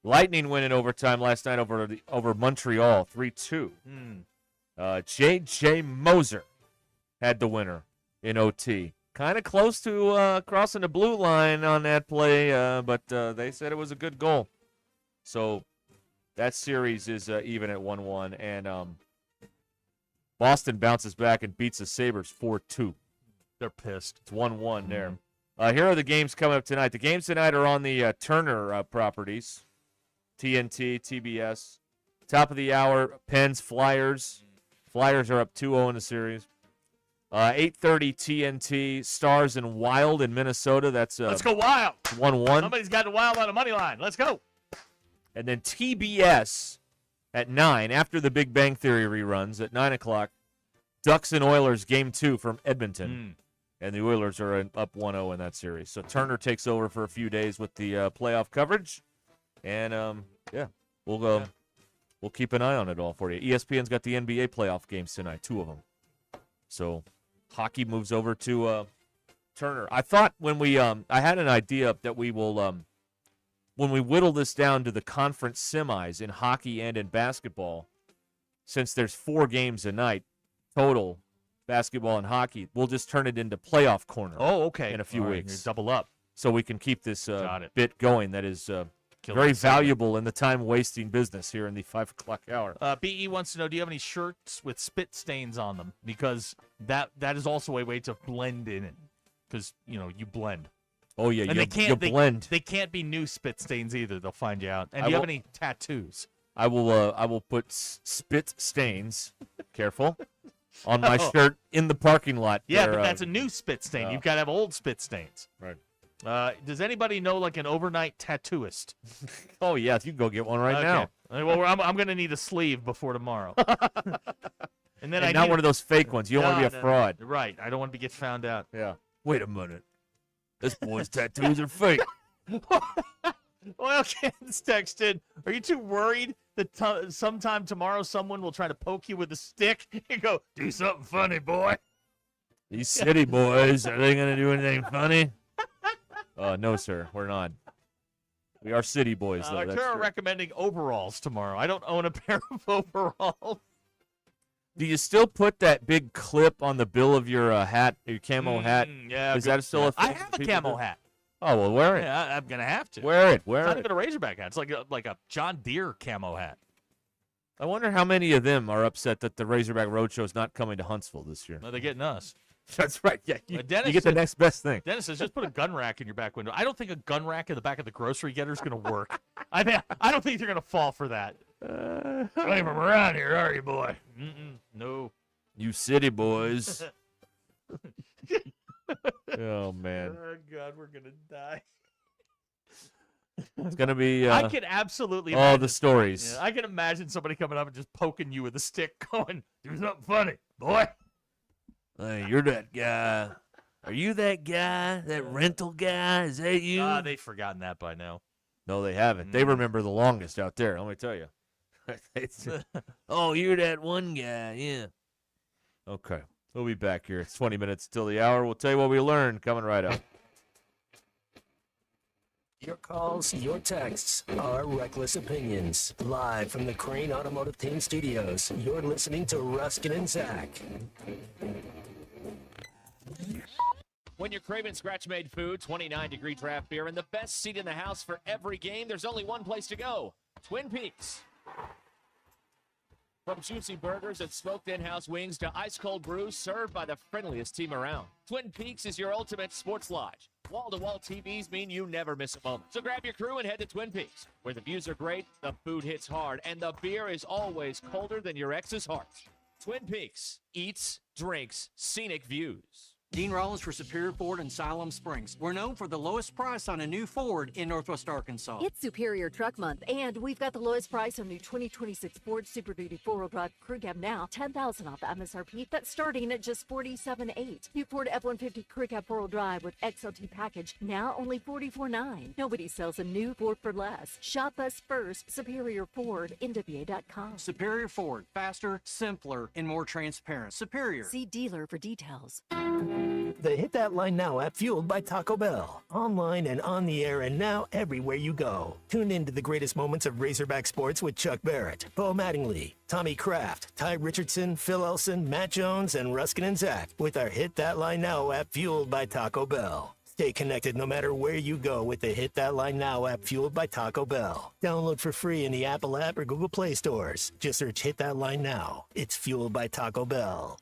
Lightning win in overtime last night over Montreal, 3-2. J.J. Moser had the winner in OT. Kind of close to crossing the blue line on that play, but they said it was a good goal. So that series is even at 1-1, and Boston bounces back and beats the Sabres 4-2. They're pissed. It's 1-1 there. Here are the games coming up tonight. The games tonight are on the Turner properties, TNT, TBS. Top of the hour, Pens, Flyers. Flyers are up 2-0 in the series. 8:30 TNT, Stars and Wild in Minnesota. That's Let's go Wild. 1-1. Somebody's got the Wild on a money line. Let's go. And then TBS at 9, after the Big Bang Theory reruns, at 9 o'clock, Ducks and Oilers Game 2 from Edmonton. And the Oilers are up 1-0 in that series. So Turner takes over for a few days with the playoff coverage. And, we'll keep an eye on it all for you. ESPN's got the NBA playoff games tonight, 2 of them. So hockey moves over to Turner. I thought when we I had an idea that we will when we whittle this down to the conference semis in hockey and in basketball, since there's 4 games a night total, basketball and hockey, we'll just turn it into playoff corner. Oh, okay. In a few All right, weeks. double up. So we can keep this bit going. That is very valuable in the time-wasting business here in the 5 o'clock hour. BE wants to know, do you have any shirts with spit stains on them? Because that is also a way to blend in it. Because, you blend. Oh, yeah, and you blend. They can't be new spit stains either. They'll find you out. And do you have any tattoos? I will put spit stains, careful, on my shirt in the parking lot. Yeah, there, but that's a new spit stain. You've got to have old spit stains. Right. Does anybody know like an overnight tattooist? Oh, yes, you can go get one right now. Well, I'm going to need a sleeve before tomorrow. And then not one of those fake ones. You don't want to be a fraud. Right. I don't want to get found out. Yeah. Wait a minute. This boy's tattoos are fake. Oil Cans texted, are you too worried that sometime tomorrow someone will try to poke you with a stick and go, do something funny, boy? These city boys, are they going to do anything funny? No, sir. We're not. We are city boys, though. Arturo recommending overalls tomorrow. I don't own a pair of overalls. Do you still put that big clip on the bill of your hat, your camo hat? Yeah. Is that still a thing? I have a camo hat. Oh, well, wear it. Yeah, I'm going to have to. Wear it. It's not even a Razorback hat. It's like a John Deere camo hat. I wonder how many of them are upset that the Razorback Roadshow is not coming to Huntsville this year. No, they're getting us. That's right. Yeah, you Dennis get the next best thing. Dennis says, just put a gun rack in your back window. I don't think a gun rack in the back of the grocery getter is going to work. I don't think you're going to fall for that. Not even around here, are you, boy? No. You city boys. Oh, man. Oh, God, we're going to die. It's going to be I can absolutely all imagine, the stories. Yeah, I can imagine somebody coming up and just poking you with a stick going, do something funny, boy. Hey, you're that guy. Are you that guy? That rental guy? Is that you? They've forgotten that by now. No, they haven't. They remember the longest out there, let me tell you. Oh, you're that one guy, yeah. Okay, we'll be back here. It's 20 minutes till the hour. We'll tell you what we learned coming right up. Your calls, your texts, our reckless opinions. Live from the Crane Automotive Team Studios, you're listening to Ruscin and Zach. When you're craving scratch-made food, 29-degree draft beer, and the best seat in the house for every game, there's only one place to go, Twin Peaks. From juicy burgers and smoked in-house wings to ice-cold brews served by the friendliest team around, Twin Peaks is your ultimate sports lodge. Wall-to-wall TVs mean you never miss a moment. So grab your crew and head to Twin Peaks, where the views are great, the food hits hard, and the beer is always colder than your ex's heart. Twin Peaks. Eats, drinks, scenic views. Dean Rollins for Superior Ford in Siloam Springs. We're known for the lowest price on a new Ford in Northwest Arkansas. It's Superior Truck Month, and we've got the lowest price on new 2026 Ford Super Duty 4-wheel drive crew cab now, $10,000 off MSRP. That's starting at just $47,800. New Ford F-150 crew cab 4-wheel drive with XLT package now only $44,900. Nobody sells a new Ford for less. Shop us first. Superior Ford, NWA.com. Superior Ford, faster, simpler, and more transparent. Superior. See dealer for details. The Hit That Line Now app, fueled by Taco Bell. Online and on the air and now everywhere you go. Tune in to the greatest moments of Razorback sports with Chuck Barrett, Bo Mattingly, Tommy Kraft, Ty Richardson, Phil Elson, Matt Jones, and Ruskin and Zach with our Hit That Line Now app, fueled by Taco Bell. Stay connected no matter where you go with the Hit That Line Now app fueled by Taco Bell. Download for free in the Apple app or Google Play stores. Just search Hit That Line Now. It's fueled by Taco Bell.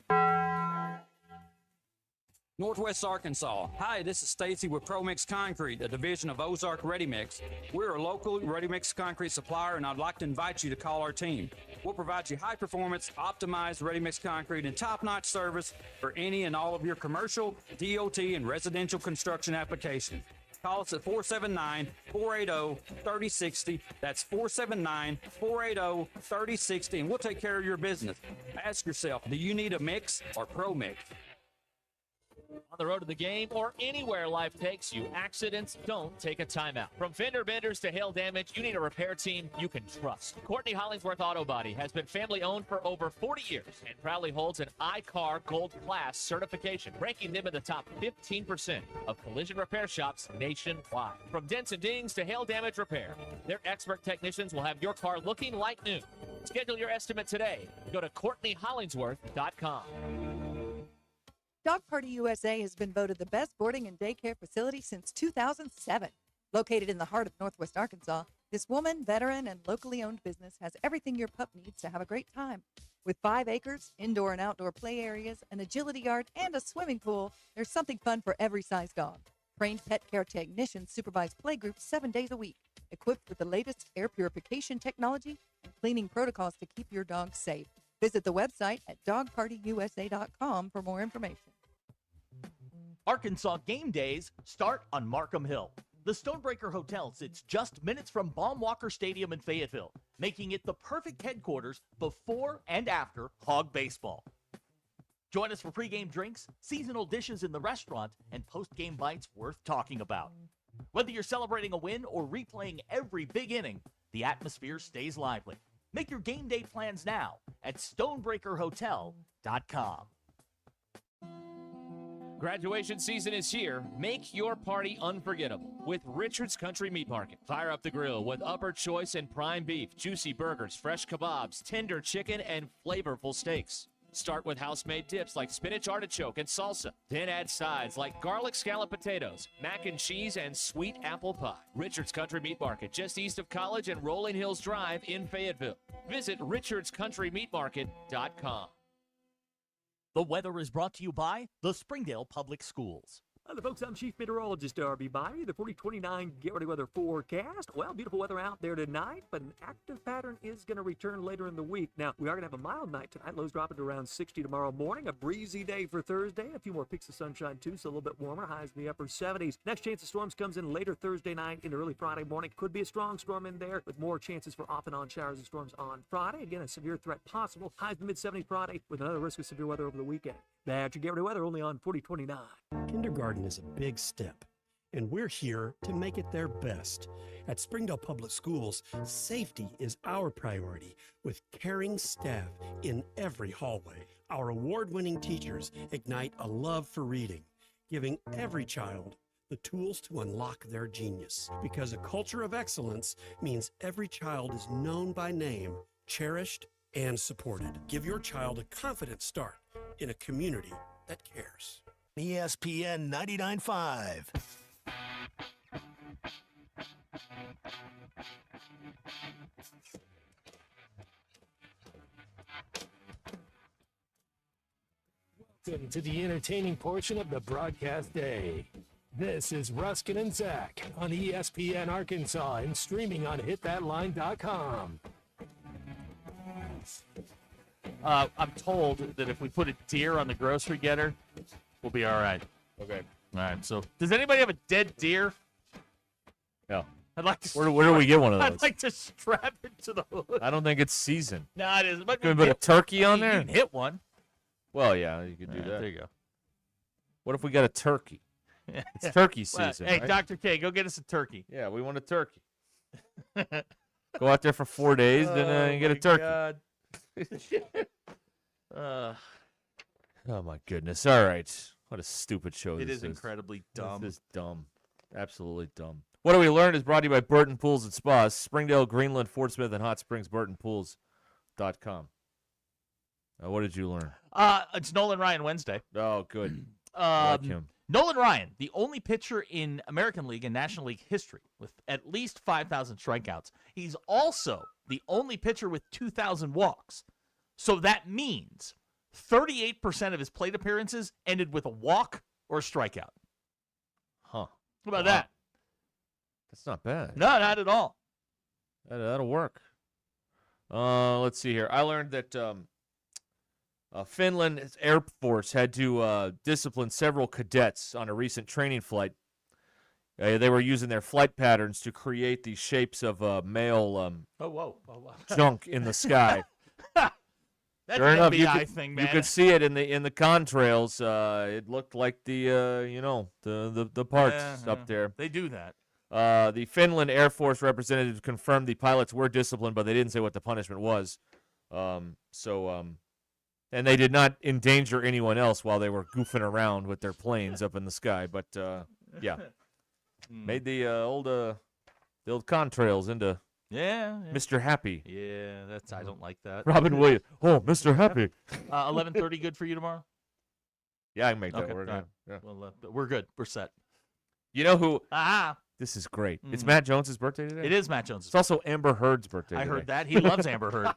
Northwest Arkansas. Hi, this is Stacy with ProMix Concrete, a division of Ozark Ready Mix. We're a local ready mix concrete supplier, and I'd like to invite you to call our team. We'll provide you high performance, optimized ready mix concrete and top-notch service for any and all of your commercial, DOT, and residential construction applications. Call us at 479-480-3060. That's 479-480-3060, and we'll take care of your business. Ask yourself, do you need a mix or ProMix? On the road to the game or anywhere life takes you, accidents don't take a timeout. From fender benders to hail damage, you need a repair team you can trust. Courtney Hollingsworth Auto Body has been family owned for over 40 years and proudly holds an iCar Gold Class certification, ranking them in the top 15% of collision repair shops nationwide. From dents and dings to hail damage repair, their expert technicians will have your car looking like new. Schedule your estimate today. Go to CourtneyHollingsworth.com. Dog Party USA has been voted the best boarding and daycare facility since 2007. Located in the heart of Northwest Arkansas, this woman, veteran, and locally owned business has everything your pup needs to have a great time. With 5 acres, indoor and outdoor play areas, an agility yard, and a swimming pool, there's something fun for every size dog. Trained pet care technicians supervise play groups 7 days a week, equipped with the latest air purification technology and cleaning protocols to keep your dog safe. Visit the website at dogpartyusa.com for more information. Arkansas game days start on Markham Hill. The Stonebreaker Hotel sits just minutes from Baum Walker Stadium in Fayetteville, making it the perfect headquarters before and after Hog Baseball. Join us for pregame drinks, seasonal dishes in the restaurant, and postgame bites worth talking about. Whether you're celebrating a win or replaying every big inning, the atmosphere stays lively. Make your game day plans now at StonebreakerHotel.com. Graduation season is here. Make your party unforgettable with Richard's Country Meat Market. Fire up the grill with upper choice and prime beef, juicy burgers, fresh kebabs, tender chicken, and flavorful steaks. Start with house-made dips like spinach artichoke and salsa. Then add sides like garlic scallop potatoes, mac and cheese, and sweet apple pie. Richard's Country Meat Market, just east of College and Rolling Hills Drive in Fayetteville. Visit richardscountrymeatmarket.com. The weather is brought to you by the Springdale Public Schools. Hello, folks. I'm Chief Meteorologist Darby Byrie. The 4029 Get Ready Weather forecast. Well, beautiful weather out there tonight, but an active pattern is going to return later in the week. Now, we are going to have a mild night tonight. Lows dropping to around 60 tomorrow morning. A breezy day for Thursday. A few more peaks of sunshine, too, so a little bit warmer. Highs in the upper 70s. Next chance of storms comes in later Thursday night into early Friday morning. Could be a strong storm in there with more chances for off and on showers and storms on Friday. Again, a severe threat possible. Highs in the mid-70s Friday with another risk of severe weather over the weekend. That's your Get Ready Weather only on 4029. Kindergarten is a big step, and we're here to make it their best. At Springdale Public Schools, safety is our priority with caring staff in every hallway. Our award-winning teachers ignite a love for reading, giving every child the tools to unlock their genius. Because a culture of excellence means every child is known by name, cherished, and supported. Give your child a confident start in a community that cares. ESPN 99.5. Welcome to the entertaining portion of the broadcast day. This is Ruscin and Zach on ESPN Arkansas and streaming on hitthatline.com. I'm told that if we put a deer on the grocery getter, we'll be all right. Okay. All right. So, does anybody have a dead deer? No. I'd like to. Where do we get one of those? I'd like to strap it to the hood. I don't think it's seasoned. No, it isn't. But Can we put a turkey on there? You can hit one. Well, yeah, you could do that. There you go. What if we got a turkey? It's turkey season. Hey, right? Dr. K, go get us a turkey. Yeah, we want a turkey. Go out there for 4 days, then get a turkey. God. Oh my goodness! All right, what a stupid show It this is incredibly dumb. This is dumb, absolutely dumb. What do we learn is brought to you by Burton Pools and Spas, Springdale, Greenland, Fort Smith, and Hot Springs. BurtonPools.com. What did you learn? It's Nolan Ryan Wednesday. Oh, good. I like him. Nolan Ryan, the only pitcher in American League and National League history with at least 5,000 strikeouts. He's also the only pitcher with 2,000 walks. So that means 38% of his plate appearances ended with a walk or a strikeout. Huh. How about that? That's not bad. No, not at all. That'll work. Let's see here. I learned that Finland's Air Force had to discipline several cadets on a recent training flight. They were using their flight patterns to create the shapes of male junk in the sky. That's sure an enough, FBI thing, man. You could see it in the contrails. It looked like the parts up there. They do that. The Finland Air Force representative confirmed the pilots were disciplined, but they didn't say what the punishment was. And they did not endanger anyone else while they were goofing around with their planes up in the sky. But yeah, made the old contrails into Mr. Happy. Yeah, I don't like that. Robin Williams. Oh, Mr. Happy. 11:30 good for you tomorrow? Yeah, I can make that Okay, work. all right. Yeah. Well, we're good. We're set. You know who? Ah. This is great. It's Mhm. Matt Jones's birthday today? It is Matt Jones's It's also Amber Heard's birthday I today. heard that. He loves Amber Heard.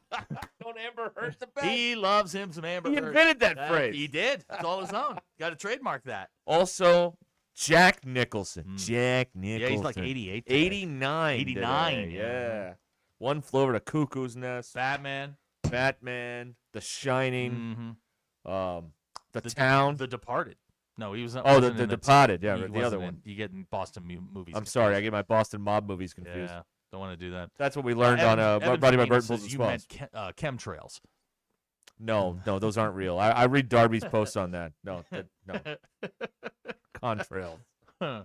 Don't Amber Heard the best. He loves him some Amber He Heard. invented that phrase. He did. It's all his own. Got to trademark that. Also, Jack Nicholson. Jack Nicholson. Yeah, he's like 88 today. 89. 89, today. yeah. Yeah. One Flew Over the Cuckoo's Nest. Batman. The Shining. Mm-hmm. The Town. The Departed. No, he was. Oh, wasn't the in it. Departed. Yeah, He the wasn't other in- one. You get in Boston movies. I'm sorry, I get my Boston mob movies confused. Yeah, don't want to do that. That's what we learned on Evan Buddy by Fernandez Burton says Pulls you and meant chemtrails. No, those aren't real. I read Darby's posts on that. No. Contrails. Huh.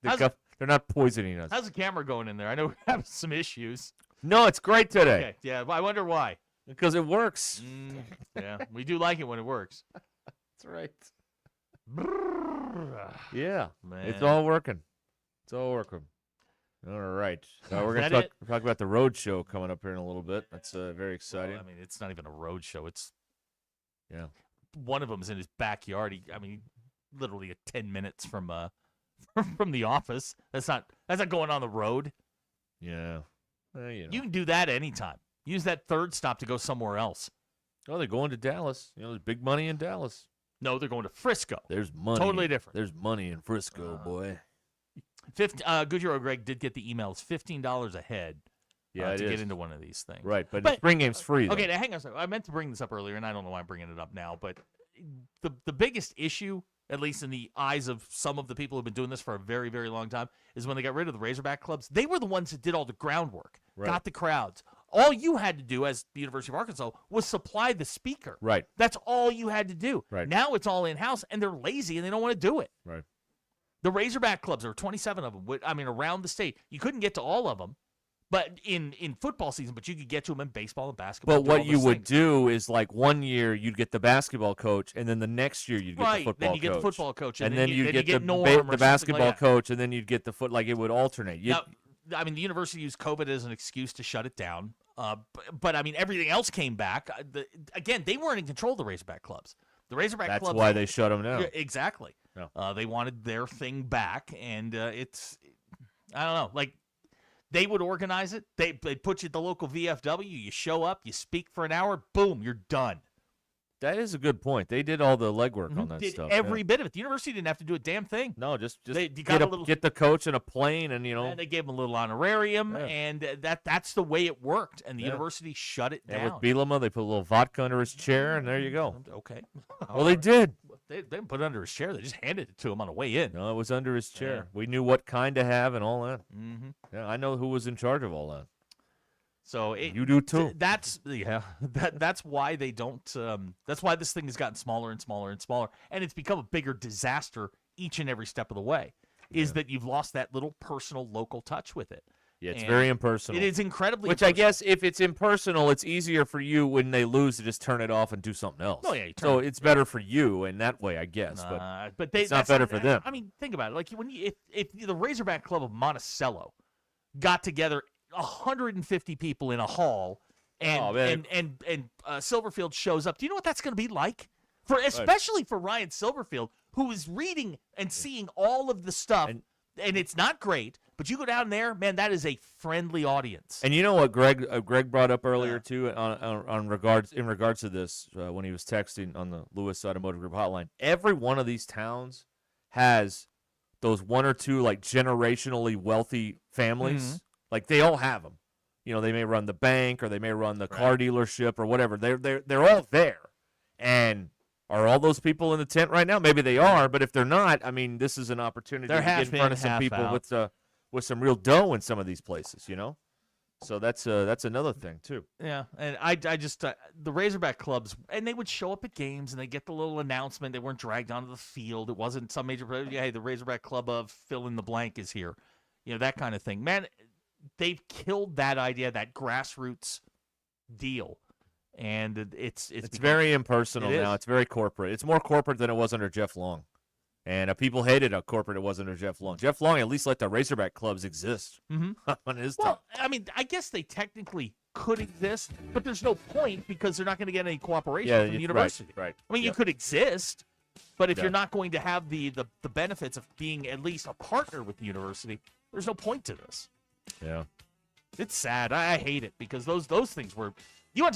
They're not poisoning us. How's the camera going in there? I know we're having some issues. No, it's great today. Okay, yeah, I wonder why. Because it works. Yeah, we do like it when it works. That's right. Yeah, Man. it's all working. It's all working. All right. We're going to talk about the road show coming up here in a little bit. That's very exciting. Well, I mean, it's not even a road show. It's yeah. One of them is in his backyard. Literally 10 minutes from from the office. That's not going on the road. Yeah. You can do that anytime. Use that third stop to go somewhere else. Oh, they're going to Dallas. There's big money in Dallas. No, they're going to Frisco. There's money. Totally different. There's money in Frisco, boy. Goodyear Greg did get the email. It's $15 a head Yeah, to it get is. into one of these things. Right, but the spring game's free, though. Okay, now hang on a second. I meant to bring this up earlier, and I don't know why I'm bringing it up now, but the biggest issue, at least in the eyes of some of the people who've been doing this for a very, very long time, is when they got rid of the Razorback clubs. They were the ones that did all the groundwork, got the crowds. All you had to do as the University of Arkansas was supply the speaker. Right. That's all you had to do. Right. Now it's all in-house, and they're lazy, and they don't want to do it. Right. The Razorback clubs, there were 27 of them, around the state. You couldn't get to all of them, but in football season, but you could get to them in baseball and basketball. But what you would do is, like, one year you'd get the basketball coach, and then the next year you'd get the football coach. Then you get the football coach, and then you'd get Norm the or basketball something like that. coach, and then you'd get the like it would alternate. Now, the university used COVID as an excuse to shut it down. But everything else came back. Again, they weren't in control of the Razorback clubs. The Razorback That's clubs. why they shut them down. Yeah, exactly. Yeah. They wanted their thing back, and I don't know. Like, they would organize it. They'd put you at the local VFW. You show up, you speak for an hour, boom, you're done. That is a good point. They did all the legwork on that Did stuff. every bit of it. The university didn't have to do a damn thing. No, just you get the coach in a plane, and And they gave him a little honorarium, and that's the way it worked. And the university shut it down. And with Bielema, they put a little vodka under his chair, and there you go. Okay. Well, they did. They didn't put it under his chair. They just handed it to him on the way in. No, it was under his chair. Yeah. We knew what kind to have and all that. Mhm. Yeah, I know who was in charge of all that. So you do too. That's why they don't. That's why this thing has gotten smaller and smaller and smaller, and it's become a bigger disaster each and every step of the way. Is that you've lost that little personal, local touch with it? Yeah, it's And very impersonal. It is incredibly. Which I guess if it's impersonal, it's easier for you when they lose to just turn it off and do something else. Oh, yeah, you turn so it- it's better for you in that way, I guess. but it's not better for them. I mean, think about it. Like if the Razorback Club of Monticello got together 150 people in a hall, and Silverfield shows up, do you know what that's going to be like? Especially for Ryan Silverfield, who is reading and seeing all of the stuff, and it's not great. But you go down there, man, that is a friendly audience. And you know what Greg brought up earlier too in regards to this when he was texting on the Lewis Automotive Group hotline. Every one of these towns has those one or two like generationally wealthy families. Mm-hmm. Like they all have them. You know, they may run the bank or they may run the car dealership or whatever. They're all there. And are all those people in the tent right now? Maybe they are, but if they're not, I mean, this is an opportunity to get in front of some people with some real dough in some of these places, you know? So that's another thing too. Yeah, and I just the Razorback clubs, and they would show up at games and they get the little announcement. They weren't dragged onto the field. It wasn't some major. Hey, the Razorback club of fill in the blank is here, you know, that kind of thing. Man, they've killed that idea, that grassroots deal, and it's very impersonal now. It's very corporate. It's more corporate than it was under Jeff Long. And people hated how corporate it was under Jeff Long. Jeff Long at least let the Razorback clubs exist on his time. Well, I mean, I guess they technically could exist, but there's no point because they're not going to get any cooperation from the university. Right. I mean, you could exist, but if you're not going to have the benefits of being at least a partner with the university, there's no point to this. Yeah. It's sad. I hate it because those things were. You want to talk